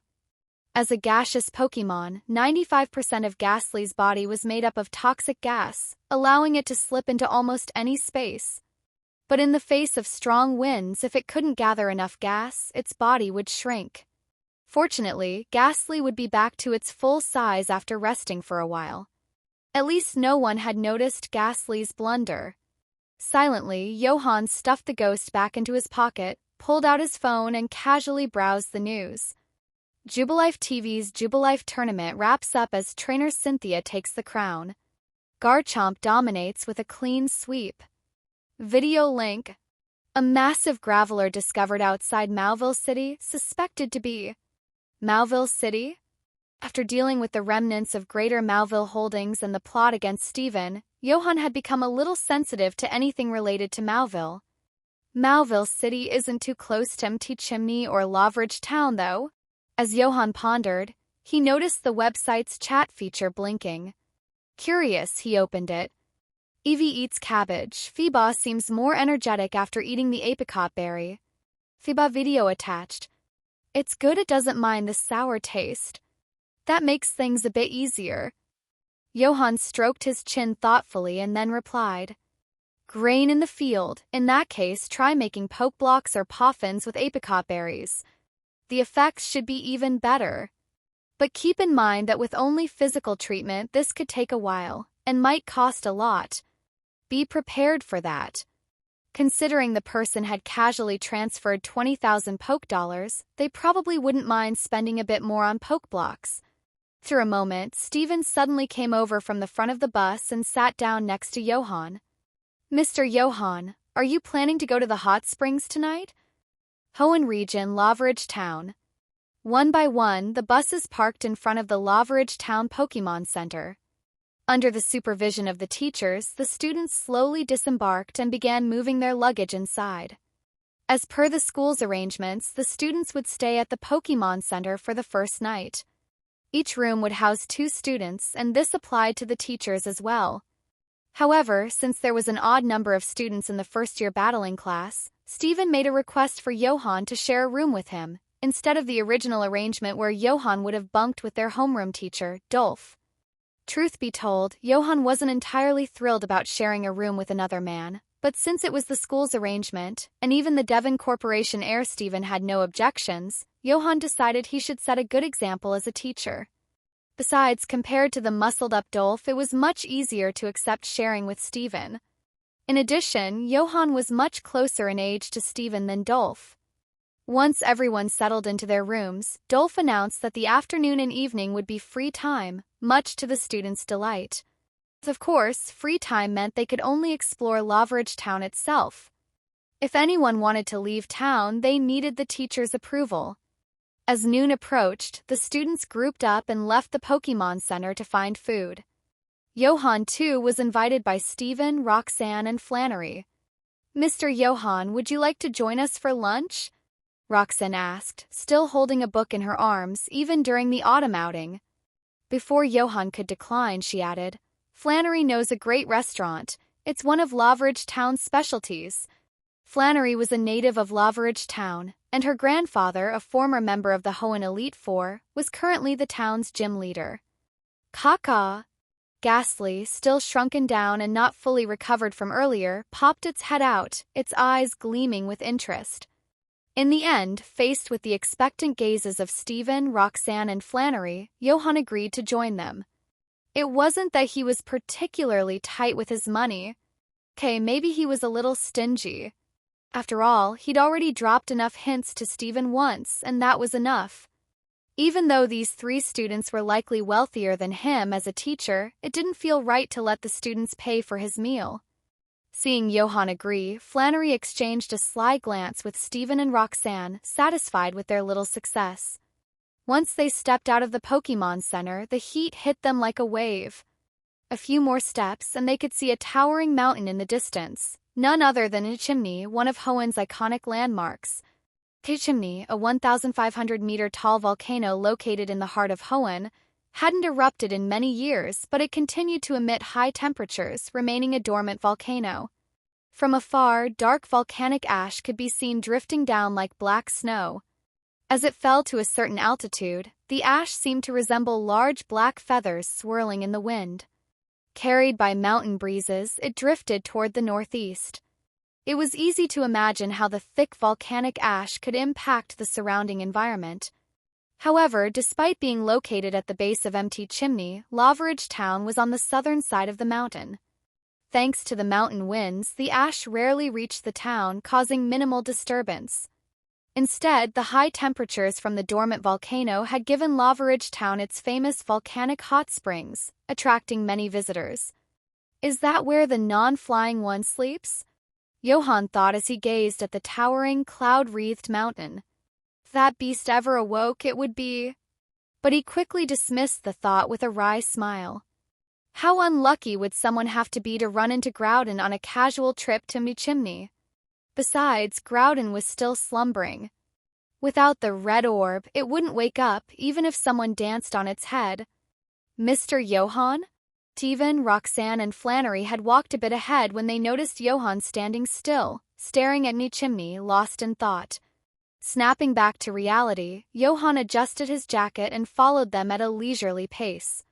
As a gaseous Pokémon, 95% of Ghastly's body was made up of toxic gas, allowing it to slip into almost any space. But in the face of strong winds, if it couldn't gather enough gas, its body would shrink. Fortunately, Ghastly would be back to its full size after resting for a while. At least no one had noticed Ghastly's blunder. Silently, Johan stuffed the ghost back into his pocket, pulled out his phone, and casually browsed the news. Jubilife TV's Jubilife tournament wraps up as trainer Cynthia takes the crown. Garchomp dominates with a clean sweep. Video link. A massive graveler discovered outside Mewtwo City, suspected to be Mewtwo City? After dealing with the remnants of Greater Mewtwo Holdings and the plot against Stephen, Johan had become a little sensitive to anything related to Mewtwo. Mewtwo City isn't too close to Mt. Chimney or Loveridge Town, though. As Johan pondered, he noticed the website's chat feature blinking. Curious, he opened it. Evie eats cabbage. Phoeba seems more energetic after eating the apricot berry. Phoeba video attached. It's good it doesn't mind the sour taste. That makes things a bit easier. Johan stroked his chin thoughtfully and then replied. Grain in the field. In that case, try making poke blocks or poffins with apricot berries. The effects should be even better. But keep in mind that with only physical treatment, this could take a while, and might cost a lot. Be prepared for that. Considering the person had casually transferred 20,000 poke dollars, they probably wouldn't mind spending a bit more on poke blocks. After a moment, Steven suddenly came over from the front of the bus and sat down next to Johan. "Mr. Johan, are you planning to go to the hot springs tonight?" Hoenn region, Lavaridge Town. One by one, the buses parked in front of the Lavaridge Town Pokémon Center. Under the supervision of the teachers, the students slowly disembarked and began moving their luggage inside. As per the school's arrangements, the students would stay at the Pokémon Center for the first night. Each room would house 2 students, and this applied to the teachers as well. However, since there was an odd number of students in the first-year battling class, Steven made a request for Johan to share a room with him, instead of the original arrangement where Johan would have bunked with their homeroom teacher, Dolph. Truth be told, Johan wasn't entirely thrilled about sharing a room with another man, but since it was the school's arrangement, and even the Devon Corporation heir Steven had no objections, Johan decided he should set a good example as a teacher. Besides, compared to the muscled-up Dolph, it was much easier to accept sharing with Steven. In addition, Johan was much closer in age to Steven than Dolph. Once everyone settled into their rooms, Dolph announced that the afternoon and evening would be free time, much to the students' delight. Of course, free time meant they could only explore Lavaridge Town itself. If anyone wanted to leave town, they needed the teacher's approval. As noon approached, the students grouped up and left the Pokémon Center to find food. Johan, too, was invited by Steven, Roxanne, and Flannery. "Mr. Johan, would you like to join us for lunch?" Roxanne asked, still holding a book in her arms, even during the autumn outing. Before Johan could decline, she added, "Flannery knows a great restaurant. It's one of Lavaridge Town's specialties." Flannery was a native of Lavaridge Town, and her grandfather, a former member of the Hoenn Elite Four, was currently the town's gym leader. Caw-caw. Ghastly, still shrunken down and not fully recovered from earlier, popped its head out, its eyes gleaming with interest. In the end, faced with the expectant gazes of Steven, Roxanne, and Flannery, Johan agreed to join them. It wasn't that he was particularly tight with his money. Maybe he was a little stingy. After all, he'd already dropped enough hints to Steven once, and that was enough. Even though these 3 students were likely wealthier than him as a teacher, it didn't feel right to let the students pay for his meal. Seeing Johan agree, Flannery exchanged a sly glance with Steven and Roxanne, satisfied with their little success. Once they stepped out of the Pokémon Center, the heat hit them like a wave. A few more steps, and they could see a towering mountain in the distance, none other than a chimney, one of Hoenn's iconic landmarks. Chimney, a 1,500-meter-tall volcano located in the heart of Hoenn, hadn't erupted in many years, but it continued to emit high temperatures, remaining a dormant volcano. From afar, dark volcanic ash could be seen drifting down like black snow. As it fell to a certain altitude, the ash seemed to resemble large black feathers swirling in the wind. Carried by mountain breezes, it drifted toward the northeast. It was easy to imagine how the thick volcanic ash could impact the surrounding environment. However, despite being located at the base of Empty Chimney, Lavaridge Town was on the southern side of the mountain. Thanks to the mountain winds, the ash rarely reached the town, causing minimal disturbance. Instead, the high temperatures from the dormant volcano had given Lavaridge Town its famous volcanic hot springs, attracting many visitors. "Is that where the non-flying one sleeps?" Johan thought as he gazed at the towering, cloud-wreathed mountain. If that beast ever awoke, it would be... But he quickly dismissed the thought with a wry smile. How unlucky would someone have to be to run into Groudon on a casual trip to Mewtwo? Besides, Groudon was still slumbering. Without the red orb, it wouldn't wake up even if someone danced on its head. "Mr. Johan?" Devon, Roxanne, and Flannery had walked a bit ahead when they noticed Johan standing still, staring at Mewtwo, lost in thought. Snapping back to reality, Johan adjusted his jacket and followed them at a leisurely pace.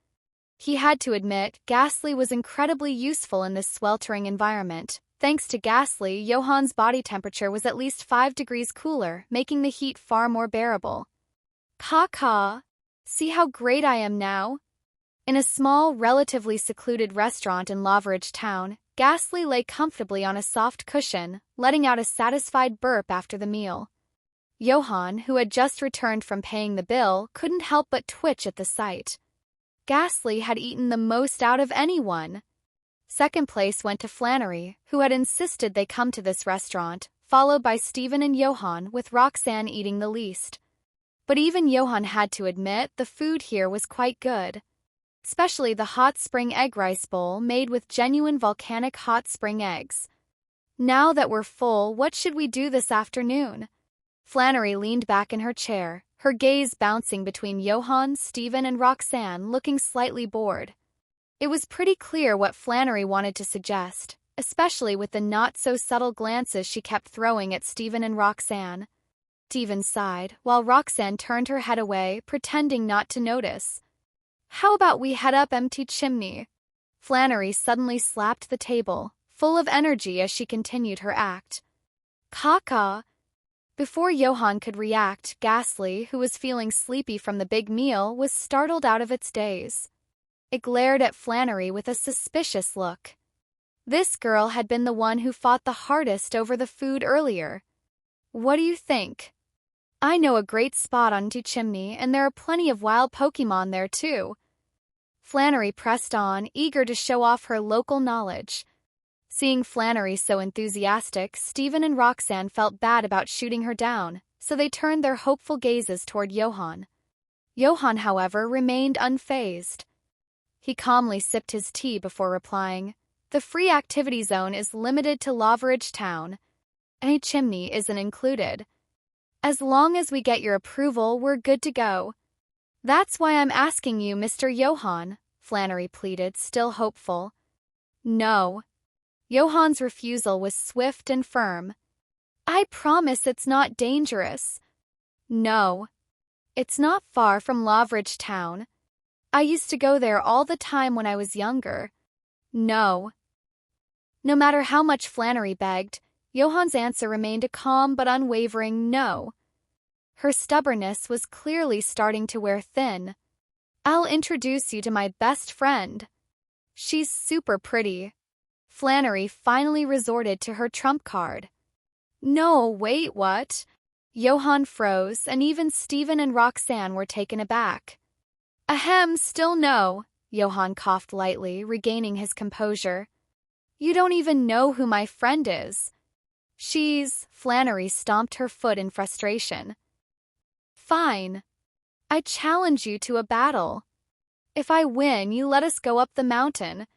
He had to admit, Ghastly was incredibly useful in this sweltering environment. Thanks to Ghastly, Johan's body temperature was at least 5 degrees cooler, making the heat far more bearable. "Caw-caw. See how great I am now?" In a small, relatively secluded restaurant in Lavaridge Town, Ghastly lay comfortably on a soft cushion, letting out a satisfied burp after the meal. Johan, who had just returned from paying the bill, couldn't help but twitch at the sight. Ghastly had eaten the most out of anyone. Second place went to Flannery, who had insisted they come to this restaurant, followed by Stephen and Johan, with Roxanne eating the least. But even Johan had to admit the food here was quite good. Especially the hot spring egg rice bowl made with genuine volcanic hot spring eggs. Now that we're full, what should we do this afternoon? Flannery leaned back in her chair, her gaze bouncing between Johan, Stephen, and Roxanne, looking slightly bored. It was pretty clear what Flannery wanted to suggest, especially with the not-so-subtle glances she kept throwing at Stephen and Roxanne. Stephen sighed, while Roxanne turned her head away, pretending not to notice. "How about we head up empty chimney?" Flannery suddenly slapped the table, full of energy as she continued her act. "Caca!" Before Johan could react, Ghastly, who was feeling sleepy from the big meal, was startled out of its daze. It glared at Flannery with a suspicious look. This girl had been the one who fought the hardest over the food earlier. "What do you think?" "I know a great spot on the chimney, and there are plenty of wild Pokémon there too." Flannery pressed on, eager to show off her local knowledge. Seeing Flannery so enthusiastic, Stephen and Roxanne felt bad about shooting her down, so they turned their hopeful gazes toward Johan. Johan, however, remained unfazed. He calmly sipped his tea before replying, "The free activity zone is limited to Loveridge Town. Any chimney isn't included. As long as we get your approval, we're good to go." "That's why I'm asking you, Mr. Johan," Flannery pleaded, still hopeful. "No." Johan's refusal was swift and firm. "I promise it's not dangerous." "No. It's not far from Loveridge Town. I used to go there all the time when I was younger." "No." No matter how much Flannery begged, Johan's answer remained a calm but unwavering no. Her stubbornness was clearly starting to wear thin. "I'll introduce you to my best friend. She's super pretty." Flannery finally resorted to her trump card. "No, wait, what?" Johan froze, and even Stephen and Roxanne were taken aback. "Ahem, still no," Johan coughed lightly, regaining his composure. "You don't even know who my friend is." Flannery stomped her foot in frustration. "Fine. I challenge you to a battle. If I win, you let us go up the mountain."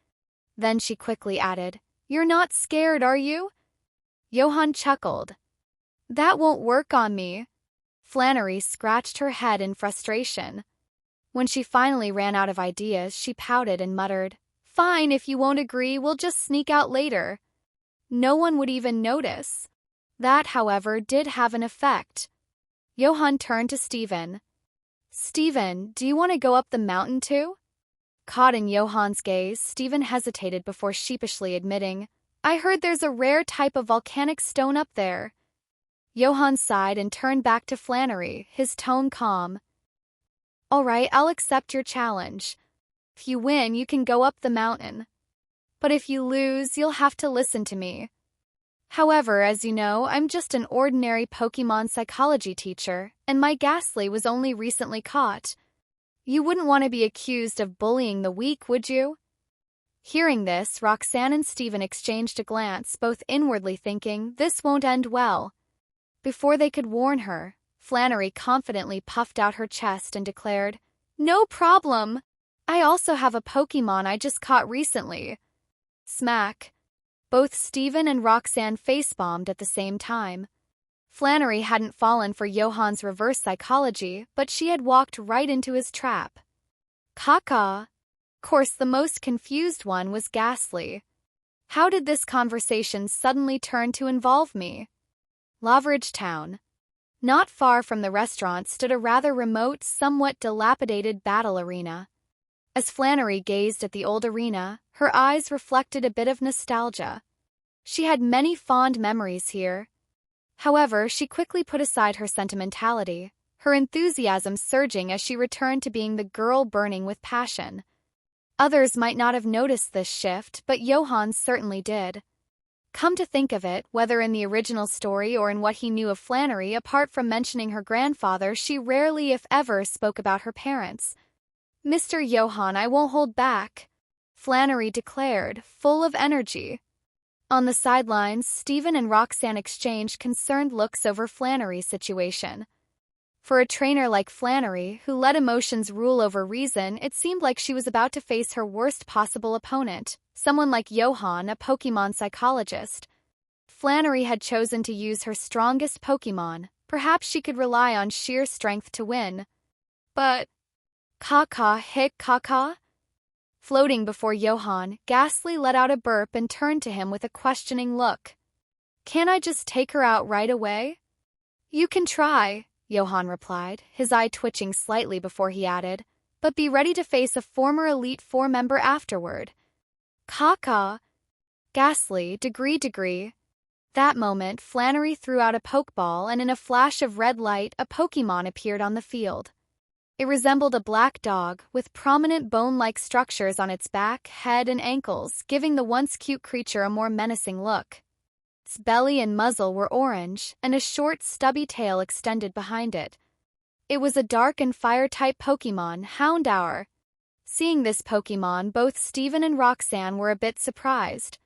Then she quickly added, "You're not scared, are you?" Johan chuckled. "That won't work on me." Flannery scratched her head in frustration. When she finally ran out of ideas, she pouted and muttered, "Fine, if you won't agree, we'll just sneak out later. No one would even notice." That, however, did have an effect. Johan turned to Stephen. "Stephen, do you want to go up the mountain too?" Caught in Johan's gaze, Stephen hesitated before sheepishly admitting, "I heard there's a rare type of volcanic stone up there." Johan sighed and turned back to Flannery, his tone calm. "All right, I'll accept your challenge. If you win, you can go up the mountain. But if you lose, you'll have to listen to me. However, as you know, I'm just an ordinary Pokémon psychology teacher, and my Ghastly was only recently caught. You wouldn't want to be accused of bullying the weak, would you?" Hearing this, Roxanne and Stephen exchanged a glance, both inwardly thinking, this won't end well. Before they could warn her, Flannery confidently puffed out her chest and declared, "No problem. I also have a Pokémon I just caught recently." Smack. Both Stephen and Roxanne face-bombed at the same time. Flannery hadn't fallen for Johan's reverse psychology, but she had walked right into his trap. Caca. Of course, the most confused one was Ghastly. How did this conversation suddenly turn to involve me? Loveridge Town. Not far from the restaurant stood a rather remote, somewhat dilapidated battle arena. As Flannery gazed at the old arena, her eyes reflected a bit of nostalgia. She had many fond memories here. However, she quickly put aside her sentimentality, her enthusiasm surging as she returned to being the girl burning with passion. Others might not have noticed this shift, but Johan certainly did. Come to think of it, whether in the original story or in what he knew of Flannery, apart from mentioning her grandfather, she rarely, if ever, spoke about her parents. Mr. Johan, I won't hold back, Flannery declared, full of energy. On the sidelines, Stephen and Roxanne exchanged concerned looks over Flannery's situation. For a trainer like Flannery, who let emotions rule over reason, it seemed like she was about to face her worst possible opponent, someone like Johan, a Pokémon psychologist. Flannery had chosen to use her strongest Pokémon. Perhaps she could rely on sheer strength to win. But... Caw-caw, hic caw-caw? Floating before Johan, Ghastly let out a burp and turned to him with a questioning look. Can't I just take her out right away? You can try, Johan replied, his eye twitching slightly before he added, but be ready to face a former Elite Four member afterward. Caw-caw. Ghastly, degree. That moment, Flannery threw out a Pokeball and in a flash of red light, a Pokémon appeared on the field. It resembled a black dog, with prominent bone-like structures on its back, head, and ankles, giving the once cute creature a more menacing look. Its belly and muzzle were orange, and a short, stubby tail extended behind it. It was a dark and fire-type Pokémon, Houndour. Seeing this Pokémon, both Stephen and Roxanne were a bit surprised.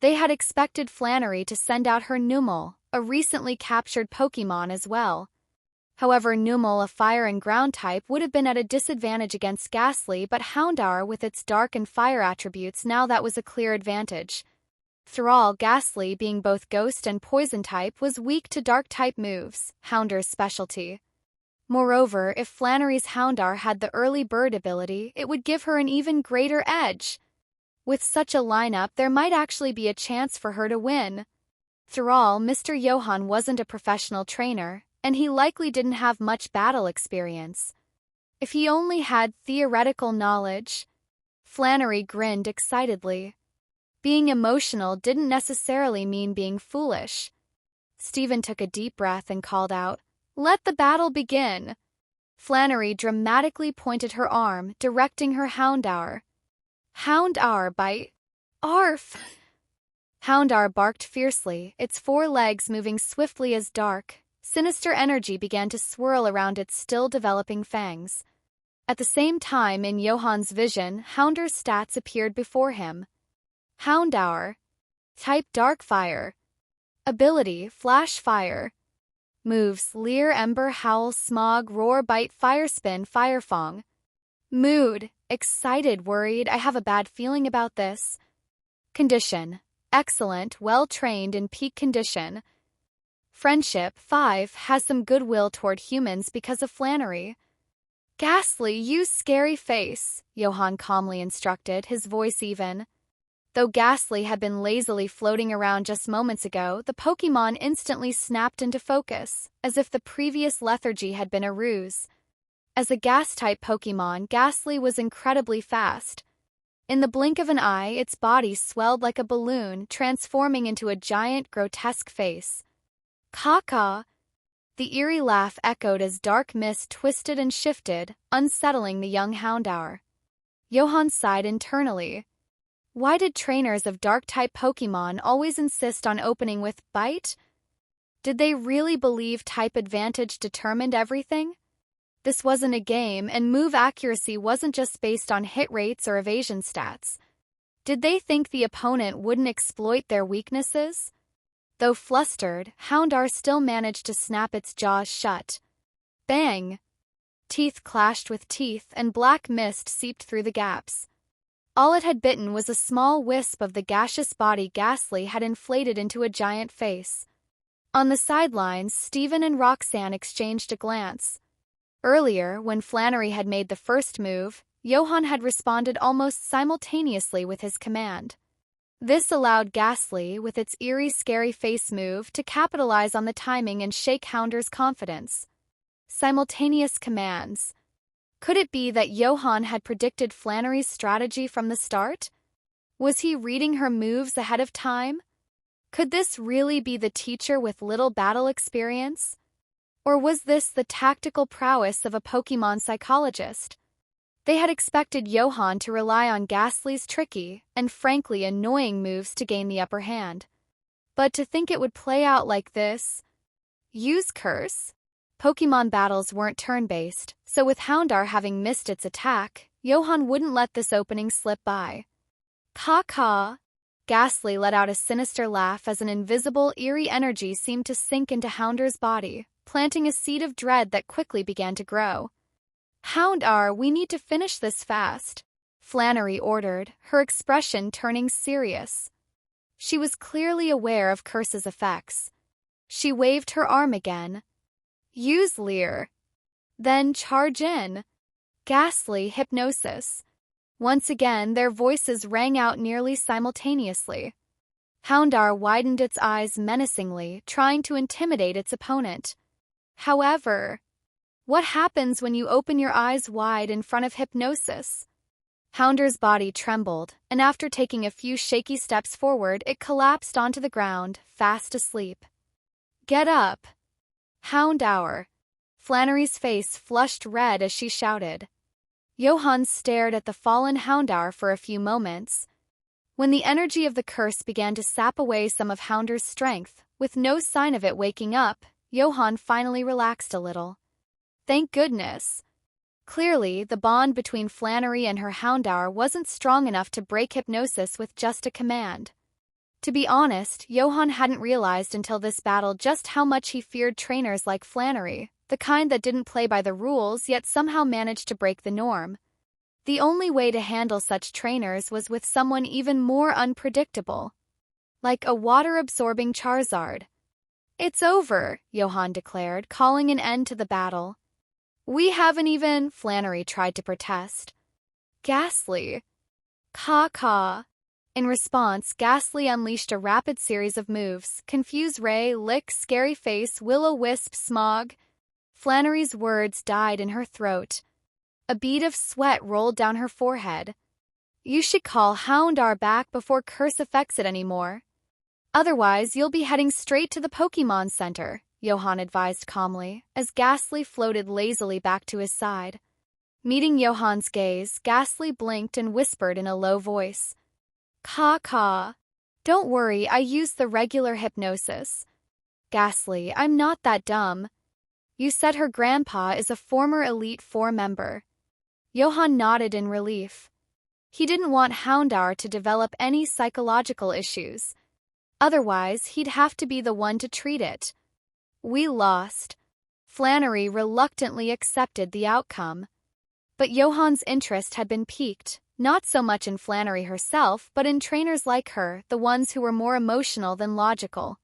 They had expected Flannery to send out her Numel, a recently captured Pokémon as well. However, Numel, a fire and ground type, would have been at a disadvantage against Ghastly, but Houndour, with its dark and fire attributes, now that was a clear advantage. Thrall, Ghastly, being both ghost and poison type, was weak to dark type moves, Houndour's specialty. Moreover, if Flannery's Houndour had the early bird ability, it would give her an even greater edge. With such a lineup, there might actually be a chance for her to win. Thrall, Mr. Johan wasn't a professional trainer, and he likely didn't have much battle experience. If he only had theoretical knowledge. Flannery grinned excitedly. Being emotional didn't necessarily mean being foolish. Stephen took a deep breath and called out, "Let the battle begin!" Flannery dramatically pointed her arm, directing her Houndour. Houndour, bite. Arf! Houndour barked fiercely, its four legs moving swiftly as dark, sinister energy began to swirl around its still-developing fangs. At the same time, in Johan's vision, Houndour's stats appeared before him. Houndour. Type Dark Fire. Ability, Flash Fire. Moves, Leer, Ember, Howl, Smog, Roar, Bite, Fire Spin, Fire Fong. Mood, excited, worried, I have a bad feeling about this. Condition, excellent, well-trained in peak condition. Friendship, 5, has some goodwill toward humans because of Flannery. Ghastly, use scary face, Johan calmly instructed, his voice even. Though Ghastly had been lazily floating around just moments ago, the Pokémon instantly snapped into focus, as if the previous lethargy had been a ruse. As a gas-type Pokémon, Ghastly was incredibly fast. In the blink of an eye, its body swelled like a balloon, transforming into a giant, grotesque face. Caw-caw! The eerie laugh echoed as dark mist twisted and shifted, unsettling the young Houndour. Johan sighed internally. Why did trainers of dark-type Pokémon always insist on opening with Bite? Did they really believe type advantage determined everything? This wasn't a game, and move accuracy wasn't just based on hit rates or evasion stats. Did they think the opponent wouldn't exploit their weaknesses? Though flustered, Houndour still managed to snap its jaws shut. Bang! Teeth clashed with teeth, and black mist seeped through the gaps. All it had bitten was a small wisp of the gaseous body Ghastly had inflated into a giant face. On the sidelines, Stephen and Roxanne exchanged a glance. Earlier, when Flannery had made the first move, Johan had responded almost simultaneously with his command. This allowed Ghastly, with its eerie, scary face move, to capitalize on the timing and shake Houndour's confidence. Simultaneous commands. Could it be that Johan had predicted Flannery's strategy from the start? Was he reading her moves ahead of time? Could this really be the teacher with little battle experience? Or was this the tactical prowess of a Pokémon psychologist? They had expected Johan to rely on Ghastly's tricky and frankly annoying moves to gain the upper hand. But to think it would play out like this? Use Curse? Pokémon battles weren't turn-based, so with Houndour having missed its attack, Johan wouldn't let this opening slip by. Caw-caw. Ghastly let out a sinister laugh as an invisible, eerie energy seemed to sink into Houndour's body, planting a seed of dread that quickly began to grow. Houndour, we need to finish this fast, Flannery ordered, her expression turning serious. She was clearly aware of Curse's effects. She waved her arm again. Use Leer. Then charge in. Ghastly hypnosis. Once again, their voices rang out nearly simultaneously. Houndour widened its eyes menacingly, trying to intimidate its opponent. However, what happens when you open your eyes wide in front of hypnosis? Houndour's body trembled, and after taking a few shaky steps forward, it collapsed onto the ground, fast asleep. Get up! Houndour! Flannery's face flushed red as she shouted. Johan stared at the fallen Houndour for a few moments. When the energy of the curse began to sap away some of Houndour's strength, with no sign of it waking up, Johan finally relaxed a little. Thank goodness. Clearly, the bond between Flannery and her Houndour wasn't strong enough to break hypnosis with just a command. To be honest, Johan hadn't realized until this battle just how much he feared trainers like Flannery, the kind that didn't play by the rules yet somehow managed to break the norm. The only way to handle such trainers was with someone even more unpredictable. Like a water-absorbing Charizard. It's over, Johan declared, calling an end to the battle. We haven't even, Flannery tried to protest. Ghastly. Caw-caw. In response, Ghastly unleashed a rapid series of moves: Confuse Ray, Lick, Scary Face, Will-O-Wisp, Smog. Flannery's words died in her throat. A bead of sweat rolled down her forehead. You should call Houndour back before Curse affects it anymore. Otherwise, you'll be heading straight to the Pokémon Center, Johan advised calmly, as Ghastly floated lazily back to his side. Meeting Johan's gaze, Ghastly blinked and whispered in a low voice. Caw-caw. Don't worry, I used the regular hypnosis. Ghastly, I'm not that dumb. You said her grandpa is a former Elite Four member. Johan nodded in relief. He didn't want Houndour to develop any psychological issues. Otherwise, he'd have to be the one to treat it. We lost. Flannery reluctantly accepted the outcome. But Johan's interest had been piqued, not so much in Flannery herself, but in trainers like her, the ones who were more emotional than logical.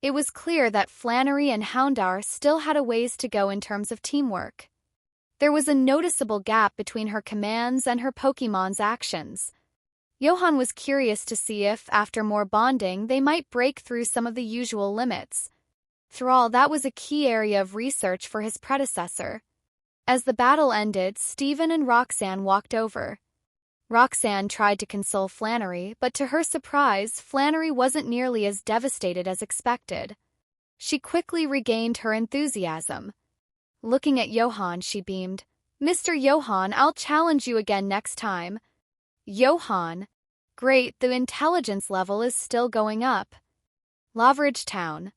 It was clear that Flannery and Houndour still had a ways to go in terms of teamwork. There was a noticeable gap between her commands and her Pokémon's actions. Johan was curious to see if, after more bonding, they might break through some of the usual limits. After all, that was a key area of research for his predecessor. As the battle ended, Steven and Roxanne walked over. Roxanne tried to console Flannery, but to her surprise, Flannery wasn't nearly as devastated as expected. She quickly regained her enthusiasm. Looking at Johan, she beamed. Mr. Johan, I'll challenge you again next time. Johan. Great, the intelligence level is still going up. Lavridge Town.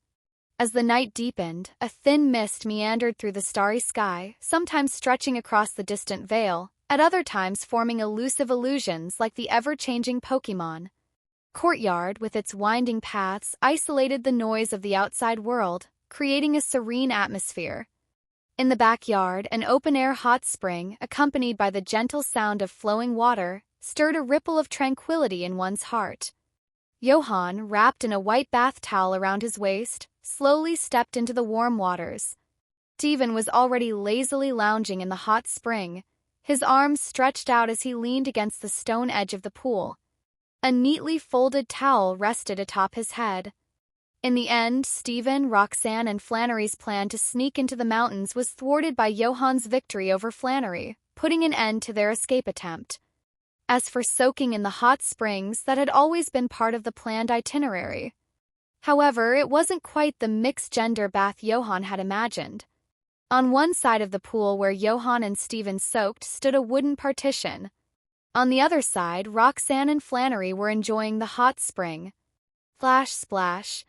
As the night deepened, a thin mist meandered through the starry sky, sometimes stretching across the distant vale, at other times forming elusive illusions like the ever-changing Pokémon. Courtyard, with its winding paths, isolated the noise of the outside world, creating a serene atmosphere. In the backyard, an open-air hot spring, accompanied by the gentle sound of flowing water, stirred a ripple of tranquility in one's heart. Johan, wrapped in a white bath towel around his waist, slowly stepped into the warm waters. Devon was already lazily lounging in the hot spring, his arms stretched out as he leaned against the stone edge of the pool. A neatly folded towel rested atop his head. In the end, Steven, Roxanne, and Flannery's plan to sneak into the mountains was thwarted by Johan's victory over Flannery, putting an end to their escape attempt. As for soaking in the hot springs, that had always been part of the planned itinerary. However, it wasn't quite the mixed-gender bath Johan had imagined. On one side of the pool where Johan and Steven soaked stood a wooden partition. On the other side, Roxanne and Flannery were enjoying the hot spring. Splash, splash.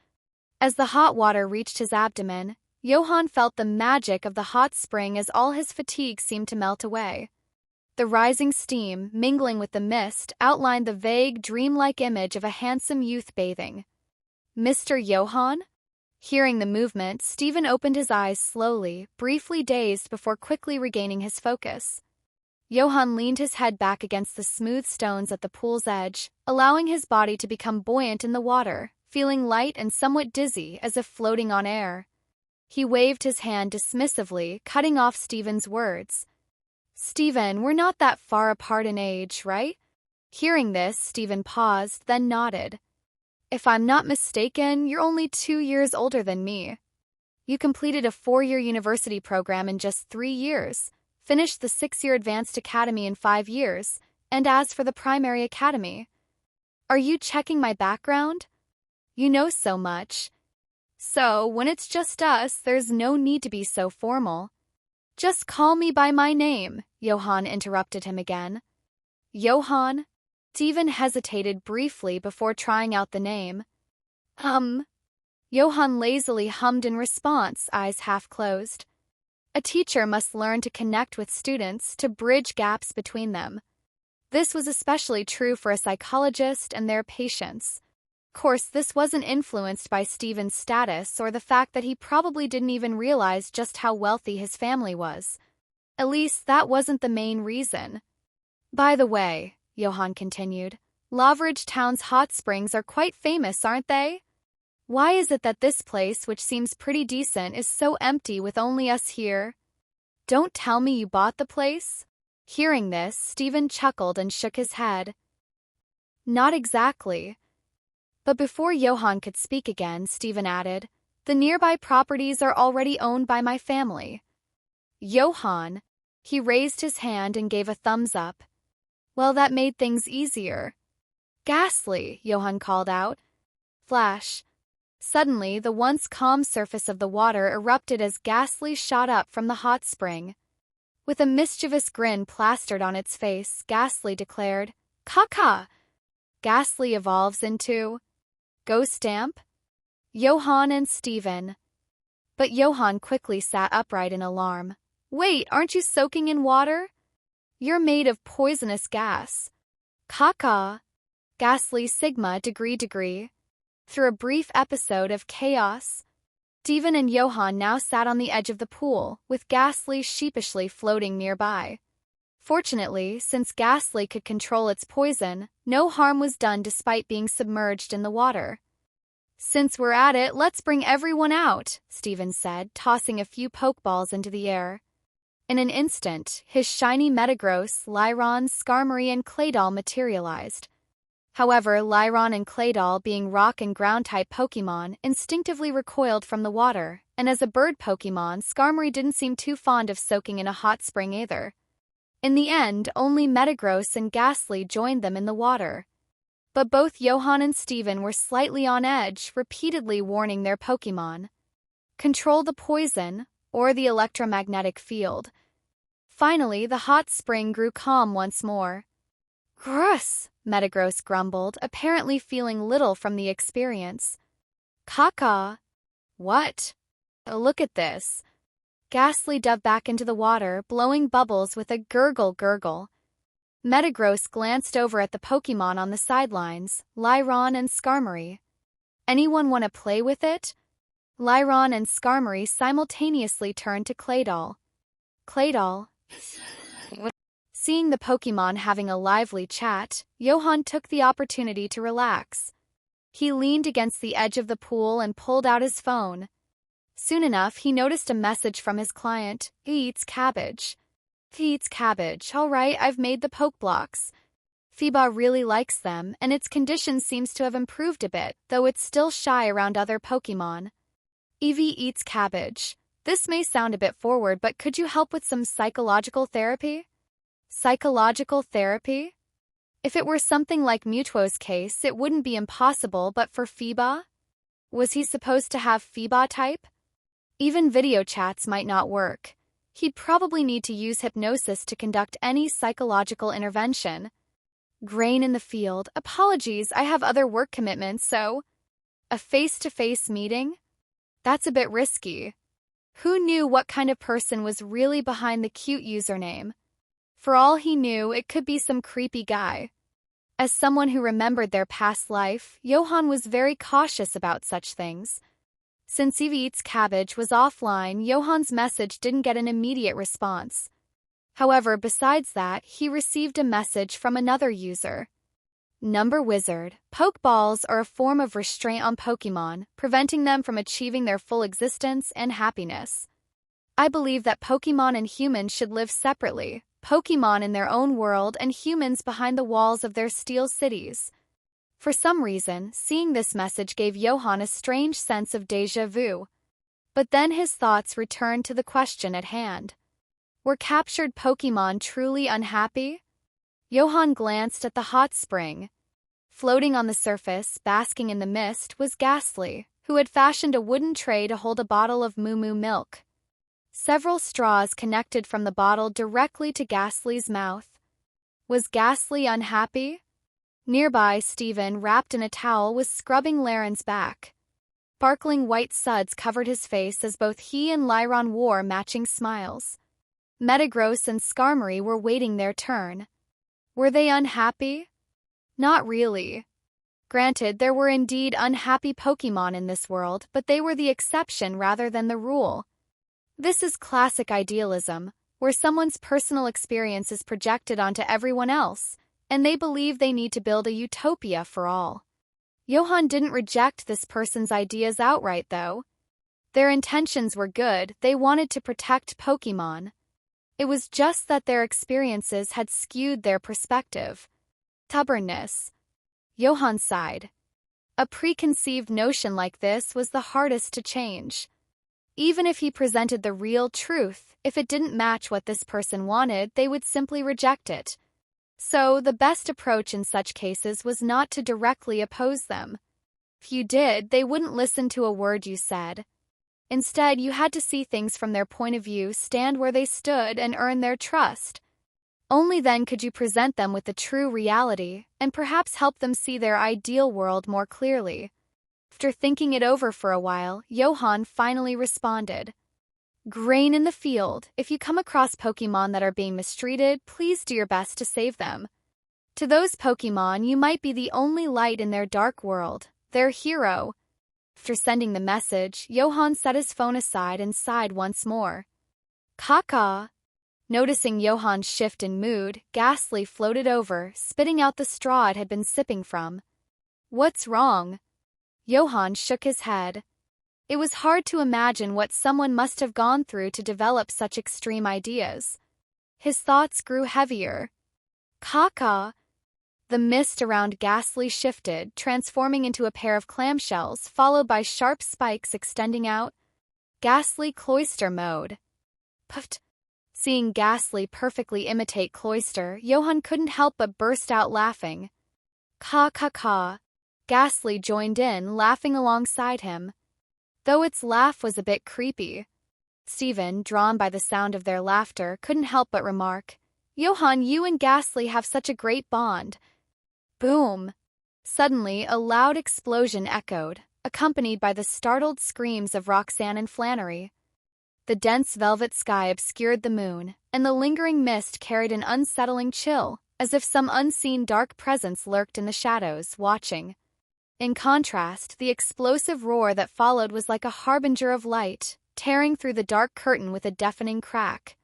As the hot water reached his abdomen, Johan felt the magic of the hot spring as all his fatigue seemed to melt away. The rising steam, mingling with the mist, outlined the vague, dreamlike image of a handsome youth bathing. Mr. Johan? Hearing the movement, Stephen opened his eyes slowly, briefly dazed before quickly regaining his focus. Johan leaned his head back against the smooth stones at the pool's edge, allowing his body to become buoyant in the water, feeling light and somewhat dizzy as if floating on air. He waved his hand dismissively, cutting off Stephen's words. "Stephen, we're not that far apart in age, right?" Hearing this, Stephen paused, then nodded. "If I'm not mistaken, you're only 2 years older than me. You completed a 4-year university program in just 3 years, finished the 6-year advanced academy in 5 years, and as for the primary academy, are you checking my background? You know so much. So, when it's just us, there's no need to be so formal." "Just call me by my name," Johan interrupted him again. "Johan?" Stephen hesitated briefly before trying out the name. Johan lazily hummed in response, eyes half closed. A teacher must learn to connect with students, to bridge gaps between them. This was especially true for a psychologist and their patients. Of course, this wasn't influenced by Stephen's status or the fact that he probably didn't even realize just how wealthy his family was. At least, that wasn't the main reason. "By the way," Johan continued, "Loveridge Town's hot springs are quite famous, aren't they? Why is it that this place, which seems pretty decent, is so empty with only us here? Don't tell me you bought the place?" Hearing this, Stephen chuckled and shook his head. "Not exactly." But before Johan could speak again, Stephen added, "The nearby properties are already owned by my family." "Johan," he raised his hand and gave a thumbs up. "Well, that made things easier." "Ghastly," Johan called out. Flash. Suddenly, the once calm surface of the water erupted as Ghastly shot up from the hot spring. With a mischievous grin plastered on its face, Ghastly declared, "Caca!" Ghastly evolves into Go Stamp? Johan and Stephen. But Johan quickly sat upright in alarm. "Wait, aren't you soaking in water? You're made of poisonous gas." "Caca!" Ghastly Sigma degree. Through a brief episode of chaos, Stephen and Johan now sat on the edge of the pool, with Ghastly sheepishly floating nearby. Fortunately, since Ghastly could control its poison, no harm was done despite being submerged in the water. "Since we're at it, let's bring everyone out," Stephen said, tossing a few pokeballs into the air. In an instant, his shiny Metagross, Lyron, Skarmory, and Claydol materialized. However, Lyron and Claydol, being rock and ground-type Pokémon, instinctively recoiled from the water, and as a bird Pokémon, Skarmory didn't seem too fond of soaking in a hot spring either. In the end, only Metagross and Ghastly joined them in the water. But both Johan and Stephen were slightly on edge, repeatedly warning their Pokémon. Control the poison, or the electromagnetic field. Finally, the hot spring grew calm once more. "Gross," Metagross grumbled, apparently feeling little from the experience. "Caca." "What?" "Look at this." Ghastly dove back into the water, blowing bubbles with a gurgle. Metagross glanced over at the Pokémon on the sidelines, Lyron and Skarmory. "Anyone want to play with it?" Lyron and Skarmory simultaneously turned to Claydol. "Claydol." Seeing the Pokémon having a lively chat, Johan took the opportunity to relax. He leaned against the edge of the pool and pulled out his phone. Soon enough, he noticed a message from his client. "He eats cabbage." "He eats cabbage. All right, I've made the poke blocks." Phoeba really likes them, and its condition seems to have improved a bit, though it's still shy around other Pokémon. "Eevee eats cabbage." This may sound a bit forward, but could you help with some psychological therapy? Psychological therapy? If it were something like Mewtwo's case, it wouldn't be impossible, but for Phoeba? Was he supposed to have Phoeba type? Even video chats might not work. He'd probably need to use hypnosis to conduct any psychological intervention. "Grain in the field. Apologies, I have other work commitments, so..." A face-to-face meeting? That's a bit risky. Who knew what kind of person was really behind the cute username? For all he knew, it could be some creepy guy. As someone who remembered their past life, Johan was very cautious about such things. Since Eve Eats Cabbage was offline, Johan's message didn't get an immediate response. However, besides that, he received a message from another user. Number Wizard. Pokeballs are a form of restraint on Pokemon, preventing them from achieving their full existence and happiness. I believe that Pokemon and humans should live separately, Pokemon in their own world and humans behind the walls of their steel cities. For some reason, seeing this message gave Johan a strange sense of déjà vu. But then his thoughts returned to the question at hand. Were captured Pokemon truly unhappy? Johan glanced at the hot spring. Floating on the surface, basking in the mist, was Ghastly, who had fashioned a wooden tray to hold a bottle of Moo Moo milk. Several straws connected from the bottle directly to Ghastly's mouth. Was Ghastly unhappy? Nearby, Steven, wrapped in a towel, was scrubbing Laren's back. Sparkling white suds covered his face as both he and Lyron wore matching smiles. Metagross and Skarmory were waiting their turn. Were they unhappy? Not really. Granted, there were indeed unhappy Pokemon in this world, but they were the exception rather than the rule. This is classic idealism, where someone's personal experience is projected onto everyone else, and they believe they need to build a utopia for all. Johan didn't reject this person's ideas outright, though. Their intentions were good, they wanted to protect Pokemon. It was just that their experiences had skewed their perspective. Stubbornness. Johan sighed. A preconceived notion like this was the hardest to change. Even if he presented the real truth, if it didn't match what this person wanted, they would simply reject it. So, the best approach in such cases was not to directly oppose them. If you did, they wouldn't listen to a word you said. Instead, you had to see things from their point of view, stand where they stood, and earn their trust. Only then could you present them with the true reality, and perhaps help them see their ideal world more clearly. After thinking it over for a while, Johan finally responded. Grain in the field. If you come across Pokemon that are being mistreated, please do your best to save them. To those Pokemon, you might be the only light in their dark world, their hero. After sending the message, Johan set his phone aside and sighed once more. Caca. Noticing Johan's shift in mood, Ghastly floated over, spitting out the straw it had been sipping from. What's wrong? Johan shook his head. It was hard to imagine what someone must have gone through to develop such extreme ideas. His thoughts grew heavier. Caca. The mist around Ghastly shifted, transforming into a pair of clamshells, followed by sharp spikes extending out. Ghastly Cloyster mode. Puffed. Seeing Ghastly perfectly imitate Cloyster, Johan couldn't help but burst out laughing. Caw caw caw. Ghastly joined in, laughing alongside him. Though its laugh was a bit creepy. Steven, drawn by the sound of their laughter, couldn't help but remark, Johan, you and Ghastly have such a great bond. Boom! Suddenly, a loud explosion echoed, accompanied by the startled screams of Roxanne and Flannery. The dense velvet sky obscured the moon, and the lingering mist carried an unsettling chill, as if some unseen dark presence lurked in the shadows, watching. In contrast, the explosive roar that followed was like a harbinger of light, tearing through the dark curtain with a deafening crack.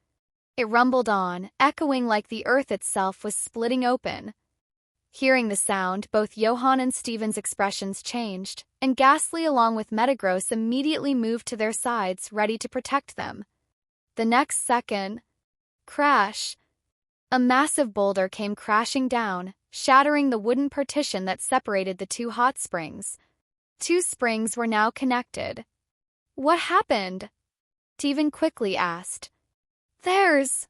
It rumbled on, echoing like the earth itself was splitting open. Hearing the sound, both Johan and Steven's expressions changed, and Ghastly along with Metagross immediately moved to their sides, ready to protect them. The next second, crash! A massive boulder came crashing down, shattering the wooden partition that separated the two hot springs. Two springs were now connected. What happened? Steven quickly asked.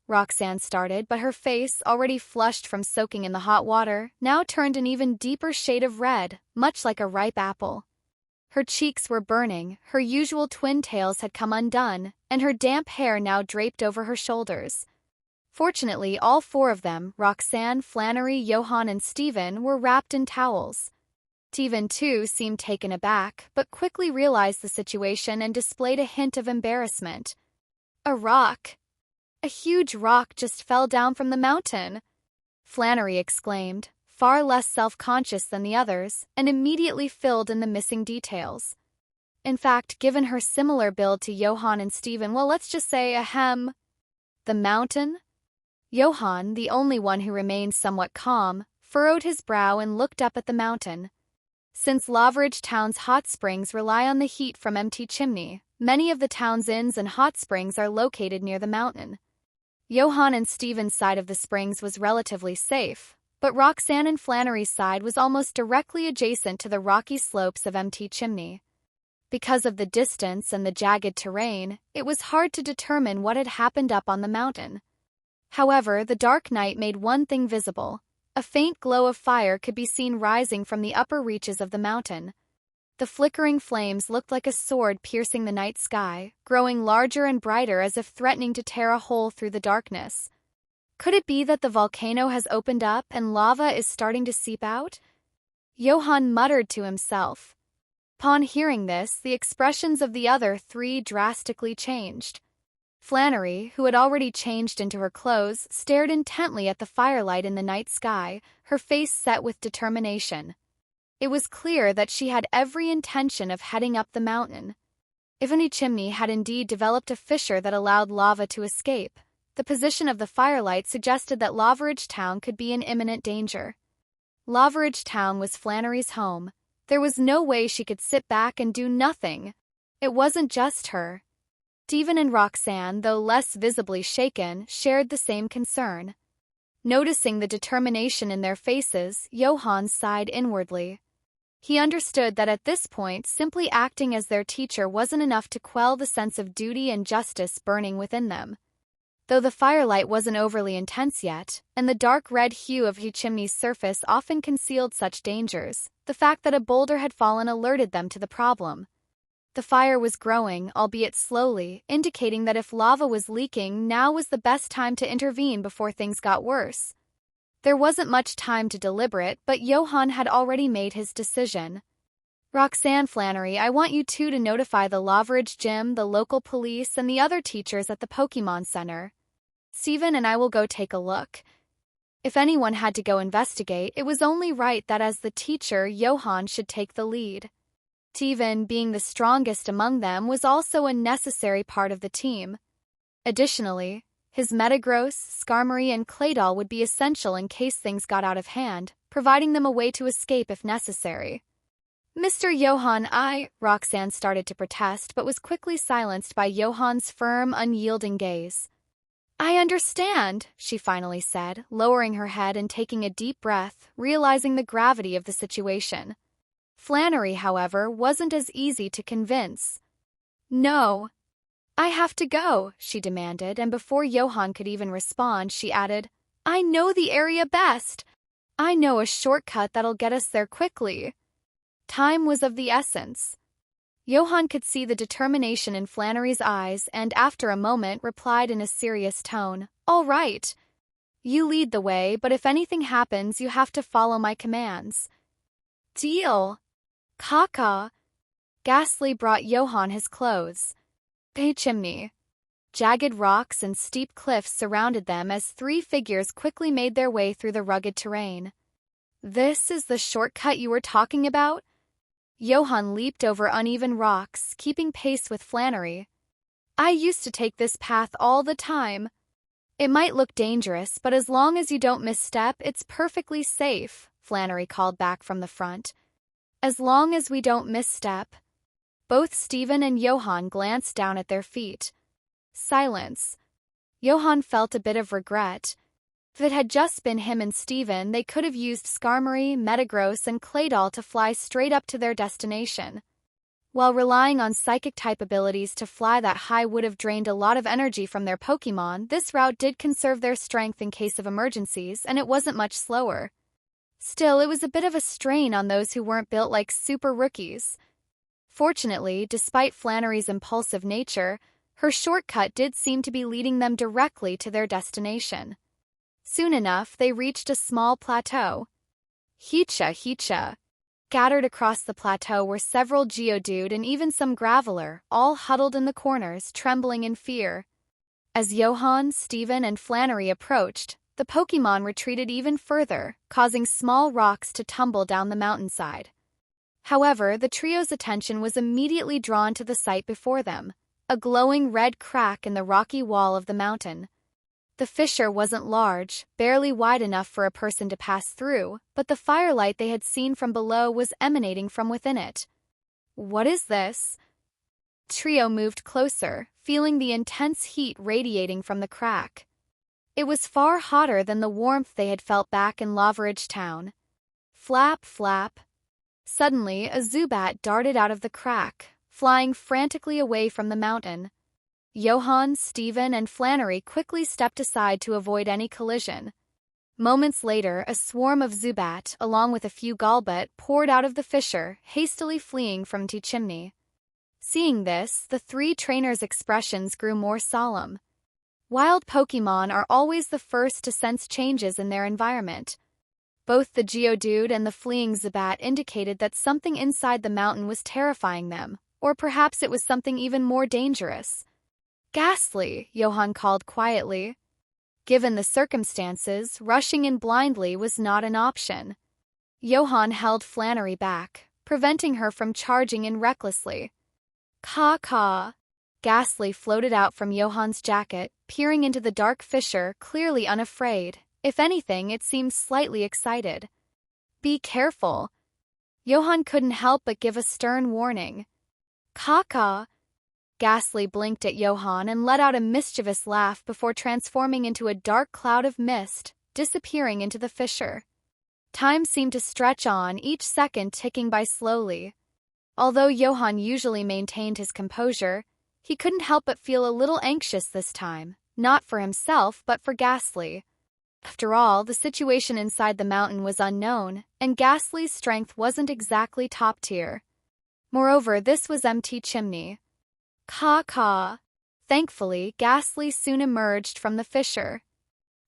Roxanne started, but her face, already flushed from soaking in the hot water, now turned an even deeper shade of red, much like a ripe apple. Her cheeks were burning, her usual twin tails had come undone, and her damp hair now draped over her shoulders. Fortunately, all four of them, Roxanne, Flannery, Johan, and Steven, were wrapped in towels. Devon too seemed taken aback, but quickly realized the situation and displayed a hint of embarrassment. A rock! A huge rock just fell down from the mountain! Flannery exclaimed, far less self-conscious than the others, and immediately filled in the missing details. In fact, given her similar build to Johan and Steven, well, let's just say, the mountain? Johan, the only one who remained somewhat calm, furrowed his brow and looked up at the mountain. Since Loveridge Town's hot springs rely on the heat from empty chimney, many of the town's inns and hot springs are located near the mountain. Johan and Steven's side of the springs was relatively safe, but Roxanne and Flannery's side was almost directly adjacent to the rocky slopes of empty chimney. Because of the distance and the jagged terrain, it was hard to determine what had happened up on the mountain. However, the dark night made one thing visible. A faint glow of fire could be seen rising from the upper reaches of the mountain. The flickering flames looked like a sword piercing the night sky, growing larger and brighter as if threatening to tear a hole through the darkness. Could it be that the volcano has opened up and lava is starting to seep out? Johan muttered to himself. Upon hearing this, the expressions of the other three drastically changed. Flannery, who had already changed into her clothes, stared intently at the firelight in the night sky, her face set with determination. It was clear that she had every intention of heading up the mountain. If any chimney had indeed developed a fissure that allowed lava to escape, the position of the firelight suggested that Loveridge Town could be in imminent danger. Loveridge Town was Flannery's home. There was no way she could sit back and do nothing. It wasn't just her. Devon and Roxanne, though less visibly shaken, shared the same concern. Noticing the determination in their faces, Johan sighed inwardly. He understood that at this point, simply acting as their teacher wasn't enough to quell the sense of duty and justice burning within them. Though the firelight wasn't overly intense yet, and the dark red hue of the chimney's surface often concealed such dangers, the fact that a boulder had fallen alerted them to the problem. The fire was growing, albeit slowly, indicating that if lava was leaking, now was the best time to intervene before things got worse. There wasn't much time to deliberate, but Johan had already made his decision. Roxanne, Flannery, I want you two to notify the Loveridge Gym, the local police, and the other teachers at the Pokémon Center. Steven and I will go take a look. If anyone had to go investigate, it was only right that as the teacher, Johan should take the lead. Devon, being the strongest among them, was also a necessary part of the team. Additionally, his Metagross, Skarmory, and Claydol would be essential in case things got out of hand, providing them a way to escape if necessary. Mr. Johan, Roxanne started to protest but was quickly silenced by Johan's firm, unyielding gaze. I understand, she finally said, lowering her head and taking a deep breath, realizing the gravity of the situation. Flannery, however, wasn't as easy to convince. No. I have to go, she demanded, and before Johan could even respond, she added, I know the area best. I know a shortcut that'll get us there quickly. Time was of the essence. Johan could see the determination in Flannery's eyes and, after a moment, replied in a serious tone, All right. You lead the way, but if anything happens, you have to follow my commands. Deal. Kaka. Ghastly brought Johan his clothes. A chimney. Jagged rocks and steep cliffs surrounded them as three figures quickly made their way through the rugged terrain. This is the shortcut you were talking about? Johan leaped over uneven rocks, keeping pace with Flannery. I used to take this path all the time. It might look dangerous, but as long as you don't misstep, it's perfectly safe, Flannery called back from the front. As long as we don't misstep. Both Steven and Johan glanced down at their feet. Silence. Johan felt a bit of regret. If it had just been him and Steven, they could have used Skarmory, Metagross, and Claydol to fly straight up to their destination. While relying on psychic-type abilities to fly that high would have drained a lot of energy from their Pokémon, this route did conserve their strength in case of emergencies, and it wasn't much slower. Still, it was a bit of a strain on those who weren't built like super rookies. Fortunately, despite Flannery's impulsive nature, her shortcut did seem to be leading them directly to their destination. Soon enough, they reached a small plateau. Heecha, Heecha. Scattered across the plateau were several Geodude and even some Graveler, all huddled in the corners, trembling in fear. As Johan, Steven, and Flannery approached, the Pokémon retreated even further, causing small rocks to tumble down the mountainside. However, the trio's attention was immediately drawn to the sight before them, a glowing red crack in the rocky wall of the mountain. The fissure wasn't large, barely wide enough for a person to pass through, but the firelight they had seen from below was emanating from within it. What is this? Trio moved closer, feeling the intense heat radiating from the crack. It was far hotter than the warmth they had felt back in Lavaridge Town. Flap, flap. Suddenly, a Zubat darted out of the crack, flying frantically away from the mountain. Johan, Steven, and Flannery quickly stepped aside to avoid any collision. Moments later, a swarm of Zubat, along with a few Golbat, poured out of the fissure, hastily fleeing from Chimney. Seeing this, the three trainers' expressions grew more solemn. Wild Pokémon are always the first to sense changes in their environment. Both the Geodude and the fleeing Zubat indicated that something inside the mountain was terrifying them, or perhaps it was something even more dangerous. Ghastly, Johan called quietly. Given the circumstances, rushing in blindly was not an option. Johan held Flannery back, preventing her from charging in recklessly. Caw. Ghastly floated out from Johan's jacket, peering into the dark fissure, clearly unafraid. If anything, it seemed slightly excited. Be careful. Johan couldn't help but give a stern warning. Caw. Ghastly blinked at Johan and let out a mischievous laugh before transforming into a dark cloud of mist, disappearing into the fissure. Time seemed to stretch on, each second ticking by slowly. Although Johan usually maintained his composure, he couldn't help but feel a little anxious this time, not for himself but for Ghastly. After all, the situation inside the mountain was unknown, and Ghastly's strength wasn't exactly top tier. Moreover, this was empty Chimney. Caw. Thankfully, Ghastly soon emerged from the fissure.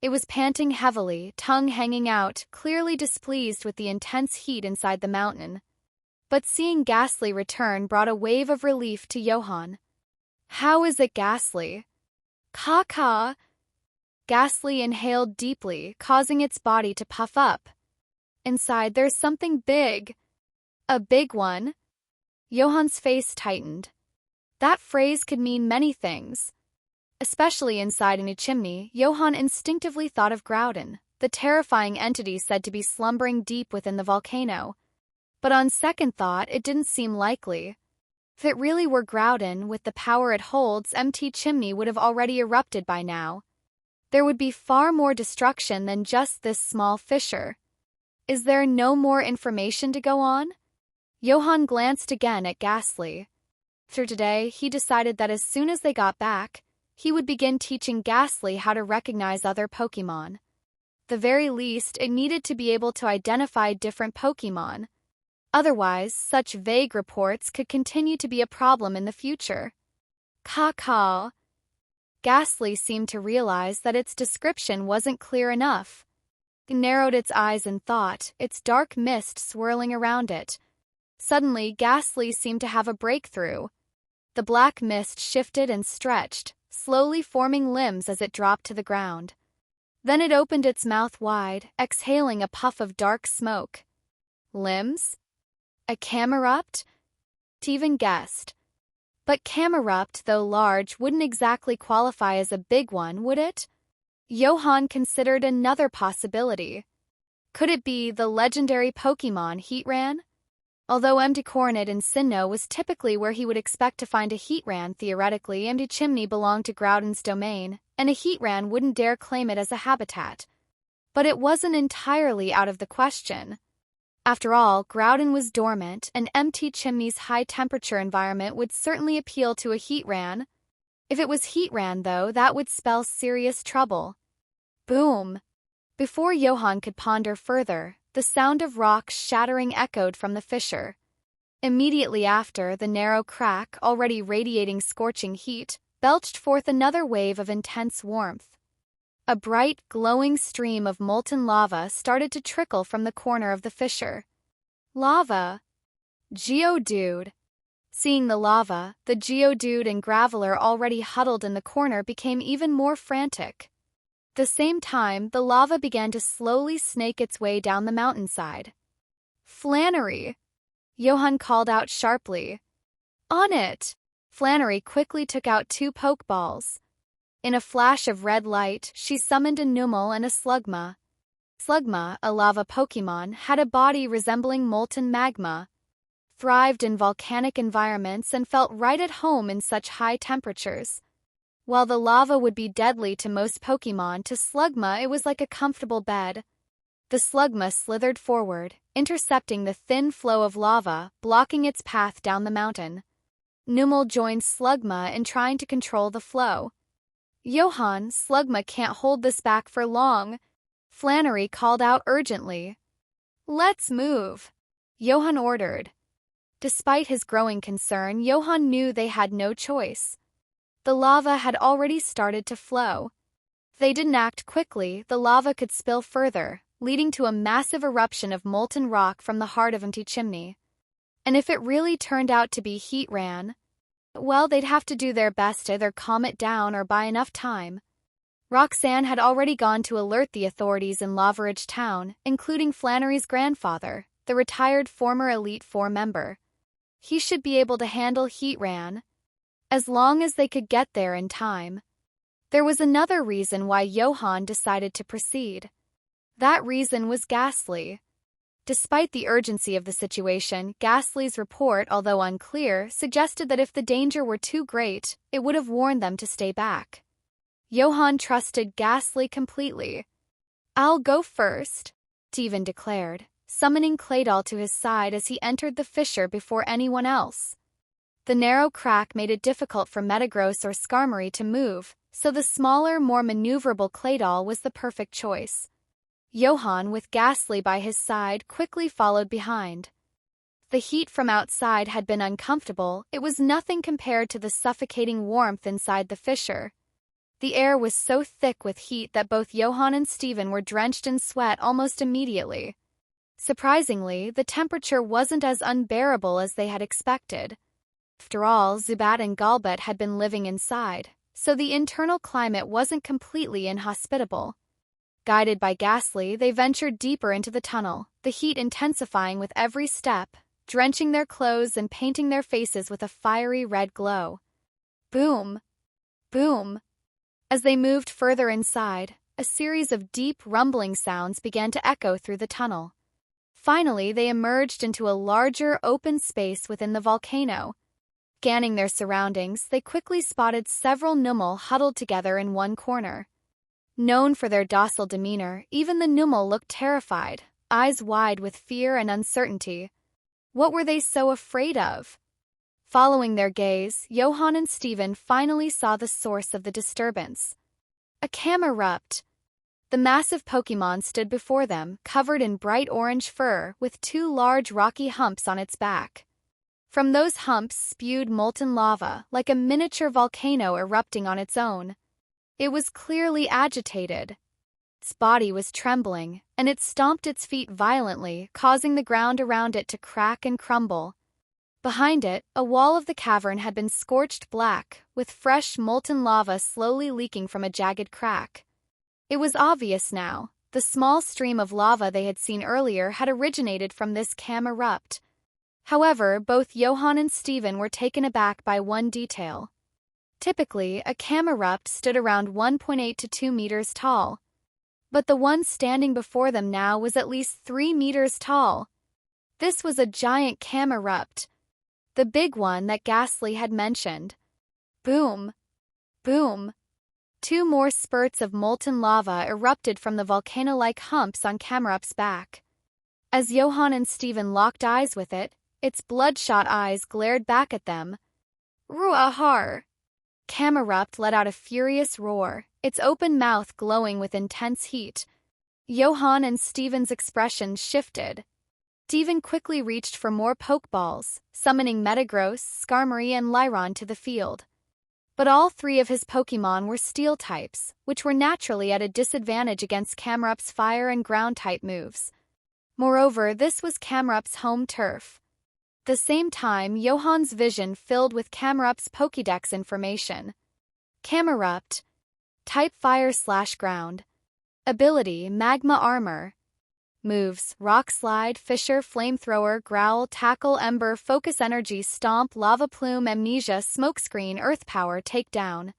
It was panting heavily, tongue hanging out, clearly displeased with the intense heat inside the mountain. But seeing Ghastly return brought a wave of relief to Johan. How is it, Ghastly? Caw. Ghastly inhaled deeply, causing its body to puff up. Inside, there's something big. A big one? Johan's face tightened. That phrase could mean many things. Especially inside a chimney, Johan instinctively thought of Groudon, the terrifying entity said to be slumbering deep within the volcano. But on second thought, it didn't seem likely. If it really were Groudon, with the power it holds, empty Chimney would have already erupted by now. There would be far more destruction than just this small fissure. Is there no more information to go on? Johan glanced again at Ghastly. Through today, he decided that as soon as they got back, he would begin teaching Ghastly how to recognize other Pokémon. The very least, it needed to be able to identify different Pokémon. Otherwise, such vague reports could continue to be a problem in the future. Caw. Ghastly seemed to realize that its description wasn't clear enough. It narrowed its eyes in thought, its dark mist swirling around it. Suddenly, Ghastly seemed to have a breakthrough. The black mist shifted and stretched, slowly forming limbs as it dropped to the ground. Then it opened its mouth wide, exhaling a puff of dark smoke. Limbs? A Camerupt? Steven guessed. But Camerupt, though large, wouldn't exactly qualify as a big one, would it? Johan considered another possibility. Could it be the legendary Pokémon Heatran? Although Mdcornid in Sinnoh was typically where he would expect to find a Heatran, theoretically, Chimney belonged to Groudon's domain, and a Heatran wouldn't dare claim it as a habitat. But it wasn't entirely out of the question. After all, Groudon was dormant, and empty Chimney's high-temperature environment would certainly appeal to a Heatran. If it was Heatran, though, that would spell serious trouble. Boom! Before Johan could ponder further, the sound of rocks shattering echoed from the fissure. Immediately after, the narrow crack, already radiating scorching heat, belched forth another wave of intense warmth. A bright, glowing stream of molten lava started to trickle from the corner of the fissure. Lava. Geodude. Seeing the lava, the Geodude and Graveler already huddled in the corner became even more frantic. At the same time, the lava began to slowly snake its way down the mountainside. Flannery! Johan called out sharply. On it! Flannery quickly took out 2 Pokeballs. In a flash of red light, she summoned a Numel and a Slugma. Slugma, a lava Pokémon, had a body resembling molten magma, thrived in volcanic environments and felt right at home in such high temperatures. While the lava would be deadly to most Pokémon, to Slugma it was like a comfortable bed. The Slugma slithered forward, intercepting the thin flow of lava, blocking its path down the mountain. Numel joined Slugma in trying to control the flow. Johan, Slugma can't hold this back for long. Flannery called out urgently. Let's move, Johan ordered. Despite his growing concern, Johan knew they had no choice. The lava had already started to flow. If they didn't act quickly, the lava could spill further, leading to a massive eruption of molten rock from the heart of Empty Chimney. And if it really turned out to be Heatran, well, they'd have to do their best to either calm it down or buy enough time. Roxanne had already gone to alert the authorities in Lava Ridge Town, including Flannery's grandfather, the retired former Elite Four member. He should be able to handle Heatran, as long as they could get there in time. There was another reason why Johan decided to proceed. That reason was Ghastly. Despite the urgency of the situation, Ghastly's report, although unclear, suggested that if the danger were too great, it would have warned them to stay back. Johan trusted Ghastly completely. I'll go first, Devon declared, summoning Claydol to his side as he entered the fissure before anyone else. The narrow crack made it difficult for Metagross or Skarmory to move, so the smaller, more maneuverable Claydol was the perfect choice. Johan, with Ghastly by his side, quickly followed behind. The heat from outside had been uncomfortable, it was nothing compared to the suffocating warmth inside the fissure. The air was so thick with heat that both Johan and Steven were drenched in sweat almost immediately. Surprisingly, the temperature wasn't as unbearable as they had expected. After all, Zubat and Golbat had been living inside, so the internal climate wasn't completely inhospitable. Guided by Ghastly, they ventured deeper into the tunnel, the heat intensifying with every step, drenching their clothes and painting their faces with a fiery red glow. Boom! Boom! As they moved further inside, a series of deep, rumbling sounds began to echo through the tunnel. Finally, they emerged into a larger, open space within the volcano. Scanning their surroundings, they quickly spotted several Numel huddled together in one corner. Known for their docile demeanor, even the Numel looked terrified, eyes wide with fear and uncertainty. What were they so afraid of? Following their gaze, Johan and Steven finally saw the source of the disturbance. A Camerupt. The massive Pokémon stood before them, covered in bright orange fur, with 2 large rocky humps on its back. From those humps spewed molten lava, like a miniature volcano erupting on its own. It was clearly agitated. Its body was trembling, and it stomped its feet violently, causing the ground around it to crack and crumble. Behind it, a wall of the cavern had been scorched black, with fresh molten lava slowly leaking from a jagged crack. It was obvious now, the small stream of lava they had seen earlier had originated from this Camerupt. However, both Johan and Steven were taken aback by one detail. Typically, a Camerupt stood around 1.8 to 2 meters tall. But the one standing before them now was at least 3 meters tall. This was a giant Camerupt, the big one that Ghastly had mentioned. Boom! Boom! 2 more spurts of molten lava erupted from the volcano-like humps on Camerupt's back. As Johan and Steven locked eyes with it, its bloodshot eyes glared back at them. Ruahar! Camerupt let out a furious roar, its open mouth glowing with intense heat. Johan and Steven's expressions shifted. Steven quickly reached for more Pokeballs, summoning Metagross, Skarmory, and Lyron to the field. But all 3 of his Pokémon were Steel types, which were naturally at a disadvantage against Camerupt's Fire and Ground-type moves. Moreover, this was Kamrup's home turf. At the same time, Johan's vision filled with Kamrup's Pokédex information. Camerupt. Type Fire/Ground. Ability, Magma Armor. Moves, Rock Slide, Fissure, Flamethrower, Growl, Tackle, Ember, Focus Energy, Stomp, Lava Plume, Amnesia, Smokescreen, Earth Power, Takedown.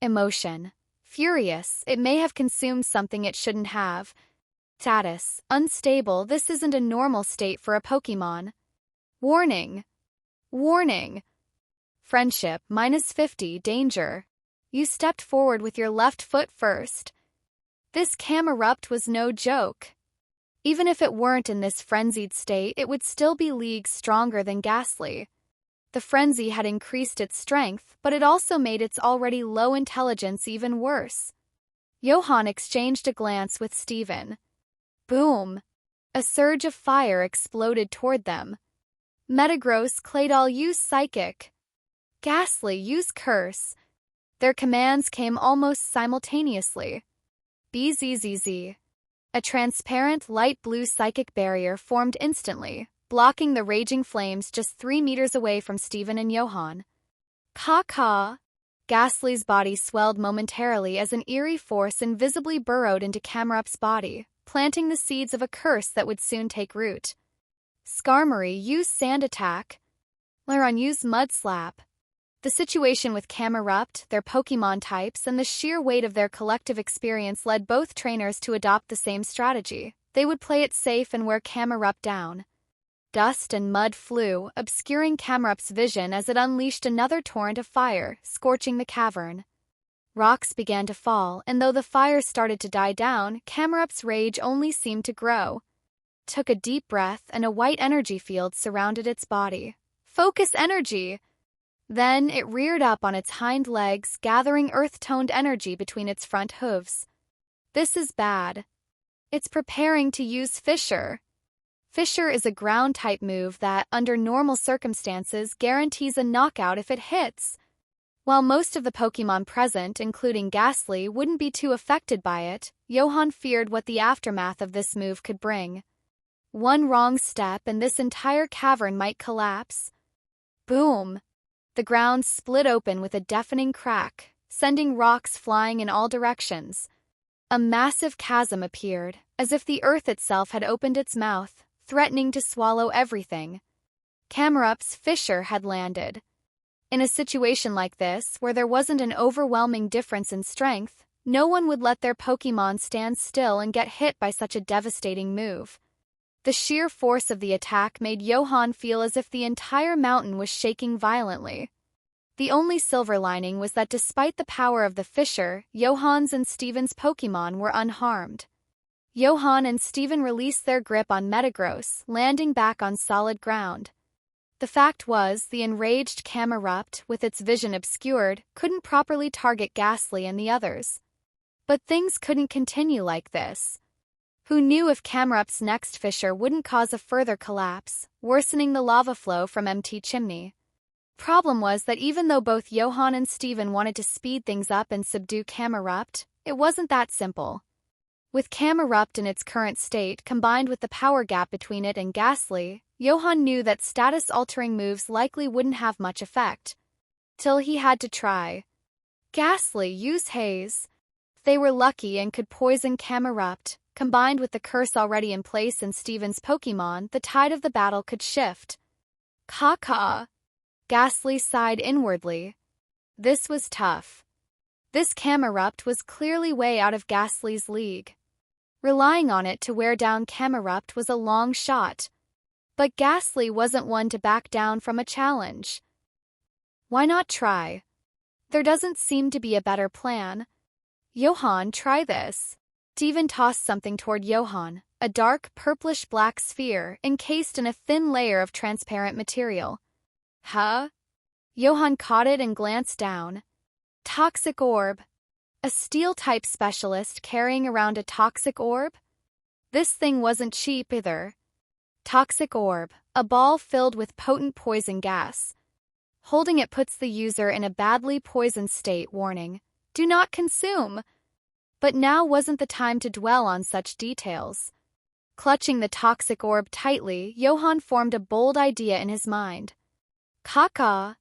Emotion. Furious, it may have consumed something it shouldn't have. Status, Unstable, this isn't a normal state for a Pokémon. Warning. Warning. Friendship, -50, Danger. You stepped forward with your left foot first. This Camerupt was no joke. Even if it weren't in this frenzied state, it would still be leagues stronger than Ghastly. The frenzy had increased its strength, but it also made its already low intelligence even worse. Johan exchanged a glance with Steven. Boom! A surge of fire exploded toward them. Metagross, Claydol, use Psychic. Ghastly, use Curse. Their commands came almost simultaneously. BZZZ. A transparent light blue psychic barrier formed instantly, blocking the raging flames just 3 meters away from Steven and Johan. Caw-caw. Ghastly's body swelled momentarily as an eerie force invisibly burrowed into Camerup's body, planting the seeds of a curse that would soon take root. Skarmory, use Sand Attack. Laron, use Mud Slap. The situation with Camerupt, their Pokémon types, and the sheer weight of their collective experience led both trainers to adopt the same strategy. They would play it safe and wear Camerupt down. Dust and mud flew, obscuring Camerup's vision as it unleashed another torrent of fire, scorching the cavern. Rocks began to fall, and though the fire started to die down, Camerup's rage only seemed to grow. Took a deep breath, and a white energy field surrounded its body. Focus energy! Then it reared up on its hind legs, gathering earth-toned energy between its front hooves. This is bad. It's preparing to use Fissure. Fissure is a ground-type move that, under normal circumstances, guarantees a knockout if it hits. While most of the Pokémon present, including Ghastly, wouldn't be too affected by it, Johan feared what the aftermath of this move could bring. One wrong step and this entire cavern might collapse. Boom! The ground split open with a deafening crack, sending rocks flying in all directions. A massive chasm appeared, as if the earth itself had opened its mouth, threatening to swallow everything. Camerup's Fissure had landed. In a situation like this, where there wasn't an overwhelming difference in strength, no one would let their Pokémon stand still and get hit by such a devastating move. The sheer force of the attack made Johan feel as if the entire mountain was shaking violently. The only silver lining was that despite the power of the Fissure, Johan's and Steven's Pokémon were unharmed. Johan and Steven released their grip on Metagross, landing back on solid ground. The fact was, the enraged Camerupt, with its vision obscured, couldn't properly target Ghastly and the others. But things couldn't continue like this. Who knew if Camerup's next Fissure wouldn't cause a further collapse, worsening the lava flow from MT Chimney? Problem was that even though both Johan and Steven wanted to speed things up and subdue Camerupt, it wasn't that simple. With Camerupt in its current state combined with the power gap between it and Ghastly, Johan knew that status-altering moves likely wouldn't have much effect. Till he had to try. Ghastly, use Haze. They were lucky and could poison Camerupt. Combined with the curse already in place in Steven's Pokémon, the tide of the battle could shift. Caw-caw. Ghastly sighed inwardly. This was tough. This Camerupt was clearly way out of Ghastly's league. Relying on it to wear down Camerupt was a long shot. But Ghastly wasn't one to back down from a challenge. Why not try? There doesn't seem to be a better plan. Johan, try this. Steven tossed something toward Johan, a dark purplish-black sphere encased in a thin layer of transparent material. Huh? Johan caught it and glanced down. Toxic Orb. A steel-type specialist carrying around a toxic orb? This thing wasn't cheap either. Toxic Orb, a ball filled with potent poison gas. Holding it puts the user in a badly poisoned state. Warning. Do not consume. But now wasn't the time to dwell on such details. Clutching the toxic orb tightly, Johan formed a bold idea in his mind. Caw-caw.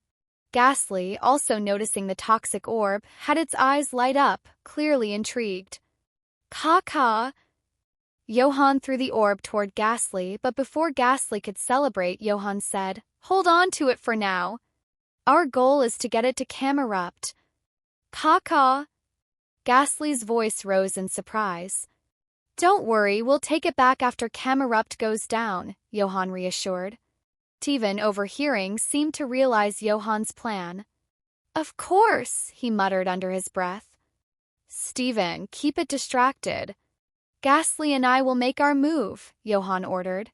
Ghastly, also noticing the toxic orb, had its eyes light up, clearly intrigued. Caw-caw. Johan threw the orb toward Ghastly, but before Ghastly could celebrate, Johan said, "Hold on to it for now. Our goal is to get it to Camerupt." Caw-caw. Ghastly's voice rose in surprise. "Don't worry, we'll take it back after Camerupt goes down," Johan reassured. Devon, overhearing, seemed to realize Johan's plan. "Of course," he muttered under his breath. "Steven, keep it distracted. Ghastly and I will make our move," Johan ordered.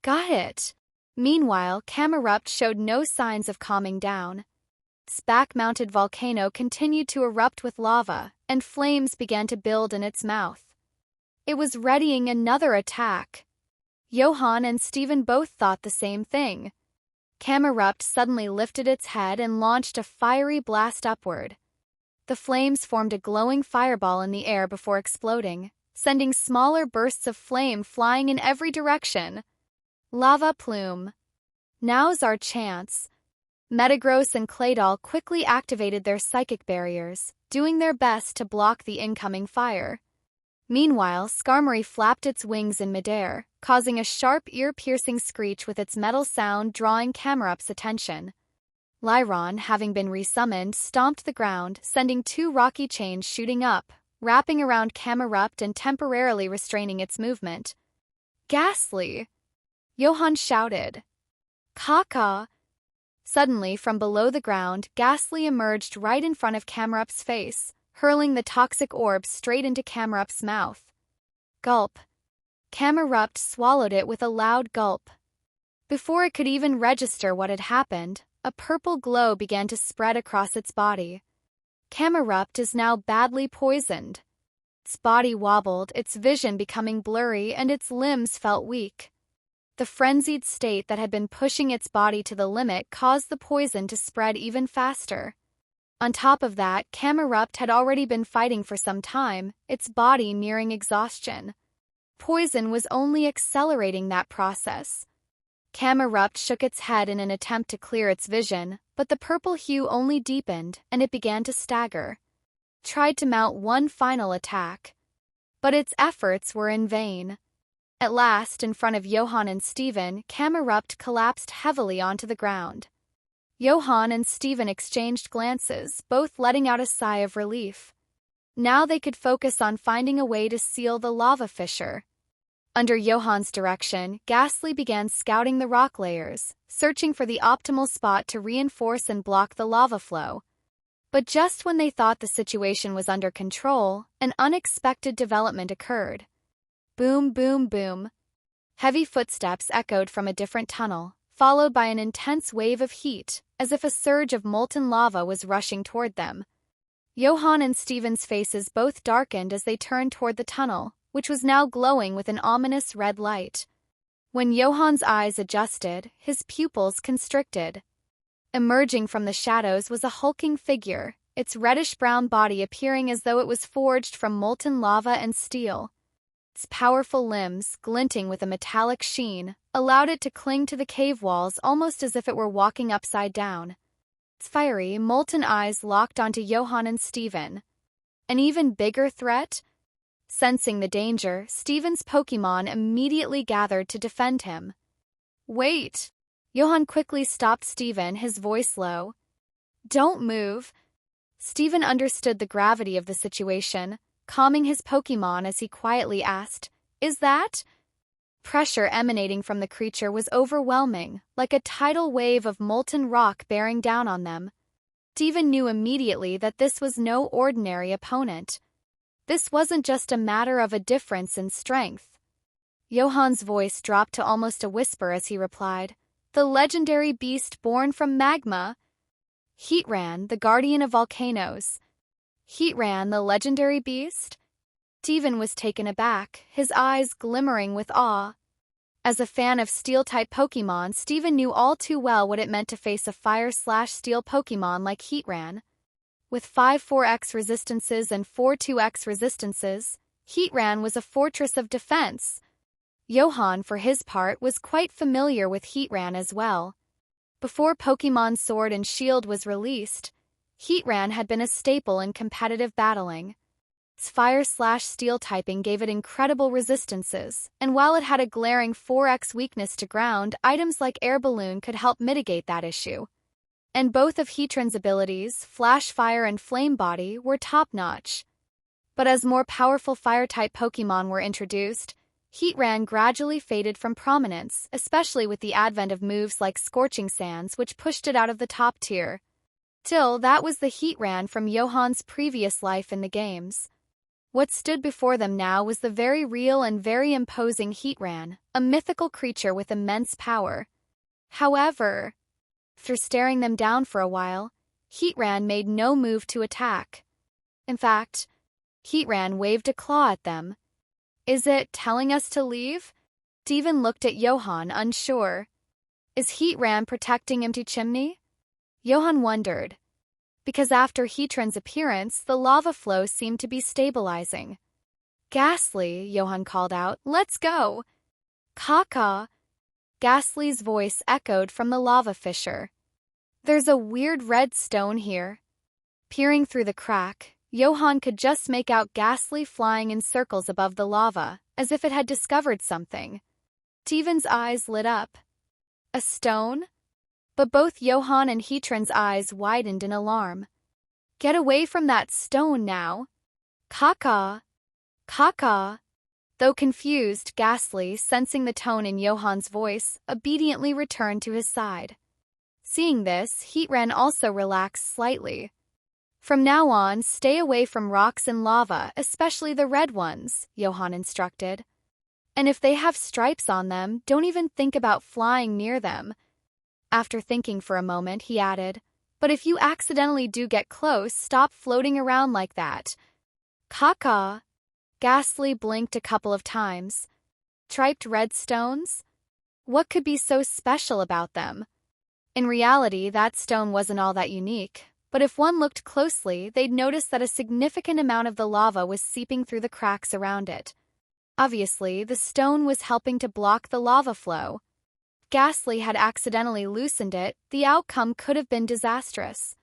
"Got it." Meanwhile, Camerupt showed no signs of calming down. Its back-mounted volcano continued to erupt with lava, and flames began to build in its mouth. It was readying another attack. Johan and Steven both thought the same thing. Camerupt suddenly lifted its head and launched a fiery blast upward. The flames formed a glowing fireball in the air before exploding, sending smaller bursts of flame flying in every direction. Lava plume. Now's our chance. Metagross and Claydol quickly activated their psychic barriers, doing their best to block the incoming fire. Meanwhile, Skarmory flapped its wings in midair, causing a sharp ear-piercing screech with its metal sound drawing Camerupt's attention. Lyron, having been resummoned, stomped the ground, sending 2 rocky chains shooting up, wrapping around Camerupt and temporarily restraining its movement. "Ghastly!" Johan shouted. "Caw-caw!" Suddenly, from below the ground, Ghastly emerged right in front of Camerupt's face, hurling the toxic orb straight into Camerupt's mouth. Gulp. Camerupt swallowed it with a loud gulp. Before it could even register what had happened, a purple glow began to spread across its body. Camerupt is now badly poisoned. Its body wobbled, its vision becoming blurry, and its limbs felt weak. The frenzied state that had been pushing its body to the limit caused the poison to spread even faster. On top of that, Camerupt had already been fighting for some time, its body nearing exhaustion. Poison was only accelerating that process. Camerupt shook its head in an attempt to clear its vision, but the purple hue only deepened, and it began to stagger. Tried to mount one final attack. But its efforts were in vain. At last, in front of Johan and Steven, Camerupt collapsed heavily onto the ground. Johan and Steven exchanged glances, both letting out a sigh of relief. Now they could focus on finding a way to seal the lava fissure. Under Johan's direction, Ghastly began scouting the rock layers, searching for the optimal spot to reinforce and block the lava flow. But just when they thought the situation was under control, an unexpected development occurred. Boom, boom, boom. Heavy footsteps echoed from a different tunnel, followed by an intense wave of heat, as if a surge of molten lava was rushing toward them. Johan and Steven's faces both darkened as they turned toward the tunnel, which was now glowing with an ominous red light. When Johan's eyes adjusted, his pupils constricted. Emerging from the shadows was a hulking figure, its reddish-brown body appearing as though it was forged from molten lava and steel. Its powerful limbs, glinting with a metallic sheen, allowed it to cling to the cave walls almost as if it were walking upside down. Its fiery, molten eyes locked onto Johan and Steven. An even bigger threat? Sensing the danger, Steven's Pokémon immediately gathered to defend him. "Wait!" Johan quickly stopped Steven, his voice low. "Don't move." Steven understood the gravity of the situation, calming his Pokémon as he quietly asked, "Is that?" Pressure emanating from the creature was overwhelming, like a tidal wave of molten rock bearing down on them. Steven knew immediately that this was no ordinary opponent. This wasn't just a matter of a difference in strength. Johan's voice dropped to almost a whisper as he replied, "The legendary beast born from magma." Heatran, the guardian of volcanoes. Heatran, the legendary beast? Steven was taken aback, his eyes glimmering with awe. As a fan of Steel-type Pokémon, Steven knew all too well what it meant to face a Fire/Steel Pokémon like Heatran. With 5 4x resistances and 4 2x resistances, Heatran was a fortress of defense. Johan, for his part, was quite familiar with Heatran as well. Before Pokémon Sword and Shield was released, Heatran had been a staple in competitive battling. Its Fire/Steel typing gave it incredible resistances, and while it had a glaring 4x weakness to ground, items like Air Balloon could help mitigate that issue. And both of Heatran's abilities, Flash Fire and Flame Body, were top-notch. But as more powerful Fire-type Pokémon were introduced, Heatran gradually faded from prominence, especially with the advent of moves like Scorching Sands, which pushed it out of the top tier. Still, that was the Heatran from Johan's previous life in the games. What stood before them now was the very real and very imposing Heatran, a mythical creature with immense power. However, after staring them down for a while, Heatran made no move to attack. In fact, Heatran waved a claw at them. Is it telling us to leave? Devon looked at Johan, unsure. Is Heatran protecting Empty Chimney? Johan wondered, because after Heatran's appearance, the lava flow seemed to be stabilizing. Ghastly, Johan called out, let's go. Caw-caw. Ghastly's voice echoed from the lava fissure. There's a weird red stone here. Peering through the crack, Johan could just make out Ghastly flying in circles above the lava, as if it had discovered something. Devon's eyes lit up. A stone? But both Johan and Heatran's eyes widened in alarm. Get away from that stone now. Caw-caw. Caw-caw. Though confused, Ghastly, sensing the tone in Johan's voice, obediently returned to his side. Seeing this, Heatran also relaxed slightly. From now on, stay away from rocks and lava, especially the red ones, Johan instructed. And if they have stripes on them, don't even think about flying near them. After thinking for a moment, he added, but if you accidentally do get close, stop floating around like that. Caw-caw. Ghastly blinked a couple of times. Striped red stones? What could be so special about them? In reality, that stone wasn't all that unique, but if one looked closely, they'd notice that a significant amount of the lava was seeping through the cracks around it. Obviously, the stone was helping to block the lava flow. Ghastly had accidentally loosened it, the outcome could have been disastrous.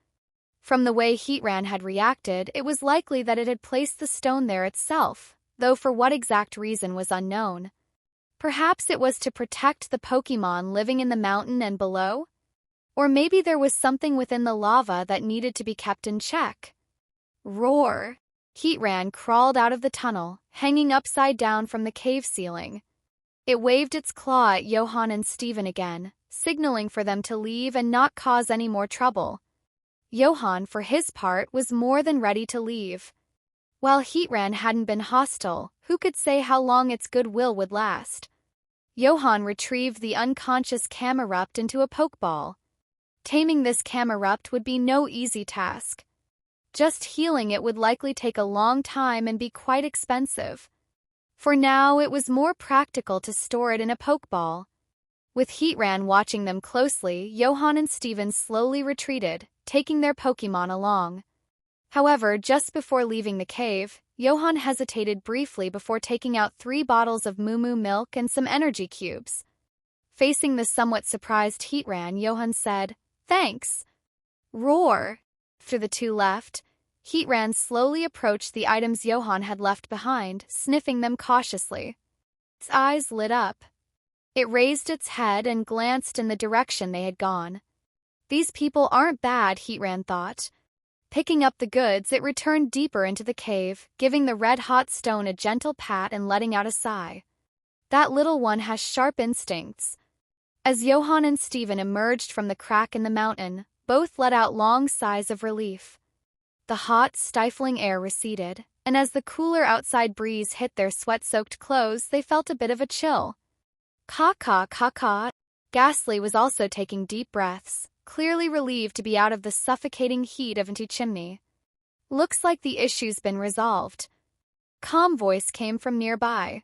From the way Heatran had reacted, it was likely that it had placed the stone there itself, though for what exact reason was unknown. Perhaps it was to protect the Pokémon living in the mountain and below? Or maybe there was something within the lava that needed to be kept in check. Roar! Heatran crawled out of the tunnel, hanging upside down from the cave ceiling. It waved its claw at Johan and Steven again, signaling for them to leave and not cause any more trouble. Johan, for his part, was more than ready to leave. While Heatran hadn't been hostile, who could say how long its goodwill would last? Johan retrieved the unconscious Camerupt into a Pokeball. Taming this Camerupt would be no easy task. Just healing it would likely take a long time and be quite expensive. For now, it was more practical to store it in a Pokeball. With Heatran watching them closely, Johan and Steven slowly retreated, taking their Pokémon along. However, just before leaving the cave, Johan hesitated briefly before taking out 3 bottles of Moo Moo milk and some energy cubes. Facing the somewhat surprised Heatran, Johan said, "Thanks." Roar! After the two left, Heatran slowly approached the items Johan had left behind, sniffing them cautiously. Its eyes lit up. It raised its head and glanced in the direction they had gone. These people aren't bad, Heatran thought. Picking up the goods, it returned deeper into the cave, giving the red-hot stone a gentle pat and letting out a sigh. That little one has sharp instincts. As Johan and Steven emerged from the crack in the mountain, both let out long sighs of relief. The hot, stifling air receded, and as the cooler outside breeze hit their sweat-soaked clothes, they felt a bit of a chill. Caw-caw, caw-caw. Ghastly was also taking deep breaths, clearly relieved to be out of the suffocating heat of Empty Chimney. Looks like the issue's been resolved. Calm voice came from nearby.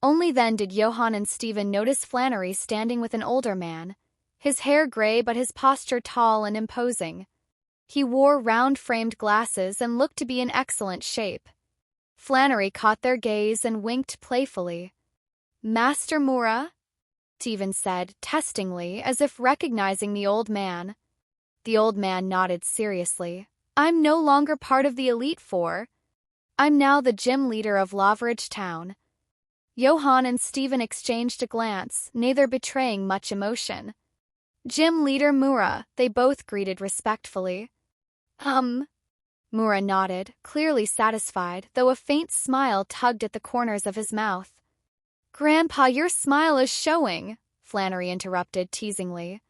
Only then did Johan and Steven notice Flannery standing with an older man, his hair gray but his posture tall and imposing. He wore round-framed glasses and looked to be in excellent shape. Flannery caught their gaze and winked playfully. Master Mura? Steven said, testingly, as if recognizing the old man. The old man nodded seriously. I'm no longer part of the Elite Four. I'm now the gym leader of Loveridge Town. Johan and Steven exchanged a glance, neither betraying much emotion. Gym leader Mura, they both greeted respectfully. Mura nodded, clearly satisfied, though a faint smile tugged at the corners of his mouth. Grandpa, your smile is showing, Flannery interrupted teasingly.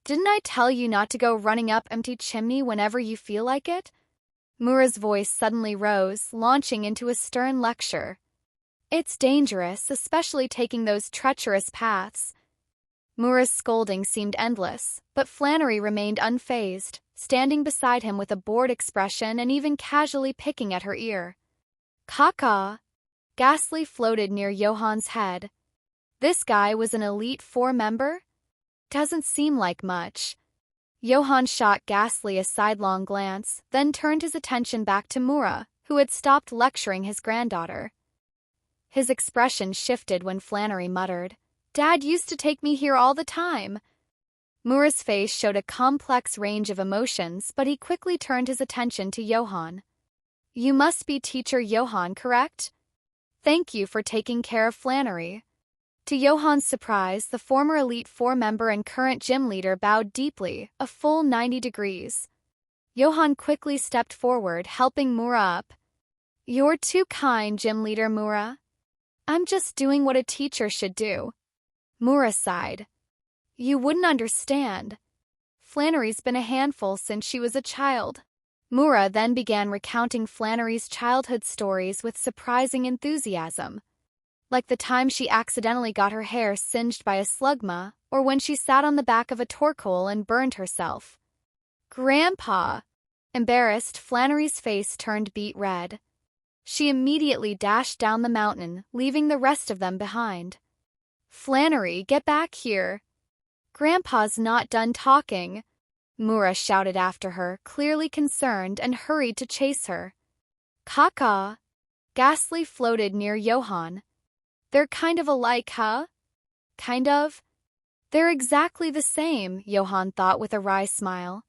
Didn't I tell you not to go running up empty chimney whenever you feel like it? Mura's voice suddenly rose, launching into a stern lecture. It's dangerous, especially taking those treacherous paths. Mura's scolding seemed endless, but Flannery remained unfazed, standing beside him with a bored expression and even casually picking at her ear. Caca! Ghastly floated near Johan's head. This guy was an Elite Four member? Doesn't seem like much. Johan shot Ghastly a sidelong glance, then turned his attention back to Mura, who had stopped lecturing his granddaughter. His expression shifted when Flannery muttered, Dad used to take me here all the time. Mura's face showed a complex range of emotions, but he quickly turned his attention to Johan. You must be Teacher Johan, correct? Thank you for taking care of Flannery. To Johan's surprise, the former Elite Four member and current gym leader bowed deeply, a full 90 degrees. Johan quickly stepped forward, helping Mura up. You're too kind, gym leader Mura. I'm just doing what a teacher should do. Mura sighed. You wouldn't understand. Flannery's been a handful since she was a child. Mura then began recounting Flannery's childhood stories with surprising enthusiasm. Like the time she accidentally got her hair singed by a slugma, or when she sat on the back of a torkoal and burned herself. Grandpa! Embarrassed, Flannery's face turned beet red. She immediately dashed down the mountain, leaving the rest of them behind. Flannery, get back here! Grandpa's not done talking, Mura shouted after her, clearly concerned, and hurried to chase her. Caca! Ghastly floated near Johan. They're kind of alike, huh? Kind of? They're exactly the same, Johan thought with a wry smile.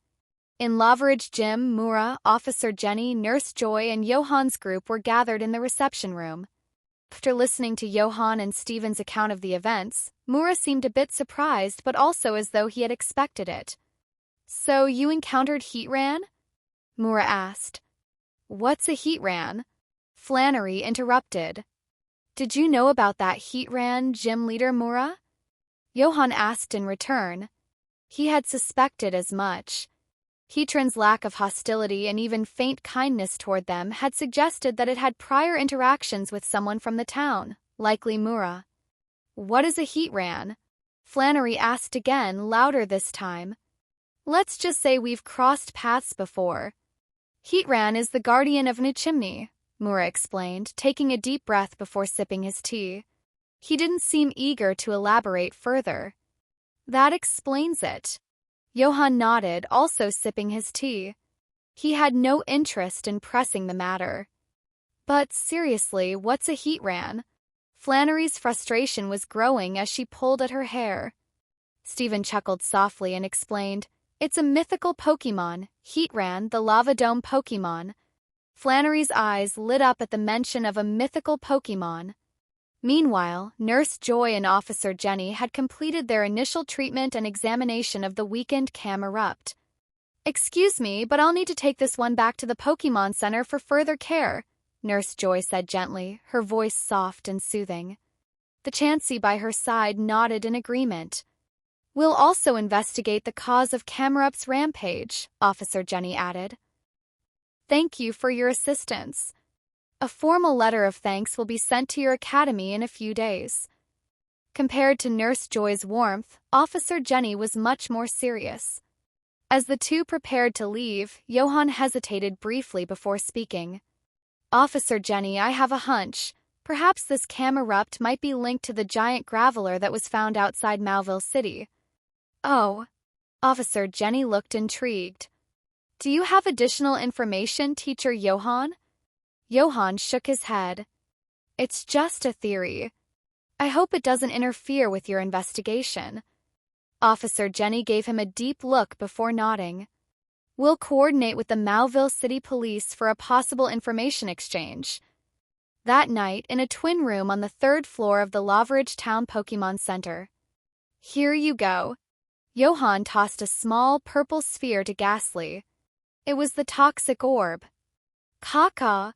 In Loveridge Gym, Mura, Officer Jenny, Nurse Joy, and Johan's group were gathered in the reception room. After listening to Johan and Steven's account of the events, Mura seemed a bit surprised, but also as though he had expected it. So you encountered Heatran? Mura asked. What's a Heatran? Flannery interrupted. Did you know about that Heatran, gym leader Mura? Johan asked in return. He had suspected as much. Heatran's lack of hostility and even faint kindness toward them had suggested that it had prior interactions with someone from the town, likely Mura. What is a Heatran? Flannery asked again, louder this time. Let's just say we've crossed paths before. Heatran is the guardian of Nichimni, Mura explained, taking a deep breath before sipping his tea. He didn't seem eager to elaborate further. That explains it. Johan nodded, also sipping his tea. He had no interest in pressing the matter. But seriously, what's a Heatran? Flannery's frustration was growing as she pulled at her hair. Steven chuckled softly and explained, It's a mythical Pokémon, Heatran, the Lava Dome Pokémon. Flannery's eyes lit up at the mention of a mythical Pokémon. Meanwhile, Nurse Joy and Officer Jenny had completed their initial treatment and examination of the weakened Camerupt. Excuse me, but I'll need to take this one back to the Pokémon Center for further care, Nurse Joy said gently, her voice soft and soothing. The Chansey by her side nodded in agreement. We'll also investigate the cause of Camerupt's rampage, Officer Jenny added. Thank you for your assistance. A formal letter of thanks will be sent to your academy in a few days. Compared to Nurse Joy's warmth, Officer Jenny was much more serious. As the two prepared to leave, Johan hesitated briefly before speaking. Officer Jenny, I have a hunch. Perhaps this Camerupt might be linked to the giant graveler that was found outside Mauville City. Oh. Officer Jenny looked intrigued. Do you have additional information, Teacher Johan? Johan shook his head. It's just a theory. I hope it doesn't interfere with your investigation. Officer Jenny gave him a deep look before nodding. We'll coordinate with the Mewtwo City Police for a possible information exchange. That night, in a twin room on the 3rd floor of the Loveridge Town Pokémon Center. Here you go. Johan tossed a small purple sphere to Ghastly. It was the toxic orb. Caw.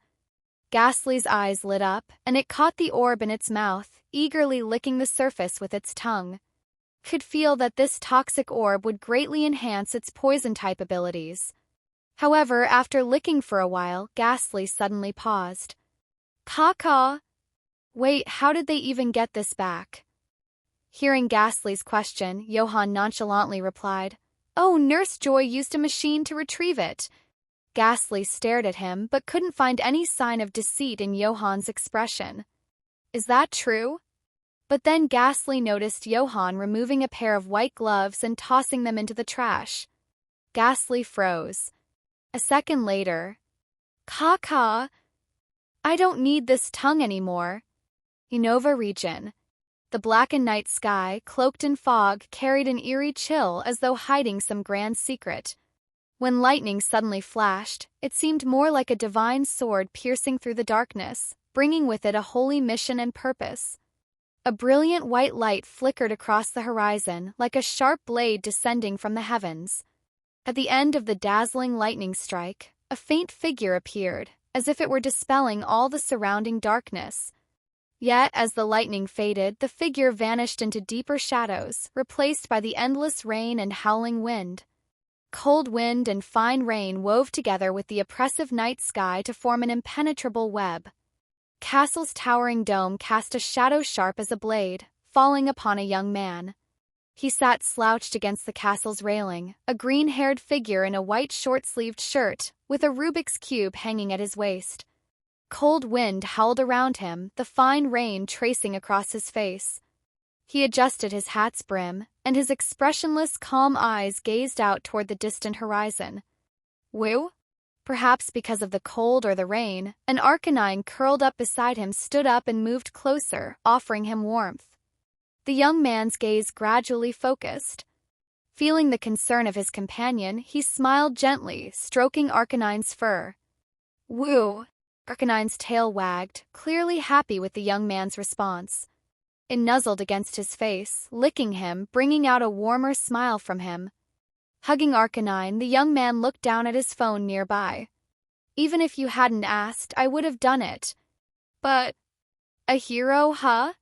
Ghastly's eyes lit up, and it caught the orb in its mouth, eagerly licking the surface with its tongue. Could feel that this toxic orb would greatly enhance its poison-type abilities. However, after licking for a while, Ghastly suddenly paused. Caw. Wait, how did they even get this back? Hearing Ghastly's question, Johan nonchalantly replied, Oh, Nurse Joy used a machine to retrieve it. Ghastly stared at him, but couldn't find any sign of deceit in Johan's expression. Is that true? But then Ghastly noticed Johan removing a pair of white gloves and tossing them into the trash. Ghastly froze. A second later, Caw. I don't need this tongue anymore. Unova region. The blackened night sky, cloaked in fog, carried an eerie chill as though hiding some grand secret. When lightning suddenly flashed, it seemed more like a divine sword piercing through the darkness, bringing with it a holy mission and purpose. A brilliant white light flickered across the horizon, like a sharp blade descending from the heavens. At the end of the dazzling lightning strike, a faint figure appeared, as if it were dispelling all the surrounding darkness. Yet, as the lightning faded, the figure vanished into deeper shadows, replaced by the endless rain and howling wind. Cold wind and fine rain wove together with the oppressive night sky to form an impenetrable web. Castle's towering dome cast a shadow sharp as a blade, falling upon a young man. He sat slouched against the castle's railing, a green-haired figure in a white short-sleeved shirt, with a Rubik's Cube hanging at his waist. Cold wind howled around him, the fine rain tracing across his face. He adjusted his hat's brim, and his expressionless, calm eyes gazed out toward the distant horizon. Woo? Perhaps because of the cold or the rain, an Arcanine curled up beside him stood up and moved closer, offering him warmth. The young man's gaze gradually focused. Feeling the concern of his companion, he smiled gently, stroking Arcanine's fur. Woo! Arcanine's tail wagged, clearly happy with the young man's response. It nuzzled against his face, licking him, bringing out a warmer smile from him. Hugging Arcanine, the young man looked down at his phone nearby. Even if you hadn't asked, I would have done it. But, a hero, huh?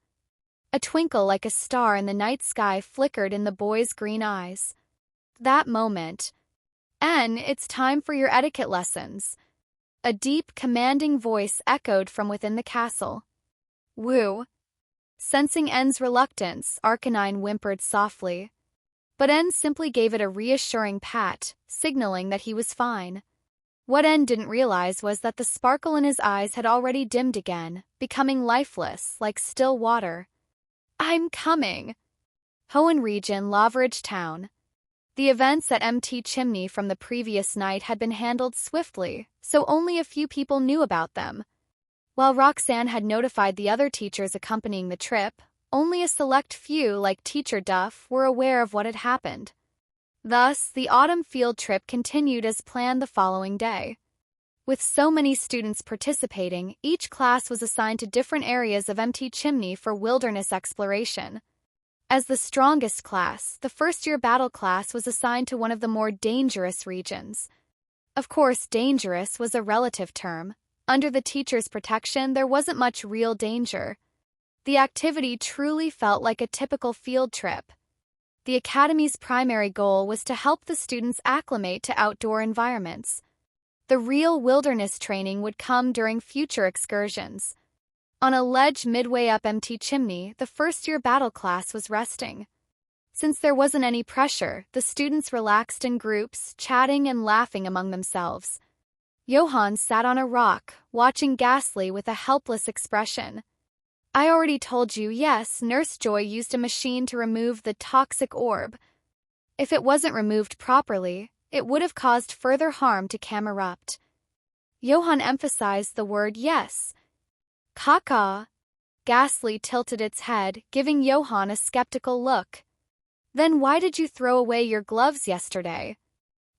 A twinkle like a star in the night sky flickered in the boy's green eyes. That moment. "En, it's time for your etiquette lessons." A deep, commanding voice echoed from within the castle. Woo. Sensing En's reluctance, Arcanine whimpered softly. But En simply gave it a reassuring pat, signaling that he was fine. What En didn't realize was that the sparkle in his eyes had already dimmed again, becoming lifeless, like still water. I'm coming. Hoenn region, Loveridge Town. The events at MT Chimney from the previous night had been handled swiftly, so only a few people knew about them. While Roxanne had notified the other teachers accompanying the trip, only a select few, like Teacher Duff, were aware of what had happened. Thus, the autumn field trip continued as planned the following day. With so many students participating, each class was assigned to different areas of MT Chimney for wilderness exploration. As the strongest class, the first-year battle class was assigned to one of the more dangerous regions. Of course, dangerous was a relative term. Under the teacher's protection, there wasn't much real danger. The activity truly felt like a typical field trip. The academy's primary goal was to help the students acclimate to outdoor environments. The real wilderness training would come during future excursions. On a ledge midway up MT Chimney, the first-year battle class was resting. Since there wasn't any pressure, the students relaxed in groups, chatting and laughing among themselves. Johan sat on a rock, watching Ghastly with a helpless expression. I already told you, yes, Nurse Joy used a machine to remove the toxic orb. If it wasn't removed properly, it would have caused further harm to Camerupt. Johan emphasized the word yes. Caw. Ghastly tilted its head, giving Johan a skeptical look. Then why did you throw away your gloves yesterday?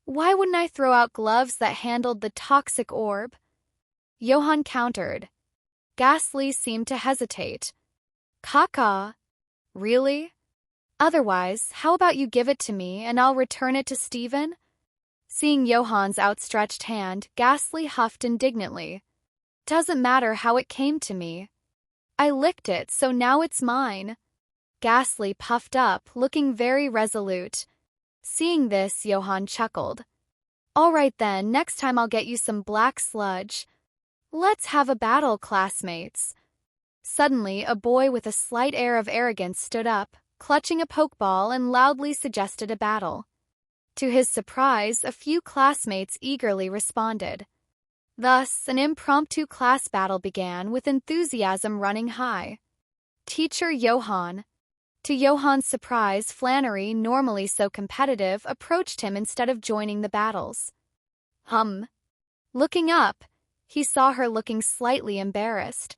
Why wouldn't I throw out gloves that handled the toxic orb? Johan countered. Ghastly seemed to hesitate. Caca. Really? Otherwise, how about you give it to me and I'll return it to Steven? Seeing Johan's outstretched hand, Ghastly huffed indignantly. Doesn't matter how it came to me. I licked it, so now it's mine. Ghastly puffed up, looking very resolute. Seeing this, Johan chuckled. All right then, next time I'll get you some black sludge. Let's have a battle, classmates. Suddenly, a boy with a slight air of arrogance stood up, clutching a pokeball, and loudly suggested a battle. To his surprise, a few classmates eagerly responded. Thus, an impromptu class battle began, with enthusiasm running high. Teacher Johan. To Johan's surprise, Flannery, normally so competitive, approached him instead of joining the battles. Looking up, he saw her looking slightly embarrassed.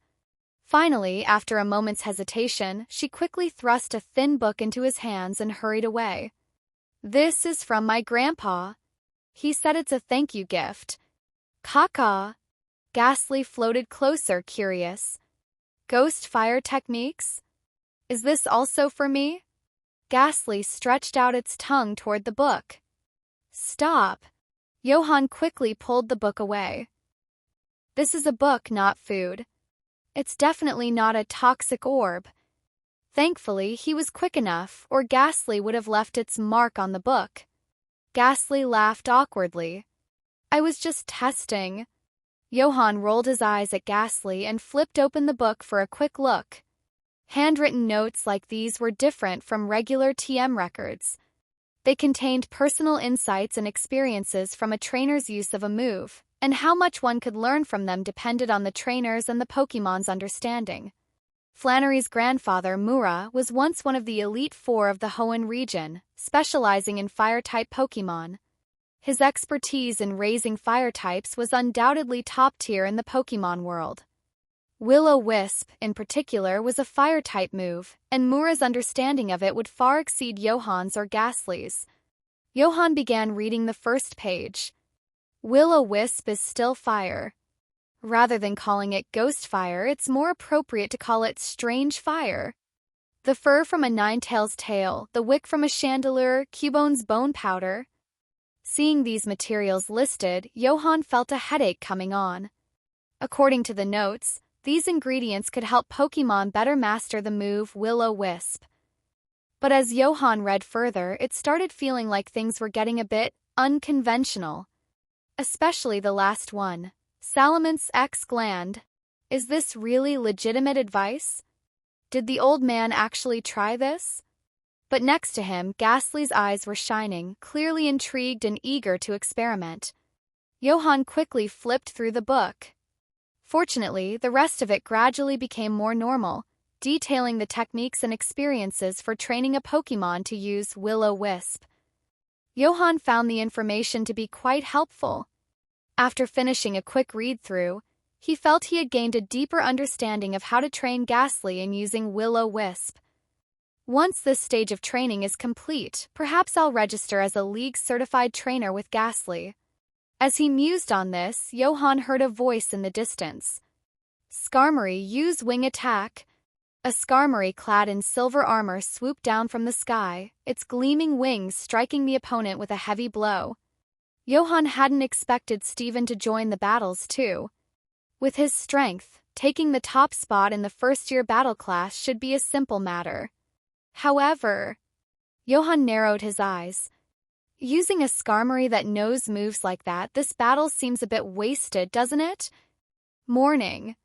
Finally, after a moment's hesitation, she quickly thrust a thin book into his hands and hurried away. This is from my grandpa. He said it's a thank you gift. Caca. Ghastly floated closer, curious. Ghost fire techniques? Is this also for me? Ghastly stretched out its tongue toward the book. Stop. Johan quickly pulled the book away. This is a book, not food. It's definitely not a toxic orb. Thankfully, he was quick enough, or Ghastly would have left its mark on the book. Ghastly laughed awkwardly. I was just testing. Johan rolled his eyes at Ghastly and flipped open the book for a quick look. Handwritten notes like these were different from regular TM records. They contained personal insights and experiences from a trainer's use of a move, and how much one could learn from them depended on the trainer's and the Pokemon's understanding. Flannery's grandfather, Mura, was once one of the Elite Four of the Hoenn region, specializing in Fire-type Pokemon. His expertise in raising fire types was undoubtedly top tier in the Pokemon world. Will-O-Wisp, in particular, was a fire-type move, and Mura's understanding of it would far exceed Johan's or Ghastly's. Johan began reading the first page. Will-O-Wisp is still fire. Rather than calling it ghost fire, it's more appropriate to call it strange fire. The fur from a Ninetales tail, the wick from a Chandelure, Cubone's bone powder. Seeing these materials listed, Johan felt a headache coming on. According to the notes, these ingredients could help Pokemon better master the move Will-O-Wisp. But as Johan read further, it started feeling like things were getting a bit unconventional. Especially the last one, Salamence X Gland. Is this really legitimate advice? Did the old man actually try this? But next to him, Ghastly's eyes were shining, clearly intrigued and eager to experiment. Johan quickly flipped through the book. Fortunately, the rest of it gradually became more normal, detailing the techniques and experiences for training a Pokemon to use Will-O-Wisp. Johan found the information to be quite helpful. After finishing a quick read-through, he felt he had gained a deeper understanding of how to train Ghastly in using Will-O-Wisp. Once this stage of training is complete, perhaps I'll register as a League-certified trainer with Ghastly. As he mused on this, Johan heard a voice in the distance. Skarmory, use wing attack. A Skarmory clad in silver armor swooped down from the sky, its gleaming wings striking the opponent with a heavy blow. Johan hadn't expected Steven to join the battles too. With his strength, taking the top spot in the first-year battle class should be a simple matter. However, Johan narrowed his eyes. Using a Skarmory that knows moves like that, this battle seems a bit wasted, doesn't it? Morning.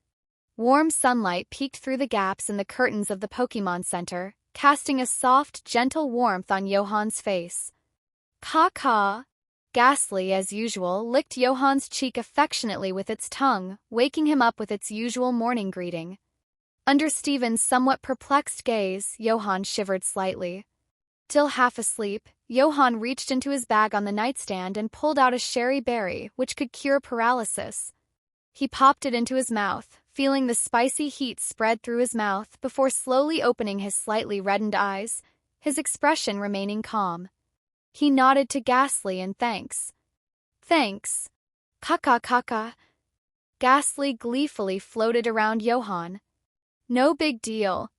Warm sunlight peeked through the gaps in the curtains of the Pokemon Center, casting a soft, gentle warmth on Johan's face. Caw-caw. Ghastly, as usual, licked Johan's cheek affectionately with its tongue, waking him up with its usual morning greeting. Under Steven's somewhat perplexed gaze, Johan shivered slightly. Still half asleep, Johan reached into his bag on the nightstand and pulled out a sherry berry, which could cure paralysis. He popped it into his mouth, feeling the spicy heat spread through his mouth before slowly opening his slightly reddened eyes, his expression remaining calm. He nodded to Ghastly in thanks. Thanks. Kaka. Ghastly gleefully floated around Johan. No big deal.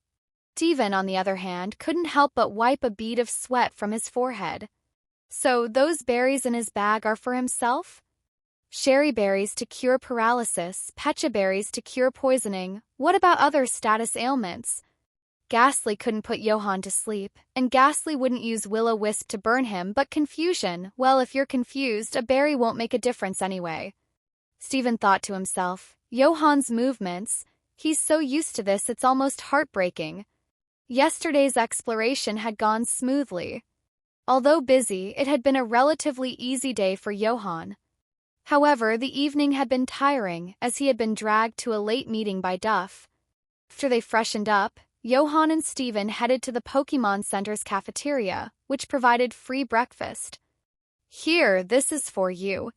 Devon, on the other hand, couldn't help but wipe a bead of sweat from his forehead. So those berries in his bag are for himself? Sherry berries to cure paralysis, pecha berries to cure poisoning. What about other status ailments? Ghastly couldn't put Johan to sleep, and Ghastly wouldn't use will-o-wisp to burn him, but confusion, well, if you're confused, a berry won't make a difference anyway. Stephen thought to himself, Johan's movements, he's so used to this it's almost heartbreaking. Yesterday's exploration had gone smoothly. Although busy, it had been a relatively easy day for Johan. However, the evening had been tiring, as he had been dragged to a late meeting by Duff. After they freshened up, Johan and Stephen headed to the Pokémon Center's cafeteria, which provided free breakfast. Here, this is for you.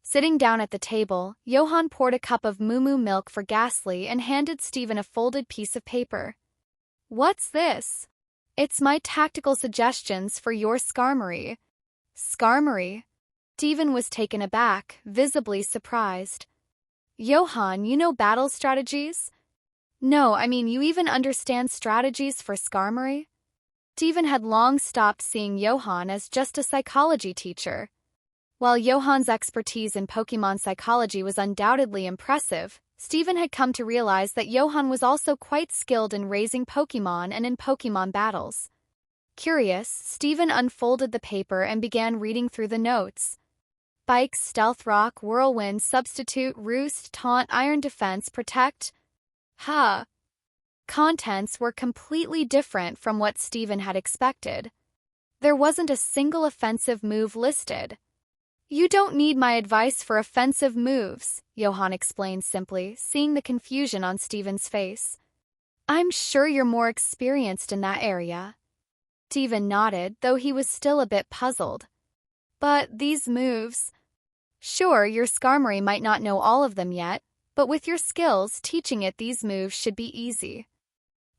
Sitting down at the table, Johan poured a cup of moo milk for Ghastly and handed Stephen a folded piece of paper. What's this? It's my tactical suggestions for your Skarmory. Skarmory? Stephen was taken aback, visibly surprised. Johan, you know battle strategies? No, I mean you even understand strategies for Skarmory? Stephen had long stopped seeing Johan as just a psychology teacher. While Johan's expertise in Pokémon psychology was undoubtedly impressive, Stephen had come to realize that Johan was also quite skilled in raising Pokémon and in Pokémon battles. Curious, Stephen unfolded the paper and began reading through the notes. Spike, Stealth Rock, Whirlwind, Substitute, Roost, Taunt, Iron Defense, Protect. Contents were completely different from what Stephen had expected. There wasn't a single offensive move listed. You don't need my advice for offensive moves, Johan explained simply, seeing the confusion on Stephen's face. I'm sure you're more experienced in that area. Stephen nodded, though he was still a bit puzzled. But these moves... Sure, your Skarmory might not know all of them yet, but with your skills, teaching it these moves should be easy.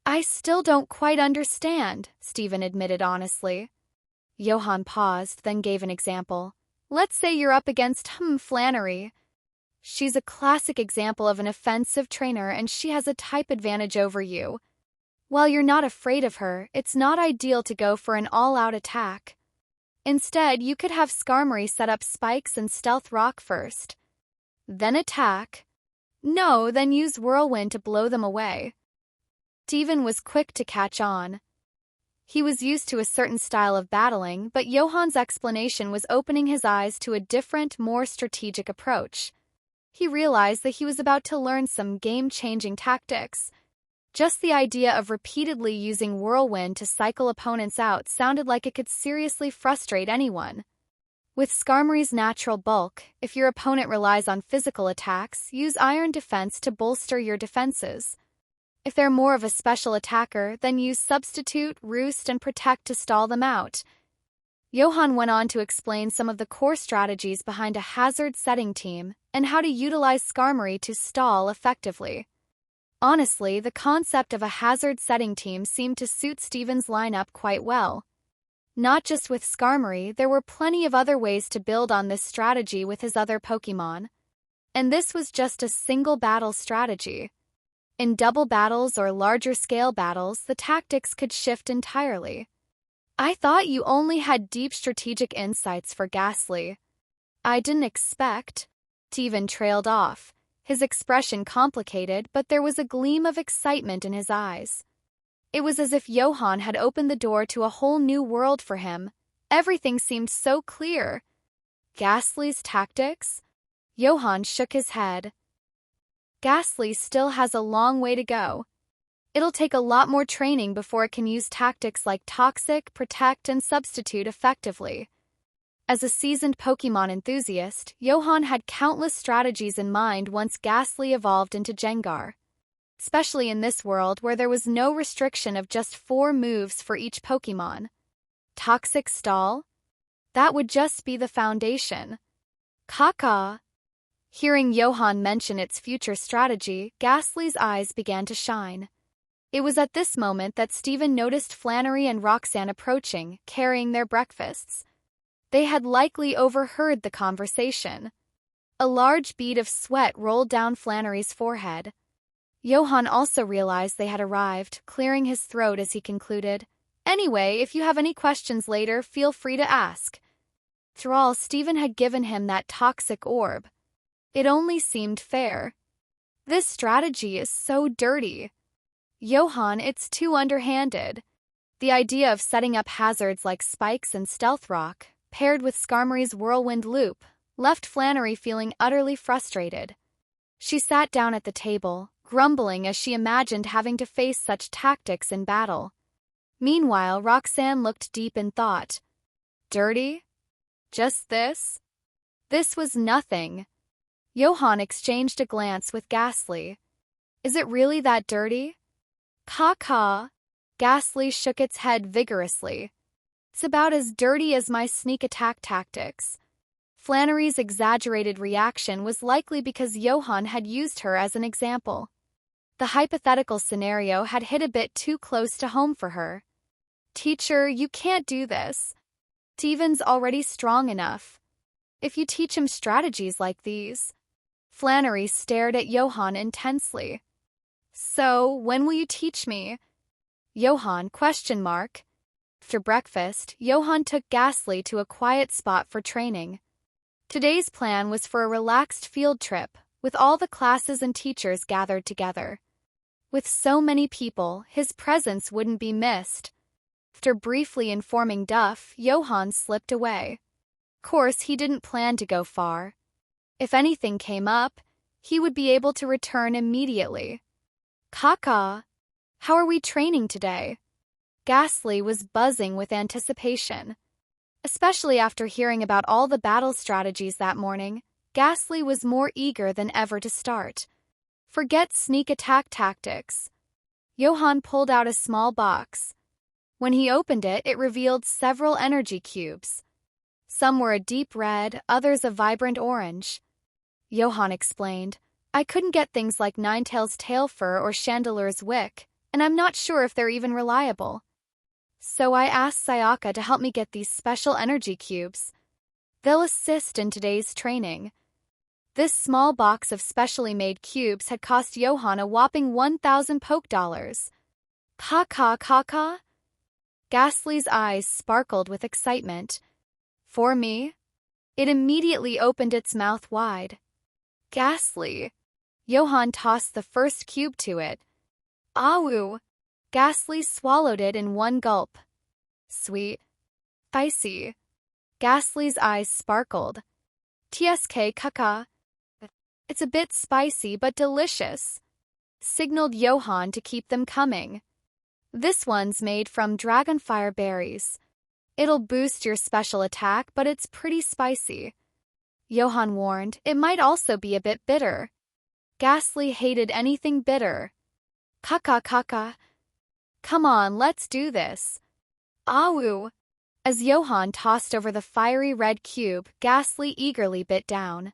I still don't quite understand, Stephen admitted honestly. Johan paused, then gave an example. Let's say you're up against Flannery. She's a classic example of an offensive trainer and she has a type advantage over you. While you're not afraid of her, it's not ideal to go for an all-out attack. Instead, you could have Skarmory set up spikes and Stealth Rock first. Then attack. No, then use Whirlwind to blow them away. Stephen was quick to catch on. He was used to a certain style of battling, but Johan's explanation was opening his eyes to a different, more strategic approach. He realized that he was about to learn some game-changing tactics. Just the idea of repeatedly using Whirlwind to cycle opponents out sounded like it could seriously frustrate anyone. With Skarmory's natural bulk, if your opponent relies on physical attacks, use Iron Defense to bolster your defenses. If they're more of a special attacker, then use Substitute, Roost, and Protect to stall them out. Johan went on to explain some of the core strategies behind a hazard setting team and how to utilize Skarmory to stall effectively. Honestly, the concept of a hazard setting team seemed to suit Stephen's lineup quite well. Not just with Skarmory, there were plenty of other ways to build on this strategy with his other Pokémon. And this was just a single battle strategy. In double battles or larger-scale battles, the tactics could shift entirely. I thought you only had deep strategic insights for Ghastly. I didn't expect. Stephen trailed off. His expression complicated, but there was a gleam of excitement in his eyes. It was as if Johan had opened the door to a whole new world for him. Everything seemed so clear. Ghastly's tactics? Johan shook his head. Ghastly still has a long way to go. It'll take a lot more training before it can use tactics like Toxic, Protect, and Substitute effectively. As a seasoned Pokémon enthusiast, Johan had countless strategies in mind once Ghastly evolved into Gengar. Especially in this world where there was no restriction of just 4 moves for each Pokémon. Toxic Stall? That would just be the foundation. Caca. Hearing Johan mention its future strategy, Ghastly's eyes began to shine. It was at this moment that Stephen noticed Flannery and Roxanne approaching, carrying their breakfasts. They had likely overheard the conversation. A large bead of sweat rolled down Flannery's forehead. Johan also realized they had arrived, clearing his throat as he concluded, "Anyway, if you have any questions later, feel free to ask." After all, Stephen had given him that toxic orb. It only seemed fair. This strategy is so dirty. Johan, it's too underhanded. The idea of setting up hazards like spikes and stealth rock, paired with Skarmory's whirlwind loop, left Flannery feeling utterly frustrated. She sat down at the table, grumbling as she imagined having to face such tactics in battle. Meanwhile, Roxanne looked deep in thought. Dirty? Just this? This was nothing. Johan exchanged a glance with Ghastly. Is it really that dirty? Caw. Ghastly shook its head vigorously. It's about as dirty as my sneak attack tactics. Flannery's exaggerated reaction was likely because Johan had used her as an example. The hypothetical scenario had hit a bit too close to home for her. Teacher, you can't do this. Steven's already strong enough. If you teach him strategies like these. Flannery stared at Johan intensely. So, when will you teach me? Johan, ? After breakfast, Johan took Ghastly to a quiet spot for training. Today's plan was for a relaxed field trip, with all the classes and teachers gathered together. With so many people, his presence wouldn't be missed. After briefly informing Duff, Johan slipped away. Of course, he didn't plan to go far. If anything came up, he would be able to return immediately. Caw. How are we training today? Ghastly was buzzing with anticipation. Especially after hearing about all the battle strategies that morning, Ghastly was more eager than ever to start. Forget sneak attack tactics. Johan pulled out a small box. When he opened it, it revealed several energy cubes. Some were a deep red, others a vibrant orange. Johan explained, I couldn't get things like Ninetail's tail fur or Chandeler's wick, and I'm not sure if they're even reliable. So I asked Sayaka to help me get these special energy cubes. They'll assist in today's training. This small box of specially made cubes had cost Johan a whopping 1,000 poke dollars. Caw. Ghastly's eyes sparkled with excitement. For me? It immediately opened its mouth wide. Ghastly. Johan tossed the first cube to it. Awu. Ghastly swallowed it in one gulp. Sweet. Spicy. Ghastly's eyes sparkled. TSK kaka. It's a bit spicy but delicious. Signaled Johan to keep them coming. This one's made from dragonfire berries. It'll boost your special attack, but it's pretty spicy. Johan warned, it might also be a bit bitter. Ghastly hated anything bitter. Caw. Come on, let's do this. Awu. As Johan tossed over the fiery red cube, Ghastly eagerly bit down.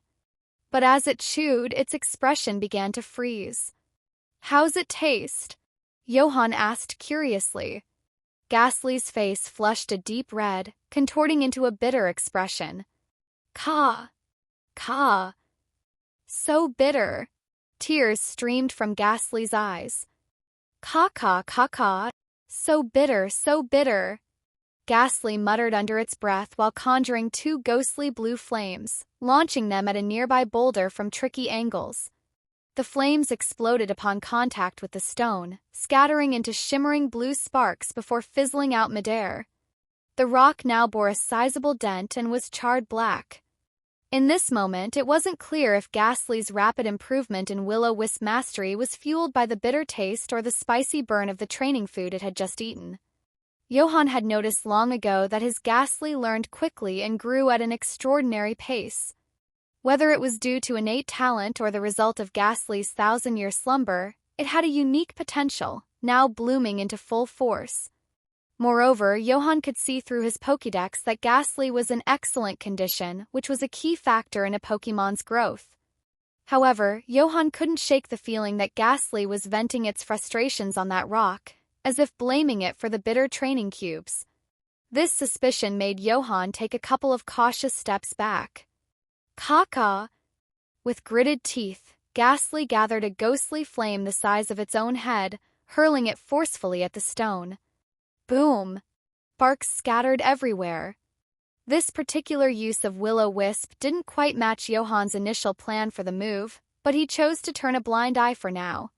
But as it chewed, its expression began to freeze. How's it taste? Johan asked curiously. Ghastly's face flushed a deep red, contorting into a bitter expression. Caw. So bitter. Tears streamed from Ghastly's eyes. Caw. So bitter. Ghastly muttered under its breath while conjuring two ghostly blue flames, launching them at a nearby boulder from tricky angles. The flames exploded upon contact with the stone, scattering into shimmering blue sparks before fizzling out midair. The rock now bore a sizable dent and was charred black. In this moment, it wasn't clear if Ghastly's rapid improvement in will-o-wisp mastery was fueled by the bitter taste or the spicy burn of the training food it had just eaten. Johan had noticed long ago that his Ghastly learned quickly and grew at an extraordinary pace. Whether it was due to innate talent or the result of Ghastly's 1,000-year slumber, it had a unique potential, now blooming into full force. Moreover, Johan could see through his Pokédex that Ghastly was in excellent condition, which was a key factor in a Pokémon's growth. However, Johan couldn't shake the feeling that Ghastly was venting its frustrations on that rock, as if blaming it for the bitter training cubes. This suspicion made Johan take a couple of cautious steps back. Caw-caw! With gritted teeth, Ghastly gathered a ghostly flame the size of its own head, hurling it forcefully at the stone. Boom! Sparks scattered everywhere. This particular use of Will-O-Wisp didn't quite match Johan's initial plan for the move, but he chose to turn a blind eye for now.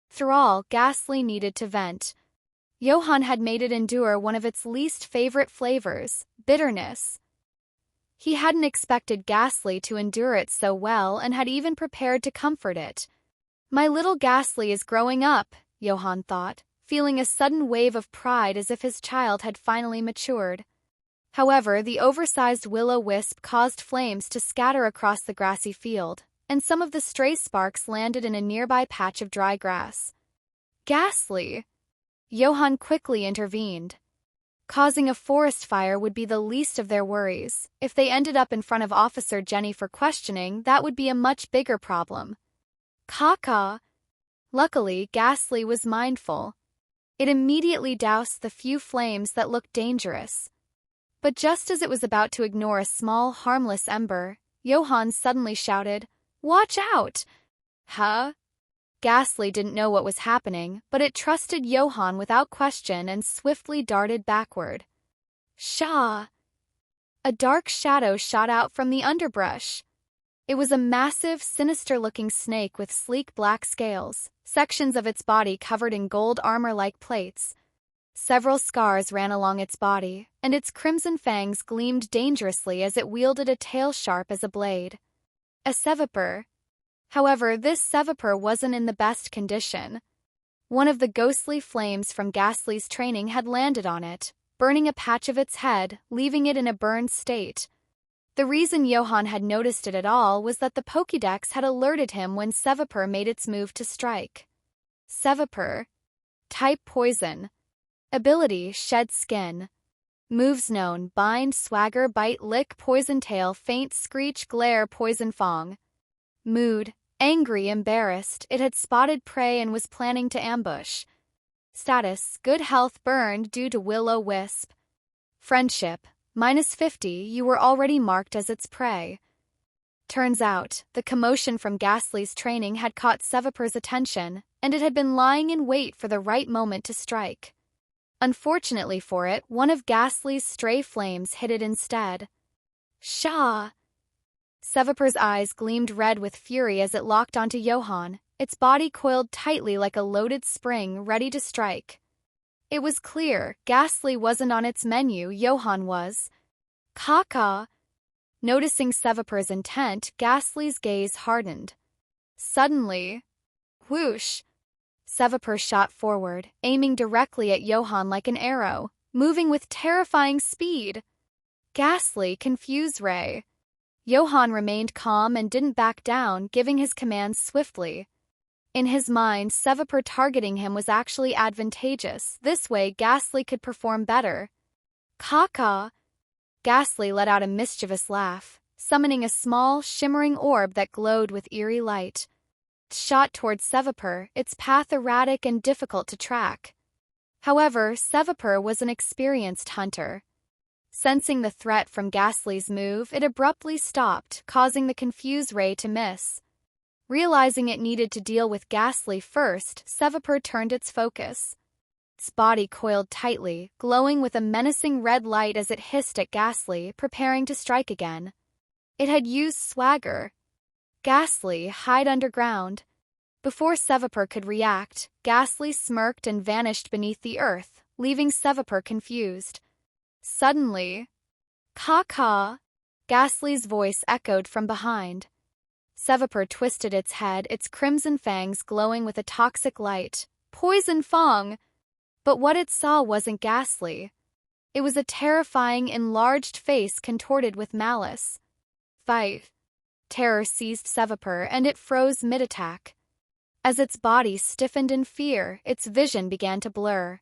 After all, Ghastly needed to vent. Johan had made it endure one of its least favorite flavors, bitterness. He hadn't expected Ghastly to endure it so well and had even prepared to comfort it. My little Ghastly is growing up, Johan thought, feeling a sudden wave of pride as if his child had finally matured. However, the oversized Will-O-Wisp caused flames to scatter across the grassy field, and some of the stray sparks landed in a nearby patch of dry grass. Ghastly! Johan quickly intervened. Causing a forest fire would be the least of their worries. If they ended up in front of Officer Jenny for questioning, that would be a much bigger problem. Caw-caw! Luckily, Ghastly was mindful. It immediately doused the few flames that looked dangerous. But just as it was about to ignore a small, harmless ember, Johan suddenly shouted, "Watch out!" Huh? Ghastly didn't know what was happening, but it trusted Johan without question and swiftly darted backward. Shaw! A dark shadow shot out from the underbrush. It was a massive, sinister-looking snake with sleek black scales, sections of its body covered in gold armor-like plates. Several scars ran along its body, and its crimson fangs gleamed dangerously as it wielded a tail sharp as a blade. A Sevipur. However, this Sevipur wasn't in the best condition. One of the ghostly flames from Ghastly's training had landed on it, burning a patch of its head, leaving it in a burned state. The reason Johan had noticed it at all was that the Pokédex had alerted him when Sevipur made its move to strike. Sevipur. Type Poison. Ability, Shed Skin. Moves known, Bind, Swagger, Bite, Lick, Poison Tail, Faint, Screech, Glare, Poison Fang. Mood, angry, embarrassed, it had spotted prey and was planning to ambush. Status, Good Health, Burned due to Will-O-Wisp. Friendship, -50, you were already marked as its prey. Turns out, the commotion from Ghastly's training had caught Sevipur's attention, and it had been lying in wait for the right moment to strike. Unfortunately for it, one of Ghastly's stray flames hit it instead. Shaw! Sevipur's eyes gleamed red with fury as it locked onto Johan, its body coiled tightly like a loaded spring ready to strike. It was clear, Ghastly wasn't on its menu, Johan was. Caw-caw! Noticing Sevipur's intent, Ghastly's gaze hardened. Suddenly, whoosh! Sevipur shot forward, aiming directly at Johan like an arrow, moving with terrifying speed. Ghastly, confused Ray. Johan remained calm and didn't back down, giving his commands swiftly. In his mind, Sevipur targeting him was actually advantageous. This way, Ghastly could perform better. Caw-caw! Ghastly let out a mischievous laugh, summoning a small, shimmering orb that glowed with eerie light. Shot towards Sevipur, its path erratic and difficult to track. However, Sevipur was an experienced hunter. Sensing the threat from Ghastly's move, it abruptly stopped, causing the confused Ray to miss. Realizing it needed to deal with Ghastly first, Sevipur turned its focus. Its body coiled tightly, glowing with a menacing red light as it hissed at Ghastly, preparing to strike again. It had used Swagger. Ghastly, hide underground. Before Sevipur could react, Ghastly smirked and vanished beneath the earth, leaving Sevipur confused. Suddenly, caw-caw! Ghastly's voice echoed from behind. Sevipur twisted its head, its crimson fangs glowing with a toxic light. Poison Fang! But what it saw wasn't Ghastly. It was a terrifying, enlarged face contorted with malice. Fight! Terror seized Sevipur, and it froze mid-attack. As its body stiffened in fear, its vision began to blur.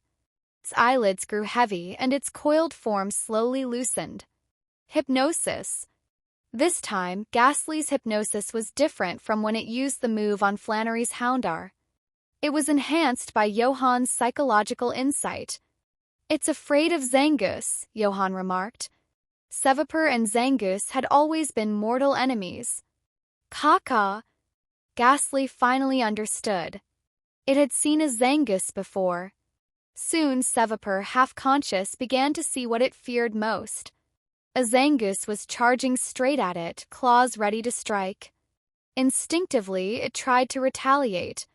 Its eyelids grew heavy, and its coiled form slowly loosened. Hypnosis! This time, Ghastly's hypnosis was different from when it used the move on Flannery's Houndar. It was enhanced by Johan's psychological insight. "It's afraid of Zangoose," Johan remarked. Sevaper and Zangoose had always been mortal enemies. Caw-caw. Ghastly finally understood. It had seen a Zangoose before. Soon Sevaper, half-conscious, began to see what it feared most. A Zangoose was charging straight at it, claws ready to strike. Instinctively, it tried to retaliate.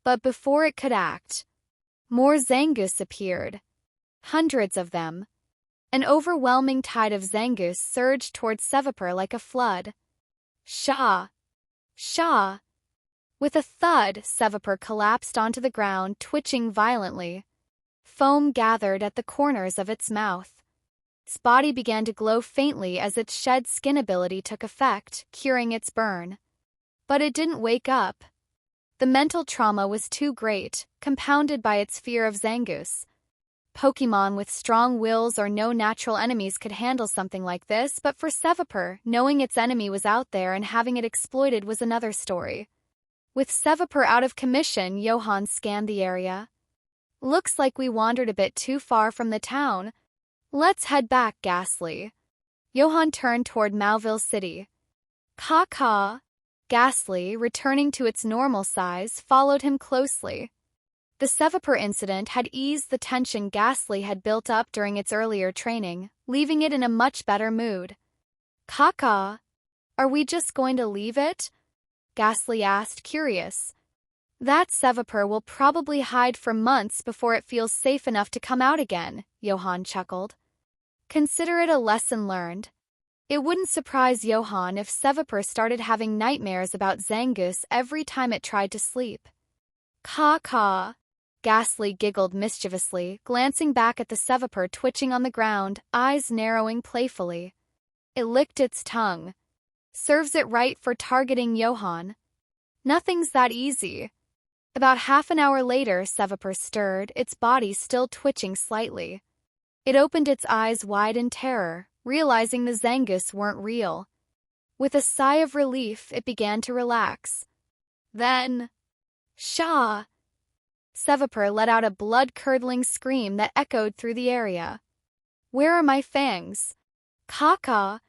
But before it could act, more Zangoose appeared. Hundreds of them. An overwhelming tide of Zangoose surged towards Sevaper like a flood. Shah! Shah! With a thud, Sevaper collapsed onto the ground, twitching violently. Foam gathered at the corners of its mouth. Its body began to glow faintly as its shed skin ability took effect, curing its burn. But it didn't wake up. The mental trauma was too great, compounded by its fear of Zangoose. Pokémon with strong wills or no natural enemies could handle something like this, but for Sevaper, knowing its enemy was out there and having it exploited was another story. With Sevaper out of commission, Johan scanned the area. "Looks like we wandered a bit too far from the town. Let's head back, Ghastly." Johan turned toward Mauville City. Caw-caw. Ghastly, returning to its normal size, followed him closely. The Sevaper incident had eased the tension Ghastly had built up during its earlier training, leaving it in a much better mood. "Caw-caw. Are we just going to leave it?" Ghastly asked, curious. "That Sevaper will probably hide for months before it feels safe enough to come out again," Johan chuckled. "Consider it a lesson learned." It wouldn't surprise Johan if Sevaper started having nightmares about Zangoose every time it tried to sleep. Caw-caw. Ghastly giggled mischievously, glancing back at the Sevaper twitching on the ground, eyes narrowing playfully. It licked its tongue. Serves it right for targeting Johan. Nothing's that easy. About half an hour later, Sevaper stirred, its body still twitching slightly. It opened its eyes wide in terror, realizing the Zangoose weren't real. With a sigh of relief, it began to relax. Then... Shah! Sevaper let out a blood-curdling scream that echoed through the area. "Where are my fangs?" Caw-caw.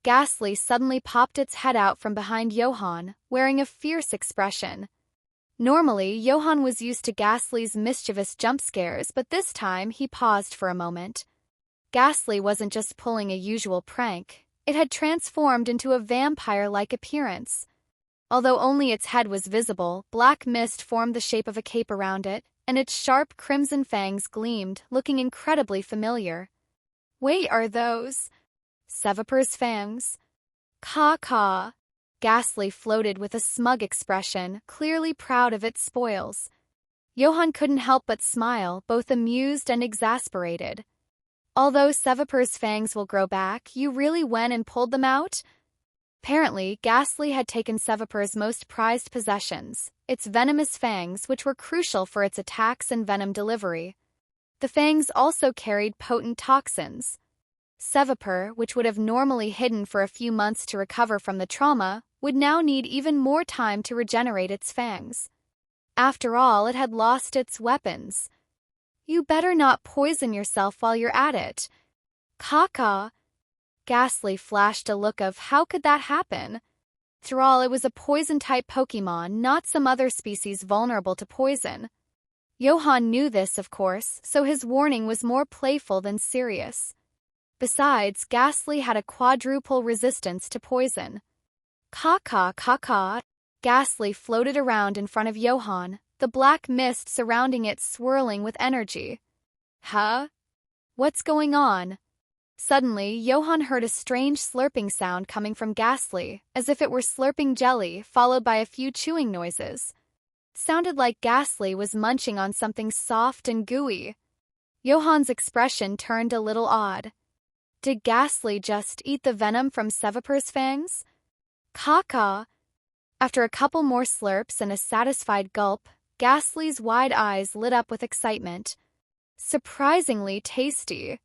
Ghastly suddenly popped its head out from behind Johan, wearing a fierce expression. Normally, Johan was used to Ghastly's mischievous jump scares, but this time he paused for a moment. Ghastly wasn't just pulling a usual prank. It had transformed into a vampire-like appearance. Although only its head was visible, black mist formed the shape of a cape around it, and its sharp crimson fangs gleamed, looking incredibly familiar. "Wait, are those Sevaper's fangs?" Caw-caw. Ghastly floated with a smug expression, clearly proud of its spoils. Johan couldn't help but smile, both amused and exasperated. "Although Sevaper's fangs will grow back, you really went and pulled them out?" Apparently, Ghastly had taken Sevaper's most prized possessions, its venomous fangs, which were crucial for its attacks and venom delivery. The fangs also carried potent toxins. Sevaper, which would have normally hidden for a few months to recover from the trauma, would now need even more time to regenerate its fangs. After all, it had lost its weapons. "You better not poison yourself while you're at it." Caw-caw. Ghastly flashed a look of how could that happen? After all, it was a poison-type Pokémon, not some other species vulnerable to poison. Johan knew this, of course, so his warning was more playful than serious. Besides, Ghastly had a quadruple resistance to poison. Caw-caw, caw-caw. Ghastly floated around in front of Johan, the black mist surrounding it swirling with energy. Huh? What's going on? Suddenly, Johan heard a strange slurping sound coming from Ghastly, as if it were slurping jelly, followed by a few chewing noises. It sounded like Ghastly was munching on something soft and gooey. Johan's expression turned a little odd. Did Ghastly just eat the venom from Sevaper's fangs? Caw-caw. After a couple more slurps and a satisfied gulp, Ghastly's wide eyes lit up with excitement. Surprisingly tasty.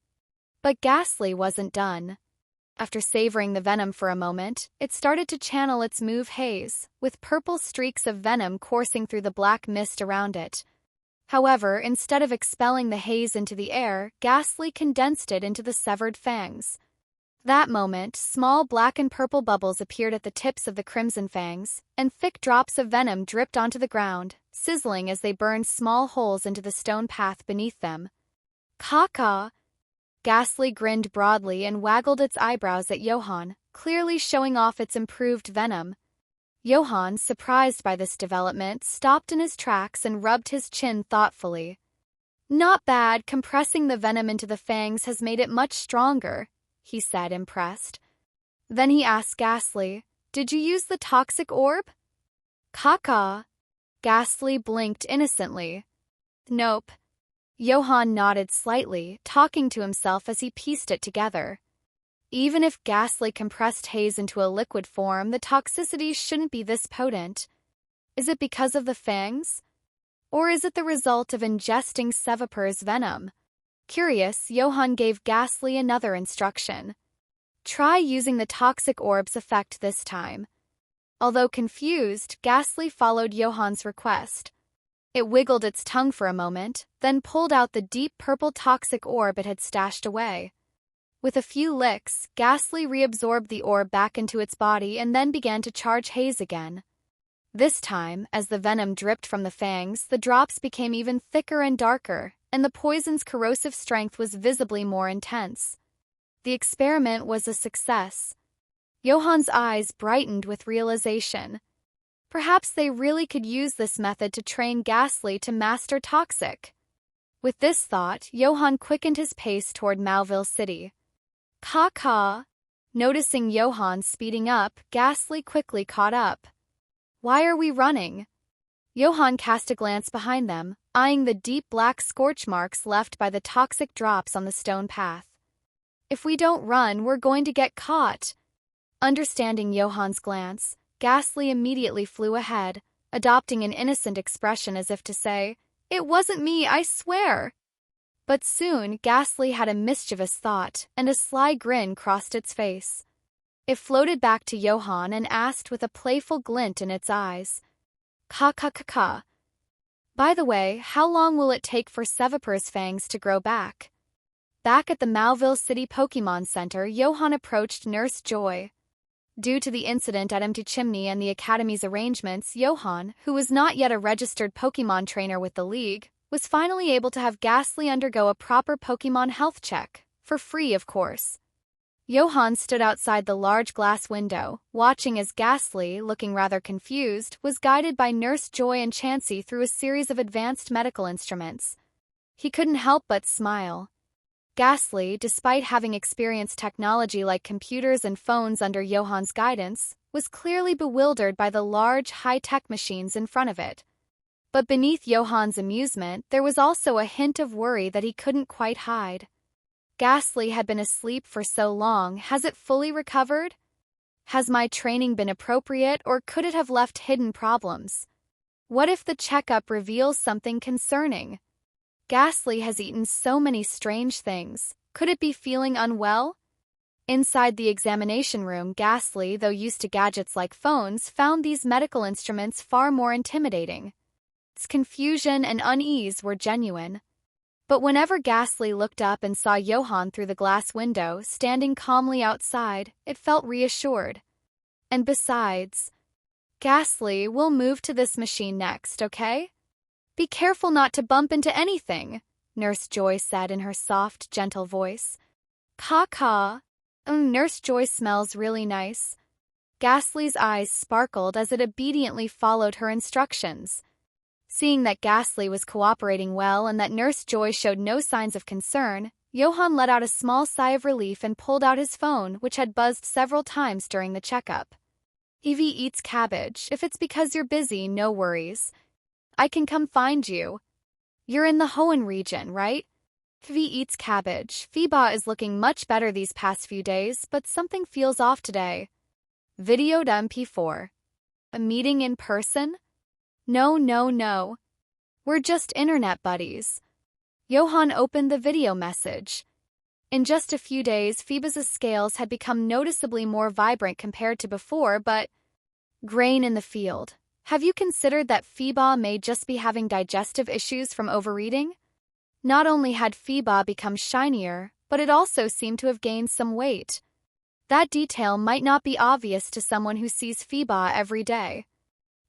But Ghastly wasn't done. After savoring the venom for a moment, it started to channel its move haze, with purple streaks of venom coursing through the black mist around it. However, instead of expelling the haze into the air, Ghastly condensed it into the severed fangs. That moment, small black and purple bubbles appeared at the tips of the crimson fangs, and thick drops of venom dripped onto the ground, sizzling as they burned small holes into the stone path beneath them. Caw-caw! Ghastly grinned broadly and waggled its eyebrows at Johan, clearly showing off its improved venom. Johan, surprised by this development, stopped in his tracks and rubbed his chin thoughtfully. Not bad, compressing the venom into the fangs has made it much stronger, he said, impressed. Then he asked Ghastly, "Did you use the toxic orb?" Caw-caw. Ghastly blinked innocently. Nope. Johan nodded slightly, talking to himself as he pieced it together. Even if Ghastly compressed haze into a liquid form, the toxicity shouldn't be this potent. Is it because of the fangs? Or is it the result of ingesting Sevaper's venom? Curious, Johan gave Ghastly another instruction. Try using the toxic orb's effect this time. Although confused, Ghastly followed Johan's request. It wiggled its tongue for a moment, then pulled out the deep purple toxic orb it had stashed away. With a few licks, Ghastly reabsorbed the orb back into its body and then began to charge haze again. This time, as the venom dripped from the fangs, the drops became even thicker and darker, and the poison's corrosive strength was visibly more intense. The experiment was a success. Johan's eyes brightened with realization. Perhaps they really could use this method to train Ghastly to master toxic. With this thought, Johan quickened his pace toward Mewtwo City. Caw-caw. Noticing Johan speeding up, Ghastly quickly caught up. Why are we running? Johan cast a glance behind them, eyeing the deep black scorch marks left by the toxic drops on the stone path. If we don't run, we're going to get caught. Understanding Johan's glance, Ghastly immediately flew ahead, adopting an innocent expression as if to say, "It wasn't me, I swear." But soon, Ghastly had a mischievous thought, and a sly grin crossed its face. It floated back to Johan and asked with a playful glint in its eyes, "Caw-caw-caw-caw. By the way, how long will it take for Sevaper's fangs to grow back?" Back at the Mewtwo City Pokémon Center, Johan approached Nurse Joy. Due to the incident at Empty Chimney and the Academy's arrangements, Johan, who was not yet a registered Pokémon trainer with the League, was finally able to have Ghastly undergo a proper Pokémon health check, for free of course. Johan stood outside the large glass window, watching as Ghastly, looking rather confused, was guided by Nurse Joy and Chansey through a series of advanced medical instruments. He couldn't help but smile. Ghastly, despite having experienced technology like computers and phones under Johan's guidance, was clearly bewildered by the large, high-tech machines in front of it. But beneath Johan's amusement, there was also a hint of worry that he couldn't quite hide. Ghastly had been asleep for so long, has it fully recovered? Has my training been appropriate, or could it have left hidden problems? What if the checkup reveals something concerning? Ghastly has eaten so many strange things. Could it be feeling unwell? Inside the examination room, Ghastly, though used to gadgets like phones, found these medical instruments far more intimidating. Its confusion and unease were genuine. But whenever Ghastly looked up and saw Johan through the glass window, standing calmly outside, it felt reassured. And besides, Ghastly, we'll move to this machine next, okay? Be careful not to bump into anything, Nurse Joy said in her soft, gentle voice. Caw-caw. Nurse Joy smells really nice. Ghastly's eyes sparkled as it obediently followed her instructions. Seeing that Ghastly was cooperating well and that Nurse Joy showed no signs of concern, Johan let out a small sigh of relief and pulled out his phone, which had buzzed several times during the checkup. Evie eats cabbage. If it's because you're busy, no worries. I can come find you. You're in the Hoenn region, right? Evie eats cabbage. Phoeba is looking much better these past few days, but something feels off today. Videoed MP4. A meeting in person? No. We're just internet buddies. Johan opened the video message. In just a few days, Phoebe's scales had become noticeably more vibrant compared to before, but grain in the field. Have you considered that Phoebe may just be having digestive issues from overeating? Not only had Phoebe become shinier, but it also seemed to have gained some weight. That detail might not be obvious to someone who sees Phoebe every day.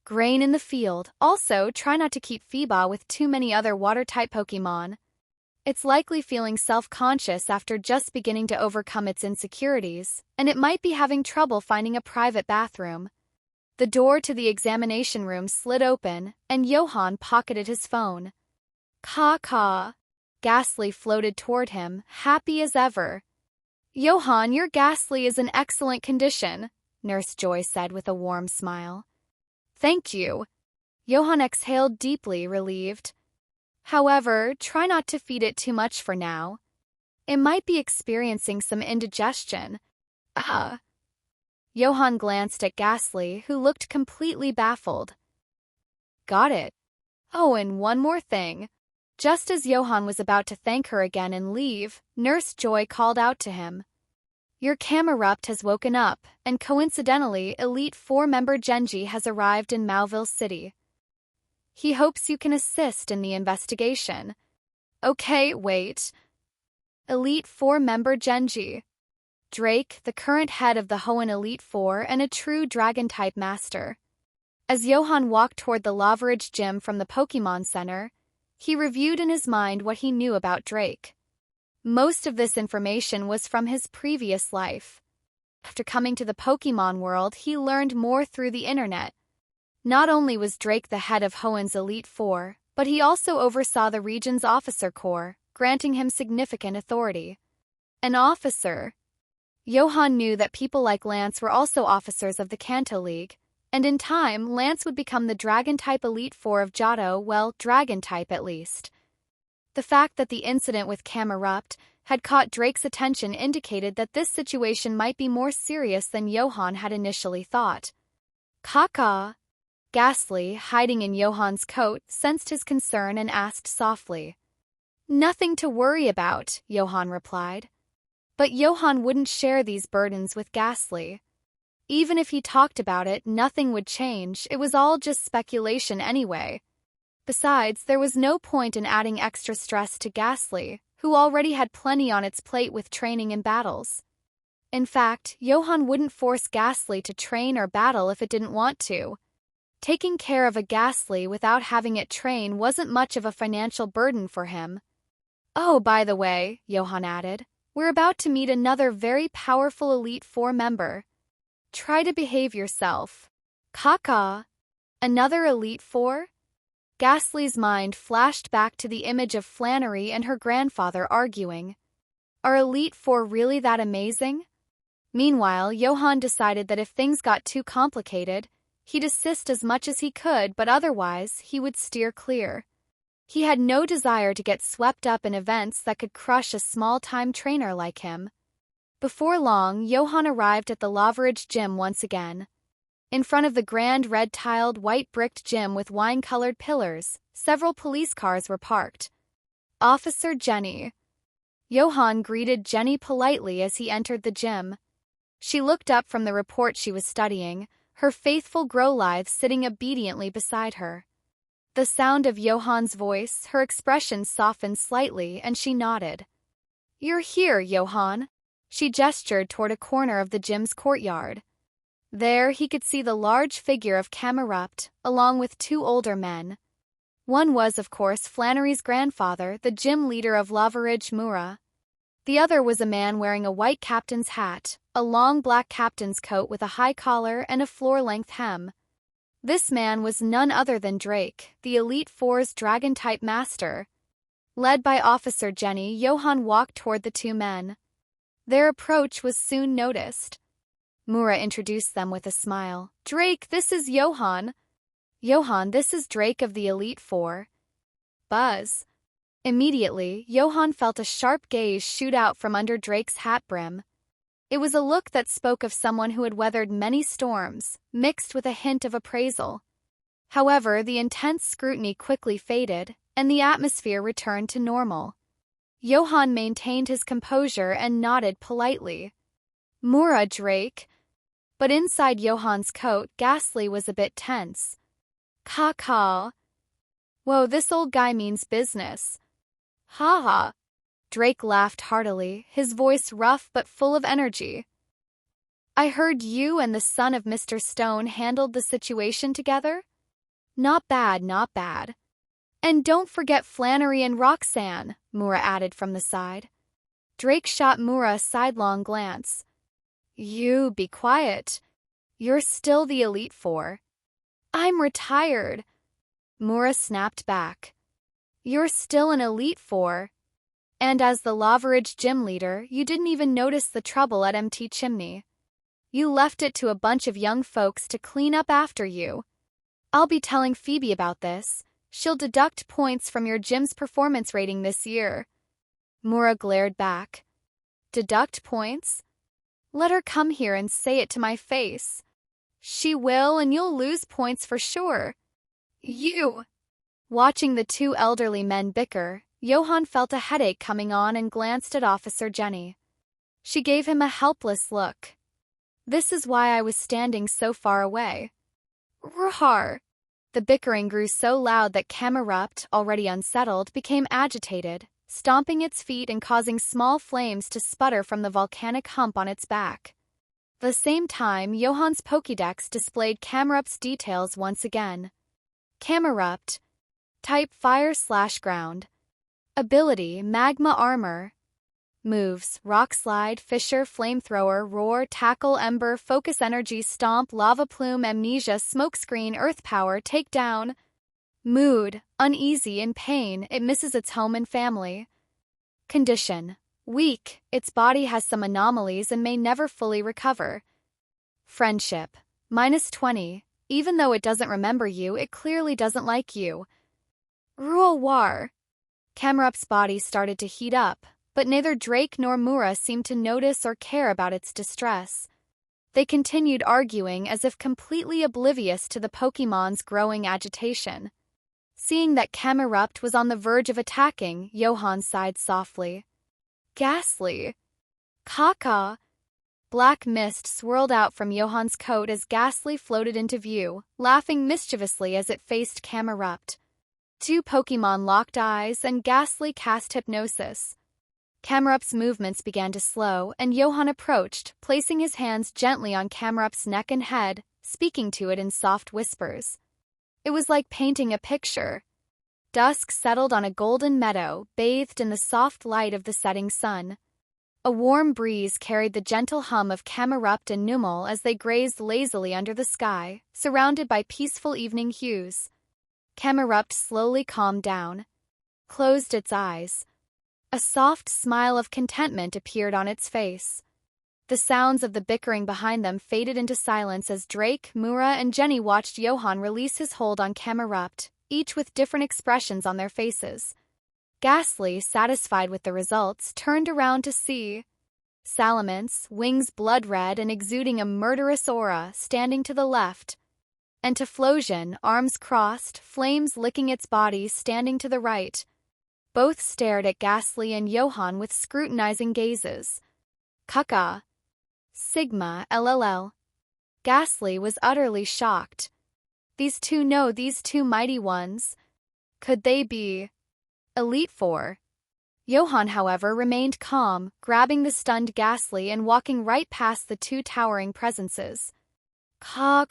Grain in the field. Also, try not to keep Phoebe with too many other water-type Pokémon. It's likely feeling self-conscious after just beginning to overcome its insecurities, and it might be having trouble finding a private bathroom. The door to the examination room slid open, and Johan pocketed his phone. Caw. Ghastly floated toward him, happy as ever. Johan, your Ghastly is in excellent condition, Nurse Joy said with a warm smile. Thank you. Johan exhaled deeply, relieved. However, try not to feed it too much for now. It might be experiencing some indigestion. Johan glanced at Ghastly, who looked completely baffled. Got it. Oh, and one more thing. Just as Johan was about to thank her again and leave, Nurse Joy called out to him. Your Camerupt has woken up, and coincidentally, Elite 4 member Genji has arrived in Mauville City. He hopes you can assist in the investigation. Okay, wait. Elite 4 member Genji. Drake, the current head of the Hoenn Elite 4 and a true Dragon-type master. As Johan walked toward the Lavaridge Gym from the Pokémon Center, he reviewed in his mind what he knew about Drake. Most of this information was from his previous life. After coming to the Pokémon world, he learned more through the internet. Not only was Drake the head of Hoenn's Elite 4, but he also oversaw the region's officer corps, granting him significant authority. An officer. Johan knew that people like Lance were also officers of the Kanto League, and in time, Lance would become the Dragon-type Elite 4 of Johto, well, Dragon-type at least. The fact that the incident with Camerupt had caught Drake's attention indicated that this situation might be more serious than Johan had initially thought. Caw. Ghastly, hiding in Johan's coat, sensed his concern and asked softly. Nothing to worry about, Johan replied. But Johan wouldn't share these burdens with Ghastly. Even if he talked about it, nothing would change. It was all just speculation anyway. Besides, there was no point in adding extra stress to Ghastly, who already had plenty on its plate with training and battles. In fact, Johan wouldn't force Ghastly to train or battle if it didn't want to. Taking care of a Ghastly without having it train wasn't much of a financial burden for him. Oh, by the way, Johan added, we're about to meet another very powerful Elite 4 member. Try to behave yourself. Caw. Another Elite 4? Ghastly's mind flashed back to the image of Flannery and her grandfather arguing. Are Elite 4 really that amazing? Meanwhile, Johan decided that if things got too complicated, he'd assist as much as he could, but otherwise, he would steer clear. He had no desire to get swept up in events that could crush a small-time trainer like him. Before long, Johan arrived at the Lavaridge Gym once again. In front of the grand red-tiled, white-bricked gym with wine-colored pillars, several police cars were parked. Officer Jenny. Johan greeted Jenny politely as he entered the gym. She looked up from the report she was studying, her faithful Growlithe sitting obediently beside her. The sound of Johan's voice, her expression softened slightly, and she nodded. You're here, Johan. She gestured toward a corner of the gym's courtyard. There, he could see the large figure of Camerupt, along with two older men. One was, of course, Flannery's grandfather, the gym leader of Lavaridge Mura. The other was a man wearing a white captain's hat, a long black captain's coat with a high collar and a floor-length hem. This man was none other than Drake, the Elite Four's Dragon-type master. Led by Officer Jenny, Johan walked toward the two men. Their approach was soon noticed. Mura introduced them with a smile. Drake, this is Johan. Johan, this is Drake of the Elite 4. Buzz. Immediately, Johan felt a sharp gaze shoot out from under Drake's hat brim. It was a look that spoke of someone who had weathered many storms, mixed with a hint of appraisal. However, the intense scrutiny quickly faded, and the atmosphere returned to normal. Johan maintained his composure and nodded politely. Mura, Drake. But inside Johan's coat, Ghastly was a bit tense. Caw. Whoa, this old guy means business. Ha ha. Drake laughed heartily, his voice rough but full of energy. I heard you and the son of Mr. Stone handled the situation together? Not bad, not bad. And don't forget Flannery and Roxanne, Mura added from the side. Drake shot Mura a sidelong glance. You be quiet. You're still the Elite Four. I'm retired. Mura snapped back. You're still an Elite Four. And as the Lavaridge gym leader, you didn't even notice the trouble at MT Chimney. You left it to a bunch of young folks to clean up after you. I'll be telling Phoebe about this. She'll deduct points from your gym's performance rating this year. Mura glared back. Deduct points? Let her come here and say it to my face. She will, and you'll lose points for sure. You! Watching the two elderly men bicker, Johan felt a headache coming on and glanced at Officer Jenny. She gave him a helpless look. This is why I was standing so far away. Roar! The bickering grew so loud that Camerupt, already unsettled, became agitated, stomping its feet and causing small flames to sputter from the volcanic hump on its back. The same time, Johan's Pokédex displayed Camerupt's details once again. Camerupt. Type Fire/Ground. Ability, Magma Armor. Moves, Rock Slide, Fissure, Flamethrower, Roar, Tackle, Ember, Focus Energy, Stomp, Lava Plume, Amnesia, Smokescreen, Earth Power, Takedown. Mood, Uneasy, in pain, it misses its home and family. Condition, Weak, its body has some anomalies and may never fully recover. Friendship, -20, even though it doesn't remember you, it clearly doesn't like you. Rule War. Camerupt's body started to heat up, but neither Drake nor Mura seemed to notice or care about its distress. They continued arguing as if completely oblivious to the Pokémon's growing agitation. Seeing that Camerupt was on the verge of attacking, Johan sighed softly. Ghastly. Caw. Black mist swirled out from Johan's coat as Ghastly floated into view, laughing mischievously as it faced Camerupt. Two Pokémon locked eyes and Ghastly cast Hypnosis. Camerupt's movements began to slow, and Johan approached, placing his hands gently on Camerupt's neck and head, speaking to it in soft whispers. It was like painting a picture. Dusk settled on a golden meadow, bathed in the soft light of the setting sun. A warm breeze carried the gentle hum of Camerupt and Numel as they grazed lazily under the sky, surrounded by peaceful evening hues. Camerupt slowly calmed down, closed its eyes. A soft smile of contentment appeared on its face. The sounds of the bickering behind them faded into silence as Drake, Mura, and Jenny watched Johan release his hold on Camerupt, each with different expressions on their faces. Ghastly, satisfied with the results, turned around to see Salamence, wings blood-red and exuding a murderous aura, standing to the left, and Typhlosion, arms crossed, flames licking its body, standing to the right. Both stared at Ghastly and Johan with scrutinizing gazes. Caca. Sigma, LLL. Ghastly was utterly shocked. These two mighty ones. Could they be Elite Four? Johan, however, remained calm, grabbing the stunned Ghastly and walking right past the two towering presences. Caw.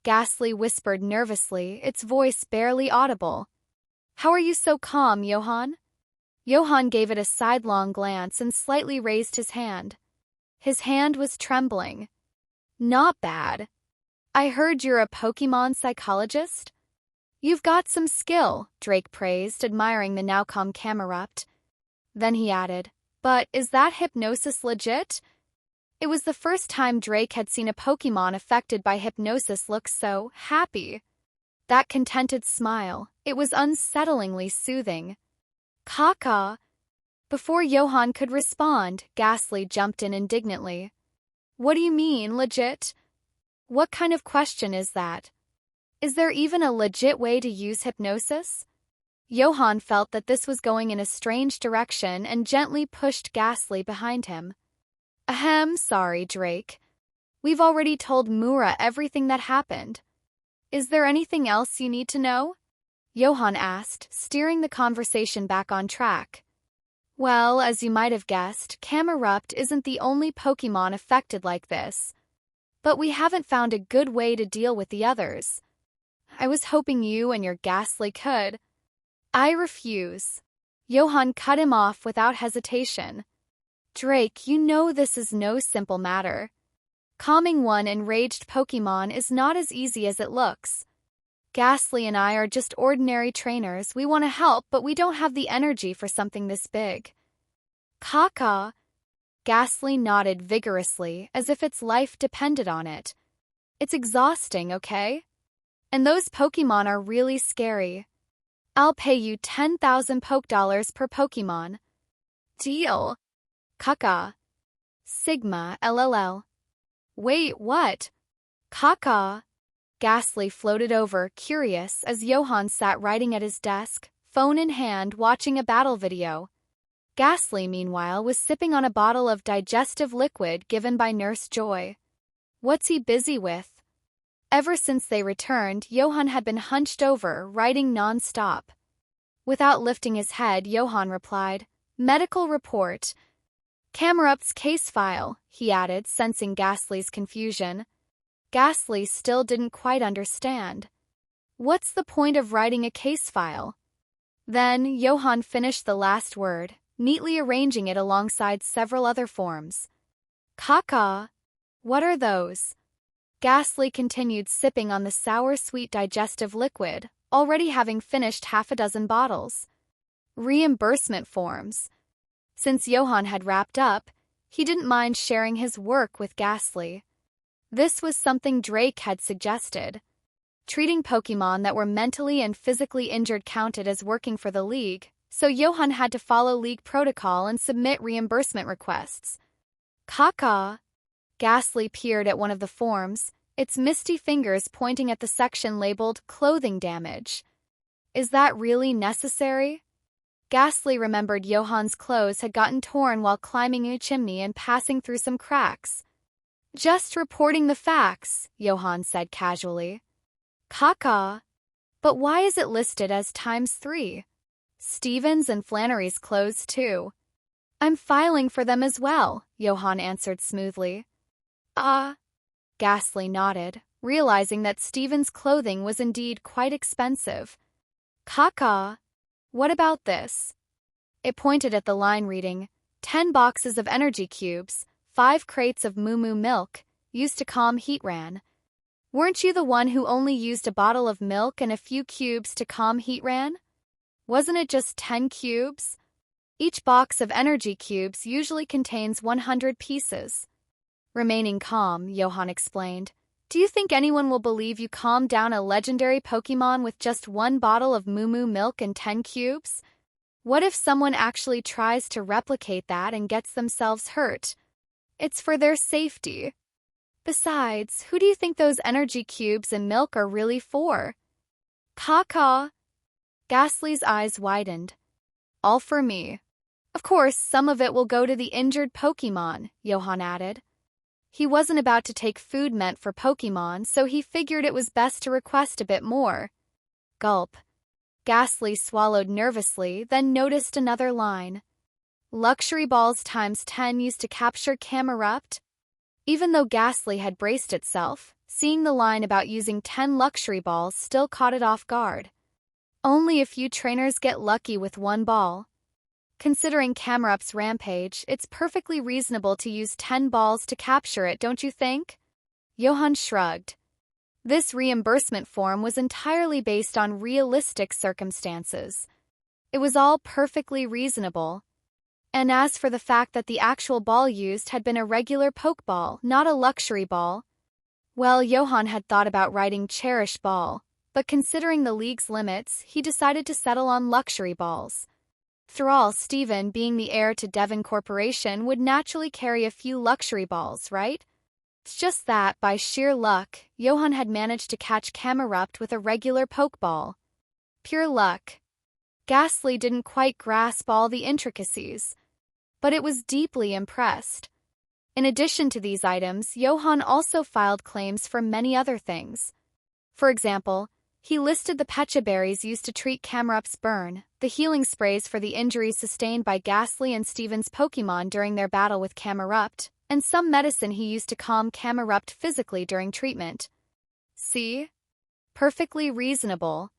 Ghastly whispered nervously, its voice barely audible. How are you so calm, Johan? Johan gave it a sidelong glance and slightly raised his hand. His hand was trembling. Not bad. I heard you're a Pokémon psychologist? You've got some skill, Drake praised, admiring the now calm Camerupt. Then he added, but is that hypnosis legit? It was the first time Drake had seen a Pokémon affected by hypnosis look so happy. That contented smile, it was unsettlingly soothing. Caca. Before Johan could respond, Ghastly jumped in indignantly. What do you mean, legit? What kind of question is that? Is there even a legit way to use hypnosis? Johan felt that this was going in a strange direction and gently pushed Ghastly behind him. Ahem, sorry, Drake. We've already told Mura everything that happened. Is there anything else you need to know? Johan asked, steering the conversation back on track. Well, as you might have guessed, Camerupt isn't the only Pokémon affected like this. But we haven't found a good way to deal with the others. I was hoping you and your Ghastly could. I refuse. Johan cut him off without hesitation. Drake, you know this is no simple matter. Calming one enraged Pokémon is not as easy as it looks. Ghastly and I are just ordinary trainers. We want to help, but we don't have the energy for something this big. Caca. Ghastly nodded vigorously, as if its life depended on it. It's exhausting, okay? And those Pokémon are really scary. I'll pay you 10,000 Poke Dollars per Pokémon. Deal. Caca. Sigma LLL. Wait, what? Caca. Ghastly floated over, curious, as Johan sat writing at his desk, phone in hand, watching a battle video. Ghastly, meanwhile, was sipping on a bottle of digestive liquid given by Nurse Joy. What's he busy with? Ever since they returned, Johan had been hunched over, writing non-stop. Without lifting his head, Johan replied, Medical report. Camerupt's case file, he added, sensing Ghastly's confusion. Ghastly still didn't quite understand. What's the point of writing a case file? Then Johan finished the last word, neatly arranging it alongside several other forms. Caca. What are those? Ghastly continued sipping on the sour-sweet digestive liquid, already having finished half a dozen bottles. Reimbursement forms. Since Johan had wrapped up, he didn't mind sharing his work with Ghastly. This was something Drake had suggested. Treating Pokémon that were mentally and physically injured counted as working for the League, so Johan had to follow League protocol and submit reimbursement requests. Caca. Ghastly peered at one of the forms, its misty fingers pointing at the section labeled Clothing Damage. Is that really necessary? Ghastly remembered Johan's clothes had gotten torn while climbing a chimney and passing through some cracks. Just reporting the facts, Johan said casually. Caca. But why is it listed as ×3? Stephen's and Flannery's clothes too. I'm filing for them as well, Johan answered smoothly. Ghastly nodded, realizing that Stephen's clothing was indeed quite expensive. Caca. What about this? It pointed at the line reading, 10 boxes of energy cubes, 5 crates of Moo Moo milk, used to calm Heatran. Weren't you the one who only used a bottle of milk and a few cubes to calm Heatran? Wasn't it just 10 cubes? Each box of energy cubes usually contains 100 pieces. Remaining calm, Johan explained. Do you think anyone will believe you calmed down a legendary Pokémon with just 1 bottle of Moo Moo milk and 10 cubes? What if someone actually tries to replicate that and gets themselves hurt? It's for their safety. Besides, who do you think those energy cubes and milk are really for? Caca. Ghastly's eyes widened. All for me. Of course, some of it will go to the injured Pokémon, Johan added. He wasn't about to take food meant for Pokémon, so he figured it was best to request a bit more. Gulp. Ghastly swallowed nervously, then noticed another line. Luxury balls ×10 used to capture Camerupt? Even though Ghastly had braced itself, seeing the line about using 10 luxury balls still caught it off guard. Only a few trainers get lucky with 1 ball. Considering Camerupt's rampage, it's perfectly reasonable to use 10 balls to capture it, don't you think? Johan shrugged. This reimbursement form was entirely based on realistic circumstances. It was all perfectly reasonable. And as for the fact that the actual ball used had been a regular Pokeball, not a luxury ball, well, Johan had thought about writing Cherish Ball, but considering the League's limits, he decided to settle on luxury balls. After all, Stephen, being the heir to Devon Corporation, would naturally carry a few luxury balls, right? It's just that, by sheer luck, Johan had managed to catch Camerupt with a regular Pokeball. Pure luck. Ghastly didn't quite grasp all the intricacies, but it was deeply impressed. In addition to these items, Johan also filed claims for many other things. For example, he listed the pecha berries used to treat Camerupt's burn, the healing sprays for the injuries sustained by Ghastly and Steven's Pokémon during their battle with Camerupt, and some medicine he used to calm Camerupt physically during treatment. See? Perfectly reasonable.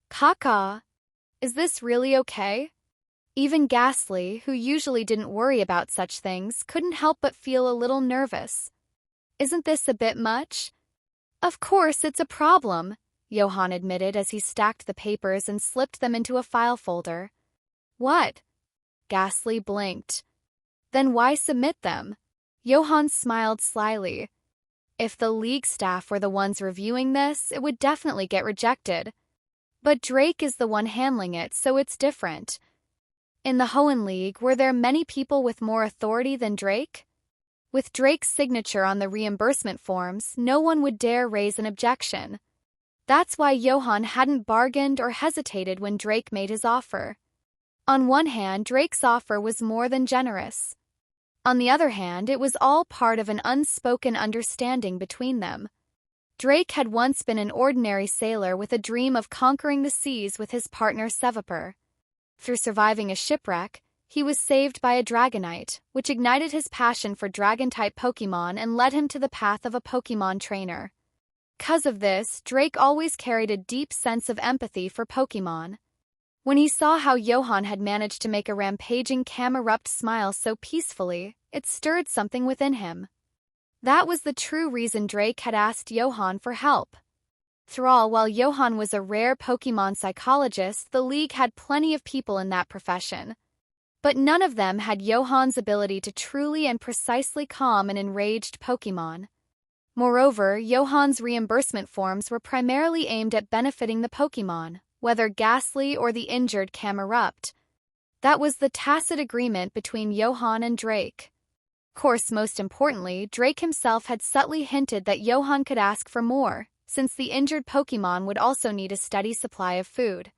Caca. Is this really okay? Even Ghastly, who usually didn't worry about such things, couldn't help but feel a little nervous. Isn't this a bit much? Of course it's a problem, Johan admitted as he stacked the papers and slipped them into a file folder. What? Ghastly blinked. Then why submit them? Johan smiled slyly. If the league staff were the ones reviewing this, it would definitely get rejected. But Drake is the one handling it, so it's different. In the Hoenn League, were there many people with more authority than Drake? With Drake's signature on the reimbursement forms, no one would dare raise an objection. That's why Johan hadn't bargained or hesitated when Drake made his offer. On one hand, Drake's offer was more than generous. On the other hand, it was all part of an unspoken understanding between them. Drake had once been an ordinary sailor with a dream of conquering the seas with his partner Sevapur. Through surviving a shipwreck, he was saved by a Dragonite, which ignited his passion for Dragon-type Pokémon and led him to the path of a Pokémon trainer. Because of this, Drake always carried a deep sense of empathy for Pokémon. When he saw how Johan had managed to make a rampaging Camerupt smile so peacefully, it stirred something within him. That was the true reason Drake had asked Johan for help. Through all, while Johan was a rare Pokémon psychologist, the League had plenty of people in that profession. But none of them had Johan's ability to truly and precisely calm an enraged Pokémon. Moreover, Johan's reimbursement forms were primarily aimed at benefiting the Pokémon, whether Ghastly or the injured Camerupt. That was the tacit agreement between Johan and Drake. Of course, most importantly, Drake himself had subtly hinted that Johan could ask for more, since the injured Pokémon would also need a steady supply of food.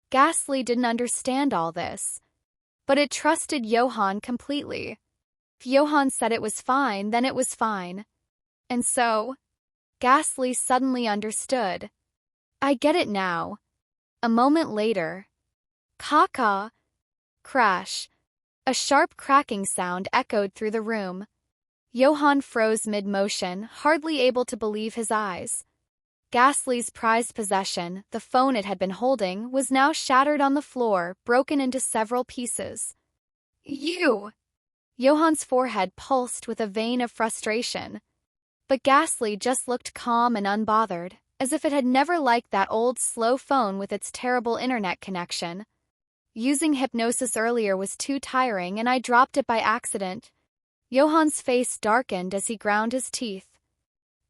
Ghastly didn't understand all this, but it trusted Johan completely. If Johan said it was fine, then it was fine. And so, Ghastly suddenly understood. I get it now. A moment later, caca, crash. A sharp cracking sound echoed through the room. Johan froze mid-motion, hardly able to believe his eyes. Ghastly's prized possession, the phone it had been holding, was now shattered on the floor, broken into several pieces. You! Johan's forehead pulsed with a vein of frustration. But Ghastly just looked calm and unbothered, as if it had never liked that old slow phone with its terrible internet connection. Using hypnosis earlier was too tiring and I dropped it by accident. Johan's face darkened as he ground his teeth.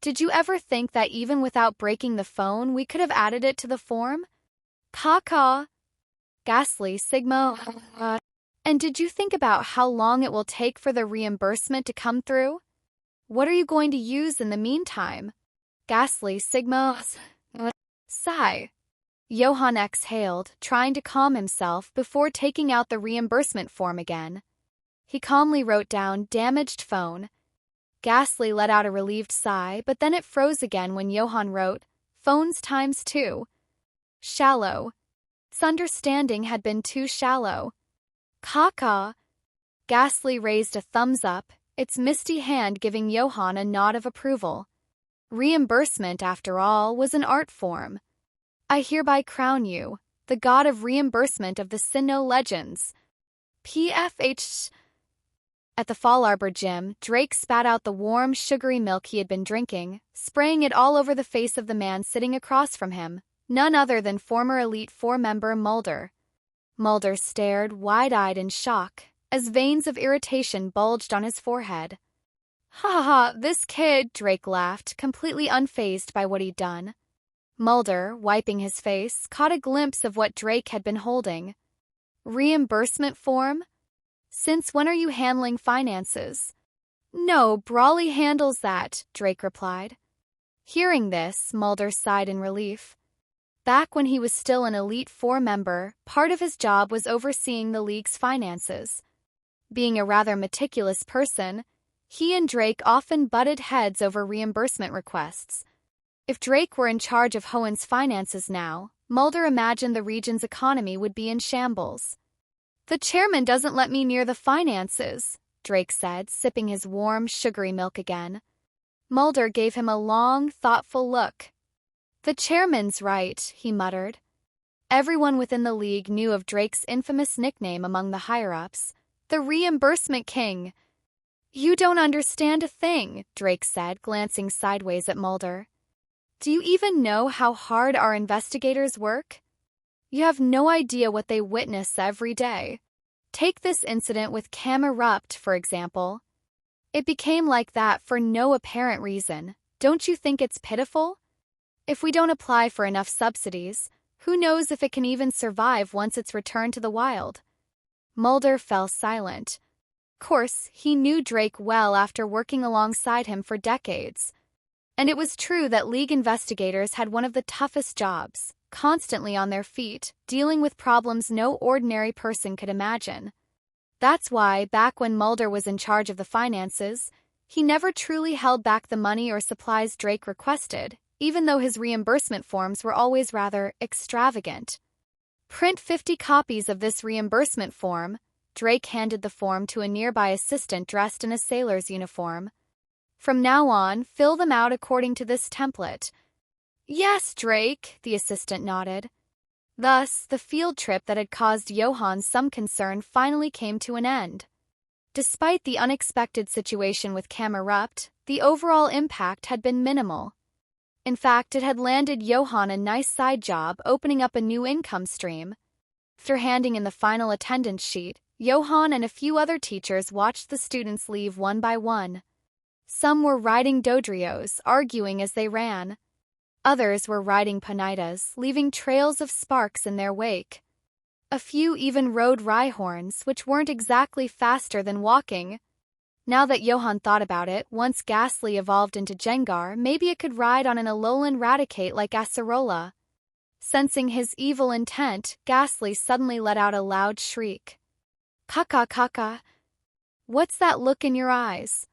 Did you ever think that even without breaking the phone, we could have added it to the form? Caca. Ghastly, Sigma. And did you think about how long it will take for the reimbursement to come through? What are you going to use in the meantime? Ghastly, Sigma. Sigh. Johan exhaled, trying to calm himself before taking out the reimbursement form again. He calmly wrote down damaged phone. Ghastly let out a relieved sigh, but then it froze again when Johan wrote, phones times 2. Shallow. Its understanding had been too shallow. Caca. Ghastly raised a thumbs up, its misty hand giving Johan a nod of approval. Reimbursement, after all, was an art form. I hereby crown you, the god of reimbursement of the Sinnoh legends. PFH. At the Fall Arbor gym, Drake spat out the warm, sugary milk he had been drinking, spraying it all over the face of the man sitting across from him, none other than former Elite Four member Mulder. Mulder stared, wide-eyed in shock, as veins of irritation bulged on his forehead. Ha ha ha, this kid, Drake laughed, completely unfazed by what he'd done. Mulder, wiping his face, caught a glimpse of what Drake had been holding. Reimbursement form? Since when are you handling finances? No, Brawley handles that, Drake replied. Hearing this, Mulder sighed in relief. Back when he was still an Elite Four member, part of his job was overseeing the league's finances. Being a rather meticulous person, he and Drake often butted heads over reimbursement requests. If Drake were in charge of Hoenn's finances now, Mulder imagined the region's economy would be in shambles. "The chairman doesn't let me near the finances," Drake said, sipping his warm, sugary milk again. Mulder gave him a long, thoughtful look. "The chairman's right," he muttered. Everyone within the league knew of Drake's infamous nickname among the higher-ups, the Reimbursement King. "You don't understand a thing," Drake said, glancing sideways at Mulder. "Do you even know how hard our investigators work? You have no idea what they witness every day. Take this incident with Camerupt, for example. It became like that for no apparent reason. Don't you think it's pitiful? If we don't apply for enough subsidies, who knows if it can even survive once it's returned to the wild?" Mulder fell silent. Of course, he knew Drake well after working alongside him for decades. And it was true that League investigators had one of the toughest jobs, constantly on their feet, dealing with problems no ordinary person could imagine. That's why, back when Mulder was in charge of the finances, he never truly held back the money or supplies Drake requested, even though his reimbursement forms were always rather extravagant. "Print 50 copies of this reimbursement form." Drake handed the form to a nearby assistant dressed in a sailor's uniform. "From now on, fill them out according to this template." "Yes, Drake," the assistant nodded. Thus, the field trip that had caused Johan some concern finally came to an end. Despite the unexpected situation with Camerupt, the overall impact had been minimal. In fact, it had landed Johan a nice side job, opening up a new income stream. After handing in the final attendance sheet, Johan and a few other teachers watched the students leave one by one. Some were riding Dodrios, arguing as they ran. Others were riding Ponitas, leaving trails of sparks in their wake. A few even rode Rhyhorns, which weren't exactly faster than walking. Now that Johan thought about it, once Ghastly evolved into Jengar, maybe it could ride on an Alolan Raticate like Acerola. Sensing his evil intent, Ghastly suddenly let out a loud shriek. "Caca, caca. What's that look in your eyes?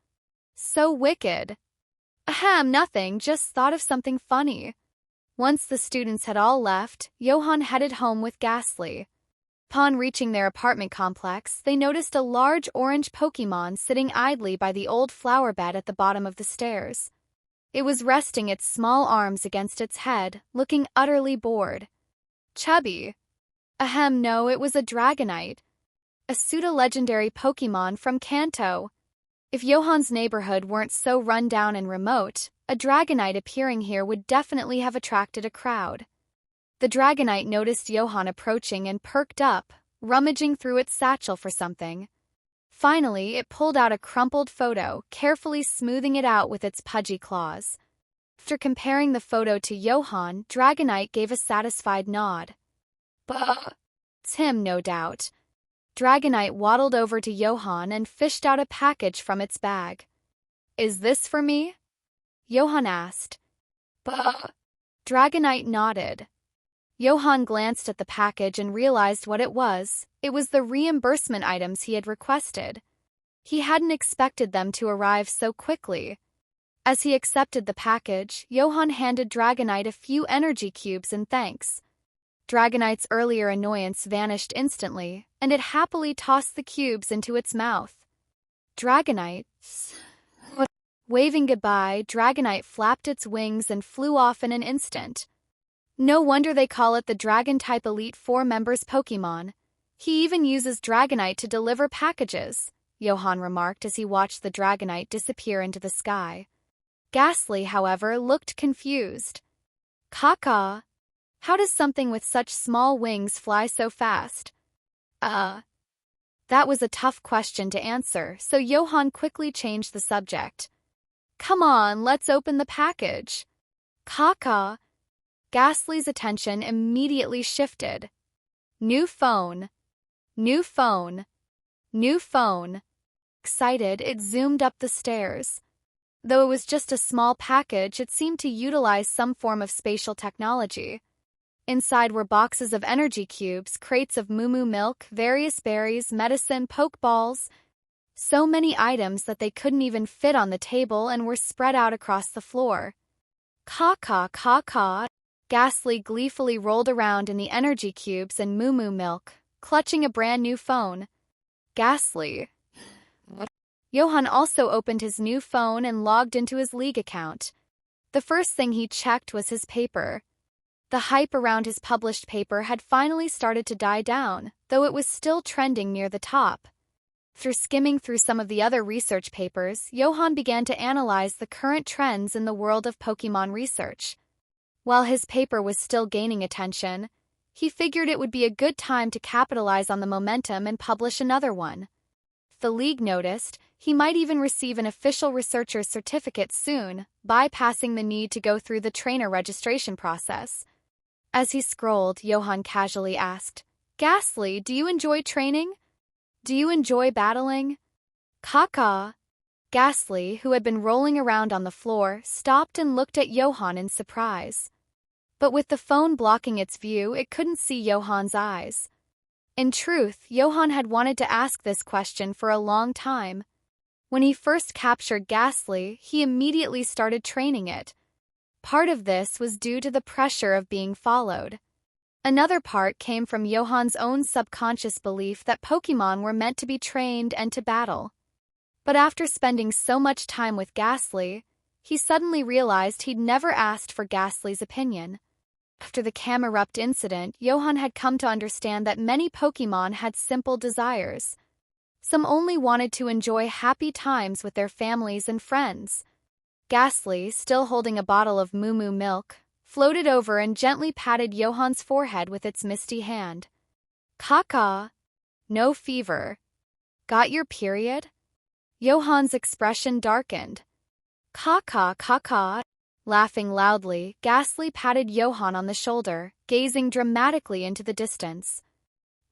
So wicked." "Ahem, nothing, just thought of something funny." Once the students had all left, Johan headed home with Ghastly. Upon reaching their apartment complex, they noticed a large orange Pokémon sitting idly by the old flower bed at the bottom of the stairs. It was resting its small arms against its head, looking utterly bored. "Chubby." "Ahem, no, it was a Dragonite. A pseudo-legendary Pokémon from Kanto." If Johan's neighborhood weren't so run down and remote, a Dragonite appearing here would definitely have attracted a crowd. The Dragonite noticed Johan approaching and perked up, rummaging through its satchel for something. Finally, it pulled out a crumpled photo, carefully smoothing it out with its pudgy claws. After comparing the photo to Johan, Dragonite gave a satisfied nod. "Bah! It's him, no doubt." Dragonite waddled over to Johan and fished out a package from its bag. "Is this for me?" Johan asked. "Bah!" Dragonite nodded. Johan glanced at the package and realized what it was. It was the reimbursement items he had requested. He hadn't expected them to arrive so quickly. As he accepted the package, Johan handed Dragonite a few energy cubes in thanks. Dragonite's earlier annoyance vanished instantly, and it happily tossed the cubes into its mouth. Dragonite. Waving goodbye, Dragonite flapped its wings and flew off in an instant. No wonder they call it the Dragon-type Elite Four members Pokémon. He even uses Dragonite to deliver packages, Johan remarked as he watched the Dragonite disappear into the sky. Ghastly, however, looked confused. "Caca. How does something with such small wings fly so fast?" That was a tough question to answer, so Johan quickly changed the subject. "Come on, let's open the package." "Caca." Ghastly's attention immediately shifted. New phone. New phone. New phone. Excited, it zoomed up the stairs. Though it was just a small package, it seemed to utilize some form of spatial technology. Inside were boxes of energy cubes, crates of moo milk, various berries, medicine, pokeballs. So many items that they couldn't even fit on the table and were spread out across the floor. Caw, caw, caw. Ghastly gleefully rolled around in the energy cubes and moo milk, clutching a brand new phone. Ghastly. Johan also opened his new phone and logged into his League account. The first thing he checked was his paper. The hype around his published paper had finally started to die down, though it was still trending near the top. After skimming through some of the other research papers, Johan began to analyze the current trends in the world of Pokémon research. While his paper was still gaining attention, he figured it would be a good time to capitalize on the momentum and publish another one. If the League noticed, he might even receive an official researcher's certificate soon, bypassing the need to go through the trainer registration process. As he scrolled, Johan casually asked, "Ghastly, do you enjoy training? Do you enjoy battling?" Caw. Ghastly, who had been rolling around on the floor, stopped and looked at Johan in surprise. But with the phone blocking its view, it couldn't see Johan's eyes. In truth, Johan had wanted to ask this question for a long time. When he first captured Ghastly, he immediately started training it. Part of this was due to the pressure of being followed. Another part came from Johan's own subconscious belief that Pokémon were meant to be trained and to battle. But after spending so much time with Ghastly, he suddenly realized he'd never asked for Ghastly's opinion. After the Camerupt incident, Johan had come to understand that many Pokémon had simple desires. Some only wanted to enjoy happy times with their families and friends. Ghastly, still holding a bottle of moo milk, floated over and gently patted Johan's forehead with its misty hand. Caw. No fever. Got your period? Johan's expression darkened. Caw. Laughing loudly, Ghastly patted Johan on the shoulder, gazing dramatically into the distance.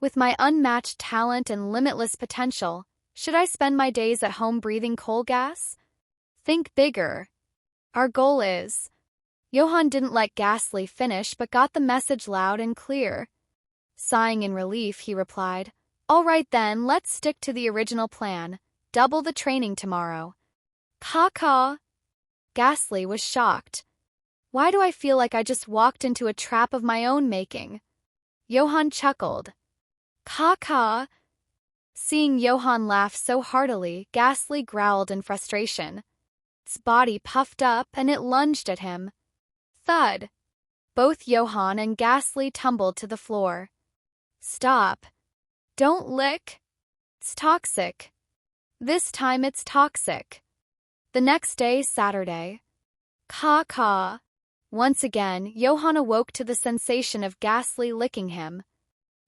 With my unmatched talent and limitless potential, should I spend my days at home breathing coal gas? Think bigger. Our goal is... Johan didn't let Ghastly finish but got the message loud and clear. Sighing in relief, he replied, "All right then, let's stick to the original plan. Double the training tomorrow." Caw. Ghastly was shocked. Why do I feel like I just walked into a trap of my own making? Johan chuckled. Caw. Seeing Johan laugh so heartily, Ghastly growled in frustration. Its body puffed up and it lunged at him. Thud. Both Johan and Ghastly tumbled to the floor. Stop. Don't lick. It's toxic. This time it's toxic. The next day, Saturday. Caw. Once again, Johan awoke to the sensation of Ghastly licking him.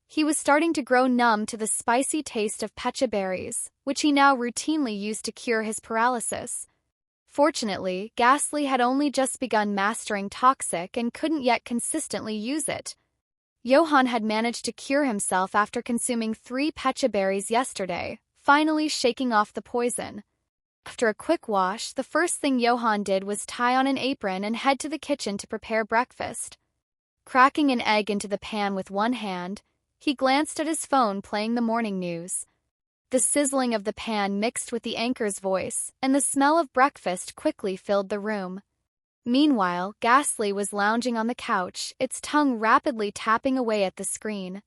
He was starting to grow numb to the spicy taste of pecha berries, which he now routinely used to cure his paralysis. Fortunately, Ghastly had only just begun mastering Toxic and couldn't yet consistently use it. Johan had managed to cure himself after consuming 3 pecha berries yesterday, finally shaking off the poison. After a quick wash, the first thing Johan did was tie on an apron and head to the kitchen to prepare breakfast. Cracking an egg into the pan with one hand, he glanced at his phone playing the morning news. The sizzling of the pan mixed with the anchor's voice, and the smell of breakfast quickly filled the room. Meanwhile, Ghastly was lounging on the couch, its tongue rapidly tapping away at the screen.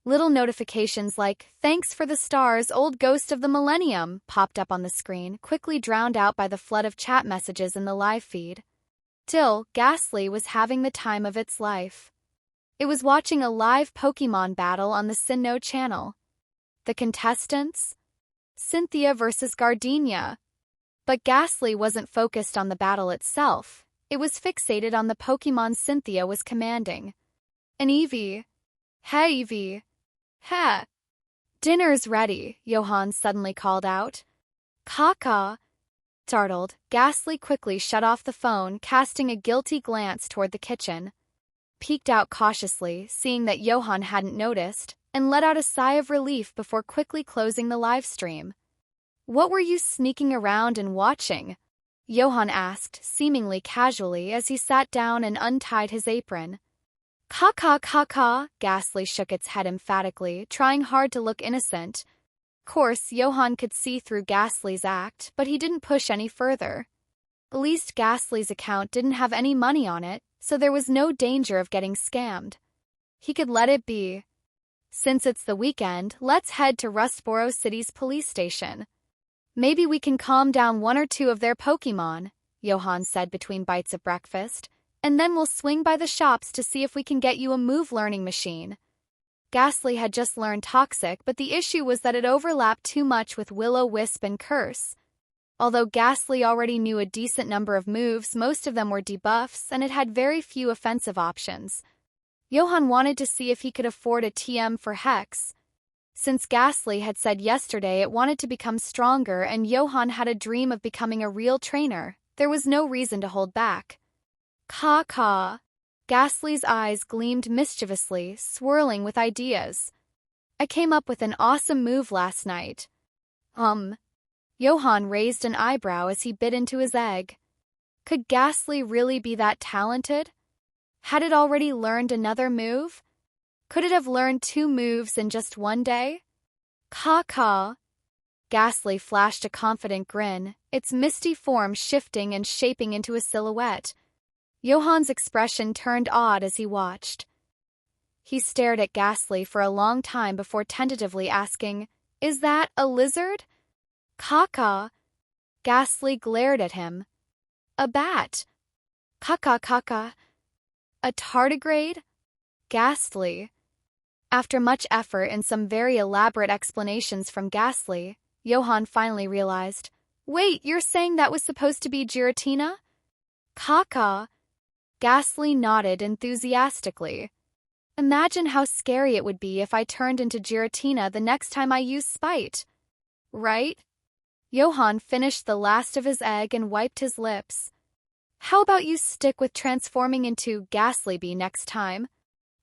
Little notifications like, "Thanks for the stars, old ghost of the millennium," popped up on the screen, quickly drowned out by the flood of chat messages in the live feed. Still, Ghastly was having the time of its life. It was watching a live Pokémon battle on the Sinnoh channel. The contestants? Cynthia versus Gardenia. But Ghastly wasn't focused on the battle itself. It was fixated on the Pokémon Cynthia was commanding. An Eevee. Hey, Eevee. Heh. Dinner's ready, Johan suddenly called out. Caw. Startled, Ghastly quickly shut off the phone, casting a guilty glance toward the kitchen. Peeked out cautiously, seeing that Johan hadn't noticed, and let out a sigh of relief before quickly closing the live stream. "What were you sneaking around and watching?" Johan asked, seemingly casually, as he sat down and untied his apron. Caw. Ghastly shook its head emphatically, trying hard to look innocent. Of course, Johan could see through Ghastly's act, but he didn't push any further. At least Ghastly's account didn't have any money on it, so there was no danger of getting scammed. He could let it be. Since it's the weekend, let's head to Rustboro City's police station. Maybe we can calm down one or two of their Pokémon, Johan said between bites of breakfast, and then we'll swing by the shops to see if we can get you a move-learning machine. Ghastly had just learned Toxic, but the issue was that it overlapped too much with Will-O-Wisp and Curse. Although Ghastly already knew a decent number of moves, most of them were debuffs, and it had very few offensive options. Johan wanted to see if he could afford a TM for Hex. Since Ghastly had said yesterday it wanted to become stronger and Johan had a dream of becoming a real trainer, there was no reason to hold back. Caw. Ghastly's eyes gleamed mischievously, swirling with ideas. I came up with an awesome move last night. Johan raised an eyebrow as he bit into his egg. Could Ghastly really be that talented? Had it already learned another move? Could it have learned 2 moves in just one day? Caw. Ghastly flashed a confident grin, its misty form shifting and shaping into a silhouette. Johan's expression turned odd as he watched. He stared at Ghastly for a long time before tentatively asking, "Is that a lizard?" Caw. Ghastly glared at him. "A bat." Caw. A tardigrade? Ghastly. After much effort and some very elaborate explanations from Ghastly, Johan finally realized, "Wait, you're saying that was supposed to be Giratina?" Caw. Ghastly nodded enthusiastically. Imagine how scary it would be if I turned into Giratina the next time I use Spite. Right? Johan finished the last of his egg and wiped his lips. How about you stick with transforming into Ghastly next time?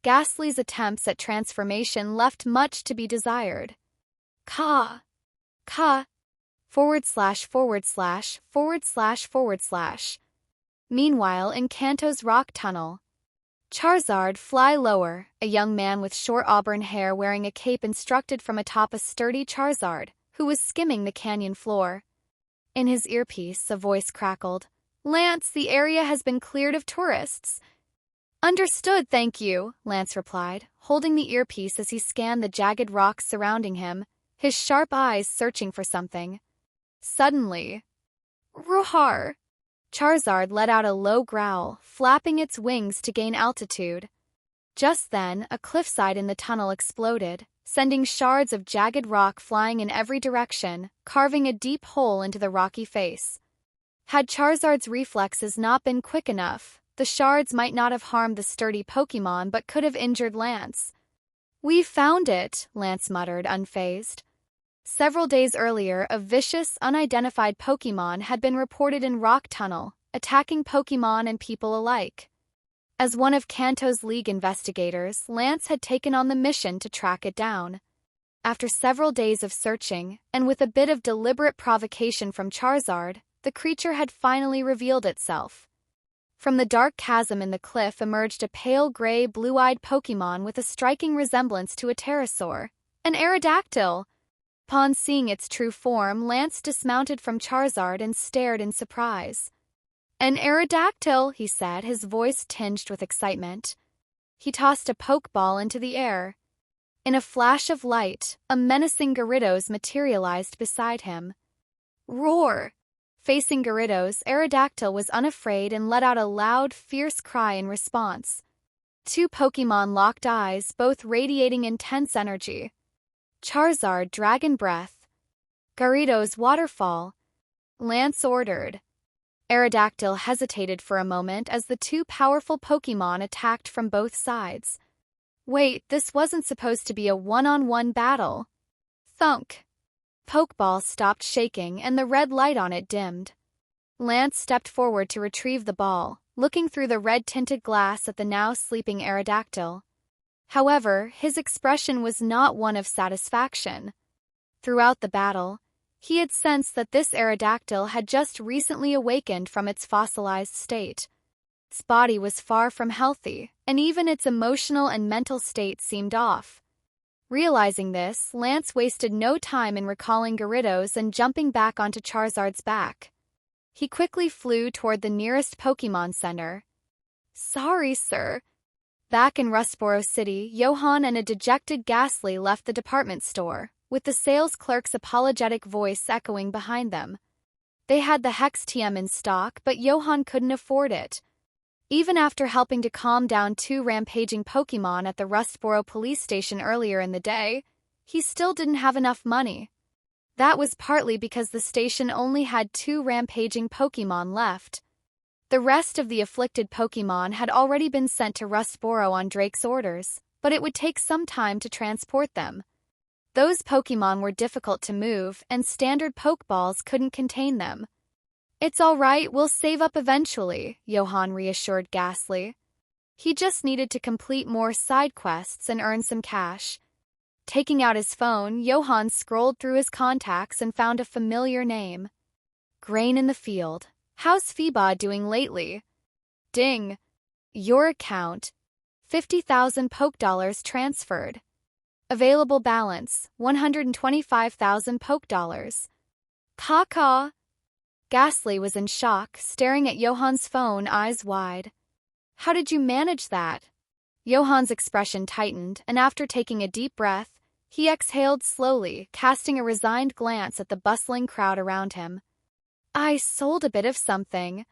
Ghastly's attempts at transformation left much to be desired. Caw. ///////. Meanwhile, in Kanto's rock tunnel. Charizard, fly lower, a young man with short auburn hair wearing a cape instructed from atop a sturdy Charizard, who was skimming the canyon floor. In his earpiece, a voice crackled. "Lance, the area has been cleared of tourists." "Understood, thank you," Lance replied, holding the earpiece as he scanned the jagged rocks surrounding him, his sharp eyes searching for something. Suddenly, roar! Charizard let out a low growl, flapping its wings to gain altitude. Just then, a cliffside in the tunnel exploded, sending shards of jagged rock flying in every direction, carving a deep hole into the rocky face. Had Charizard's reflexes not been quick enough, the shards might not have harmed the sturdy Pokémon but could have injured Lance. "We found it," Lance muttered, unfazed. Several days earlier, a vicious, unidentified Pokémon had been reported in Rock Tunnel, attacking Pokémon and people alike. As one of Kanto's League investigators, Lance had taken on the mission to track it down. After several days of searching, and with a bit of deliberate provocation from Charizard, the creature had finally revealed itself. From the dark chasm in the cliff emerged a pale gray, blue-eyed Pokémon with a striking resemblance to a pterosaur, an Aerodactyl. Upon seeing its true form, Lance dismounted from Charizard and stared in surprise. "An Aerodactyl," he said, his voice tinged with excitement. He tossed a Pokeball into the air. In a flash of light, a menacing Gyarados materialized beside him. Roar! Facing Gyarados, Aerodactyl was unafraid and let out a loud, fierce cry in response. 2 Pokémon locked eyes, both radiating intense energy. Charizard, Dragon Breath. Gyarados, Waterfall. Lance ordered. Aerodactyl hesitated for a moment as the 2 powerful Pokémon attacked from both sides. Wait, this wasn't supposed to be a one-on-one battle. Thunk. Pokeball stopped shaking and the red light on it dimmed. Lance stepped forward to retrieve the ball, looking through the red-tinted glass at the now sleeping Aerodactyl. However, his expression was not one of satisfaction. Throughout the battle, he had sensed that this Aerodactyl had just recently awakened from its fossilized state. Its body was far from healthy, and even its emotional and mental state seemed off. Realizing this, Lance wasted no time in recalling Gyarados and jumping back onto Charizard's back. He quickly flew toward the nearest Pokémon Center. "Sorry, sir." Back in Rustboro City, Johan and a dejected Ghastly left the department store, with the sales clerk's apologetic voice echoing behind them. They had the Hex TM in stock, but Johan couldn't afford it. Even after helping to calm down 2 rampaging Pokémon at the Rustboro police station earlier in the day, he still didn't have enough money. That was partly because the station only had 2 rampaging Pokémon left. The rest of the afflicted Pokémon had already been sent to Rustboro on Drake's orders, but it would take some time to transport them. Those Pokémon were difficult to move, and standard Pokeballs couldn't contain them. "It's all right, we'll save up eventually," Johan reassured Ghastly. He just needed to complete more side quests and earn some cash. Taking out his phone, Johan scrolled through his contacts and found a familiar name. "Grain in the field. How's Phoeba doing lately?" "Ding. Your account. 50,000 Poke Dollars transferred. Available balance, 125,000 Poke Dollars. Caw. Ghastly was in shock, staring at Johan's phone, eyes wide. "How did you manage that?" Johan's expression tightened, and after taking a deep breath, he exhaled slowly, casting a resigned glance at the bustling crowd around him. "I sold a bit of something."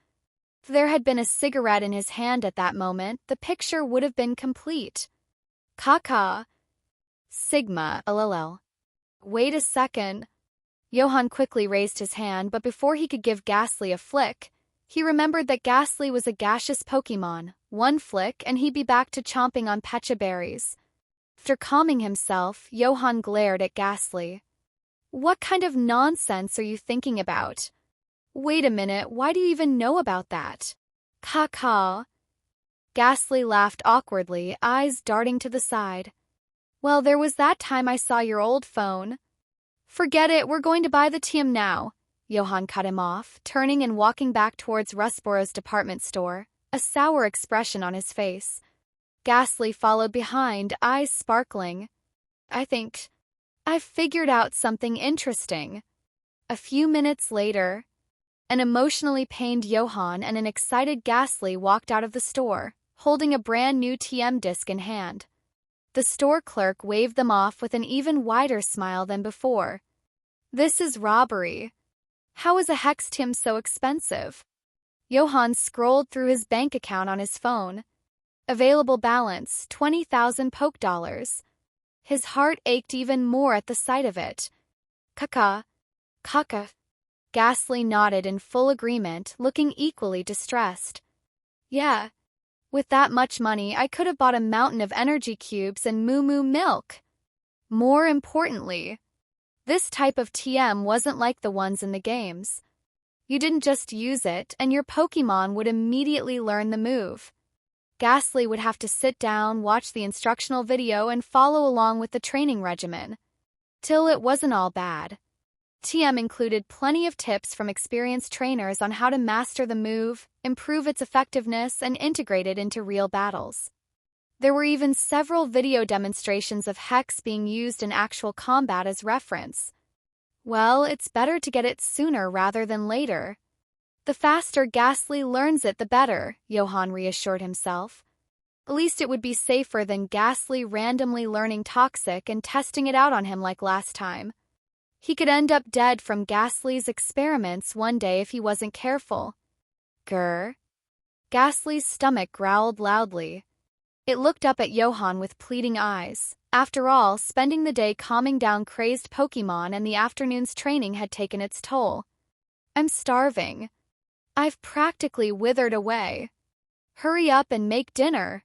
If there had been a cigarette in his hand at that moment, the picture would have been complete. "Caw. Sigma, lol. Wait a second." Johan quickly raised his hand, but before he could give Ghastly a flick, he remembered that Ghastly was a gaseous Pokémon. One flick, and he'd be back to chomping on Pecha berries. After calming himself, Johan glared at Ghastly. "What kind of nonsense are you thinking about? Wait a minute, why do you even know about that?" Caw. Ghastly laughed awkwardly, eyes darting to the side. "Well, there was that time I saw your old phone." "Forget it, we're going to buy the TM now." Johan cut him off, turning and walking back towards Rustboro's department store, a sour expression on his face. Ghastly followed behind, eyes sparkling. "I think I've figured out something interesting." A few minutes later, an emotionally pained Johan and an excited Ghastly walked out of the store, holding a brand new TM disc in hand. The store clerk waved them off with an even wider smile than before. "This is robbery. How is a Hex TM so expensive?" Johan scrolled through his bank account on his phone. Available balance, 20,000 Poke Dollars. His heart ached even more at the sight of it. Caca. Ghastly nodded in full agreement, looking equally distressed. "Yeah. With that much money, I could have bought a mountain of energy cubes and moo milk. More importantly, this type of TM wasn't like the ones in the games. You didn't just use it, and your Pokémon would immediately learn the move. Ghastly would have to sit down, watch the instructional video, and follow along with the training regimen. Till it wasn't all bad. TM included plenty of tips from experienced trainers on how to master the move, improve its effectiveness, and integrate it into real battles. There were even several video demonstrations of Hex being used in actual combat as reference. Well, it's better to get it sooner rather than later. The faster Ghastly learns it, the better, Johan reassured himself. At least it would be safer than Ghastly randomly learning Toxic and testing it out on him like last time. He could end up dead from Ghastly's experiments one day if he wasn't careful. Grr. Ghastly's stomach growled loudly. It looked up at Johan with pleading eyes. After all, spending the day calming down crazed Pokémon and the afternoon's training had taken its toll. "I'm starving. I've practically withered away. Hurry up and make dinner."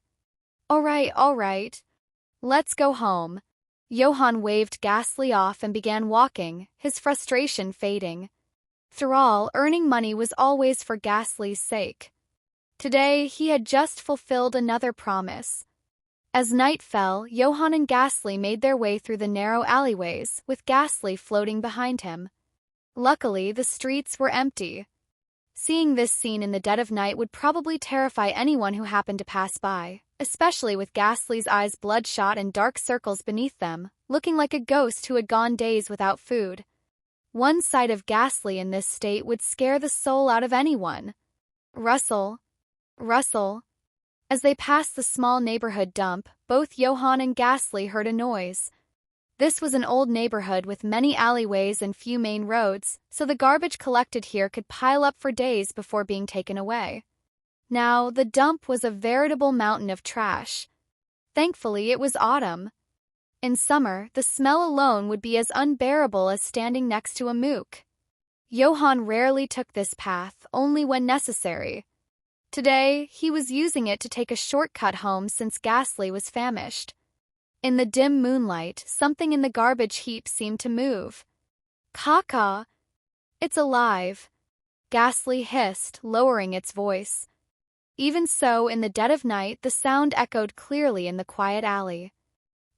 All right. Let's go home." Johan waved Ghastly off and began walking, his frustration fading. After all, earning money was always for Ghastly's sake. Today, he had just fulfilled another promise. As night fell, Johan and Ghastly made their way through the narrow alleyways, with Ghastly floating behind him. Luckily, the streets were empty. Seeing this scene in the dead of night would probably terrify anyone who happened to pass by, especially with Ghastly's eyes bloodshot and dark circles beneath them, looking like a ghost who had gone days without food. One sight of Ghastly in this state would scare the soul out of anyone. Rustle. Rustle. As they passed the small neighborhood dump, both Johan and Ghastly heard a noise. This was an old neighborhood with many alleyways and few main roads, so the garbage collected here could pile up for days before being taken away. Now, the dump was a veritable mountain of trash. Thankfully, it was autumn. In summer, the smell alone would be as unbearable as standing next to a mook. Johan rarely took this path, only when necessary. Today, he was using it to take a shortcut home since Ghastly was famished. In the dim moonlight, something in the garbage heap seemed to move. "Caw-caw! It's alive," Ghastly hissed, lowering its voice. Even so, in the dead of night, the sound echoed clearly in the quiet alley.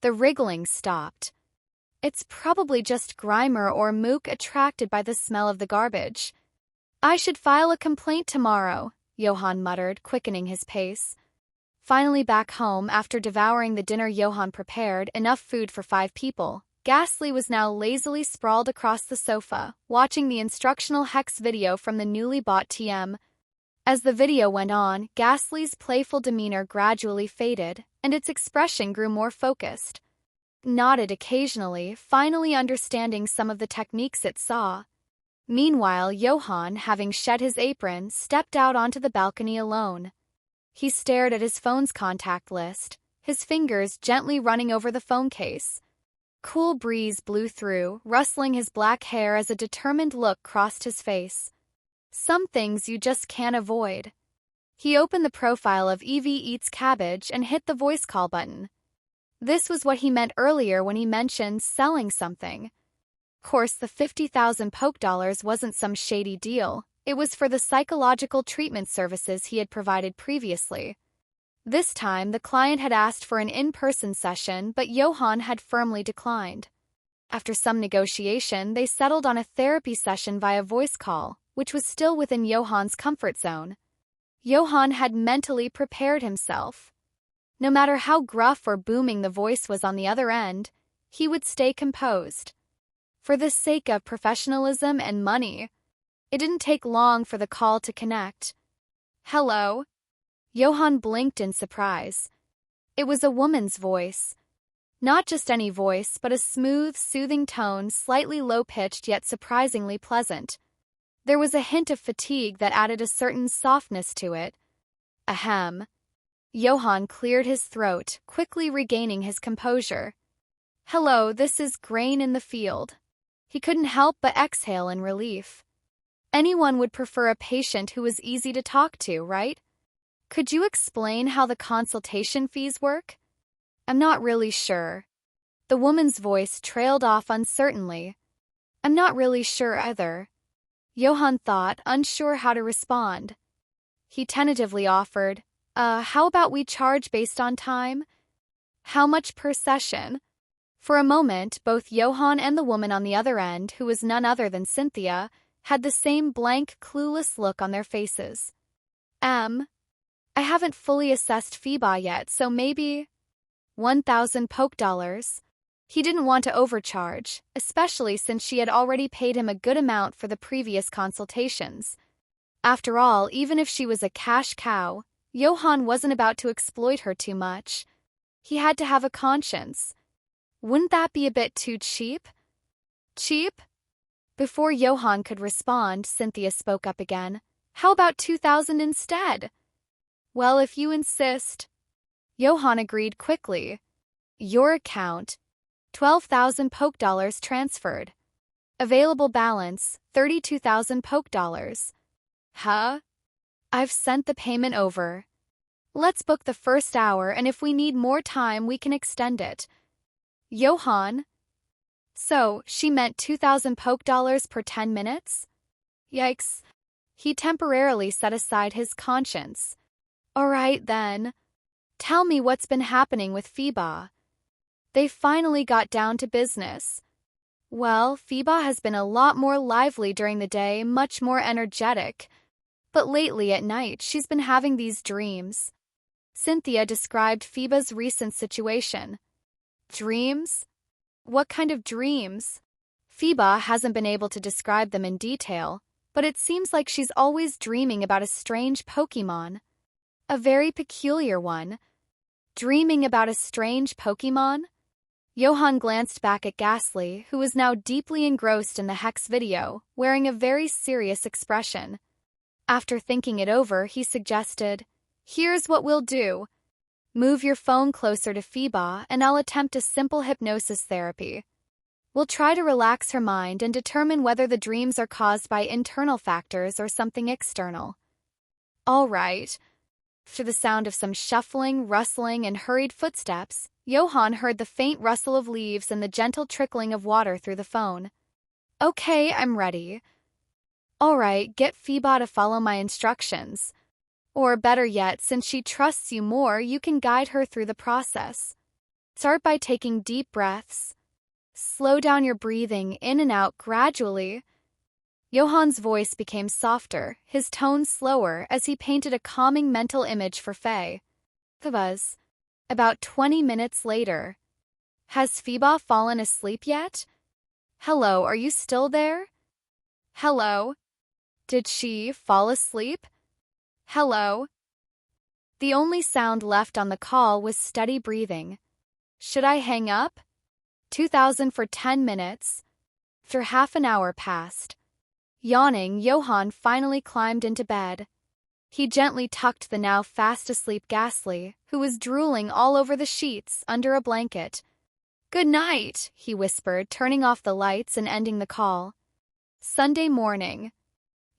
The wriggling stopped. "It's probably just Grimer or Mook attracted by the smell of the garbage. I should file a complaint tomorrow," Johan muttered, quickening his pace. Finally back home, after devouring the dinner Johan prepared, enough food for 5 people, Ghastly was now lazily sprawled across the sofa, watching the instructional hex video from the newly bought TM. As the video went on, Ghastly's playful demeanor gradually faded, and its expression grew more focused. Nodded occasionally, finally understanding some of the techniques it saw. Meanwhile, Johan, having shed his apron, stepped out onto the balcony alone. He stared at his phone's contact list, his fingers gently running over the phone case. Cool breeze blew through, rustling his black hair as a determined look crossed his face. Some things you just can't avoid. He opened the profile of Evie Eats Cabbage and hit the voice call button. This was what he meant earlier when he mentioned selling something. Of course, the 50,000 poke dollars wasn't some shady deal. It was for the psychological treatment services he had provided previously. This time, the client had asked for an in-person session, but Johan had firmly declined. After some negotiation, they settled on a therapy session via voice call, which was still within Johan's comfort zone. Johan had mentally prepared himself. No matter how gruff or booming the voice was on the other end, he would stay composed. For the sake of professionalism and money. It didn't take long for the call to connect. "Hello?" Johan blinked in surprise. It was a woman's voice. Not just any voice, but a smooth, soothing tone, slightly low-pitched yet surprisingly pleasant. There was a hint of fatigue that added a certain softness to it. Ahem. Johan cleared his throat, quickly regaining his composure. "Hello, this is Grain in the Field." He couldn't help but exhale in relief. Anyone would prefer a patient who was easy to talk to, right? "Could you explain how the consultation fees work?" "I'm not really sure." The woman's voice trailed off uncertainly. "I'm not really sure either." Johan thought, unsure how to respond. He tentatively offered, how about we charge based on time? How much per session?" For a moment, both Johan and the woman on the other end, who was none other than Cynthia, had the same blank, clueless look on their faces. I haven't fully assessed FIBA yet, so maybe 1,000 poke dollars. He didn't want to overcharge, especially since she had already paid him a good amount for the previous consultations. After all, even if she was a cash cow, Johan wasn't about to exploit her too much. He had to have a conscience. Wouldn't that be a bit too cheap? Cheap? Before Johan could respond, Cynthia spoke up again. "How about 2,000 instead?" "Well, if you insist." Johan agreed quickly. "Your account, 12,000 poke dollars transferred. Available balance, 32,000 poke dollars. Huh? I've sent the payment over. Let's book the first hour, and if we need more time, we can extend it." Johan? So, she meant 2,000 poke dollars per 10 minutes? Yikes. He temporarily set aside his conscience. "All right, then. Tell me what's been happening with FIBA." They finally got down to business. "Well, FIBA has been a lot more lively during the day, much more energetic. but lately at night she's been having these dreams. Cynthia described Phoebe's recent situation. Dreams? What kind of dreams? Phoebe hasn't been able to describe them in detail, but it seems like she's always dreaming about a strange Pokémon. A very peculiar one. Dreaming about a strange Pokémon? Johan glanced back at Ghastly, who was now deeply engrossed in the Hex video, wearing a very serious expression. After thinking it over, he suggested, "Here's what we'll do. Move your phone closer to Phoebe and I'll attempt a simple hypnosis therapy. We'll try to relax her mind and determine whether the dreams are caused by internal factors or something external." All right. Through the sound of some shuffling, rustling, and hurried footsteps, Johan heard the faint rustle of leaves and the gentle trickling of water through the phone. "Okay, I'm ready." "All right, get Phoebe to follow my instructions. Or better yet, since she trusts you more, you can guide her through the process. Start by taking deep breaths. Slow down your breathing in and out gradually." Johan's voice became softer, his tone slower as he painted a calming mental image for Faye. The buzz. About 20 minutes later. "Has Phoebe fallen asleep yet? Hello, are you still there? Hello? Did she fall asleep? Hello?" The only sound left on the call was steady breathing. "Should I hang up?" 2000 for 10 minutes. After half an hour passed. Yawning, Johan finally climbed into bed. He gently tucked the now fast asleep Ghastly, who was drooling all over the sheets, under a blanket. "Good night," he whispered, turning off the lights and ending the call. Sunday morning.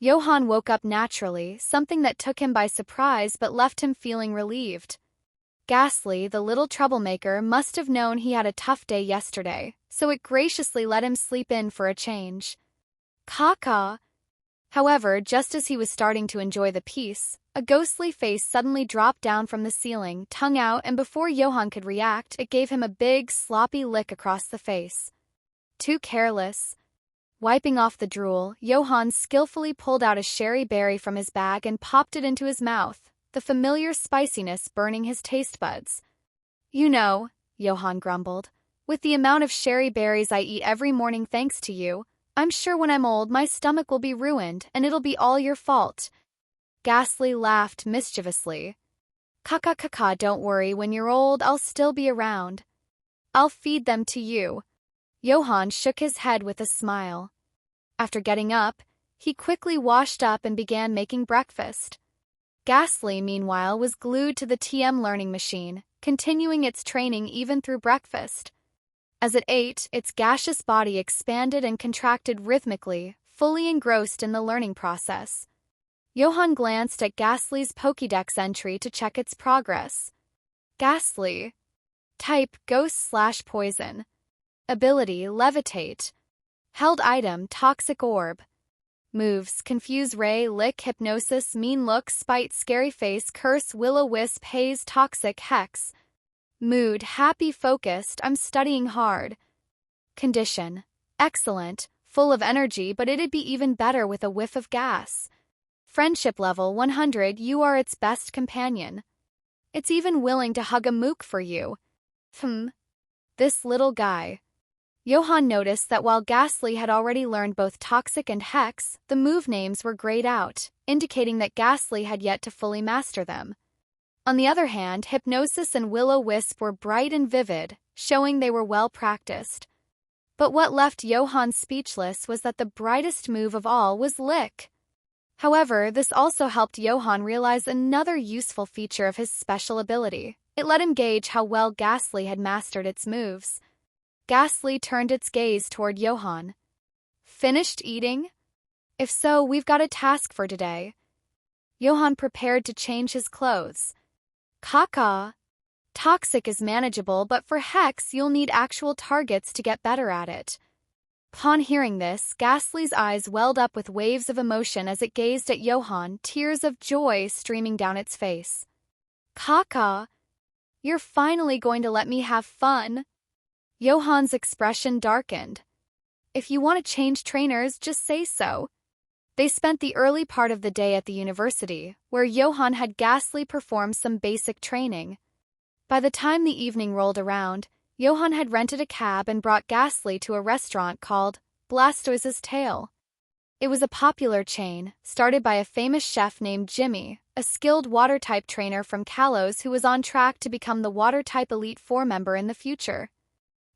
Johan woke up naturally, something that took him by surprise but left him feeling relieved. Ghastly, the little troublemaker, must have known he had a tough day yesterday, so it graciously let him sleep in for a change. Caca. However, just as he was starting to enjoy the peace, a ghostly face suddenly dropped down from the ceiling, tongue out, and before Johan could react, it gave him a big, sloppy lick across the face. Too careless. Wiping off the drool, Johan skillfully pulled out a sherry berry from his bag and popped it into his mouth, the familiar spiciness burning his taste buds. "You know," Johan grumbled, "with the amount of sherry berries I eat every morning thanks to you, I'm sure when I'm old my stomach will be ruined and it'll be all your fault." Ghastly laughed mischievously. "Caca, don't worry, when you're old I'll still be around. I'll feed them to you." Johan shook his head with a smile. After getting up, he quickly washed up and began making breakfast. Ghastly, meanwhile, was glued to the TM learning machine, continuing its training even through breakfast. As it ate, its gaseous body expanded and contracted rhythmically, fully engrossed in the learning process. Johan glanced at Ghastly's Pokédex entry to check its progress. Ghastly. Type Ghost/Poison. Ability Levitate. Held item Toxic Orb. Moves Confuse Ray, Lick, Hypnosis, Mean Look, Spite, Scary Face, Curse, Will-O-Wisp, Haze, Toxic, Hex. Mood Happy, Focused, I'm studying hard. Condition Excellent, full of energy, but it'd be even better with a whiff of gas. Friendship level 100, you are its best companion. It's even willing to hug a mook for you. This little guy. Johan noticed that while Ghastly had already learned both Toxic and Hex, the move names were grayed out, indicating that Ghastly had yet to fully master them. On the other hand, Hypnosis and Will-O-Wisp were bright and vivid, showing they were well practiced. But what left Johan speechless was that the brightest move of all was Lick. However, this also helped Johan realize another useful feature of his special ability. It let him gauge how well Ghastly had mastered its moves. Ghastly turned its gaze toward Johan. "Finished eating? If so, we've got a task for today." Johan prepared to change his clothes. Caca. Toxic is manageable, but for Hex, you'll need actual targets to get better at it. Upon hearing this, Ghastly's eyes welled up with waves of emotion as it gazed at Johan, tears of joy streaming down its face. Caca. You're finally going to let me have fun. Johan's expression darkened. If you want to change trainers, just say so. They spent the early part of the day at the university, where Johan had Ghastly perform some basic training. By the time the evening rolled around, Johan had rented a cab and brought Ghastly to a restaurant called Blastoise's Tail. It was a popular chain, started by a famous chef named Jimmy, a skilled water-type trainer from Kalos who was on track to become the water-type Elite Four member in the future.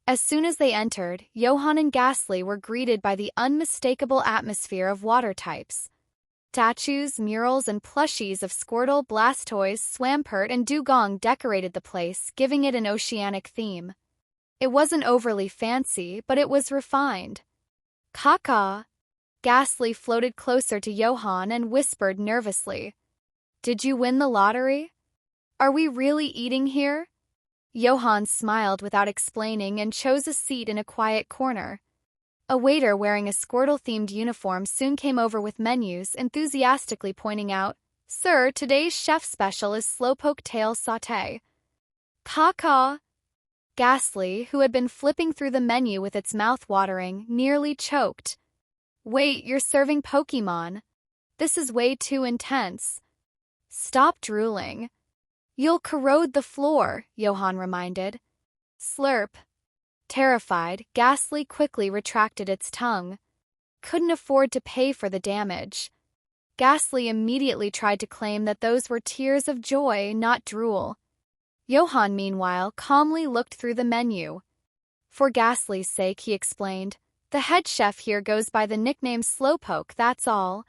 As soon as they entered, Johan and Ghastly were greeted by the unmistakable atmosphere of water types. Statues, murals, and plushies of Squirtle, Blastoise, Swampert, and Dugong decorated the place, giving it an oceanic theme. It wasn't overly fancy, but it was refined. Caca! Ghastly floated closer to Johan and whispered nervously. Did you win the lottery? Are we really eating here? Johan smiled without explaining and chose a seat in a quiet corner. A waiter wearing a Squirtle-themed uniform soon came over with menus, enthusiastically pointing out, Sir, today's chef special is Slowpoke Tail Sauté. Caca! Ghastly, who had been flipping through the menu with its mouth watering, nearly choked. Wait, you're serving Pokémon. This is way too intense. Stop drooling. You'll corrode the floor, Johan reminded. Slurp. Terrified, Ghastly quickly retracted its tongue. Couldn't afford to pay for the damage. Ghastly immediately tried to claim that those were tears of joy, not drool. Johan, meanwhile, calmly looked through the menu. For Ghastly's sake, he explained, the head chef here goes by the nickname Slowpoke, that's all.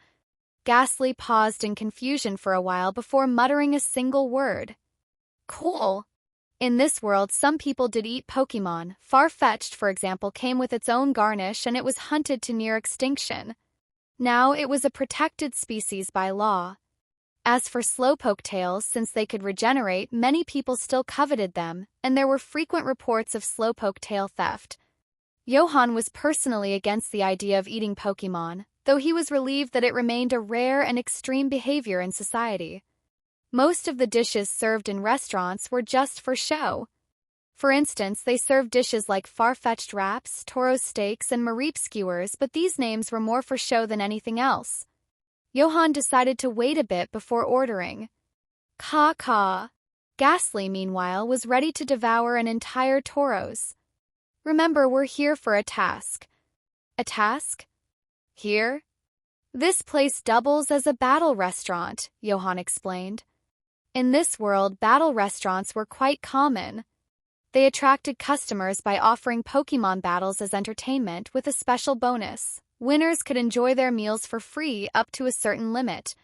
Ghastly paused in confusion for a while before muttering a single word. Cool. In this world, some people did eat Pokémon. Far-fetched, for example, came with its own garnish and it was hunted to near extinction. Now it was a protected species by law. As for Slowpoke tails, since they could regenerate, many people still coveted them, and there were frequent reports of Slowpoke tail theft. Johan was personally against the idea of eating Pokémon, though he was relieved that it remained a rare and extreme behavior in society. Most of the dishes served in restaurants were just for show. For instance, they served dishes like far-fetched wraps, Toro steaks, and Mareep skewers, but these names were more for show than anything else. Johan decided to wait a bit before ordering. Caw. Ghastly, meanwhile, was ready to devour an entire Toro's. Remember, we're here for a task. A task? Here? This place doubles as a battle restaurant, Johan explained. In this world, battle restaurants were quite common. They attracted customers by offering Pokémon battles as entertainment with a special bonus. Winners could enjoy their meals for free up to a certain limit.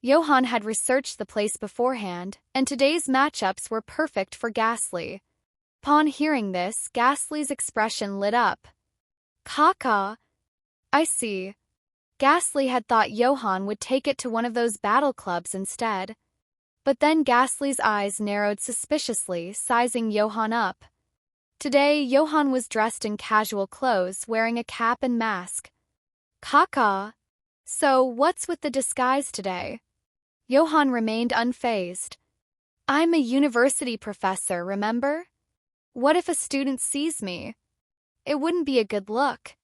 Johan had researched the place beforehand, and today's matchups were perfect for Ghastly. Upon hearing this, Ghastly's expression lit up. Caca. I see. Ghastly had thought Johan would take it to one of those battle clubs instead. But then Ghastly's eyes narrowed suspiciously, sizing Johan up. Today, Johan was dressed in casual clothes, wearing a cap and mask. Caca. So, what's with the disguise today? Johan remained unfazed. I'm a university professor, remember? What if a student sees me? It wouldn't be a good look.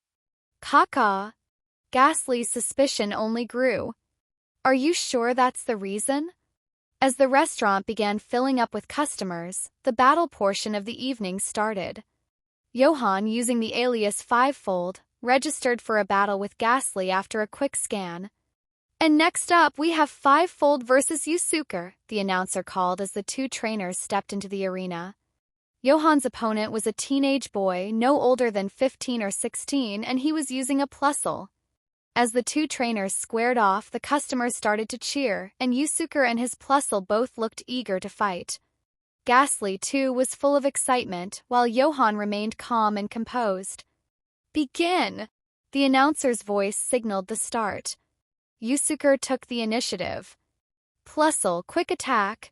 Caca. Ghastly's suspicion only grew. Are you sure that's the reason? As the restaurant began filling up with customers, the battle portion of the evening started. Johan, using the alias Fivefold, registered for a battle with Ghastly after a quick scan. And next up, we have Fivefold versus Yusuker, the announcer called as the two trainers stepped into the arena. Johan's opponent was a teenage boy, no older than 15 or 16, and he was using a Plusle. As the two trainers squared off, the customers started to cheer, and Yusuker and his Plusle both looked eager to fight. Ghastly, too, was full of excitement, while Johan remained calm and composed. Begin! The announcer's voice signaled the start. Yusuker took the initiative. Plusle, quick attack!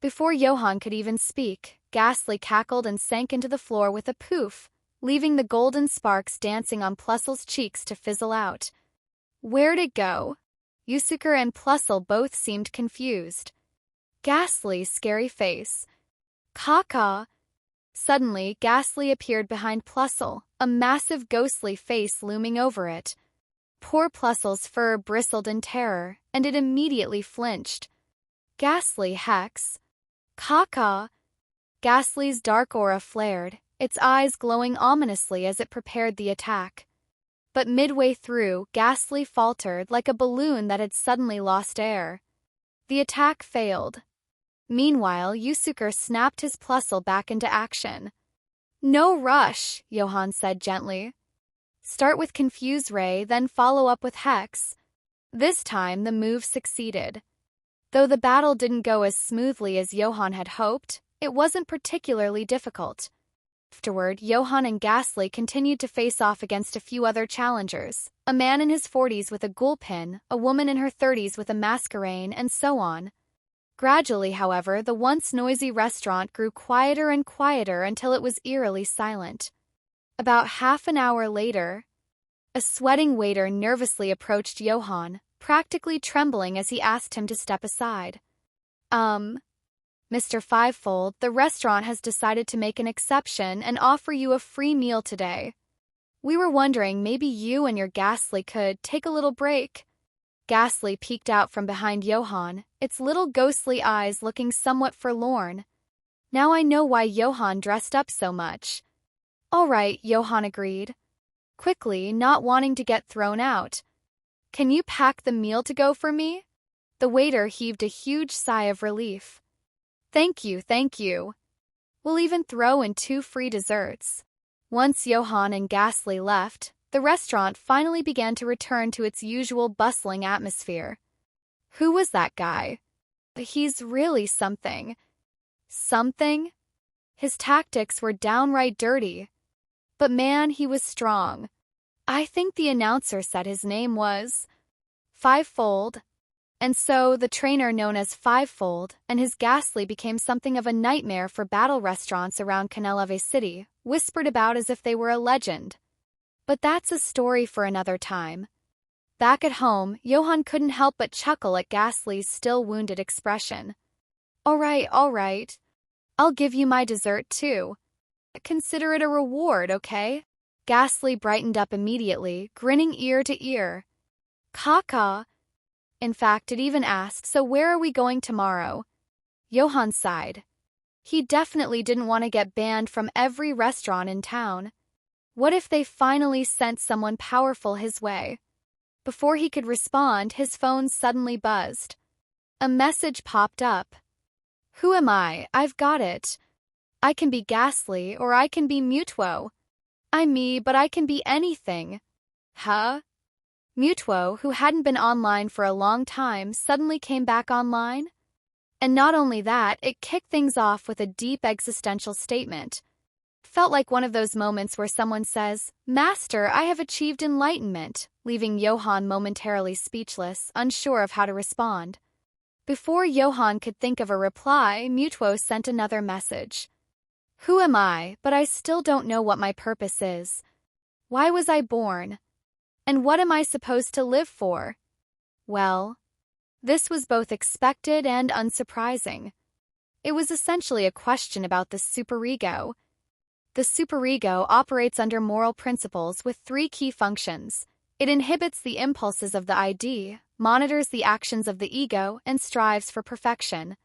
Before Johan could even speak, Ghastly cackled and sank into the floor with a poof, leaving the golden sparks dancing on Plusle's cheeks to fizzle out. Where'd it go? Yusuker and Plusle both seemed confused. Ghastly, scary face. Caca. Suddenly, Ghastly appeared behind Plusle, a massive ghostly face looming over it. Poor Plusle's fur bristled in terror, and it immediately flinched. Ghastly hex. Caw-caw. Ghastly's dark aura flared, its eyes glowing ominously as it prepared the attack. But midway through, Ghastly faltered like a balloon that had suddenly lost air. The attack failed. Meanwhile, Yusuke snapped his Plusle back into action. No rush, Johan said gently. Start with Confuse Ray, then follow up with Hex. This time, the move succeeded. Though the battle didn't go as smoothly as Johan had hoped, it wasn't particularly difficult. Afterward, Johan and Ghastly continued to face off against a few other challengers, a man in his 40s with a ghoul pin, a woman in her 30s with a masquerade, and so on. Gradually, however, the once noisy restaurant grew quieter and quieter until it was eerily silent. About half an hour later, a sweating waiter nervously approached Johan, practically trembling as he asked him to step aside. Mr. Fivefold, the restaurant has decided to make an exception and offer you a free meal today. We were wondering maybe you and your Ghastly could take a little break. Ghastly peeked out from behind Johan, its little ghostly eyes looking somewhat forlorn. Now I know why Johan dressed up so much. All right, Johan agreed. Quickly, not wanting to get thrown out. Can you pack the meal to go for me? The waiter heaved a huge sigh of relief. Thank you, thank you. We'll even throw in 2 free desserts. Once Johan and Ghastly left, the restaurant finally began to return to its usual bustling atmosphere. Who was that guy? He's really something. Something? His tactics were downright dirty. But man, he was strong. I think the announcer said his name was Fivefold. And so, the trainer known as Fivefold and his Ghastly became something of a nightmare for battle restaurants around Canelave City, whispered about as if they were a legend. But that's a story for another time. Back at home, Johan couldn't help but chuckle at Ghastly's still wounded expression. All right. I'll give you my dessert too. Consider it a reward, okay? Ghastly brightened up immediately, grinning ear to ear. Caw-caw. In fact, it even asked, so where are we going tomorrow? Johan sighed. He definitely didn't want to get banned from every restaurant in town. What if they finally sent someone powerful his way? Before he could respond, his phone suddenly buzzed. A message popped up. Who am I? I've got it. I can be Ghastly or I can be Mewtwo. I'm me, but I can be anything. Huh? Mewtwo, who hadn't been online for a long time, suddenly came back online. And not only that, it kicked things off with a deep existential statement. Felt like one of those moments where someone says, Master, I have achieved enlightenment, leaving Johan momentarily speechless, unsure of how to respond. Before Johan could think of a reply, Mewtwo sent another message. Who am I, but I still don't know what my purpose is. Why was I born? And what am I supposed to live for? Well, this was both expected and unsurprising. It was essentially a question about the superego. The superego operates under moral principles with 3 key functions. It inhibits the impulses of the ID, monitors the actions of the ego, and strives for perfection.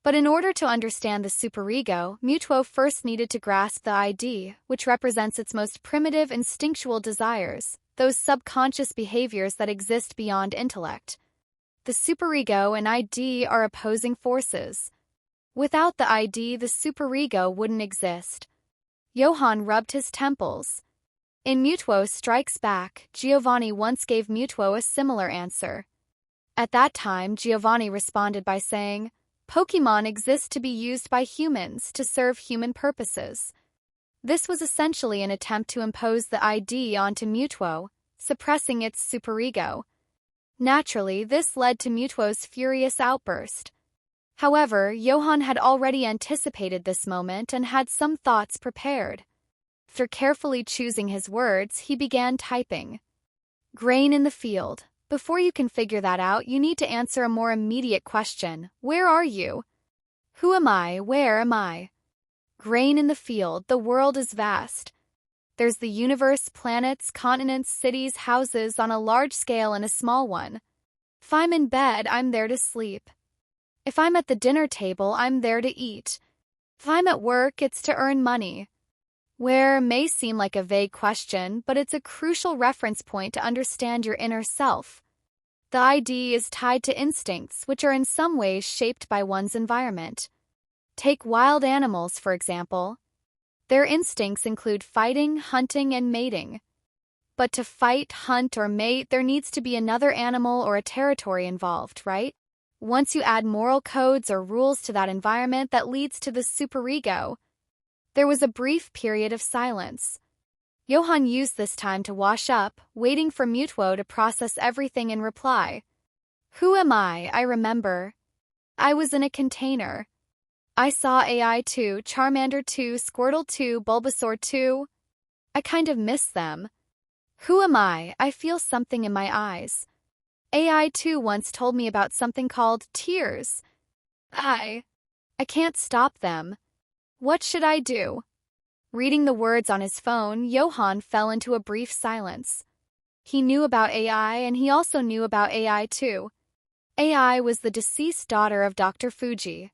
But in order to understand the superego, Mewtwo first needed to grasp the ID, which represents its most primitive instinctual desires, those subconscious behaviors that exist beyond intellect. The superego and ID are opposing forces. Without the ID, the superego wouldn't exist. Johan rubbed his temples. In Mewtwo Strikes Back, Giovanni once gave Mewtwo a similar answer. At that time, Giovanni responded by saying, Pokémon exist to be used by humans to serve human purposes. This was essentially an attempt to impose the ID onto Mewtwo, suppressing its superego. Naturally, this led to Mewtwo's furious outburst. However, Johan had already anticipated this moment and had some thoughts prepared. After carefully choosing his words, he began typing. Grain in the field. Before you can figure that out, you need to answer a more immediate question. Where are you? Who am I? Where am I? Grain in the field. The world is vast. There's the universe, planets, continents, cities, houses on a large scale and a small one. If I'm in bed, I'm there to sleep. If I'm at the dinner table, I'm there to eat. If I'm at work, it's to earn money. Where may seem like a vague question, but it's a crucial reference point to understand your inner self. The ID is tied to instincts, which are in some ways shaped by one's environment. Take wild animals, for example. Their instincts include fighting, hunting, and mating. But to fight, hunt, or mate, there needs to be another animal or a territory involved, right? Once you add moral codes or rules to that environment, that leads to the superego. There was a brief period of silence. Johan used this time to wash up, waiting for Mewtwo to process everything and reply. Who am I remember. I was in a container. I saw AI 2, Charmander 2, Squirtle 2, Bulbasaur 2. I kind of miss them. Who am I feel something in my eyes. AI 2 once told me about something called tears. I can't stop them. What should I do? Reading the words on his phone, Johan fell into a brief silence. He knew about AI and he also knew about AI 2. AI was the deceased daughter of Dr. Fuji.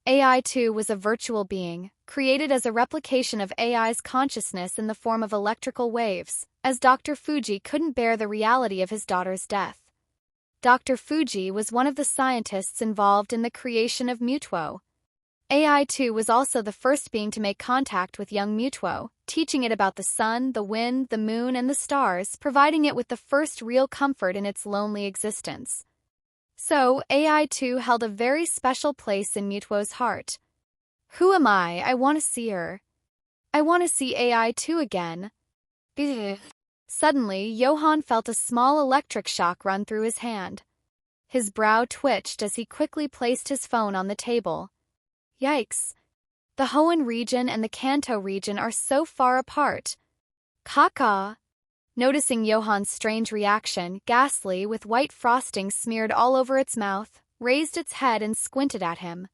AI 2 was a virtual being, created as a replication of AI's consciousness in the form of electrical waves, as Dr. Fuji couldn't bear the reality of his daughter's death. Dr. Fuji was one of the scientists involved in the creation of Mewtwo. AI 2 was also the first being to make contact with young Mewtwo, teaching it about the sun, the wind, the moon, and the stars, providing it with the first real comfort in its lonely existence. So, AI 2 held a very special place in Mewtwo's heart. Who am I want to see her. I want to see AI 2 again. Suddenly, Johan felt a small electric shock run through his hand. His brow twitched as he quickly placed his phone on the table. Yikes. The Hoenn region and the Kanto region are so far apart. Caca. Noticing Johan's strange reaction, Ghastly, with white frosting smeared all over its mouth, raised its head and squinted at him.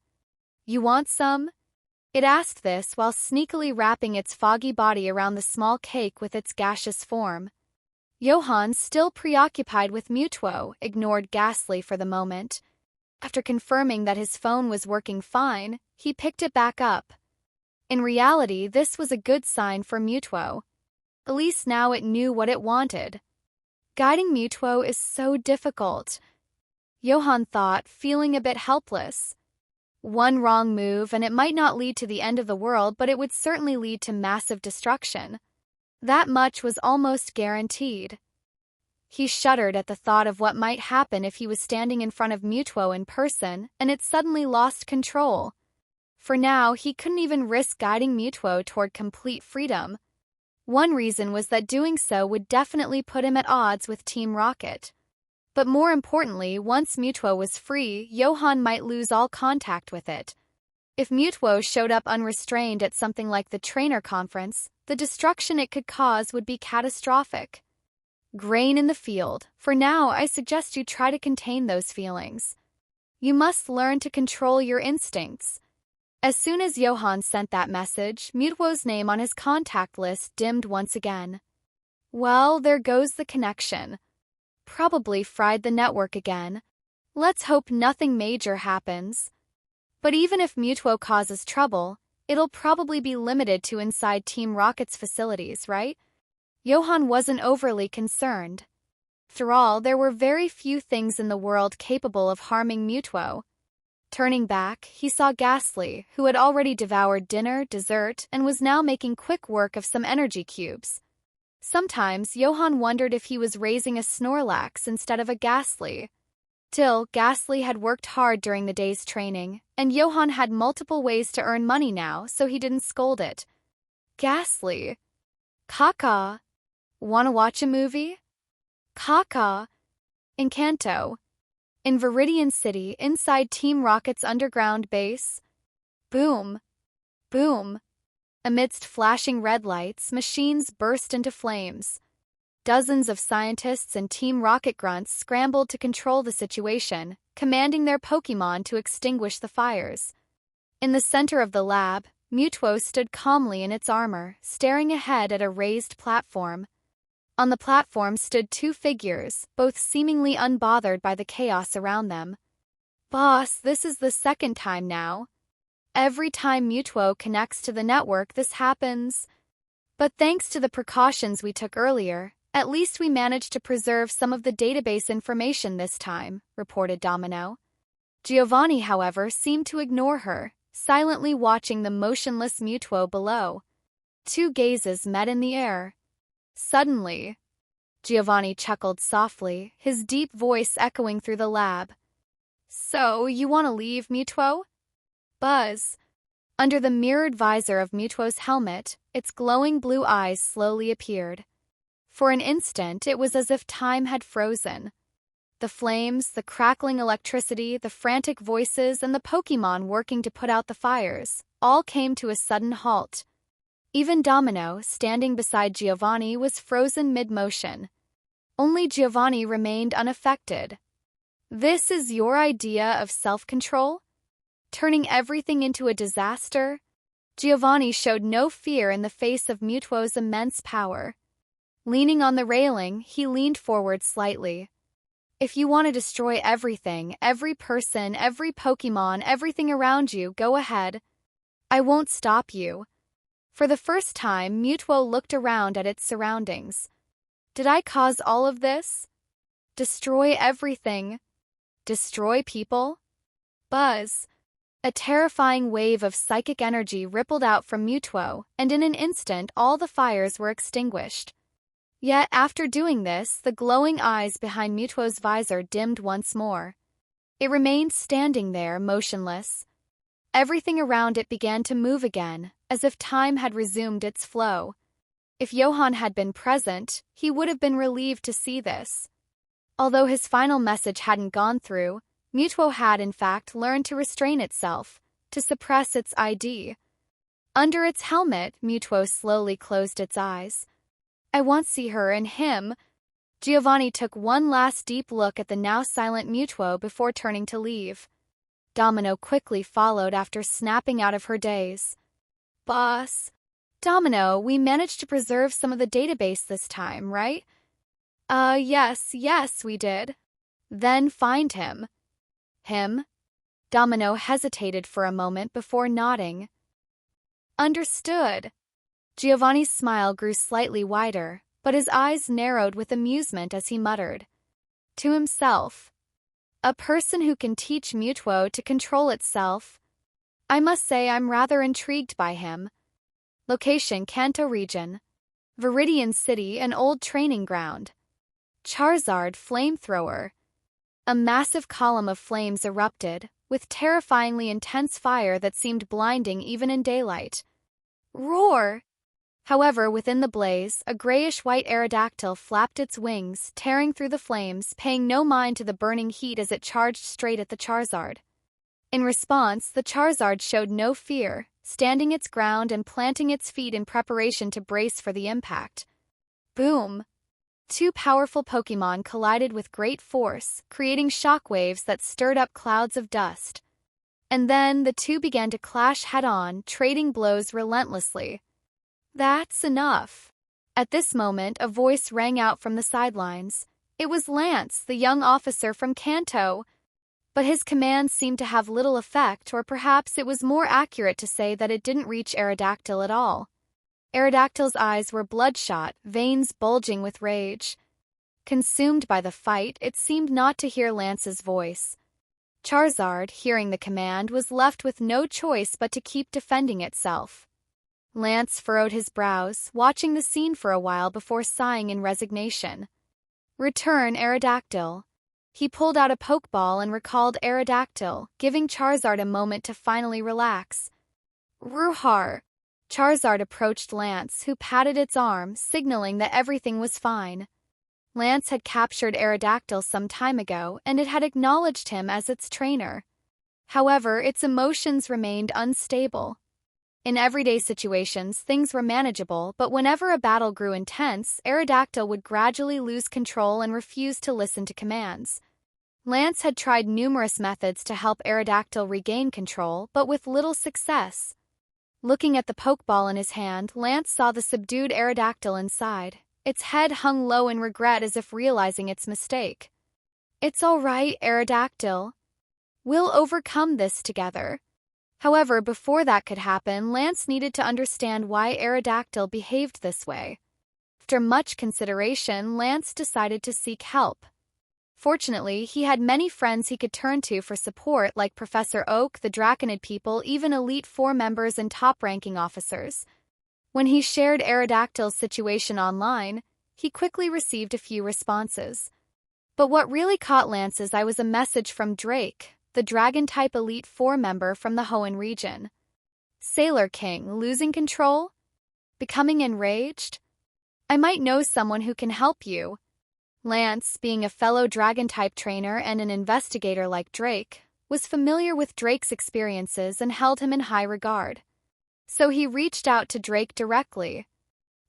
You want some? It asked this while sneakily wrapping its foggy body around the small cake with its gaseous form. Johan, still preoccupied with Mewtwo, ignored Ghastly for the moment. After confirming that his phone was working fine, he picked it back up. In reality, this was a good sign for Mewtwo. At least now it knew what it wanted. Guiding Mewtwo is so difficult, Johan thought, feeling a bit helpless. One wrong move and it might not lead to the end of the world, but it would certainly lead to massive destruction. That much was almost guaranteed. He shuddered at the thought of what might happen if he was standing in front of Mewtwo in person and it suddenly lost control. For now, he couldn't even risk guiding Mewtwo toward complete freedom. One reason was that doing so would definitely put him at odds with Team Rocket. But more importantly, once Mewtwo was free, Johan might lose all contact with it. If Mewtwo showed up unrestrained at something like the trainer conference, the destruction it could cause would be catastrophic. Grain in the field. For now, I suggest you try to contain those feelings. You must learn to control your instincts. As soon as Johan sent that message, Mewtwo's name on his contact list dimmed once again. Well, there goes the connection. Probably fried the network again. Let's hope nothing major happens. But even if Mewtwo causes trouble, it'll probably be limited to inside Team Rocket's facilities, right? Johan wasn't overly concerned. After all, there were very few things in the world capable of harming Mewtwo. Turning back, he saw Ghastly, who had already devoured dinner, dessert, and was now making quick work of some energy cubes. Sometimes, Johan wondered if he was raising a Snorlax instead of a Ghastly. Still, Ghastly had worked hard during the day's training, and Johan had multiple ways to earn money now, so he didn't scold it. Ghastly. Caca. Wanna watch a movie? Caca. In Kanto. In Viridian City, inside Team Rocket's underground base. Boom. Boom. Amidst flashing red lights, machines burst into flames. Dozens of scientists and Team Rocket grunts scrambled to control the situation, commanding their Pokémon to extinguish the fires. In the center of the lab, Mewtwo stood calmly in its armor, staring ahead at a raised platform. On the platform stood two figures, both seemingly unbothered by the chaos around them. "Boss, this is the second time now. Every time Mewtwo connects to the network, this happens. But thanks to the precautions we took earlier, at least we managed to preserve some of the database information this time," reported Domino. Giovanni, however, seemed to ignore her, silently watching the motionless Mewtwo below. Two gazes met in the air. Suddenly, Giovanni chuckled softly, his deep voice echoing through the lab. "So, you want to leave, Mewtwo?" Buzz. Under the mirrored visor of Mewtwo's helmet, its glowing blue eyes slowly appeared. For an instant, it was as if time had frozen. The flames, the crackling electricity, the frantic voices, and the Pokémon working to put out the fires, all came to a sudden halt. Even Domino, standing beside Giovanni, was frozen mid-motion. Only Giovanni remained unaffected. "This is your idea of self-control? Turning everything into a disaster?" Giovanni showed no fear in the face of Mewtwo's immense power. Leaning on the railing, he leaned forward slightly. "If you want to destroy everything, every person, every Pokémon, everything around you, go ahead. I won't stop you." For the first time, Mewtwo looked around at its surroundings. "Did I cause all of this? Destroy everything? Destroy people?" Buzz. A terrifying wave of psychic energy rippled out from Mewtwo, and in an instant all the fires were extinguished. Yet after doing this, the glowing eyes behind Mewtwo's visor dimmed once more. It remained standing there, motionless. Everything around it began to move again, as if time had resumed its flow. If Johan had been present, he would have been relieved to see this. Although his final message hadn't gone through, Mewtwo had in fact learned to restrain itself, to suppress its ID. Under its helmet, Mewtwo slowly closed its eyes. "I won't see her and him." Giovanni took one last deep look at the now silent Mewtwo before turning to leave. Domino quickly followed after snapping out of her daze. "Boss." "Domino, we managed to preserve some of the database this time, right?" Yes, we did." "Then find him." "Him?" Domino hesitated for a moment before nodding. "Understood." Giovanni's smile grew slightly wider, but his eyes narrowed with amusement as he muttered. To himself, "A person who can teach Mewtwo to control itself. I must say I'm rather intrigued by him." Location: Kanto region. Viridian City, an old training ground. Charizard flamethrower. A massive column of flames erupted, with terrifyingly intense fire that seemed blinding even in daylight. Roar! However, within the blaze, a grayish-white Aerodactyl flapped its wings, tearing through the flames, paying no mind to the burning heat as it charged straight at the Charizard. In response, the Charizard showed no fear, standing its ground and planting its feet in preparation to brace for the impact. Boom! Two powerful Pokémon collided with great force, creating shockwaves that stirred up clouds of dust. And then the two began to clash head-on, trading blows relentlessly. "That's enough." At this moment, a voice rang out from the sidelines. It was Lance, the young officer from Kanto. But his command seemed to have little effect, or perhaps it was more accurate to say that it didn't reach Aerodactyl at all. Aerodactyl's eyes were bloodshot, veins bulging with rage. Consumed by the fight, it seemed not to hear Lance's voice. Charizard, hearing the command, was left with no choice but to keep defending itself. Lance furrowed his brows, watching the scene for a while before sighing in resignation. "Return, Aerodactyl." He pulled out a Pokeball and recalled Aerodactyl, giving Charizard a moment to finally relax. "Ruhar." Charizard approached Lance, who patted its arm, signaling that everything was fine. Lance had captured Aerodactyl some time ago, and it had acknowledged him as its trainer. However, its emotions remained unstable. In everyday situations, things were manageable, but whenever a battle grew intense, Aerodactyl would gradually lose control and refuse to listen to commands. Lance had tried numerous methods to help Aerodactyl regain control, but with little success. Looking at the pokeball in his hand, Lance saw the subdued Aerodactyl inside. Its head hung low in regret as if realizing its mistake. "It's all right, Aerodactyl. We'll overcome this together." However, before that could happen, Lance needed to understand why Aerodactyl behaved this way. After much consideration, Lance decided to seek help. Fortunately, he had many friends he could turn to for support, like Professor Oak, the Draconid people, even Elite Four members and top-ranking officers. When he shared Aerodactyl's situation online, he quickly received a few responses. But what really caught Lance's eye was a message from Drake, the Dragon-type Elite Four member from the Hoenn region. "Sailor King, losing control? Becoming enraged? I might know someone who can help you." Lance, being a fellow Dragon-type trainer and an investigator like Drake, was familiar with Drake's experiences and held him in high regard. So he reached out to Drake directly.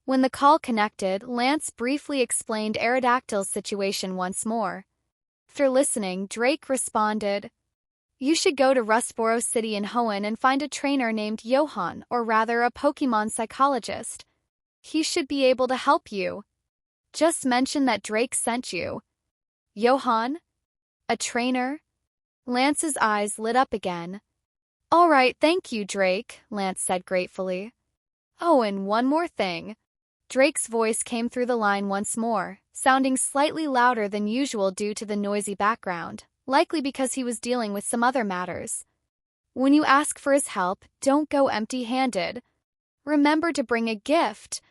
When the call connected, Lance briefly explained Aerodactyl's situation once more. After listening, Drake responded, "You should go to Rustboro City in Hoenn and find a trainer named Johan, or rather a Pokémon Psychologist. He should be able to help you. Just mention that Drake sent you." "Johan? A trainer?" Lance's eyes lit up again. "All right, thank you, Drake," Lance said gratefully. "Oh, and one more thing." Drake's voice came through the line once more, sounding slightly louder than usual due to the noisy background, likely because he was dealing with some other matters. "When you ask for his help, don't go empty-handed. Remember to bring a gift.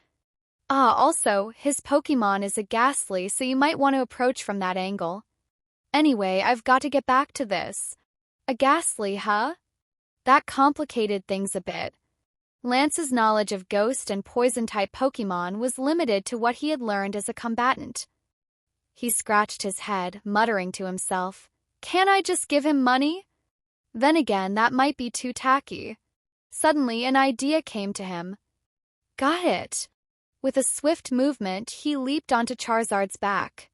Also, his Pokémon is a Ghastly, so you might want to approach from that angle. Anyway, I've got to get back to this. A Ghastly, huh? That complicated things a bit." Lance's knowledge of ghost and poison-type Pokémon was limited to what he had learned as a combatant. He scratched his head, muttering to himself, "Can't I just give him money?" Then again, that might be too tacky. Suddenly, an idea came to him. "Got it." With a swift movement, he leaped onto Charizard's back.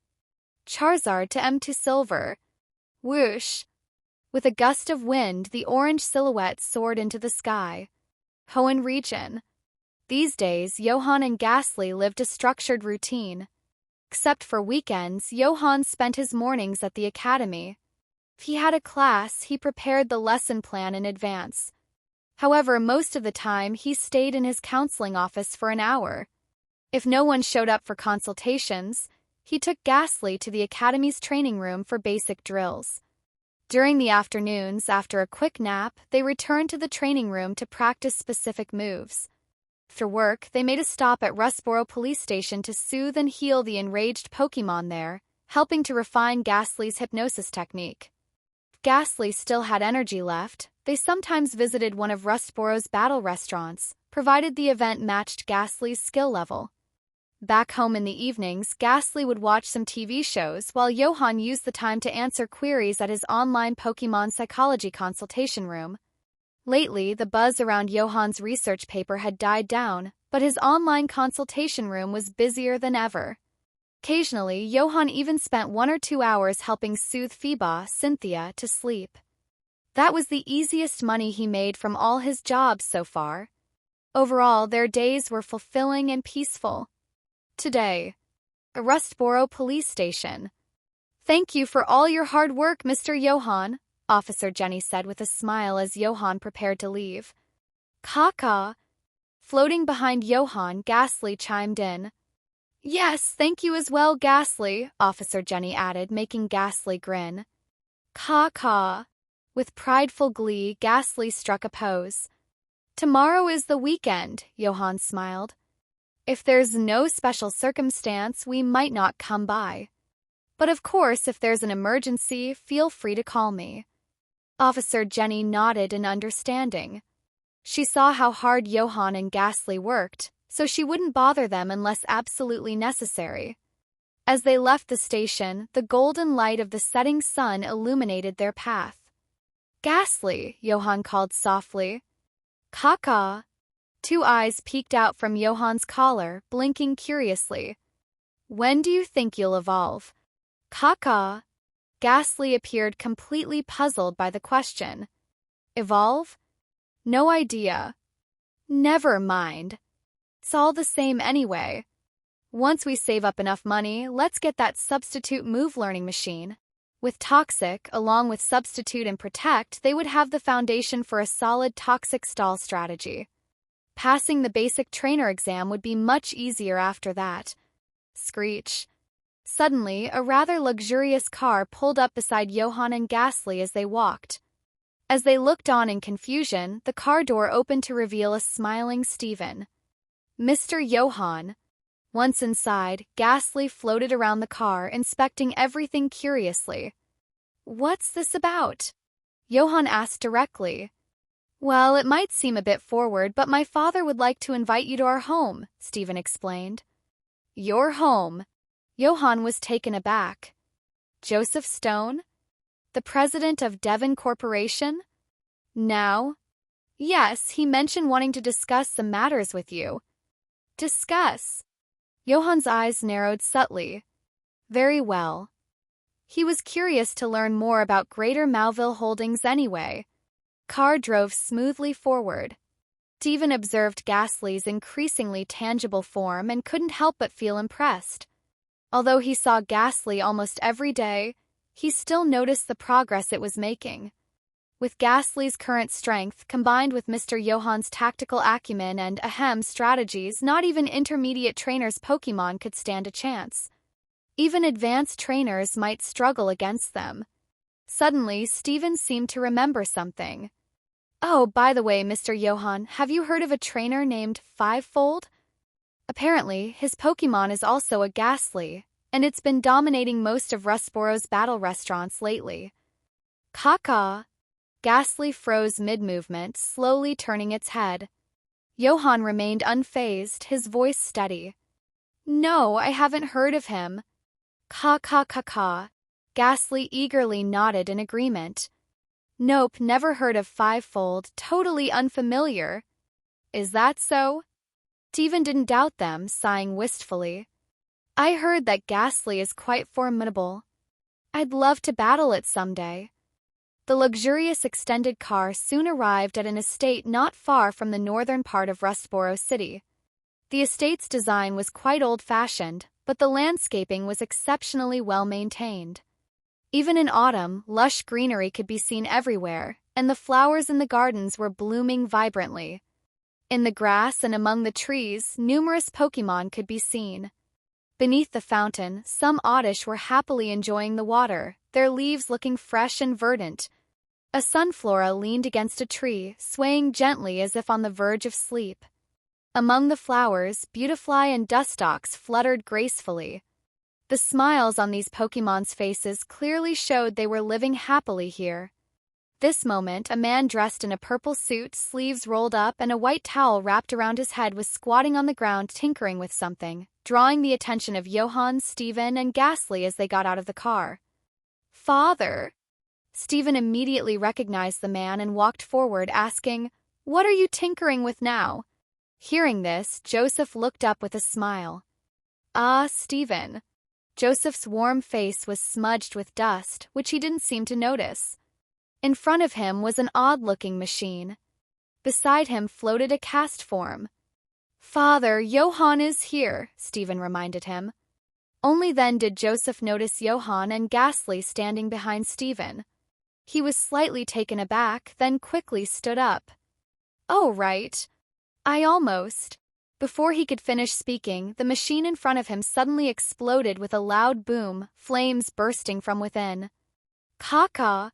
Charizard to M2 Silver. Whoosh! With a gust of wind, the orange silhouette soared into the sky. Hoenn region. These days, Johan and Ghastly lived a structured routine. Except for weekends, Johan spent his mornings at the academy. If he had a class, he prepared the lesson plan in advance. However, most of the time, he stayed in his counseling office for an hour. If no one showed up for consultations, he took Ghastly to the academy's training room for basic drills. During the afternoons, after a quick nap, they returned to the training room to practice specific moves. After work, they made a stop at Rustboro Police Station to soothe and heal the enraged Pokémon there, helping to refine Ghastly's hypnosis technique. If Ghastly still had energy left, they sometimes visited one of Rustboro's battle restaurants, provided the event matched Ghastly's skill level. Back home in the evenings, Ghastly would watch some TV shows while Johan used the time to answer queries at his online Pokémon psychology consultation room. Lately, the buzz around Johan's research paper had died down, but his online consultation room was busier than ever. Occasionally, Johan even spent 1 or 2 hours helping soothe Cynthia, to sleep. That was the easiest money he made from all his jobs so far. Overall, their days were fulfilling and peaceful. Today, a Rustboro police station. "Thank you for all your hard work, Mr. Johan," Officer Jenny said with a smile as Johan prepared to leave. "Caw-caw." Floating behind Johan, Ghastly chimed in. "Yes, thank you as well, Ghastly," Officer Jenny added, making Ghastly grin. "Caw-caw." With prideful glee, Ghastly struck a pose. "Tomorrow is the weekend," Johan smiled. "If there's no special circumstance, we might not come by. But of course, if there's an emergency, feel free to call me." Officer Jenny nodded in understanding. She saw how hard Johan and Ghastly worked, so she wouldn't bother them unless absolutely necessary. As they left the station, the golden light of the setting sun illuminated their path. "Ghastly," Johan called softly. "Caw-caw." 2 eyes peeked out from Johan's collar, blinking curiously. "When do you think you'll evolve?" "Caw-caw." Ghastly appeared completely puzzled by the question. "Evolve? No idea." Never mind. It's all the same anyway. Once we save up enough money, let's get that substitute move learning machine. With Toxic, along with Substitute and Protect, they would have the foundation for a solid toxic stall strategy. Passing the basic trainer exam would be much easier after that. Screech. Suddenly, a rather luxurious car pulled up beside Johan and Ghastly as they walked. As they looked on in confusion, the car door opened to reveal a smiling Steven. Mr. Johan. Once inside, Ghastly floated around the car, inspecting everything curiously. What's this about? Johan asked directly. Well, it might seem a bit forward, but my father would like to invite you to our home, Steven explained. Your home? Johan was taken aback. Joseph Stone? The president of Devon Corporation? Now? Yes, he mentioned wanting to discuss some matters with you. Discuss? Johan's eyes narrowed subtly. Very well. He was curious to learn more about Greater Mauville Holdings anyway. Car drove smoothly forward. Steven observed Ghastly's increasingly tangible form and couldn't help but feel impressed. Although he saw Ghastly almost every day, he still noticed the progress it was making. With Ghastly's current strength, combined with Mr. Johan's tactical acumen and strategies, not even intermediate trainers' Pokémon could stand a chance. Even advanced trainers might struggle against them. Suddenly, Steven seemed to remember something. Oh, by the way, Mr. Johan, have you heard of a trainer named Fivefold? Apparently, his Pokémon is also a Ghastly, and it's been dominating most of Rustboro's battle restaurants lately. Caw-caw. Ghastly froze mid-movement, slowly turning its head. Johan remained unfazed, his voice steady. No, I haven't heard of him. Caw-caw-caw-caw. Ghastly eagerly nodded in agreement. Nope, never heard of Fivefold, totally unfamiliar. Is that so? Steven didn't doubt them, sighing wistfully. I heard that Ghastly is quite formidable. I'd love to battle it someday. The luxurious extended car soon arrived at an estate not far from the northern part of Rustboro City. The estate's design was quite old-fashioned, but the landscaping was exceptionally well-maintained. Even in autumn, lush greenery could be seen everywhere, and the flowers in the gardens were blooming vibrantly. In the grass and among the trees, numerous Pokémon could be seen. Beneath the fountain, some Oddish were happily enjoying the water, their leaves looking fresh and verdant. A Sunflora leaned against a tree, swaying gently as if on the verge of sleep. Among the flowers, Beautifly and Dustox fluttered gracefully. The smiles on these Pokémon's faces clearly showed they were living happily here. This moment, a man dressed in a purple suit, sleeves rolled up and a white towel wrapped around his head was squatting on the ground tinkering with something, drawing the attention of Johan, Steven, and Ghastly as they got out of the car. Father! Steven immediately recognized the man and walked forward, asking, What are you tinkering with now? Hearing this, Joseph looked up with a smile. Ah, Steven. Joseph's warm face was smudged with dust, which he didn't seem to notice. In front of him was an odd-looking machine. Beside him floated a cast form. Father, Johan is here, Steven reminded him. Only then did Joseph notice Johan and Ghastly standing behind Steven. He was slightly taken aback, then quickly stood up. Oh, right. I almost... Before he could finish speaking, the machine in front of him suddenly exploded with a loud boom, flames bursting from within. Caw-caw!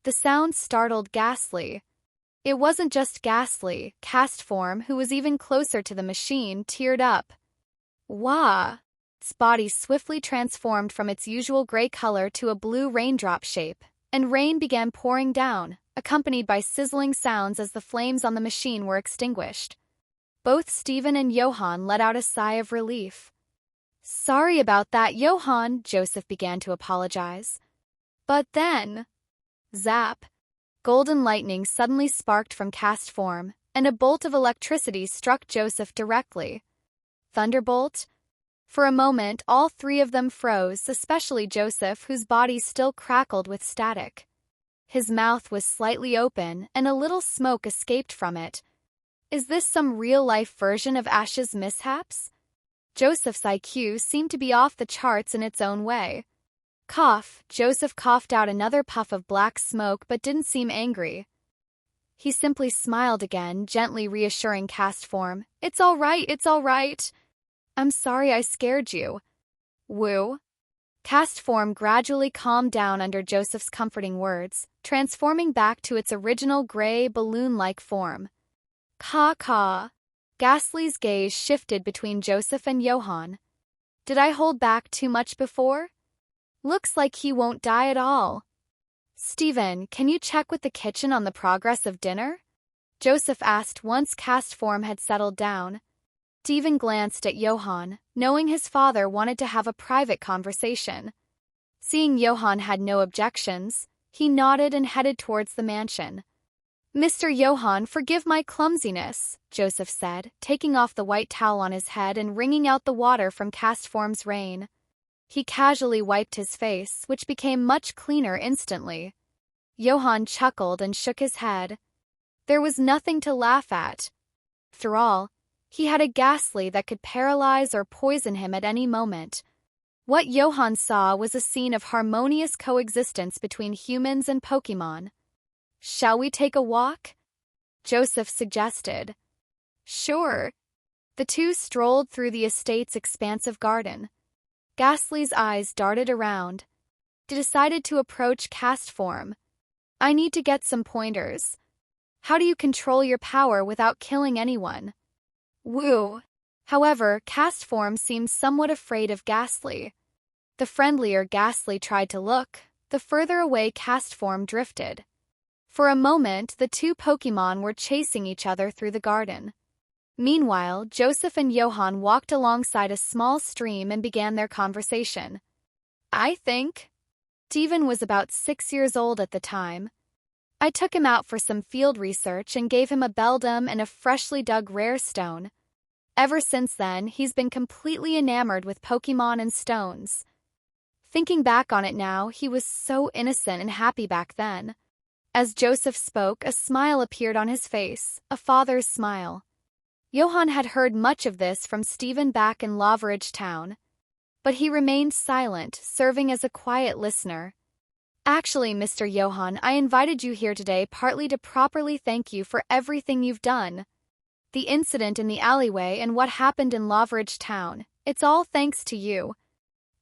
The sound startled Ghastly. It wasn't just Ghastly, cast form, who was even closer to the machine, teared up. Wah! Its body swiftly transformed from its usual gray color to a blue raindrop shape, and rain began pouring down, accompanied by sizzling sounds as the flames on the machine were extinguished. Both Steven and Johan let out a sigh of relief. Sorry about that, Johan, Joseph began to apologize. But then... Zap! Golden lightning suddenly sparked from cast form, and a bolt of electricity struck Joseph directly. Thunderbolt? For a moment, all three of them froze, especially Joseph, whose body still crackled with static. His mouth was slightly open, and a little smoke escaped from it. Is this some real-life version of Ash's mishaps? Joseph's IQ seemed to be off the charts in its own way. Cough, Joseph coughed out another puff of black smoke but didn't seem angry. He simply smiled again, gently reassuring Cast Form. It's all right, it's all right. I'm sorry I scared you. Woo. Cast Form gradually calmed down under Joseph's comforting words, transforming back to its original gray, balloon-like form. Caw. Ghastly's gaze shifted between Joseph and Johan. Did I hold back too much before? Looks like he won't die at all. Steven, can you check with the kitchen on the progress of dinner? Joseph asked once Cast Form had settled down. Steven glanced at Johan, knowing his father wanted to have a private conversation. Seeing Johan had no objections, he nodded and headed towards the mansion. Mr. Johan, forgive my clumsiness, Joseph said, taking off the white towel on his head and wringing out the water from Cast Form's rain. He casually wiped his face, which became much cleaner instantly. Johan chuckled and shook his head. There was nothing to laugh at. After all, he had a ghastly that could paralyze or poison him at any moment. What Johan saw was a scene of harmonious coexistence between humans and Pokémon. Shall we take a walk? Joseph suggested. Sure. The two strolled through the estate's expansive garden. Ghastly's eyes darted around. He decided to approach Cast Form. I need to get some pointers. How do you control your power without killing anyone? Woo. However, Cast Form seemed somewhat afraid of Ghastly. The friendlier Ghastly tried to look, the further away Cast Form drifted. For a moment, the two Pokémon were chasing each other through the garden. Meanwhile, Joseph and Johan walked alongside a small stream and began their conversation. I think Devon was about 6 years old at the time. I took him out for some field research and gave him a beldam and a freshly dug rare stone. Ever since then, he's been completely enamored with Pokémon and stones. Thinking back on it now, he was so innocent and happy back then. As Joseph spoke, a smile appeared on his face, a father's smile. Johan had heard much of this from Steven back in Lavaridge Town, but he remained silent, serving as a quiet listener. Actually, Mr. Johan, I invited you here today partly to properly thank you for everything you've done. The incident in the alleyway and what happened in Lavaridge Town, it's all thanks to you.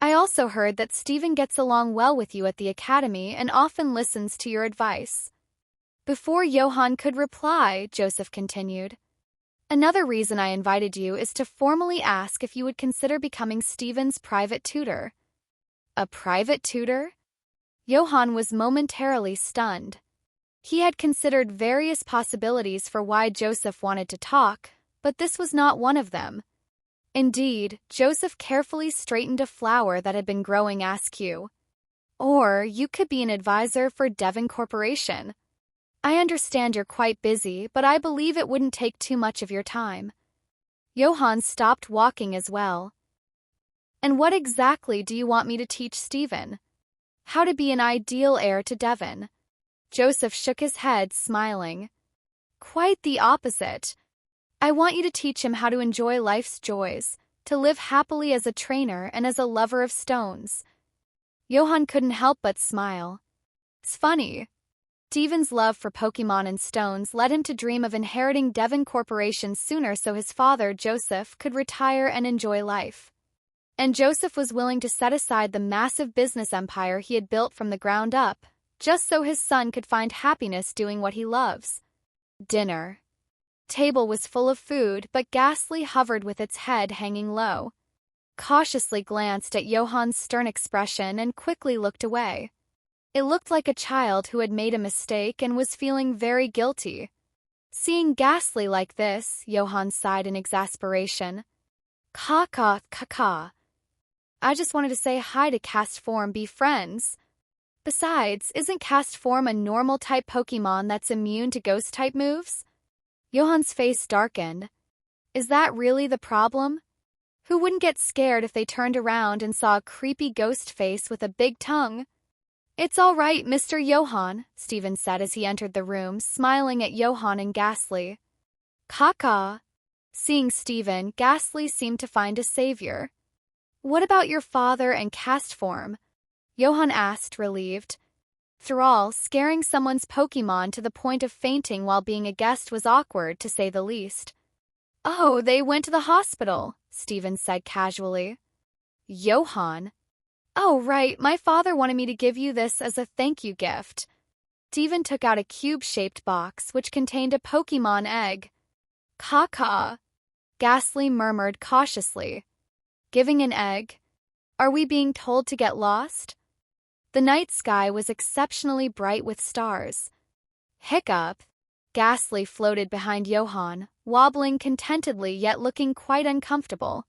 I also heard that Steven gets along well with you at the academy and often listens to your advice. Before Johan could reply, Joseph continued. Another reason I invited you is to formally ask if you would consider becoming Steven's private tutor. A private tutor? Johan was momentarily stunned. He had considered various possibilities for why Joseph wanted to talk, but this was not one of them. Indeed, Joseph carefully straightened a flower that had been growing askew. Or you could be an advisor for Devon Corporation. I understand you're quite busy, but I believe it wouldn't take too much of your time. Johan stopped walking as well. And what exactly do you want me to teach Steven? How to be an ideal heir to Devon? Joseph shook his head, smiling. Quite the opposite. I want you to teach him how to enjoy life's joys, to live happily as a trainer and as a lover of stones. Johan couldn't help but smile. It's funny. Devon's love for Pokémon and stones led him to dream of inheriting Devon Corporation sooner so his father, Joseph, could retire and enjoy life. And Joseph was willing to set aside the massive business empire he had built from the ground up, just so his son could find happiness doing what he loves. Dinner. Table was full of food, but Ghastly hovered with its head hanging low. Cautiously glanced at Johan's stern expression and quickly looked away. It looked like a child who had made a mistake and was feeling very guilty. Seeing Ghastly like this, Johan sighed in exasperation. Caw. I just wanted to say hi to Cast Form, be friends. Besides, isn't Cast Form a normal-type Pokémon that's immune to ghost-type moves? Johan's face darkened. Is that really the problem? Who wouldn't get scared if they turned around and saw a creepy ghost face with a big tongue? It's all right, Mr. Johan, Steven said as he entered the room, smiling at Johan and Ghastly. Caca. Seeing Steven, Ghastly seemed to find a savior. What about your father and cast form? Johan asked, relieved. Thrall, scaring someone's Pokémon to the point of fainting while being a guest was awkward, to say the least. Oh, they went to the hospital, Steven said casually. Johan. Oh, right, my father wanted me to give you this as a thank you gift. Steven took out a cube-shaped box which contained a Pokémon egg. Caca. Ghastly murmured cautiously. Giving an egg? Are we being told to get lost? The night sky was exceptionally bright with stars. Hiccup. Ghastly floated behind Johan, wobbling contentedly yet looking quite uncomfortable.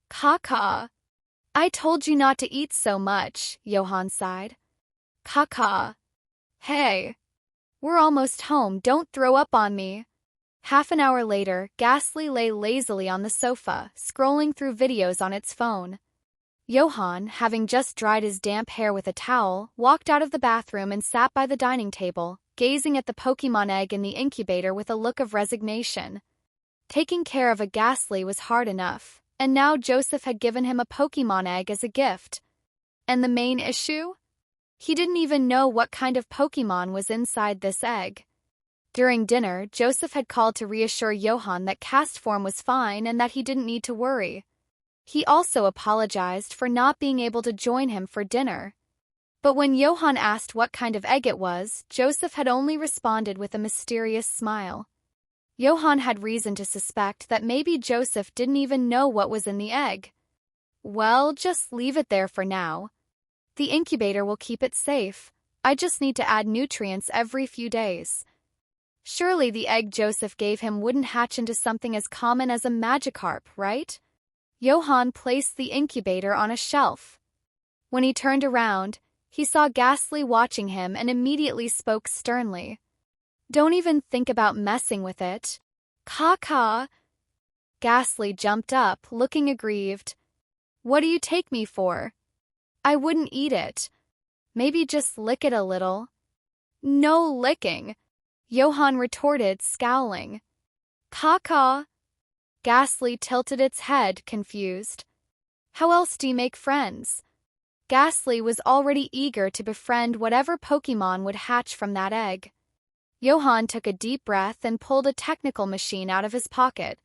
Caca. I told you not to eat so much, Johan sighed. Caca. Hey. We're almost home, don't throw up on me. Half an hour later, Ghastly lay lazily on the sofa, scrolling through videos on its phone. Johan, having just dried his damp hair with a towel, walked out of the bathroom and sat by the dining table, gazing at the Pokémon egg in the incubator with a look of resignation. Taking care of a Ghastly was hard enough, and now Joseph had given him a Pokémon egg as a gift. And the main issue? He didn't even know what kind of Pokémon was inside this egg. During dinner, Joseph had called to reassure Johan that cast form was fine and that he didn't need to worry. He also apologized for not being able to join him for dinner. But when Johan asked what kind of egg it was, Joseph had only responded with a mysterious smile. Johan had reason to suspect that maybe Joseph didn't even know what was in the egg. Well, just leave it there for now. The incubator will keep it safe. I just need to add nutrients every few days. Surely the egg Joseph gave him wouldn't hatch into something as common as a Magikarp, right? Johan placed the incubator on a shelf. When he turned around, he saw Ghastly watching him and immediately spoke sternly. Don't even think about messing with it. Caca. Ghastly jumped up, looking aggrieved. What do you take me for? I wouldn't eat it. Maybe just lick it a little. No licking, Johan retorted, scowling. Caca. Ghastly tilted its head, confused. How else do you make friends? Ghastly was already eager to befriend whatever Pokémon would hatch from that egg. Johan took a deep breath and pulled a technical machine out of his pocket.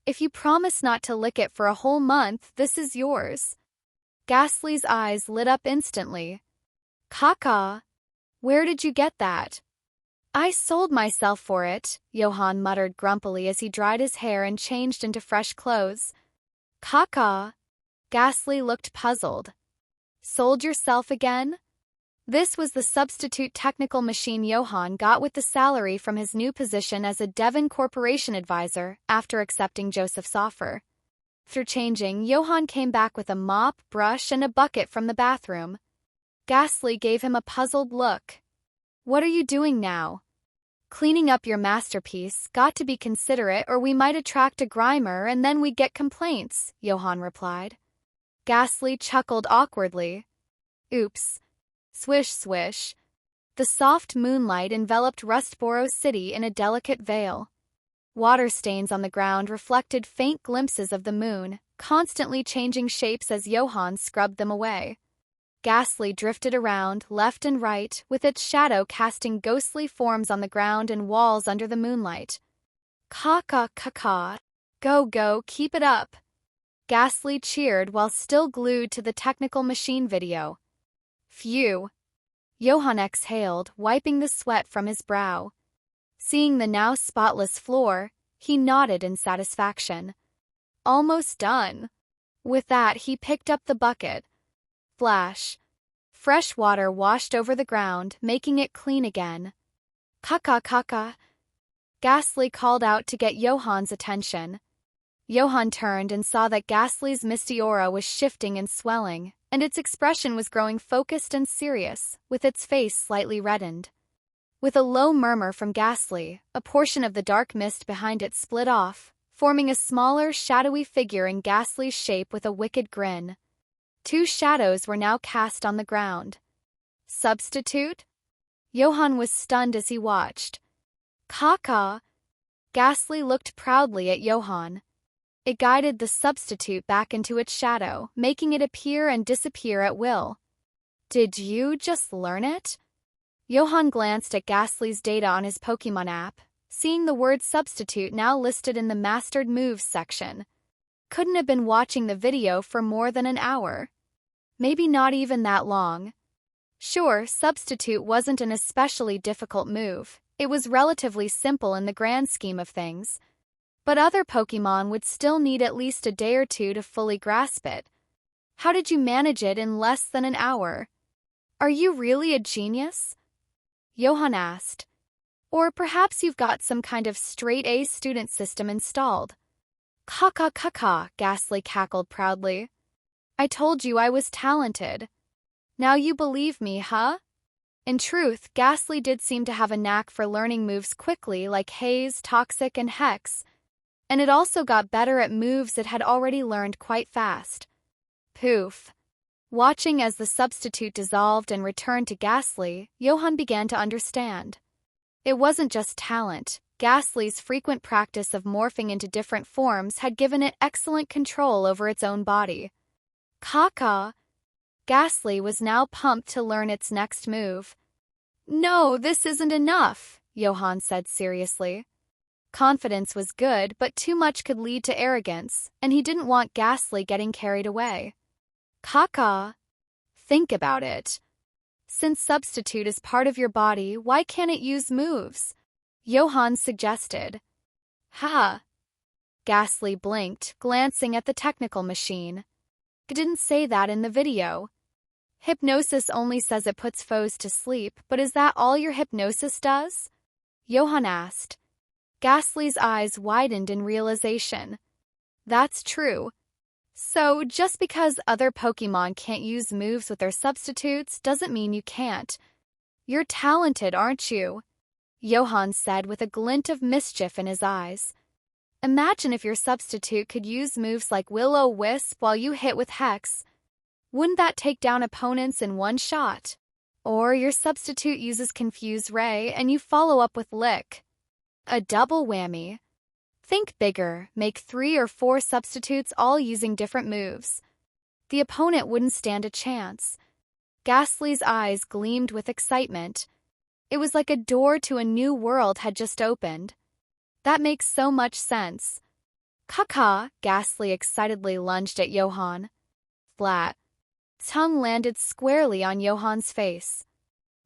If you promise not to lick it for a whole month, this is yours. Ghastly's eyes lit up instantly. Caca. Where did you get that? I sold myself for it, Johan muttered grumpily as he dried his hair and changed into fresh clothes. Caca. Ghastly looked puzzled. Sold yourself again? This was the substitute technical machine Johan got with the salary from his new position as a Devon Corporation advisor after accepting Joseph's offer. After changing, Johan came back with a mop, brush, and a bucket from the bathroom. Ghastly gave him a puzzled look. What are you doing now? Cleaning up your masterpiece, got to be considerate or we might attract a Grimer and then we'd get complaints, Johan replied. Ghastly chuckled awkwardly. Oops. Swish swish. The soft moonlight enveloped Rustboro City in a delicate veil. Water stains on the ground reflected faint glimpses of the moon, constantly changing shapes as Johan scrubbed them away. Ghastly drifted around, left and right, with its shadow casting ghostly forms on the ground and walls under the moonlight. Caca. Go, go, keep it up. Ghastly cheered while still glued to the technical machine video. Phew. Johan exhaled, wiping the sweat from his brow. Seeing the now spotless floor, he nodded in satisfaction. Almost done. With that, he picked up the bucket. Flash. Fresh water washed over the ground, making it clean again. Caca. Ghastly called out to get Johan's attention. Johan turned and saw that Ghastly's misty aura was shifting and swelling, and its expression was growing focused and serious, with its face slightly reddened. With a low murmur from Ghastly, a portion of the dark mist behind it split off, forming a smaller, shadowy figure in Ghastly's shape with a wicked grin. Two shadows were now cast on the ground. Substitute? Johan was stunned as he watched. Caca. Ghastly looked proudly at Johan. It guided the substitute back into its shadow, making it appear and disappear at will. Did you just learn it? Johan glanced at Ghastly's data on his Pokémon app, seeing the word substitute now listed in the Mastered Moves section. Couldn't have been watching the video for more than an hour. Maybe not even that long. Sure, substitute wasn't an especially difficult move. It was relatively simple in the grand scheme of things. But other Pokémon would still need at least a day or two to fully grasp it. How did you manage it in less than an hour? Are you really a genius? Johan asked. Or perhaps you've got some kind of straight-A student system installed. Caw, Ghastly cackled proudly. I told you I was talented. Now you believe me, huh? In truth, Ghastly did seem to have a knack for learning moves quickly like Haze, Toxic, and Hex, and it also got better at moves it had already learned quite fast. Poof. Watching as the substitute dissolved and returned to Ghastly, Johan began to understand. It wasn't just talent. Ghastly's frequent practice of morphing into different forms had given it excellent control over its own body. Caw. Ghastly was now pumped to learn its next move. No, this isn't enough, Johan said seriously. Confidence was good, but too much could lead to arrogance, and he didn't want Ghastly getting carried away. Caw. Think about it. Since substitute is part of your body, why can't it use moves? Johan suggested. Ha! Ghastly blinked, glancing at the technical machine. It didn't say that in the video. Hypnosis only says it puts foes to sleep, but is that all your hypnosis does? Johan asked. Ghastly's eyes widened in realization. That's true. So, just because other Pokémon can't use moves with their substitutes doesn't mean you can't. You're talented, aren't you? Johan said with a glint of mischief in his eyes. Imagine if your substitute could use moves like Will-O-Wisp while you hit with Hex. Wouldn't that take down opponents in one shot? Or your substitute uses Confuse Ray and you follow up with Lick. A double whammy. Think bigger, make 3 or 4 substitutes all using different moves. The opponent wouldn't stand a chance. Ghastly's eyes gleamed with excitement. It was like a door to a new world had just opened. That makes so much sense. Caw, Ghastly excitedly lunged at Johan. Flat. Tongue landed squarely on Johan's face.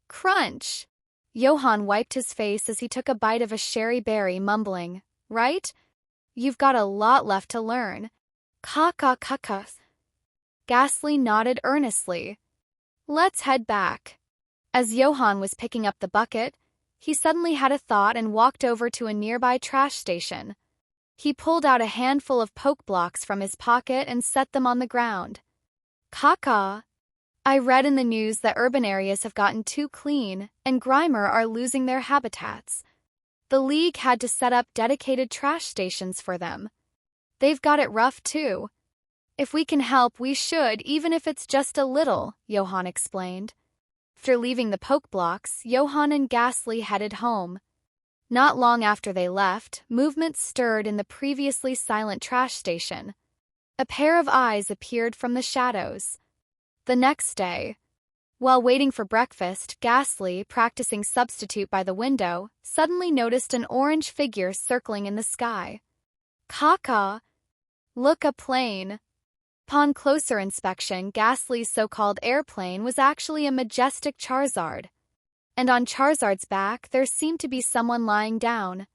Crunch! Johan wiped his face as he took a bite of a sherry berry, mumbling, Right? You've got a lot left to learn. Caw. Ghastly nodded earnestly. Let's head back. As Johan was picking up the bucket, he suddenly had a thought and walked over to a nearby trash station. He pulled out a handful of poke blocks from his pocket and set them on the ground. Caw. I read in the news that urban areas have gotten too clean and Grimer are losing their habitats. The League had to set up dedicated trash stations for them. They've got it rough too. If we can help, we should, even if it's just a little, Johan explained. After leaving the poke blocks, Johan and Ghastly headed home. Not long after they left, movement stirred in the previously silent trash station. A pair of eyes appeared from the shadows. The next day, while waiting for breakfast, Ghastly, practicing substitute by the window, suddenly noticed an orange figure circling in the sky. Caw. Look, a plane. Upon closer inspection, Ghastly's so-called airplane was actually a majestic Charizard. And on Charizard's back, there seemed to be someone lying down.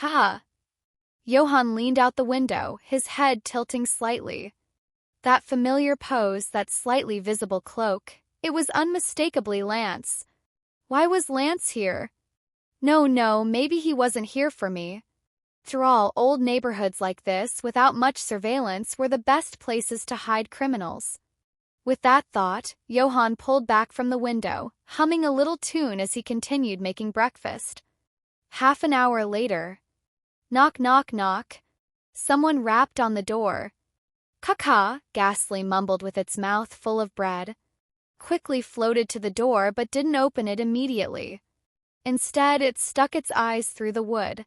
Ha! Johan leaned out the window, his head tilting slightly. That familiar pose, that slightly visible cloak, it was unmistakably Lance. Why was Lance here? No, maybe he wasn't here for me. After all, old neighborhoods like this, without much surveillance, were the best places to hide criminals. With that thought, Johan pulled back from the window, humming a little tune as he continued making breakfast. Half an hour later. Knock. Someone rapped on the door. Caw, Ghastly mumbled with its mouth full of bread. Quickly floated to the door but didn't open it immediately. Instead, it stuck its eyes through the wood.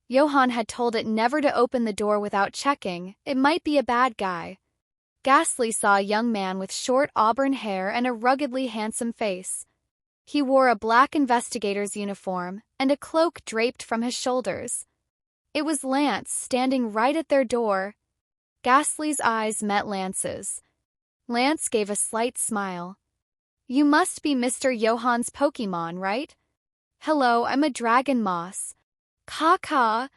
Johan had told it never to open the door without checking. It might be a bad guy. Ghastly saw a young man with short auburn hair and a ruggedly handsome face. He wore a black investigator's uniform and a cloak draped from his shoulders. It was Lance, standing right at their door. Ghastly's eyes met Lance's. Lance gave a slight smile. "You must be Mr. Johan's Pokémon, right?" "Hello, I'm a dragon moss." "Caw-caw."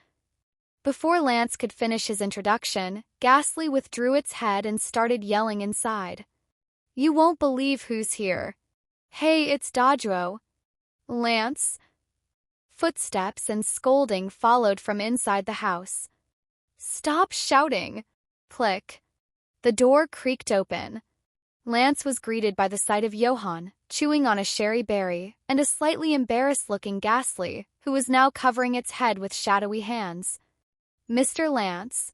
Before Lance could finish his introduction, Ghastly withdrew its head and started yelling inside. "You won't believe who's here." "Hey, it's Dodro." "Lance." Footsteps and scolding followed from inside the house. "Stop shouting." Click. The door creaked open. Lance was greeted by the sight of Johan, chewing on a sherry berry, and a slightly embarrassed-looking Ghastly, who was now covering its head with shadowy hands. "Mr. Lance."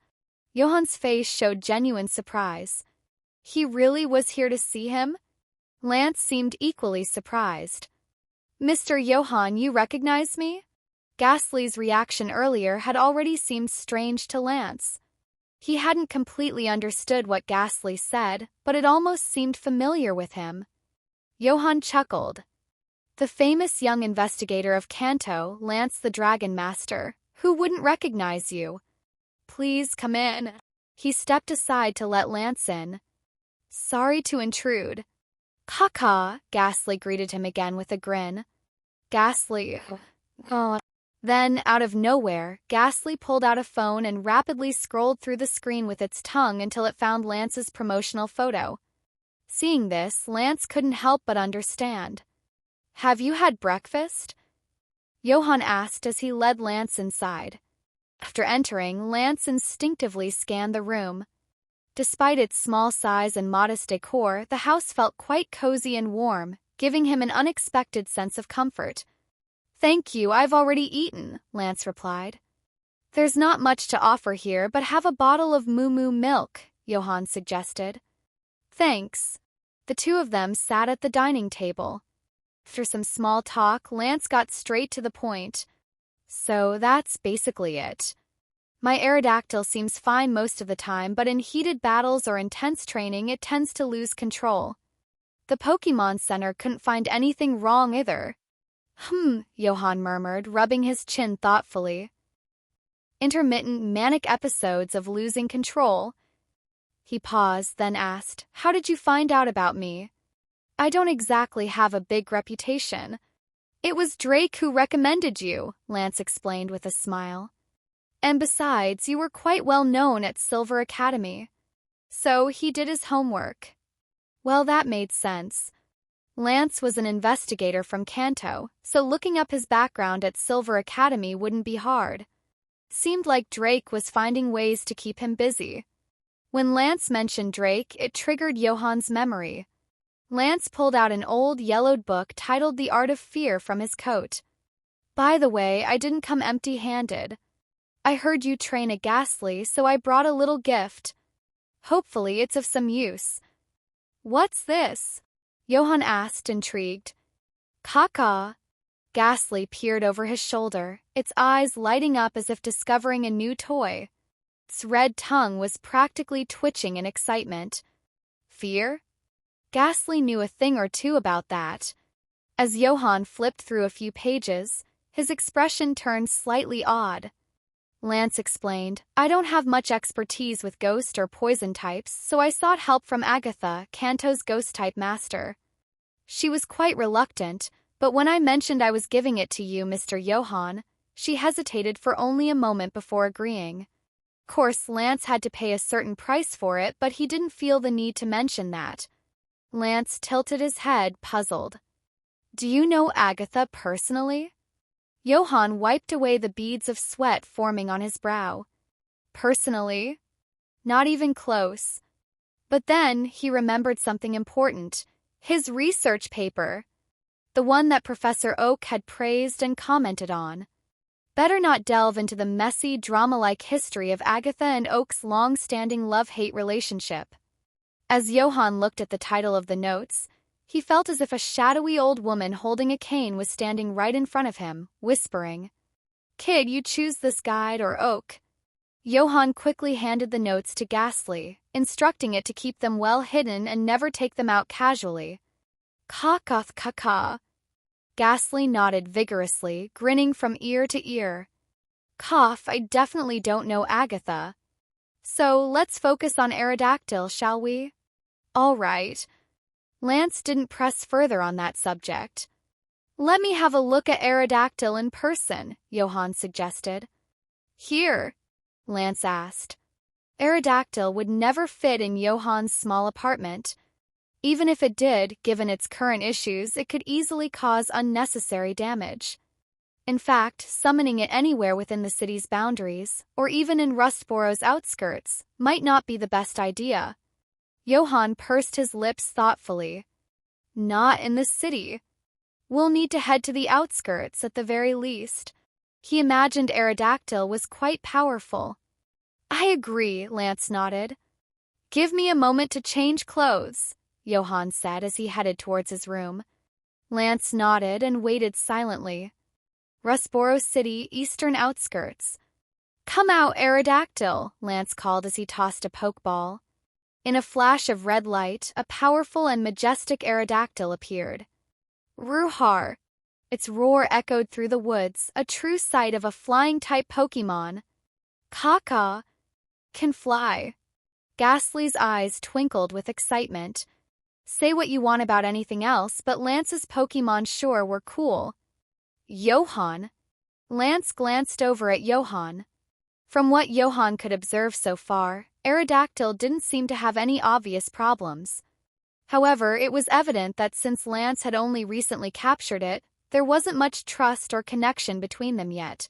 Johan's face showed genuine surprise. He really was here to see him? Lance seemed equally surprised. "Mr. Johan, you recognize me?" Ghastly's reaction earlier had already seemed strange to Lance. He hadn't completely understood what Ghastly said, but it almost seemed familiar with him. Johan chuckled. "The famous young investigator of Kanto, Lance the Dragon Master. Who wouldn't recognize you?" "Please come in." He stepped aside to let Lance in. "Sorry to intrude." "Caw-caw," Ghastly greeted him again with a grin. Ghastly. Oh. Then, out of nowhere, Ghastly pulled out a phone and rapidly scrolled through the screen with its tongue until it found Lance's promotional photo. Seeing this, Lance couldn't help but understand. "Have you had breakfast?" Johan asked as he led Lance inside. After entering, Lance instinctively scanned the room. Despite its small size and modest decor, the house felt quite cozy and warm, giving him an unexpected sense of comfort. "Thank you, I've already eaten," Lance replied. "There's not much to offer here, but have a bottle of moo milk," Johan suggested. "Thanks." The two of them sat at the dining table. After some small talk, Lance got straight to the point. "So that's basically it. My Aerodactyl seems fine most of the time, but in heated battles or intense training it tends to lose control. The Pokémon Center couldn't find anything wrong either." Johan murmured, rubbing his chin thoughtfully. "Intermittent manic episodes of losing control." He paused, then asked, "How did you find out about me?" "I don't exactly have a big reputation." "It was Drake who recommended you," Lance explained with a smile. "And besides, you were quite well known at Silver Academy." So he did his homework. Well, that made sense. Lance was an investigator from Kanto, so looking up his background at Silver Academy wouldn't be hard. Seemed like Drake was finding ways to keep him busy. When Lance mentioned Drake, it triggered Johan's memory. Lance pulled out an old yellowed book titled The Art of Fear from his coat. "By the way, I didn't come empty-handed. I heard you train a Ghastly, so I brought a little gift. Hopefully it's of some use." "What's this?" Johan asked, intrigued. "Caw-caw." Ghastly peered over his shoulder, its eyes lighting up as if discovering a new toy. Its red tongue was practically twitching in excitement. "Fear?" Ghastly knew a thing or two about that. As Johan flipped through a few pages, his expression turned slightly odd. Lance explained, "I don't have much expertise with ghost or poison types, so I sought help from Agatha, Kanto's ghost-type master. She was quite reluctant, but when I mentioned I was giving it to you, Mr. Johan, she hesitated for only a moment before agreeing. Of course, Lance had to pay a certain price for it, but he didn't feel the need to mention that." Lance tilted his head, puzzled. "Do you know Agatha personally?" Johan wiped away the beads of sweat forming on his brow. "Personally? Not even close." But then he remembered something important. His research paper. The one that Professor Oak had praised and commented on. Better not delve into the messy, drama-like history of Agatha and Oak's long-standing love-hate relationship. As Johan looked at the title of the notes, he felt as if a shadowy old woman holding a cane was standing right in front of him, whispering. Kid, you choose this guide or oak. Johan quickly handed the notes to Ghastly, instructing it to keep them well hidden and never take them out casually. Kakath kaka. Ghastly nodded vigorously, grinning from ear to ear. Cough, I definitely don't know Agatha. So let's focus on Aerodactyl, shall we? All right. Lance didn't press further on that subject. Let me have a look at Aerodactyl in person, Johan suggested. Here, Lance asked. Aerodactyl would never fit in Johan's small apartment. Even if it did, given its current issues, it could easily cause unnecessary damage. In fact, summoning it anywhere within the city's boundaries, or even in Rustboro's outskirts, might not be the best idea. Johan pursed his lips thoughtfully. Not in the city. We'll need to head to the outskirts at the very least. He imagined Aerodactyl was quite powerful. I agree, Lance nodded. Give me a moment to change clothes, Johan said as he headed towards his room. Lance nodded and waited silently. Rustboro City, eastern outskirts. Come out, Aerodactyl, Lance called as he tossed a pokeball. In a flash of red light, a powerful and majestic Aerodactyl appeared. Ruhar! Its roar echoed through the woods, a true sight of a flying-type Pokémon. Kaka! Can fly. Ghastly's eyes twinkled with excitement. Say what you want about anything else, but Lance's Pokémon sure were cool. Johan? Lance glanced over at Johan. From what Johan could observe so far, Aerodactyl didn't seem to have any obvious problems. However, it was evident that since Lance had only recently captured it, there wasn't much trust or connection between them yet.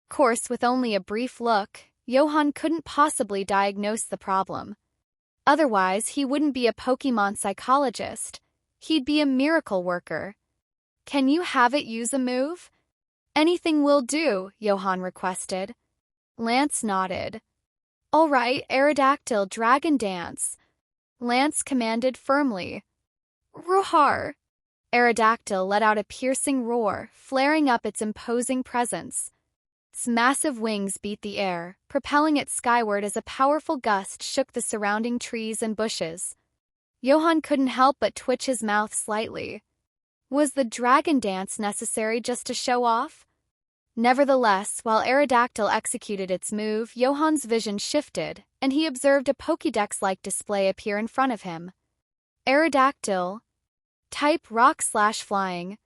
Of course, with only a brief look, Johan couldn't possibly diagnose the problem. Otherwise, he wouldn't be a Pokémon psychologist. He'd be a miracle worker. Can you have it use a move? Anything will do, Johan requested. Lance nodded. All right, Aerodactyl, Dragon Dance. Lance commanded firmly. Ruhar! Aerodactyl let out a piercing roar, flaring up its imposing presence. Its massive wings beat the air, propelling it skyward as a powerful gust shook the surrounding trees and bushes. Johan couldn't help but twitch his mouth slightly. Was the dragon dance necessary just to show off? Nevertheless, while Aerodactyl executed its move, Johan's vision shifted, and he observed a Pokédex-like display appear in front of him. Aerodactyl. Type Rock/Flying.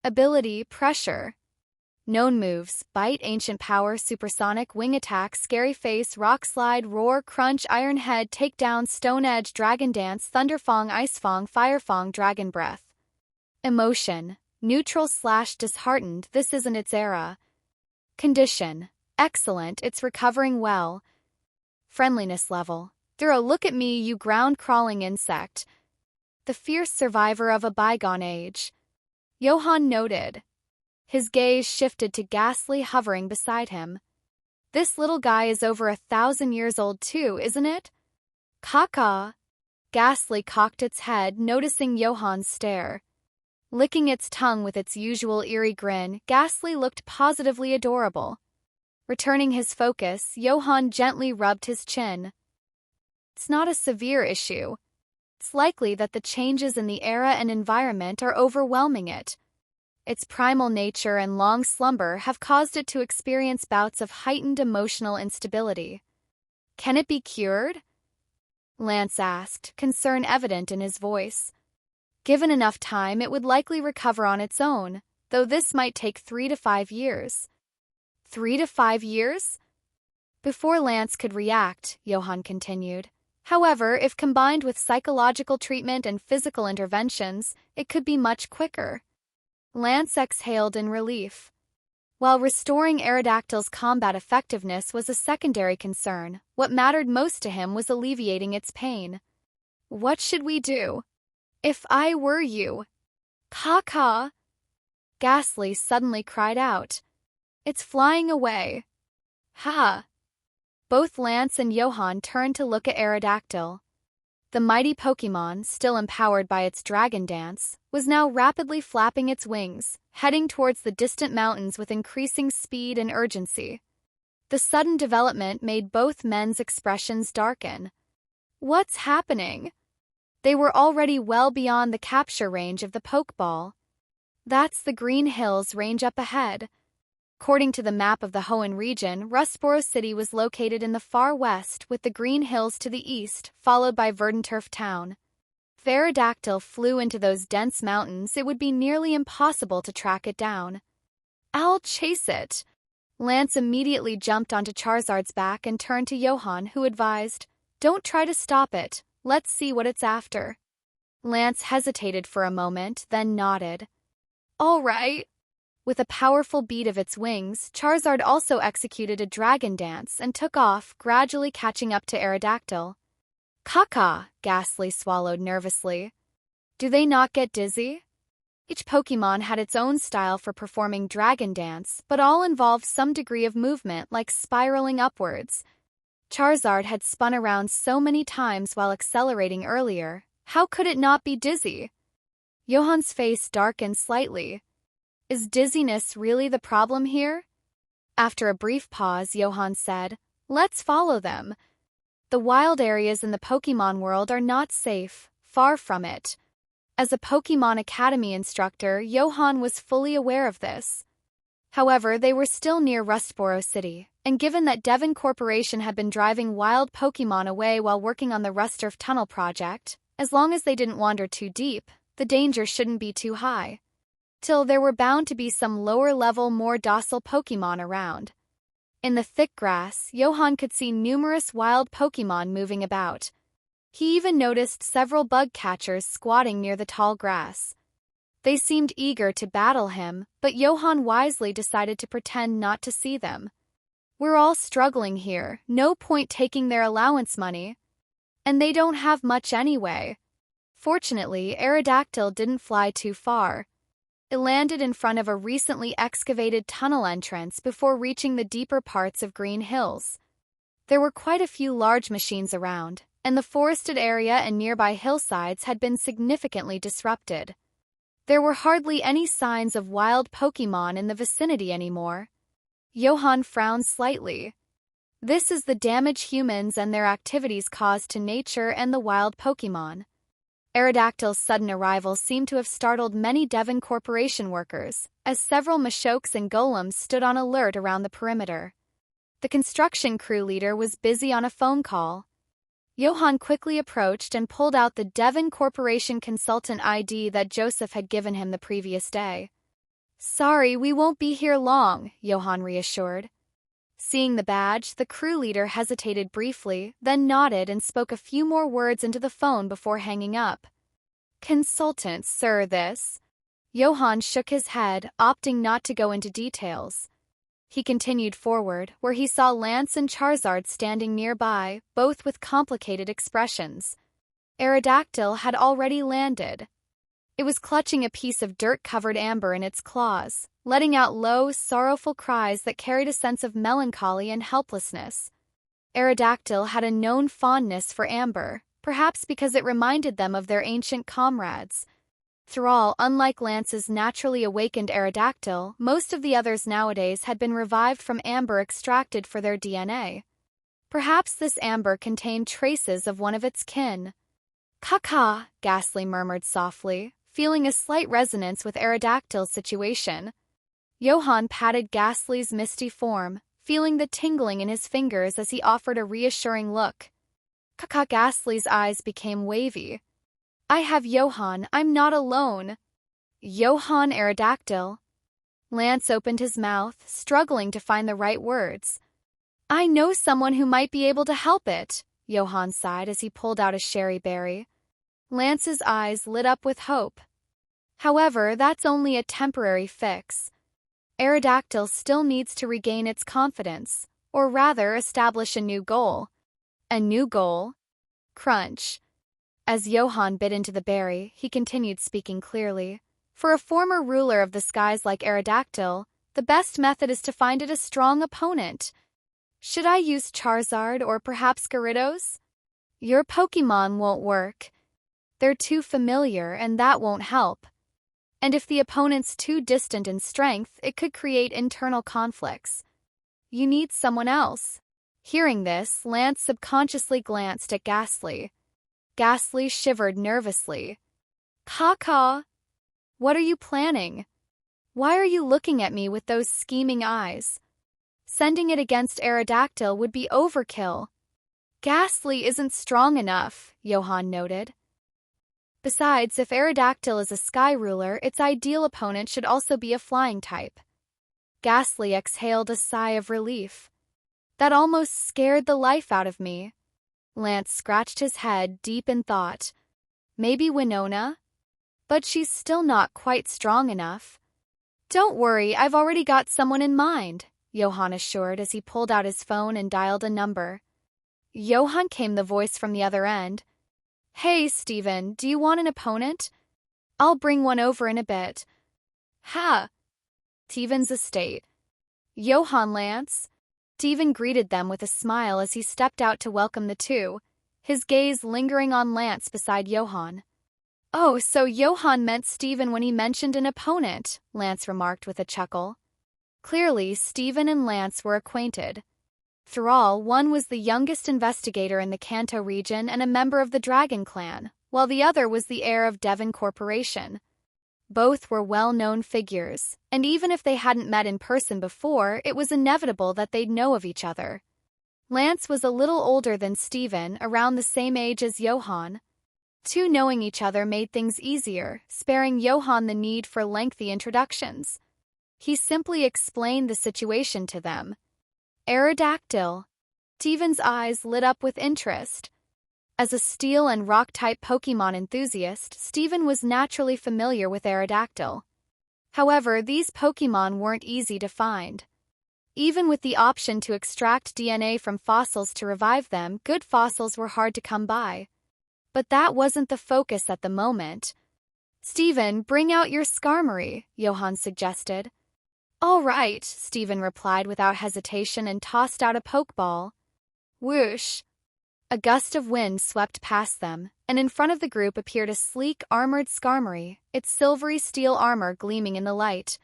Ability Pressure. Known moves: Bite, Ancient Power, Supersonic, Wing Attack, Scary Face, Rock Slide, Roar, Crunch, Iron Head, Takedown, Stone Edge, Dragon Dance, Thunderfang, Icefang, Firefang, Dragon Breath. Emotion: Neutral/Disheartened, this isn't its era. Condition: Excellent, it's recovering well. Friendliness level: Thorough, look at me, you ground-crawling insect. The fierce survivor of a bygone age. Johan noted. His gaze shifted to Ghastly hovering beside him. This little guy is over 1,000 years old too, isn't it? Caw-caw. Ghastly cocked its head, noticing Johan's stare. Licking its tongue with its usual eerie grin, Ghastly looked positively adorable. Returning his focus, Johan gently rubbed his chin. It's not a severe issue. It's likely that the changes in the era and environment are overwhelming it. Its primal nature and long slumber have caused it to experience bouts of heightened emotional instability. Can it be cured? Lance asked, concern evident in his voice. Given enough time, it would likely recover on its own, though this might take 3 to 5 years. 3 to 5 years? Before Lance could react, Johan continued. However, if combined with psychological treatment and physical interventions, it could be much quicker. Lance exhaled in relief. While restoring Aerodactyl's combat effectiveness was a secondary concern, what mattered most to him was alleviating its pain. What should we do? If I were you. Caw-caw. Ghastly suddenly cried out. It's flying away. Ha! Both Lance and Johan turned to look at Aerodactyl. The mighty Pokémon, still empowered by its dragon dance, was now rapidly flapping its wings, heading towards the distant mountains with increasing speed and urgency. The sudden development made both men's expressions darken. What's happening? They were already well beyond the capture range of the Pokeball. That's the Green Hills range up ahead. According to the map of the Hoenn region, Rustboro City was located in the far west, with the Green Hills to the east, followed by Verdanturf Town. If Aerodactyl flew into those dense mountains, it would be nearly impossible to track it down. I'll chase it. Lance immediately jumped onto Charizard's back and turned to Johan, who advised, "Don't try to stop it. Let's see what it's after." Lance hesitated for a moment, then nodded. "All right." With a powerful beat of its wings, Charizard also executed a dragon dance and took off, gradually catching up to Aerodactyl. "Caca," Ghastly swallowed nervously. "Do they not get dizzy?" Each Pokémon had its own style for performing dragon dance, but all involved some degree of movement, like spiraling upwards. Charizard had spun around so many times while accelerating earlier. How could it not be dizzy? Johan's face darkened slightly. Is dizziness really the problem here? After a brief pause, Johan said, "Let's follow them." The wild areas in the Pokémon world are not safe, far from it. As a Pokémon Academy instructor, Johan was fully aware of this. However, they were still near Rustboro City, and given that Devon Corporation had been driving wild Pokémon away while working on the Rusturf Tunnel project, as long as they didn't wander too deep, the danger shouldn't be too high. Till there were bound to be some lower-level, more docile Pokémon around. In the thick grass, Johan could see numerous wild Pokémon moving about. He even noticed several bug catchers squatting near the tall grass. They seemed eager to battle him, but Johan wisely decided to pretend not to see them. "We're all struggling here, no point taking their allowance money. And they don't have much anyway." Fortunately, Aerodactyl didn't fly too far. It landed in front of a recently excavated tunnel entrance before reaching the deeper parts of Green Hills. There were quite a few large machines around, and the forested area and nearby hillsides had been significantly disrupted. There were hardly any signs of wild Pokémon in the vicinity anymore. Johan frowned slightly. This is the damage humans and their activities cause to nature and the wild Pokémon. Aerodactyl's sudden arrival seemed to have startled many Devon Corporation workers, as several Machoks and Golems stood on alert around the perimeter. The construction crew leader was busy on a phone call. Johan quickly approached and pulled out the Devon Corporation consultant ID that Joseph had given him the previous day. "Sorry, we won't be here long," Johan reassured. Seeing the badge, the crew leader hesitated briefly, then nodded and spoke a few more words into the phone before hanging up. "Consultant, sir, this." Johan shook his head, opting not to go into details. He continued forward, where he saw Lance and Charizard standing nearby, both with complicated expressions. Aerodactyl had already landed. It was clutching a piece of dirt-covered amber in its claws, letting out low, sorrowful cries that carried a sense of melancholy and helplessness. Aerodactyl had a known fondness for amber, perhaps because it reminded them of their ancient comrades. Thrall, unlike Lance's naturally awakened Aerodactyl, most of the others nowadays had been revived from amber extracted for their DNA. Perhaps this amber contained traces of one of its kin. "Caca," Ghastly murmured softly, feeling a slight resonance with Aerodactyl's situation. Johan patted Ghastly's misty form, feeling the tingling in his fingers as he offered a reassuring look. Caca. Ghastly's eyes became wavy. "I have Johan, I'm not alone." "Johan Aerodactyl." Lance opened his mouth, struggling to find the right words. "I know someone who might be able to help it," Johan sighed as he pulled out a sherry berry. Lance's eyes lit up with hope. "However, that's only a temporary fix. Aerodactyl still needs to regain its confidence, or rather establish a new goal." "A new goal?" Crunch. As Johan bit into the berry, he continued speaking clearly. "For a former ruler of the skies like Aerodactyl, the best method is to find it a strong opponent. Should I use Charizard or perhaps Gyarados?" Your Pokémon won't work. They're too familiar and that won't help. And if the opponent's too distant in strength, it could create internal conflicts. You need someone else. Hearing this, Lance subconsciously glanced at Ghastly. Ghastly shivered nervously. Caw. What are you planning? Why are you looking at me with those scheming eyes? Sending it against Aerodactyl would be overkill. Ghastly isn't strong enough, Johan noted. Besides, if Aerodactyl is a sky ruler, its ideal opponent should also be a flying type. Ghastly exhaled a sigh of relief. That almost scared the life out of me. Lance scratched his head, deep in thought. Maybe Winona? But she's still not quite strong enough. Don't worry, I've already got someone in mind, Johan assured as he pulled out his phone and dialed a number. Johan, came the voice from the other end. Hey, Steven, do you want an opponent? I'll bring one over in a bit. Ha! Steven's estate. Johan, Lance. Steven greeted them with a smile as he stepped out to welcome the two, his gaze lingering on Lance beside Johan. Oh, so Johan meant Steven when he mentioned an opponent, Lance remarked with a chuckle. Clearly, Steven and Lance were acquainted. After all, one was the youngest investigator in the Kanto region and a member of the Dragon Clan, while the other was the heir of Devon Corporation. Both were well-known figures, and even if they hadn't met in person before, it was inevitable that they'd know of each other. Lance was a little older than Steven, around the same age as Johan. Two knowing each other made things easier, sparing Johan the need for lengthy introductions. He simply explained the situation to them. Aerodactyl. Steven's eyes lit up with interest. As a steel and rock-type Pokémon enthusiast, Steven was naturally familiar with Aerodactyl. However, these Pokémon weren't easy to find. Even with the option to extract DNA from fossils to revive them, good fossils were hard to come by. But that wasn't the focus at the moment. Steven, bring out your Skarmory, Johan suggested. All right, Steven replied without hesitation and tossed out a Pokeball. Whoosh! A gust of wind swept past them, and in front of the group appeared a sleek, armored Skarmory, its silvery steel armor gleaming in the light.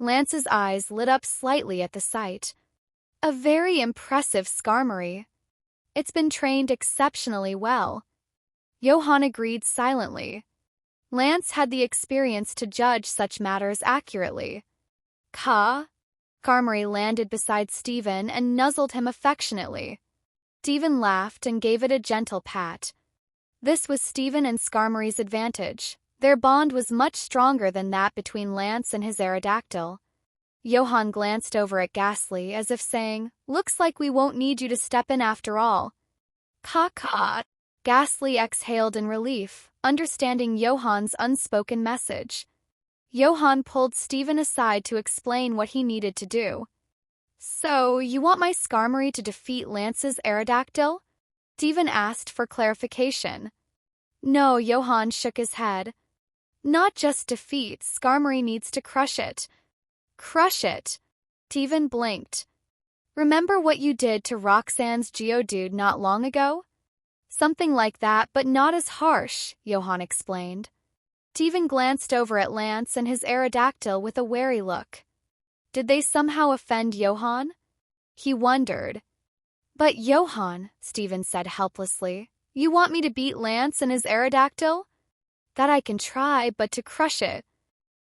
Lance's eyes lit up slightly at the sight. A very impressive Skarmory. It's been trained exceptionally well. Johan agreed silently. Lance had the experience to judge such matters accurately. Skarmory landed beside Steven and nuzzled him affectionately. Steven laughed and gave it a gentle pat. This was Steven and Skarmory's advantage. Their bond was much stronger than that between Lance and his Aerodactyl. Johan glanced over at Ghastly as if saying, "Looks like we won't need you to step in after all." Caw. Ghastly exhaled in relief, understanding Johan's unspoken message. Johan pulled Steven aside to explain what he needed to do. So, you want my Skarmory to defeat Lance's Aerodactyl? Steven asked for clarification. No, Johan shook his head. Not just defeat, Skarmory needs to crush it. Crush it? Steven blinked. Remember what you did to Roxanne's Geodude not long ago? Something like that, but not as harsh, Johan explained. Steven glanced over at Lance and his Aerodactyl with a wary look. Did they somehow offend Johan? He wondered. But Johan, Steven said helplessly, you want me to beat Lance and his Aerodactyl? That I can try, but to crush it.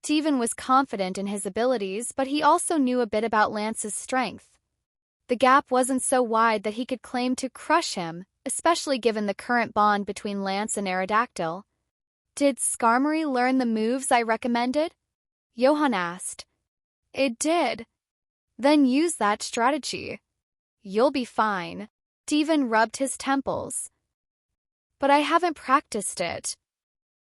Steven was confident in his abilities, but he also knew a bit about Lance's strength. The gap wasn't so wide that he could claim to crush him, especially given the current bond between Lance and Aerodactyl. Did Skarmory learn the moves I recommended? Johan asked. It did. Then use that strategy. You'll be fine. Steven rubbed his temples. But I haven't practiced it.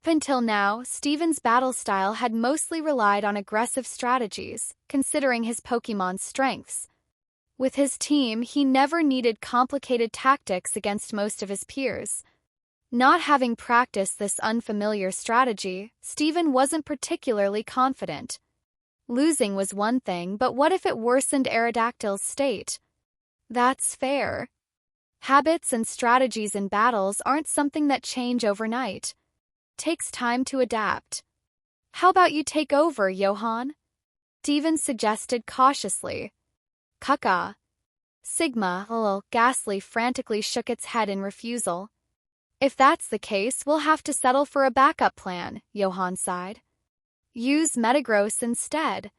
Up until now, Steven's battle style had mostly relied on aggressive strategies, considering his Pokémon's strengths. With his team, he never needed complicated tactics against most of his peers. Not having practiced this unfamiliar strategy, Steven wasn't particularly confident. Losing was one thing, but what if it worsened Aerodactyl's state? That's fair. Habits and strategies in battles aren't something that change overnight. Takes time to adapt. How about you take over, Johan? Devon suggested cautiously. Kaka. Sigma, Ghastly frantically shook its head in refusal. If that's the case, we'll have to settle for a backup plan, Johan sighed. Use Metagross instead.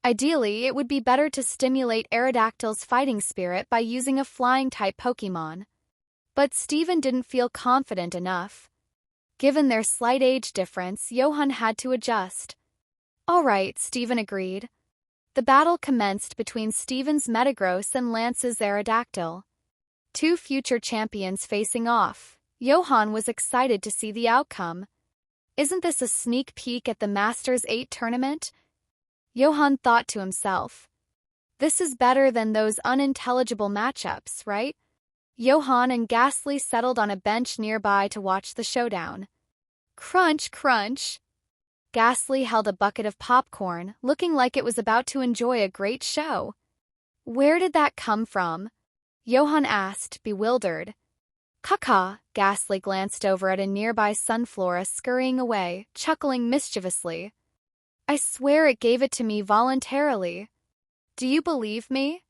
Ideally, it would be better to stimulate Aerodactyl's fighting spirit by using a flying-type Pokémon. But Steven didn't feel confident enough. Given their slight age difference, Johan had to adjust. All right, Steven agreed. The battle commenced between Steven's Metagross and Lance's Aerodactyl. Two future champions facing off. Johan was excited to see the outcome. Isn't this a sneak peek at the Masters 8 tournament? Johan thought to himself. This is better than those unintelligible matchups, right? Johan and Ghastly settled on a bench nearby to watch the showdown. Crunch, crunch. Ghastly held a bucket of popcorn, looking like it was about to enjoy a great show. Where did that come from? Johan asked, bewildered. Kaka, Ghastly glanced over at a nearby Sunflora scurrying away, chuckling mischievously. I swear it gave it to me voluntarily. Do you believe me?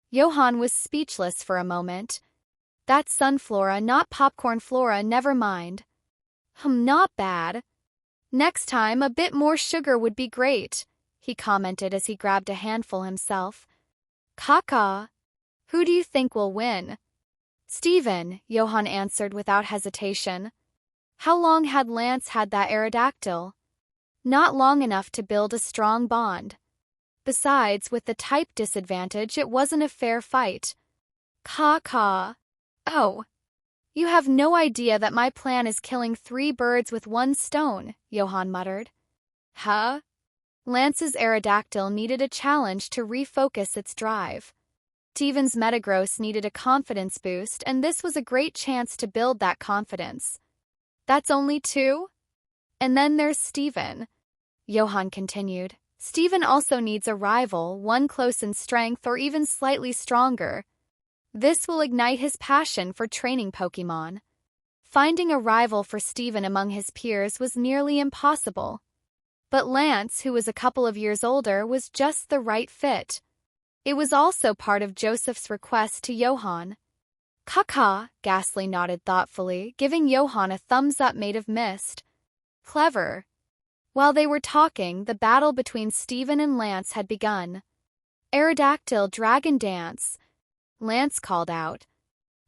Johan was speechless for a moment. That's Sunflora, not Popcorn Flora, never mind. Not bad. Next time, a bit more sugar would be great, he commented as he grabbed a handful himself. Kaka. Who do you think will win? Steven, Johan answered without hesitation. How long had Lance had that Aerodactyl? Not long enough to build a strong bond. Besides, with the type disadvantage, it wasn't a fair fight. Caw. Oh. You have no idea that my plan is killing 3 birds with 1 stone, Johan muttered. Huh? Lance's Aerodactyl needed a challenge to refocus its drive. Steven's Metagross needed a confidence boost, and this was a great chance to build that confidence. That's only 2? And then there's Steven. Johan continued. Steven also needs a rival, one close in strength or even slightly stronger. This will ignite his passion for training Pokémon. Finding a rival for Steven among his peers was nearly impossible. But Lance, who was a couple of years older, was just the right fit. It was also part of Joseph's request to Johan. Kaka, Ghastly nodded thoughtfully, giving Johan a thumbs-up made of mist. Clever. While they were talking, the battle between Steven and Lance had begun. Aerodactyl Dragon Dance, Lance called out.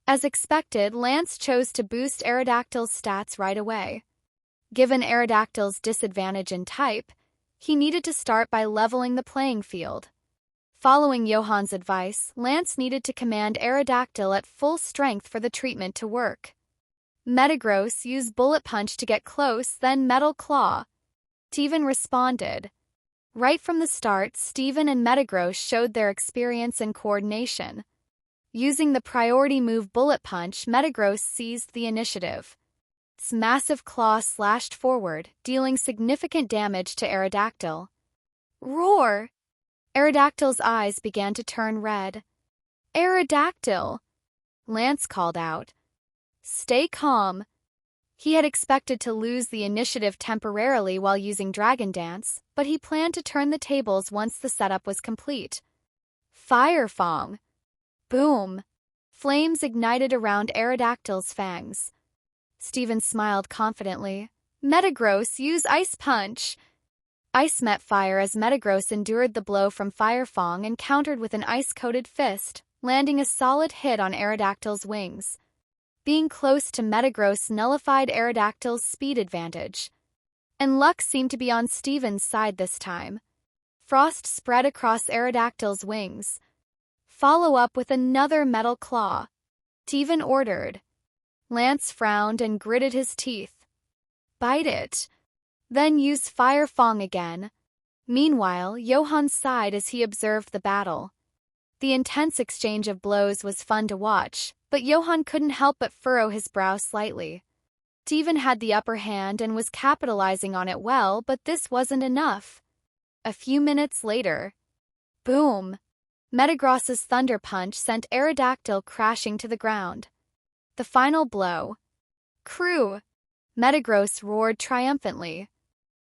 As expected, Lance chose to boost Aerodactyl's stats right away. Given Aerodactyl's disadvantage in type, he needed to start by leveling the playing field. Following Johan's advice, Lance needed to command Aerodactyl at full strength for the treatment to work. Metagross used Bullet Punch to get close, then Metal Claw. Steven responded. Right from the start, Steven and Metagross showed their experience and coordination. Using the priority move Bullet Punch, Metagross seized the initiative. Its massive claw slashed forward, dealing significant damage to Aerodactyl. Roar! Aerodactyl's eyes began to turn red. Aerodactyl! Lance called out. Stay calm. He had expected to lose the initiative temporarily while using Dragon Dance, but he planned to turn the tables once the setup was complete. Fire Fong! Boom! Flames ignited around Aerodactyl's fangs. Steven smiled confidently. Metagross, use Ice Punch! Ice met fire as Metagross endured the blow from Fire Fong and countered with an ice-coated fist, landing a solid hit on Aerodactyl's wings. Being close to Metagross nullified Aerodactyl's speed advantage. And luck seemed to be on Steven's side this time. Frost spread across Aerodactyl's wings. Follow up with another Metal Claw. Steven ordered. Lance frowned and gritted his teeth. Bite it. Then use Fire Fong again. Meanwhile, Johan sighed as he observed the battle. The intense exchange of blows was fun to watch, but Johan couldn't help but furrow his brow slightly. Steven had the upper hand and was capitalizing on it well, but this wasn't enough. A few minutes later. Boom! Metagross's thunder punch sent Aerodactyl crashing to the ground. The final blow. Crew! Metagross roared triumphantly.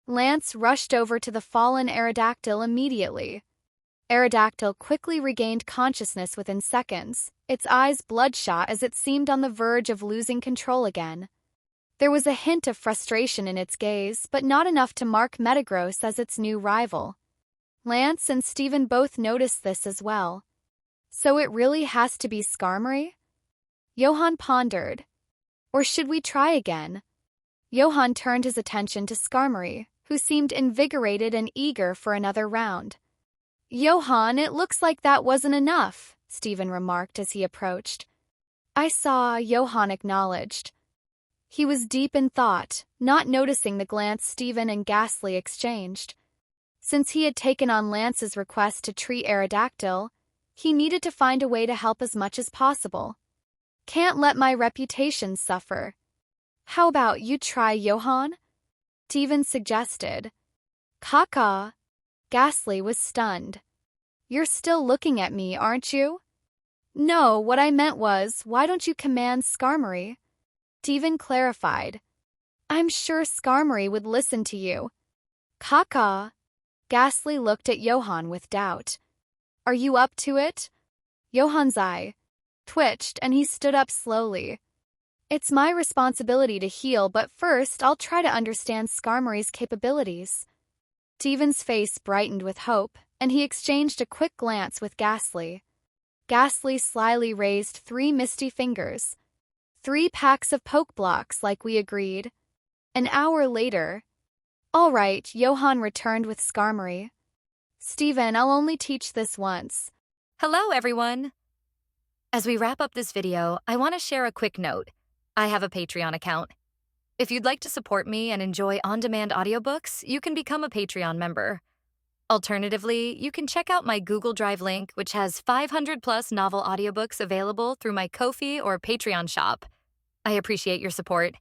Lance rushed over to the fallen Aerodactyl immediately. Aerodactyl quickly regained consciousness within seconds, its eyes bloodshot as it seemed on the verge of losing control again. There was a hint of frustration in its gaze, but not enough to mark Metagross as its new rival. Lance and Steven both noticed this as well. So it really has to be Skarmory? Johan pondered. Or should we try again? Johan turned his attention to Skarmory, who seemed invigorated and eager for another round. Johan, it looks like that wasn't enough, Steven remarked as he approached. I saw, Johan acknowledged. He was deep in thought, not noticing the glance Steven and Ghastly exchanged. Since he had taken on Lance's request to treat Aerodactyl, he needed to find a way to help as much as possible. Can't let my reputation suffer. How about you try, Johan? Steven suggested. Caca. Ghastly was stunned. You're still looking at me, aren't you? No, what I meant was, why don't you command Skarmory? Steven clarified. I'm sure Skarmory would listen to you. Caca. Ghastly looked at Johan with doubt. Are you up to it? Johan's eye twitched and he stood up slowly. It's my responsibility to heal, but first I'll try to understand Skarmory's capabilities. Steven's face brightened with hope, and he exchanged a quick glance with Ghastly. Ghastly slyly raised 3 misty fingers. 3 packs of poke blocks like we agreed. An hour later. All right, Johan returned with Skarmory. Steven, I'll only teach this once. Hello, everyone. As we wrap up this video, I want to share a quick note. I have a Patreon account. If you'd like to support me and enjoy on-demand audiobooks, you can become a Patreon member. Alternatively, you can check out my Google Drive link, which has 500+ novel audiobooks available through my Ko-fi or Patreon shop. I appreciate your support.